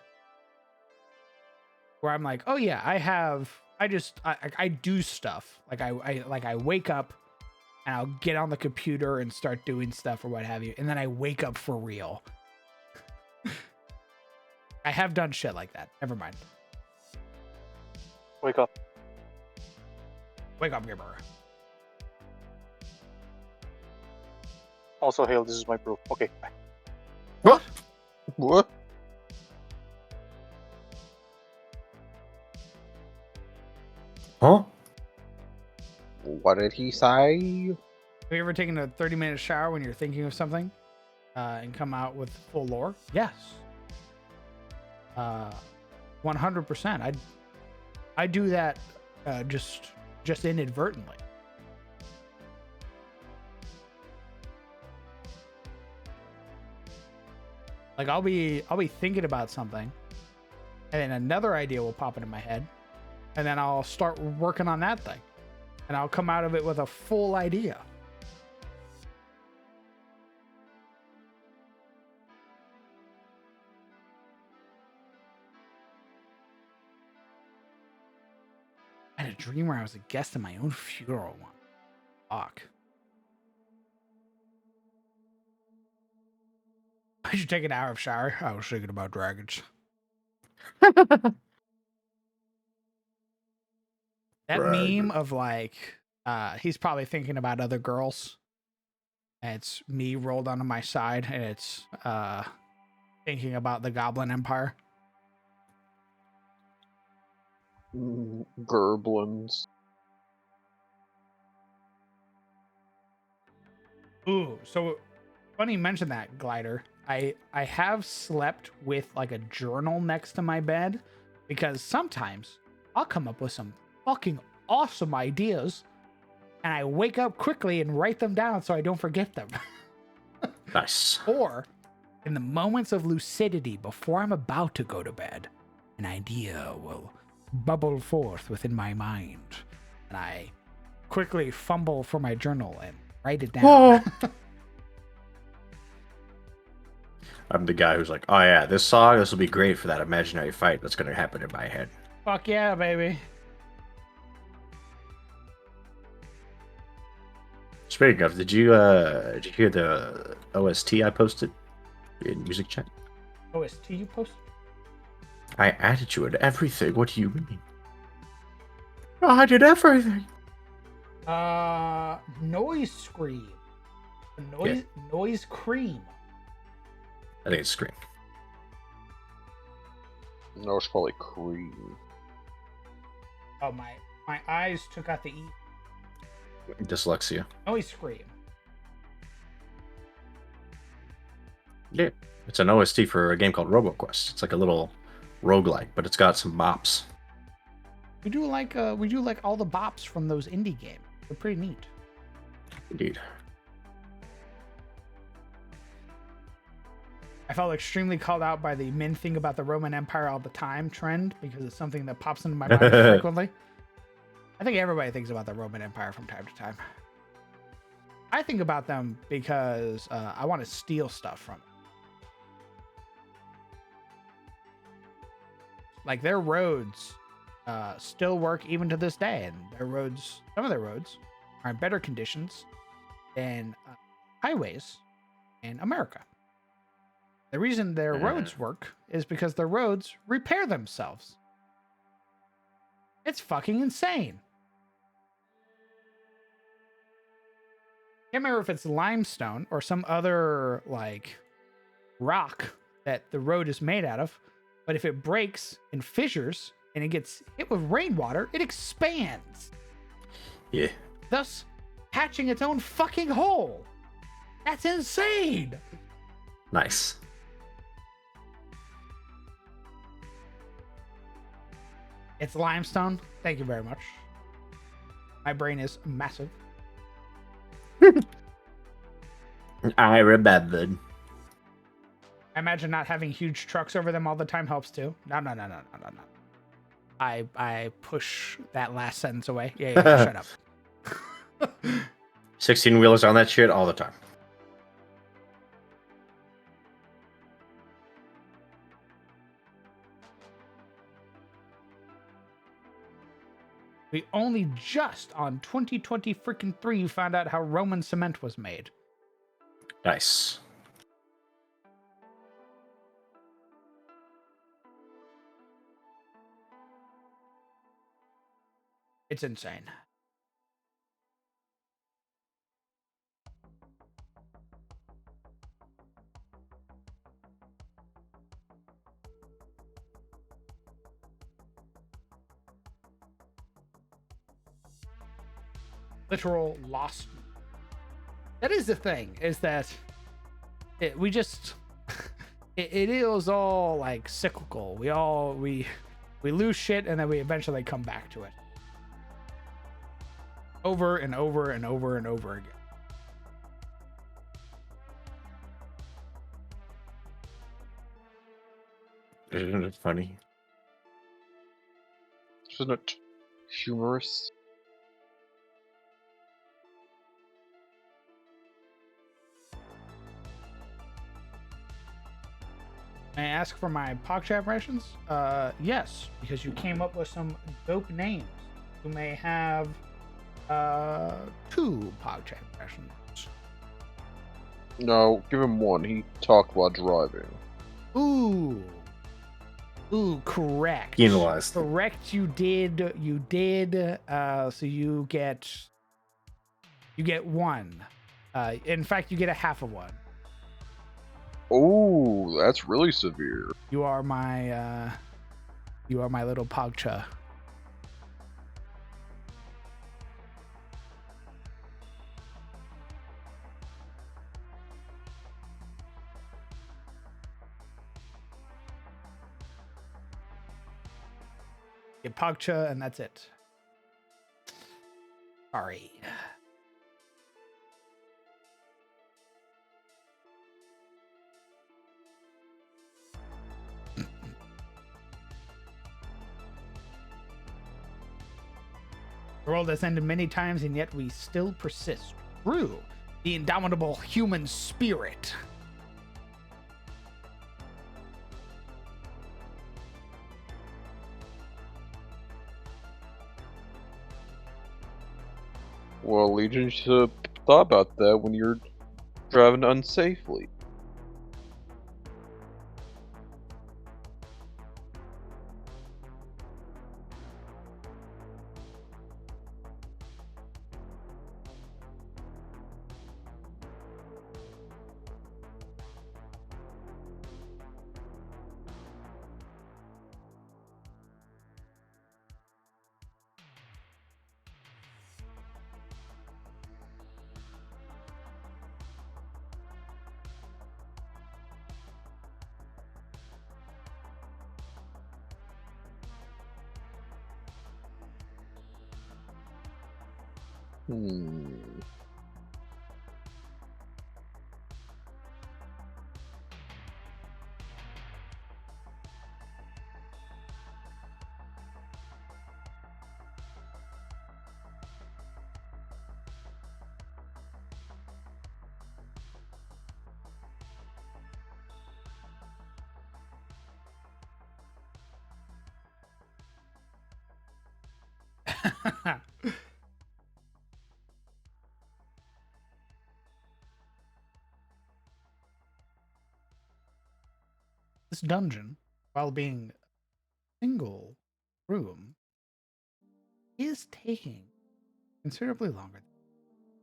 oh yeah, I do stuff. I wake up and I'll get on the computer and start doing stuff or what have you. And then I wake up for real. I have done shit like that. Never mind. Wake up. Wake up, gamer. Also, Hale, this is my proof. Okay, bye. What? What? Huh? What did he say? Have you ever taken a 30-minute shower when you're thinking of something and come out with full lore? Yes. 100%. I do that just inadvertently. Like I'll be thinking about something, and then another idea will pop into my head, and then I'll start working on that thing, and I'll come out of it with a full idea. I had a dream where I was a guest in my own funeral one. Fuck. I should take an hour of shower. I was thinking about dragons. That meme of he's probably thinking about other girls. And it's me rolled onto my side, and it's thinking about the Goblin Empire. Gerblins. Ooh, so funny you mentioned that, Glider. I have slept with a journal next to my bed because sometimes I'll come up with some fucking awesome ideas and I wake up quickly and write them down so I don't forget them. Nice. Or in the moments of lucidity before I'm about to go to bed, an idea will bubble forth within my mind. And I quickly fumble for my journal and write it down. I'm the guy who's like, oh yeah, this will be great for that imaginary fight that's gonna happen in my head. Fuck yeah, baby. Speaking of, did you hear the OST I posted in music chat? OST you post? I added you to everything. What do you mean? I did everything. Noise Scream. Noise Cream. I think it's Scream. No, it's probably cream. Oh, my eyes took out the E. Dyslexia. Noise Scream. Yeah. It's an OST for a game called RoboQuest. It's like a little roguelike, but it's got some bops. We do like all the bops from those indie games. They're pretty neat. Indeed. I felt extremely called out by the men think about the Roman Empire all the time trend because it's something that pops into my mind frequently. I think everybody thinks about the Roman Empire from time to time. I think about them because I want to steal stuff from them. Like their roads still work even to this day, and some of their roads are in better conditions than highways in America. The reason their roads work is because their roads repair themselves. It's fucking insane. Can't remember if it's limestone or some other like rock that the road is made out of, but if it breaks and fissures and it gets hit with rainwater, it expands. Yeah. Thus patching its own fucking hole. That's insane. Nice. It's limestone. Thank you very much. My brain is massive. I remembered. I imagine not having huge trucks over them all the time helps too. No. I push that last sentence away. Yeah, shut up. 16-wheelers on that shit all the time. We only just on 2020 freaking 3 found out how Roman cement was made. Nice. It's insane. Literal lost. That is the thing, is that we just it is all like cyclical. We lose shit and then we eventually come back to it. Over and over and over and over again. Isn't it funny? Isn't it humorous? May I ask for my PogChamp impressions? Yes, because you came up with some dope names. You may have 2 PogChamp impressions. No, give him one. He talked while driving. Ooh, correct. Penalized. Correct, you did. So you get 1. In fact, you get a half of 1. Oh, that's really severe. You are my little Pogcha. Get Pogcha, and that's it. Sorry. The world has ended many times, and yet we still persist. True, the indomitable human spirit. Well, Legion should have thought about that when you're driving unsafely. Hmm. This dungeon, while being a single room, is taking considerably longer.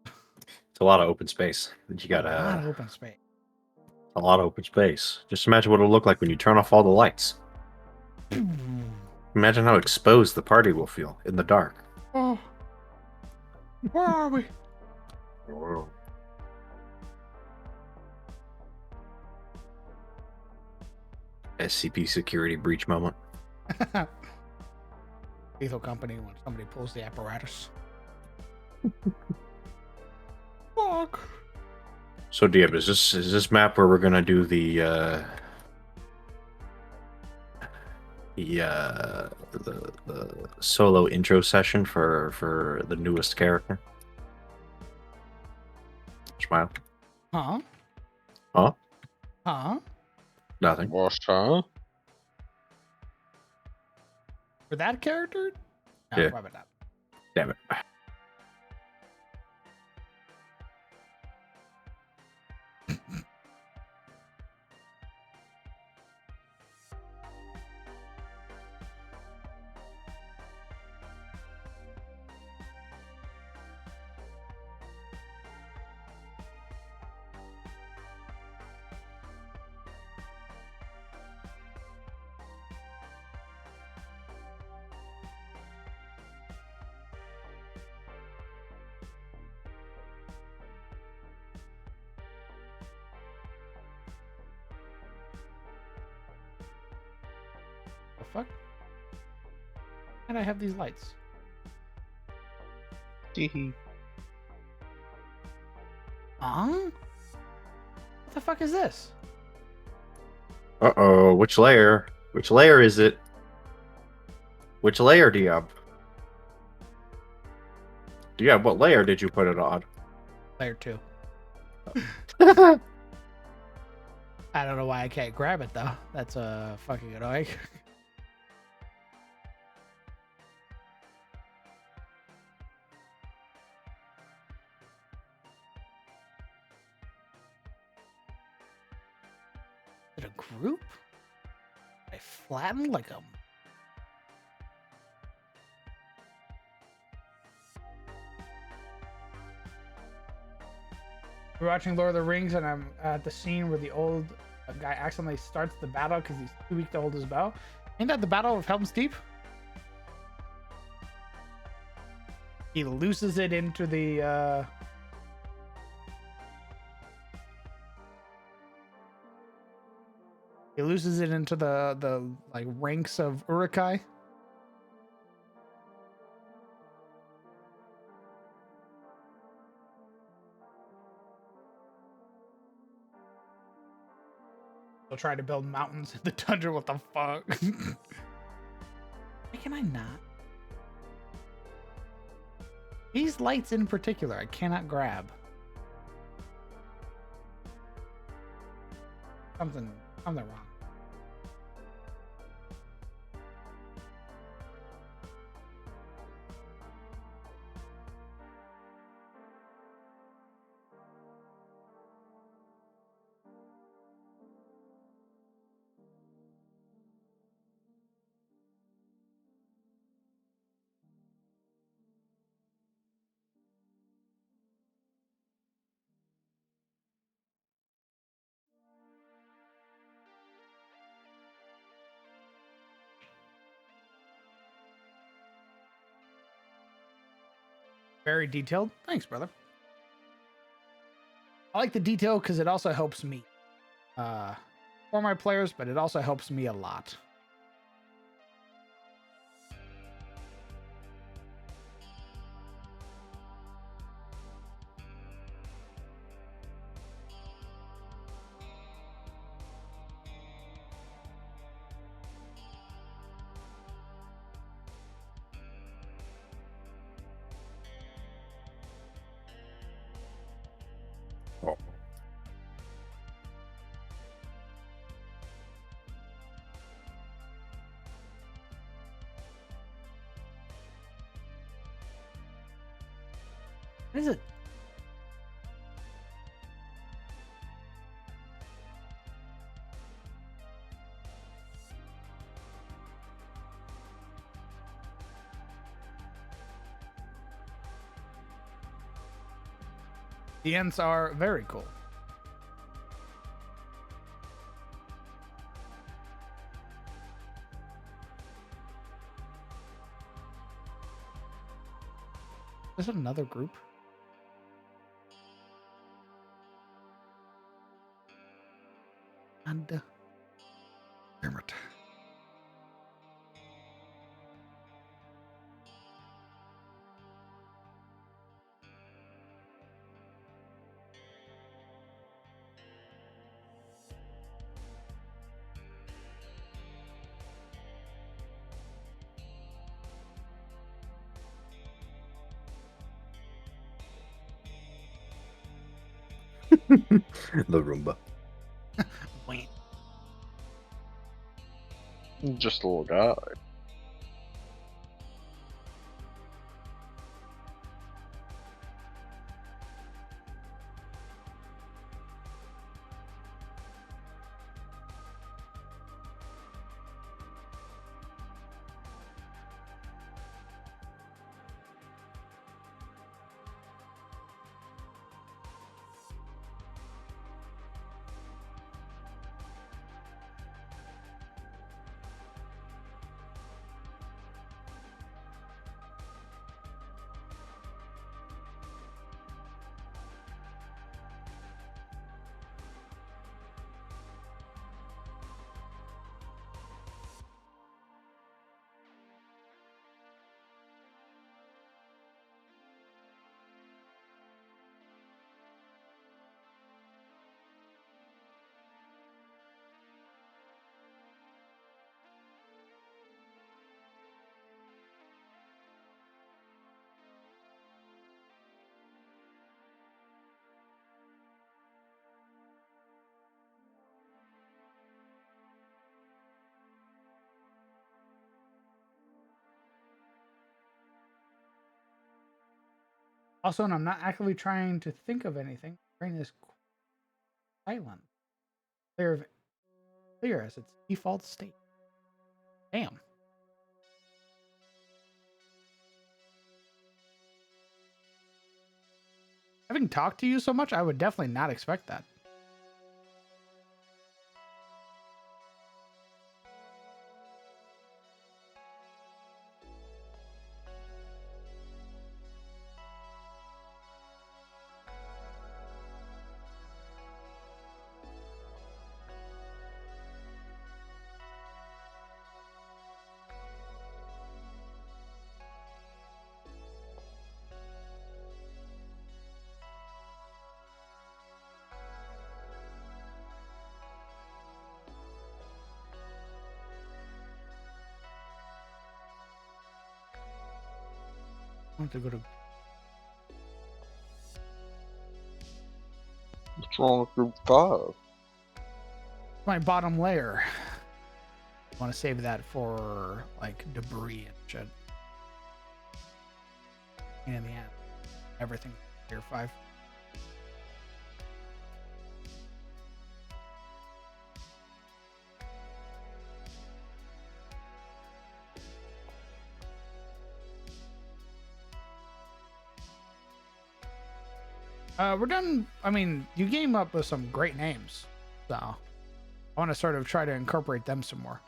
It's a lot of open space. That you A lot got of open space. a lot of open space. Just imagine what it'll look like when you turn off all the lights. Imagine how exposed the party will feel in the dark. Oh, where are we? SCP security breach moment. Lethal Company when somebody pulls the apparatus. Fuck. So, Diab, is this map where we're gonna do the solo intro session for the newest character? Smile. Huh? Huh? Huh? Nothing. Huh? For that character? No, Yeah. probably not. Damn it. The fuck? And I have these lights. What the fuck is this? Uh-oh, which layer? Which layer is it? Which layer, Diab? Diab, what layer did you put it on? Layer 2. I don't know why I can't grab it though. That's fucking annoying. Is it a group? I flattened like a. We're watching Lord of the Rings, and I'm at the scene where the old guy accidentally starts the battle because he's too weak to hold his bow. Ain't that the Battle of Helm's Deep? He looses it into the. He loses it into the like ranks of Urukai. They'll try to build mountains in the tundra. What the fuck? Why can I not? These lights in particular, I cannot grab. Something wrong. Very detailed. Thanks, brother. I like the detail because it also helps me for my players, but it also helps me a lot. Oh. What is it? The ends are very cool. Is it another group? And damn it. The Roomba. Wait. Just a little guy. Also, and I'm not actively trying to think of anything. Brain is silent. Clear as its default state. Damn. Having talked to you so much, I would definitely not expect that. I want to go to What's wrong with group 5? My bottom layer. I want to save that for like debris and shit. And in the end, everything tier 5. We're done. I mean, you came up with some great names, so I want to sort of try to incorporate them some more.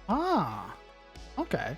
Ah, okay.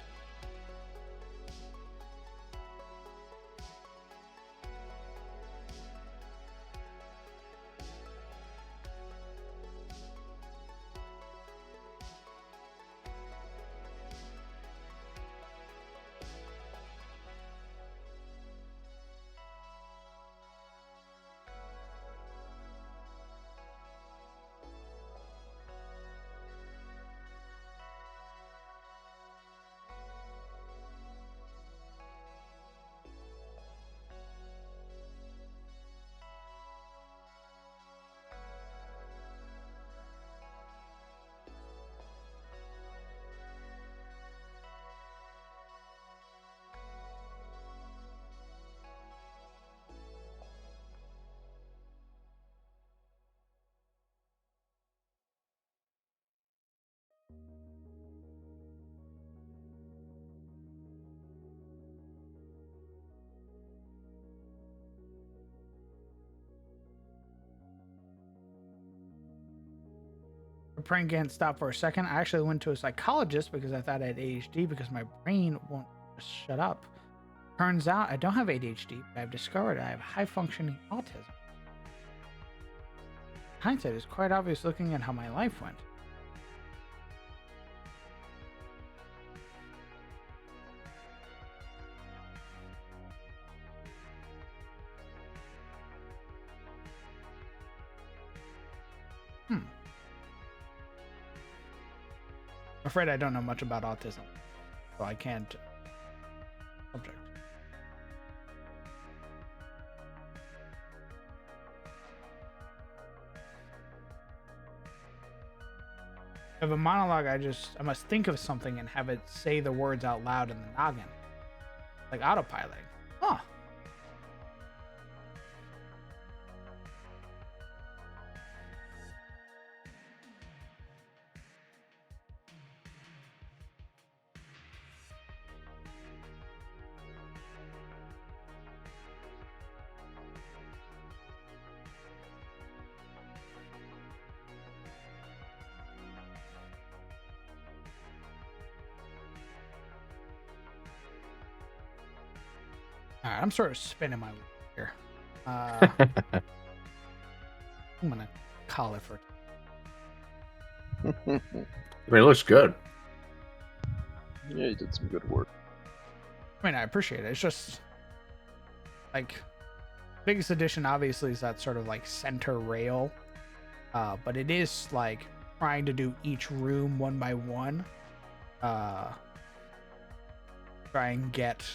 My brain can't stop for a second. I actually went to a psychologist because I thought I had ADHD because my brain won't just shut up. Turns out I don't have ADHD, but I've discovered I have high functioning autism. Hindsight is quite obvious looking at how my life went. I'm afraid I don't know much about autism, so I can't subject. I have a monologue, I must think of something and have it say the words out loud in the noggin. Like autopiloting. Huh. All right, I'm sort of spinning my wheel here. I'm gonna call it for. I mean, it looks good. Yeah, you did some good work. I mean, I appreciate it. It's just like biggest addition, obviously, is that sort of like center rail, but it is like trying to do each room one by one. Try and get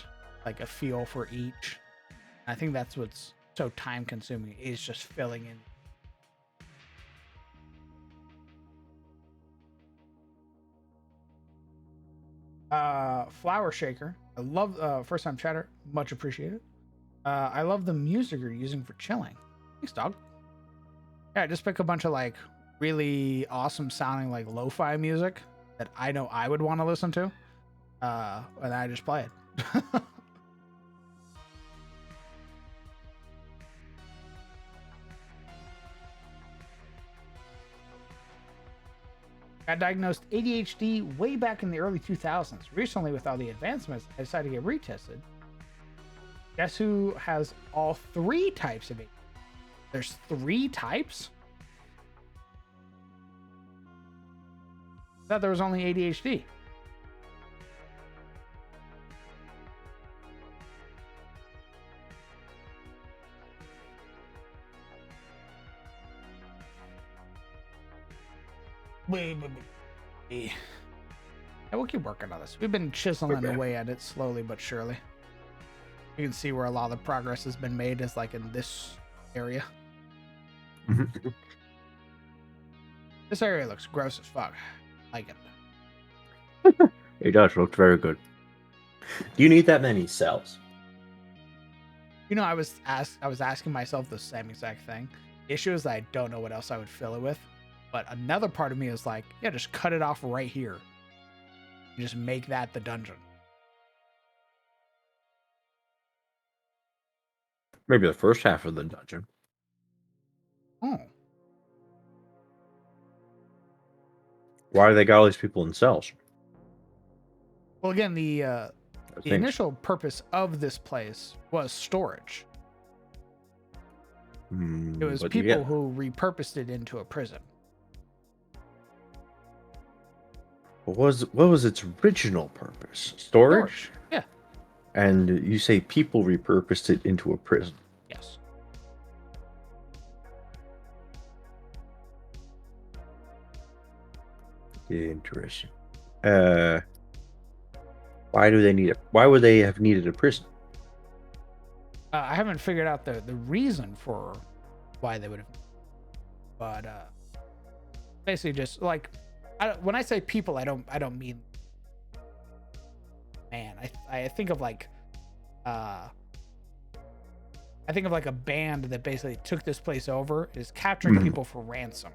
like a feel for each. I think that's what's so time consuming, is just filling in. Flower Shaker. I love first time chatter, much appreciated. I love the music you're using for chilling. Thanks, dog. Yeah, just pick a bunch of like really awesome sounding like lo-fi music that I know I would want to listen to. And I just play it. Got diagnosed ADHD way back in the early 2000s. Recently, with all the advancements, I decided to get retested. Guess who has all 3 types of ADHD? There's 3 types? I thought there was only ADHD. Wait. Yeah, we'll keep working on this. We've been chiseling away at it slowly but surely. You can see where a lot of the progress has been made is like in this area. This area looks gross as fuck. I like it. It does look very good. Do you need that many cells? You know, I was asking myself the same exact thing. The issue is that I don't know what else I would fill it with. But another part of me is like, yeah, just cut it off right here. Just make that the dungeon. Maybe the first half of the dungeon. Oh. Why do they got all these people in cells? Well, again, the initial purpose of this place was storage. It was people who repurposed it into a prison. What was its original purpose? Storage? Yeah. And you say people repurposed it into a prison. Yes. Interesting. Why do they need it? Why would they have needed a prison? I haven't figured out the reason for why they would have, but basically just like when I say people, I don't mean man. I think of like I think of like a band that basically took this place over, is capturing people for ransom.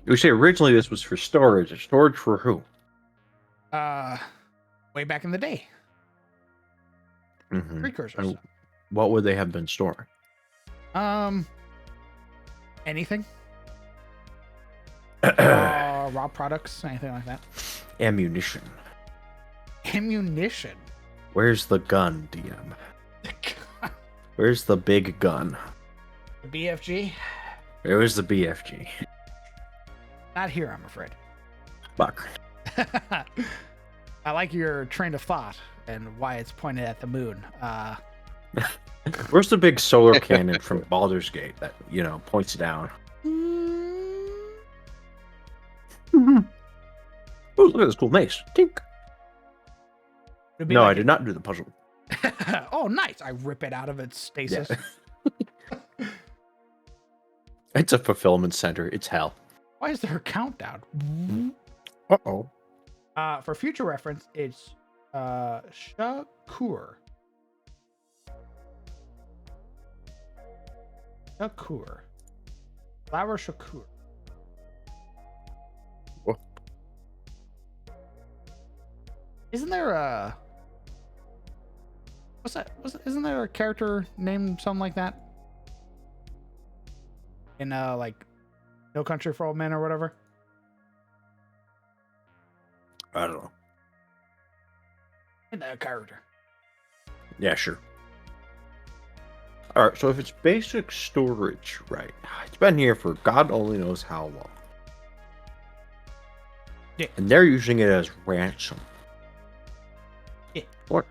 You say originally this was for storage. Storage for who? Way back in the day. Precursors. What would they have been storing? Anything. Raw products, anything like that. Ammunition. Ammunition. Where's the gun, DM? Where's the big gun? The BFG? Where's the BFG? Not here, I'm afraid. Fuck. I like your train of thought and why it's pointed at the moon. Where's the big solar cannon from Baldur's Gate that, points down? Oh, look at this cool mace. Tink. No, I did not do the puzzle. Oh, nice. I rip it out of its stasis. Yeah. It's a fulfillment center. It's hell. Why is there a countdown? Uh-oh. For future reference, it's Shakur. Shakur. Flower Shakur. What? Isn't there a... What's that? Isn't there a character named something like that? In, like, No Country for Old Men or whatever? I don't know. In that character. Yeah, sure. Alright, so if it's basic storage, right? It's been here for God only knows how long. Yeah. And they're using it as ransom. Yeah.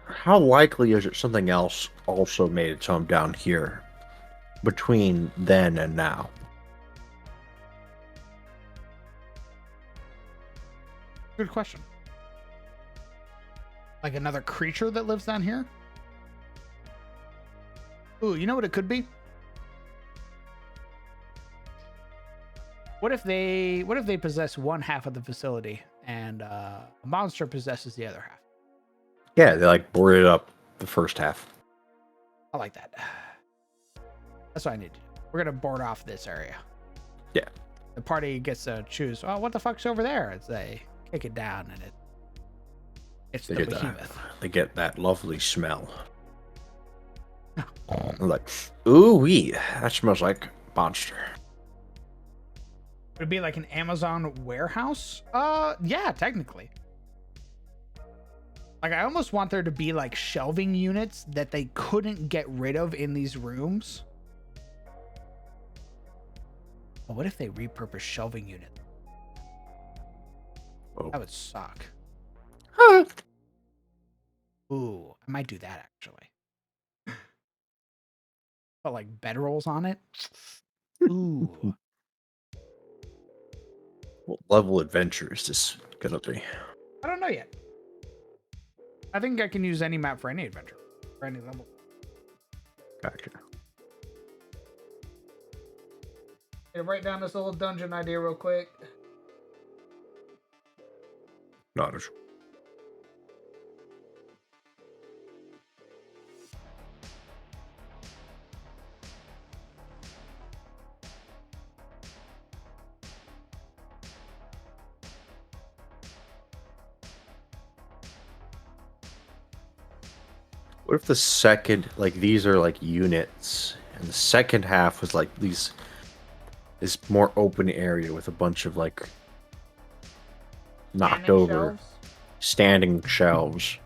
How likely is it something else also made its home down here between then and now? Good question. Like another creature that lives down here? Ooh, you know what it could be? What if they possess one half of the facility and a monster possesses the other half? Yeah, they boarded up the first half. I like that. That's what I need to do. We're gonna board off this area. Yeah. The party gets to choose. Oh, what the fuck's over there? As they kick it down and it's the behemoth. They get that lovely smell. Like, ooh wee, that smells like monster. Would it be like an Amazon warehouse? Yeah, technically. Like, I almost want there to be like shelving units that they couldn't get rid of in these rooms. But what if they repurpose shelving units? Oh. That would suck. Huh. Ooh, I might do that actually. Put like bedrolls on it. Ooh. What level adventure is this gonna be? I don't know yet. I think I can use any map for any adventure, for any level. Gotcha. Okay, write down this little dungeon idea real quick. Not as. What if the second, like these are like units, and the second half was like this more open area with a bunch of like knocked over standing shelves.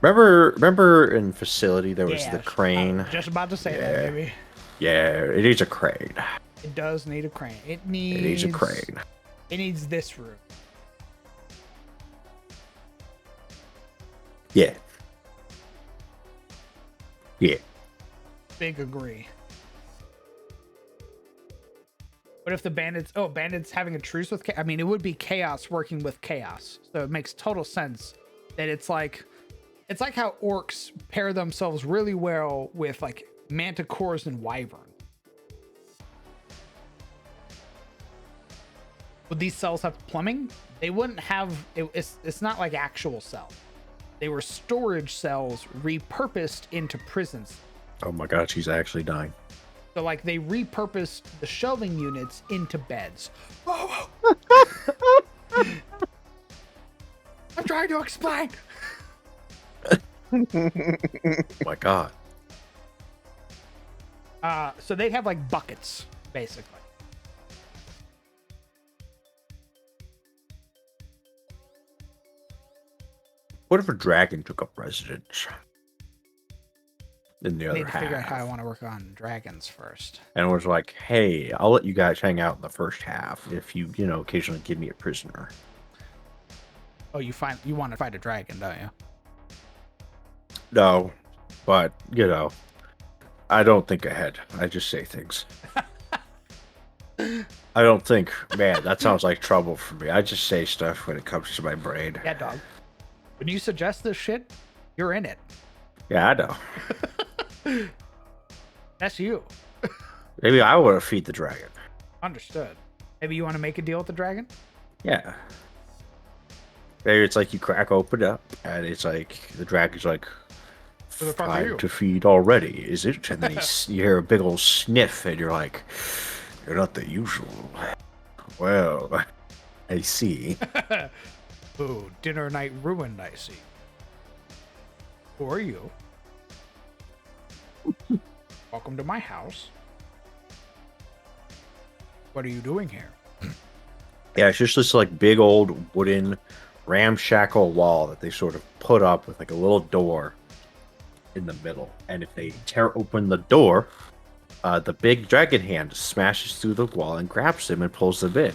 Remember in Facility there was the crane. Just about to say that, baby. Yeah, it needs a crane. It does need a crane. It It needs needs a crane. It needs this room. Yeah. Yeah. Big agree. What if the bandits? Oh, bandits having a truce with. I mean, it would be chaos working with chaos. So it makes total sense that it's like how orcs pair themselves really well with like manticores and wyvern. Would these cells have plumbing? They wouldn't have. It's not like actual cells. They were storage cells repurposed into prisons. Oh my god, she's actually dying. So like they repurposed the shelving units into beds. I'm trying to explain. My god. So they have like buckets, basically. What if a dragon took up residence in the I other need to figure out how I half? want to work on dragons first. And was like, hey, I'll let you guys hang out in the first half if you occasionally give me a prisoner. Oh, you want to fight a dragon, don't you? No, but I don't think ahead. I just say things. I don't think, man, that sounds like trouble for me. I just say stuff when it comes to my brain. Yeah, dog. When you suggest this shit, you're in it. Yeah, I know. That's you. Maybe I want to feed the dragon. Understood. Maybe you want to make a deal with the dragon? Yeah. Maybe it's like you crack open up, and it's like the dragon's like, Who the fuck are you? time to feed already, is it? And then you hear a big old sniff, and you're like, you're not the usual. Well, I see. Ooh, dinner night ruined, I see. Who are you? Welcome to my house. What are you doing here? Yeah, it's just this like big old wooden ramshackle wall that they sort of put up with like a little door in the middle. And if they tear open the door, the big dragon hand smashes through the wall and grabs them and pulls them in.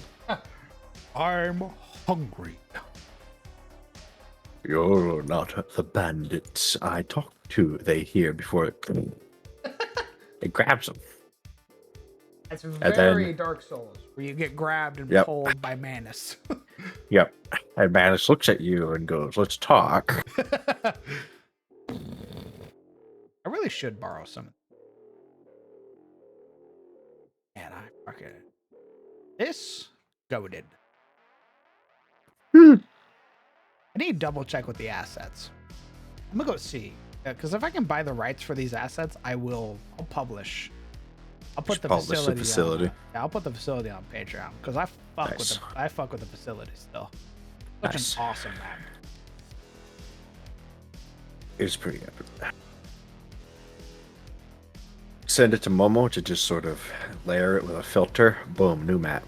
I'm hungry. You're not the bandits I talked to, they hear before it grabs them. That's And very then- Dark Souls, where you get grabbed and Yep. pulled by Manus. Yep. And Manus looks at you and goes, let's talk. I really should borrow some. Man, I fucking this goaded. I need to double check with the assets. I'm gonna go see, because if I can buy the rights for these assets, I'll publish. I'll put Just the publish the facility. facility. Yeah, I'll put the facility on Patreon because I fuck with Nice. I fuck with the facility still. Such Nice. an awesome map. It's pretty epic. send it to Momo to just sort of layer it with a filter. Boom, new map.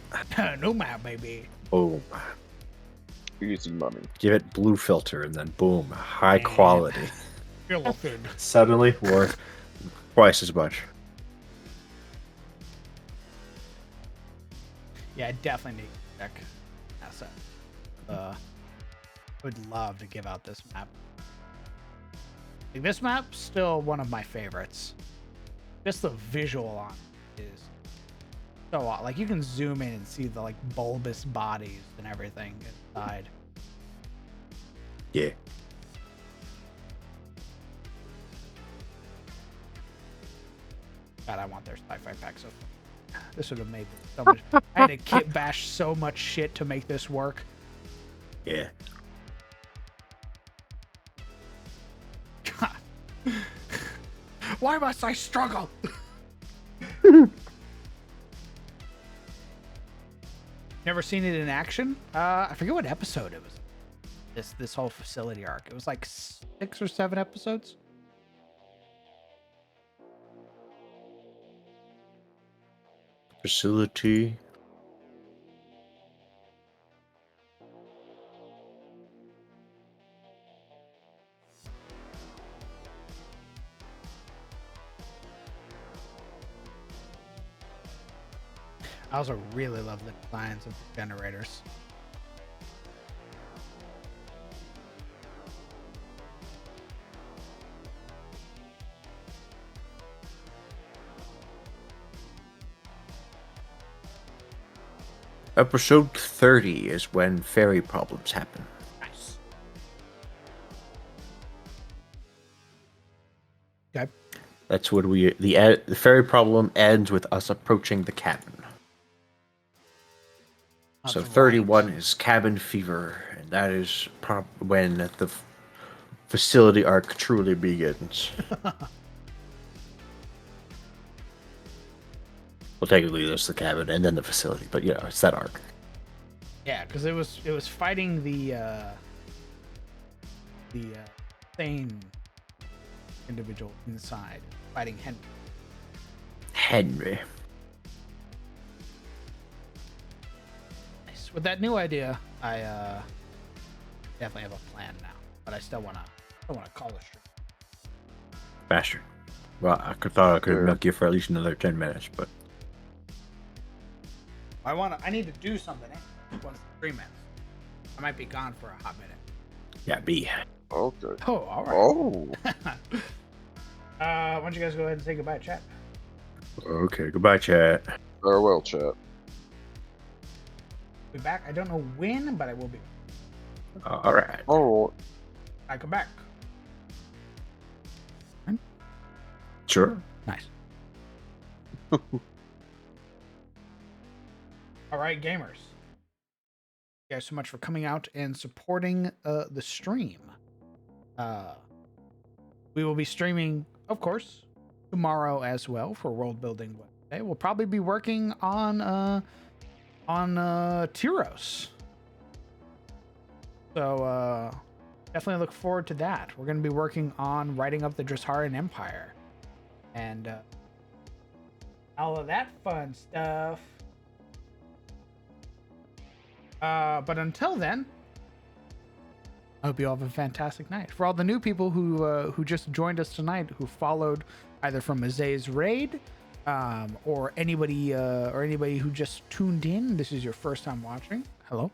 No map, baby. Boom. Easy money. Give it blue filter and then boom, high Man. quality. You're looking. Suddenly worth twice as much. Yeah, I definitely need to check asset. Would love to give out this map. Like, this map's still one of my favorites. Just the visual on it is so like you can zoom in and see the like bulbous bodies and everything inside. Yeah. God, I want their sci-fi pack so far. This would have made so much. I had to kit bash so much shit to make this work. Yeah. God. Why must I struggle? Never seen it in action? I forget what episode it was. This whole facility arc. It was like 6 or 7 episodes. Facility. I also really love the designs of the generators. Episode 30 is when fairy problems happen. Nice. Okay. That's what the fairy problem ends with us approaching the cabin. So That's 31 right. is cabin fever, and that is when the facility arc truly begins. Well, technically, there's the cabin and then the facility, but it's that arc. Yeah, because it was fighting the sane individual inside, fighting Henry. Henry. Nice. With that new idea, I definitely have a plan now, but I still wanna call the stream. Bastard. Well, I thought I could milk you for at least another 10 minutes, but I need to do something once the stream ends. I might be gone for a hot minute. yeah, B. Okay. Oh, all right. Oh. Why don't you guys go ahead and say goodbye, chat? Okay, goodbye, chat. Farewell, chat. Be back. I don't know when, but I will be. All right. Oh. I come back. Sure. Nice. All right, gamers. Thank you guys so much for coming out and supporting the stream. We will be streaming, of course, tomorrow as well for World Building Wednesday. We'll probably be working on Tyros. So definitely look forward to that. We're going to be working on writing up the Dressarian Empire and all of that fun stuff. But until then, I hope you all have a fantastic night. For all the new people who just joined us tonight, who followed either from Azay's raid, or anybody who just tuned in, this is your first time watching. Hello,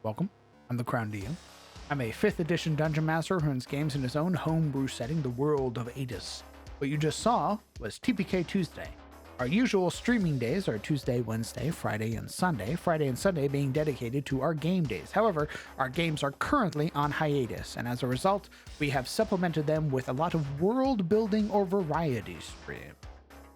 welcome. I'm the Crown DM. I'm a 5th edition dungeon master who runs games in his own homebrew setting, the world of Adis. What you just saw was TPK Tuesday. Our usual streaming days are Tuesday, Wednesday, Friday, and Sunday. Friday and Sunday being dedicated to our game days. However, our games are currently on hiatus, and as a result, we have supplemented them with a lot of world building or variety stream.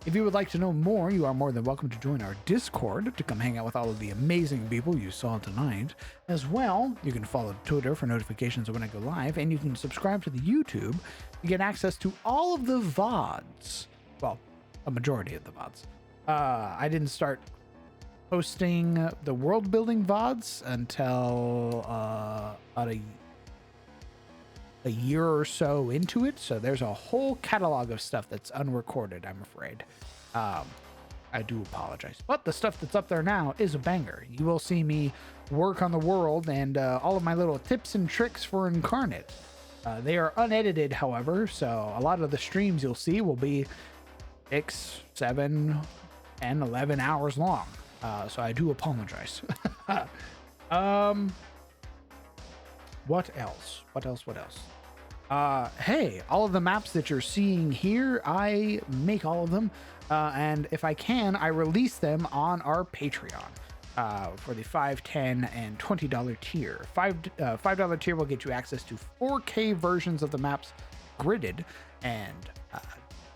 If you would like to know more, you are more than welcome to join our Discord to come hang out with all of the amazing people you saw tonight. As well, you can follow Twitter for notifications when I go live, and you can subscribe to the YouTube to get access to all of the VODs. Well, a majority of the VODs. I didn't start posting the world building VODs until about a year or so into it, so there's a whole catalog of stuff that's unrecorded, I'm afraid. I do apologize. But the stuff that's up there now is a banger. You will see me work on the world and all of my little tips and tricks for Incarnate. They are unedited, however, so a lot of the streams you'll see will be 6, 7, and 11 hours long. So I do apologize. What else? Hey, all of the maps that you're seeing here, I make all of them. And if I can, I release them on our Patreon for the $5, $10, and $20 tier. $5 tier will get you access to 4K versions of the maps gridded, and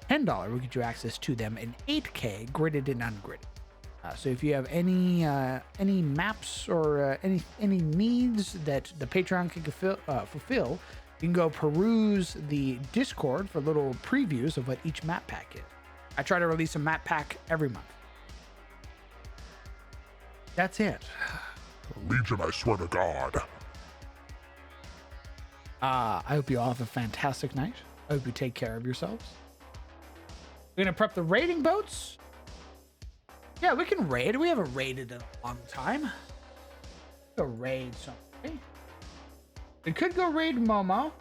$10 will get you access to them in 8K gridded and ungridded. So if you have any maps or any needs that the Patreon can fulfill, you can go peruse the Discord for little previews of what each map pack is. I try to release a map pack every month. That's it. Legion, I swear to God. I hope you all have a fantastic night. I hope you take care of yourselves. We're gonna prep the raiding boats. Yeah, we can raid. We haven't raided in a long time. Go raid something. We could go raid Momo,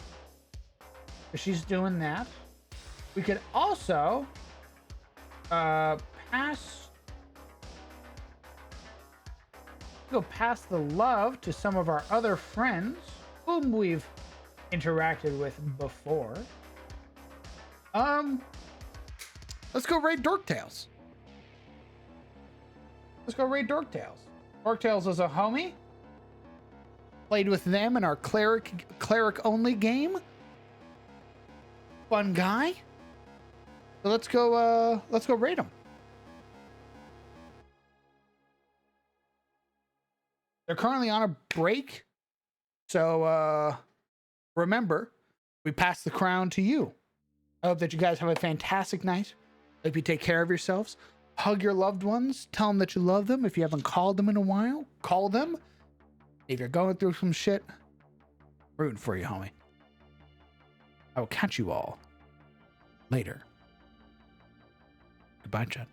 if she's doing that. We could also pass the love to some of our other friends whom we've interacted with before. Let's go raid Dorktails. Dorktails is a homie. Played with them in our cleric only game. Fun guy. So let's go raid him. They're currently on a break. So remember, we pass the crown to you. I hope that you guys have a fantastic night. I hope you take care of yourselves. Hug your loved ones. Tell them that you love them. If you haven't called them in a while, call them. If you're going through some shit, rooting for you, homie. I will catch you all later. Goodbye, Chad.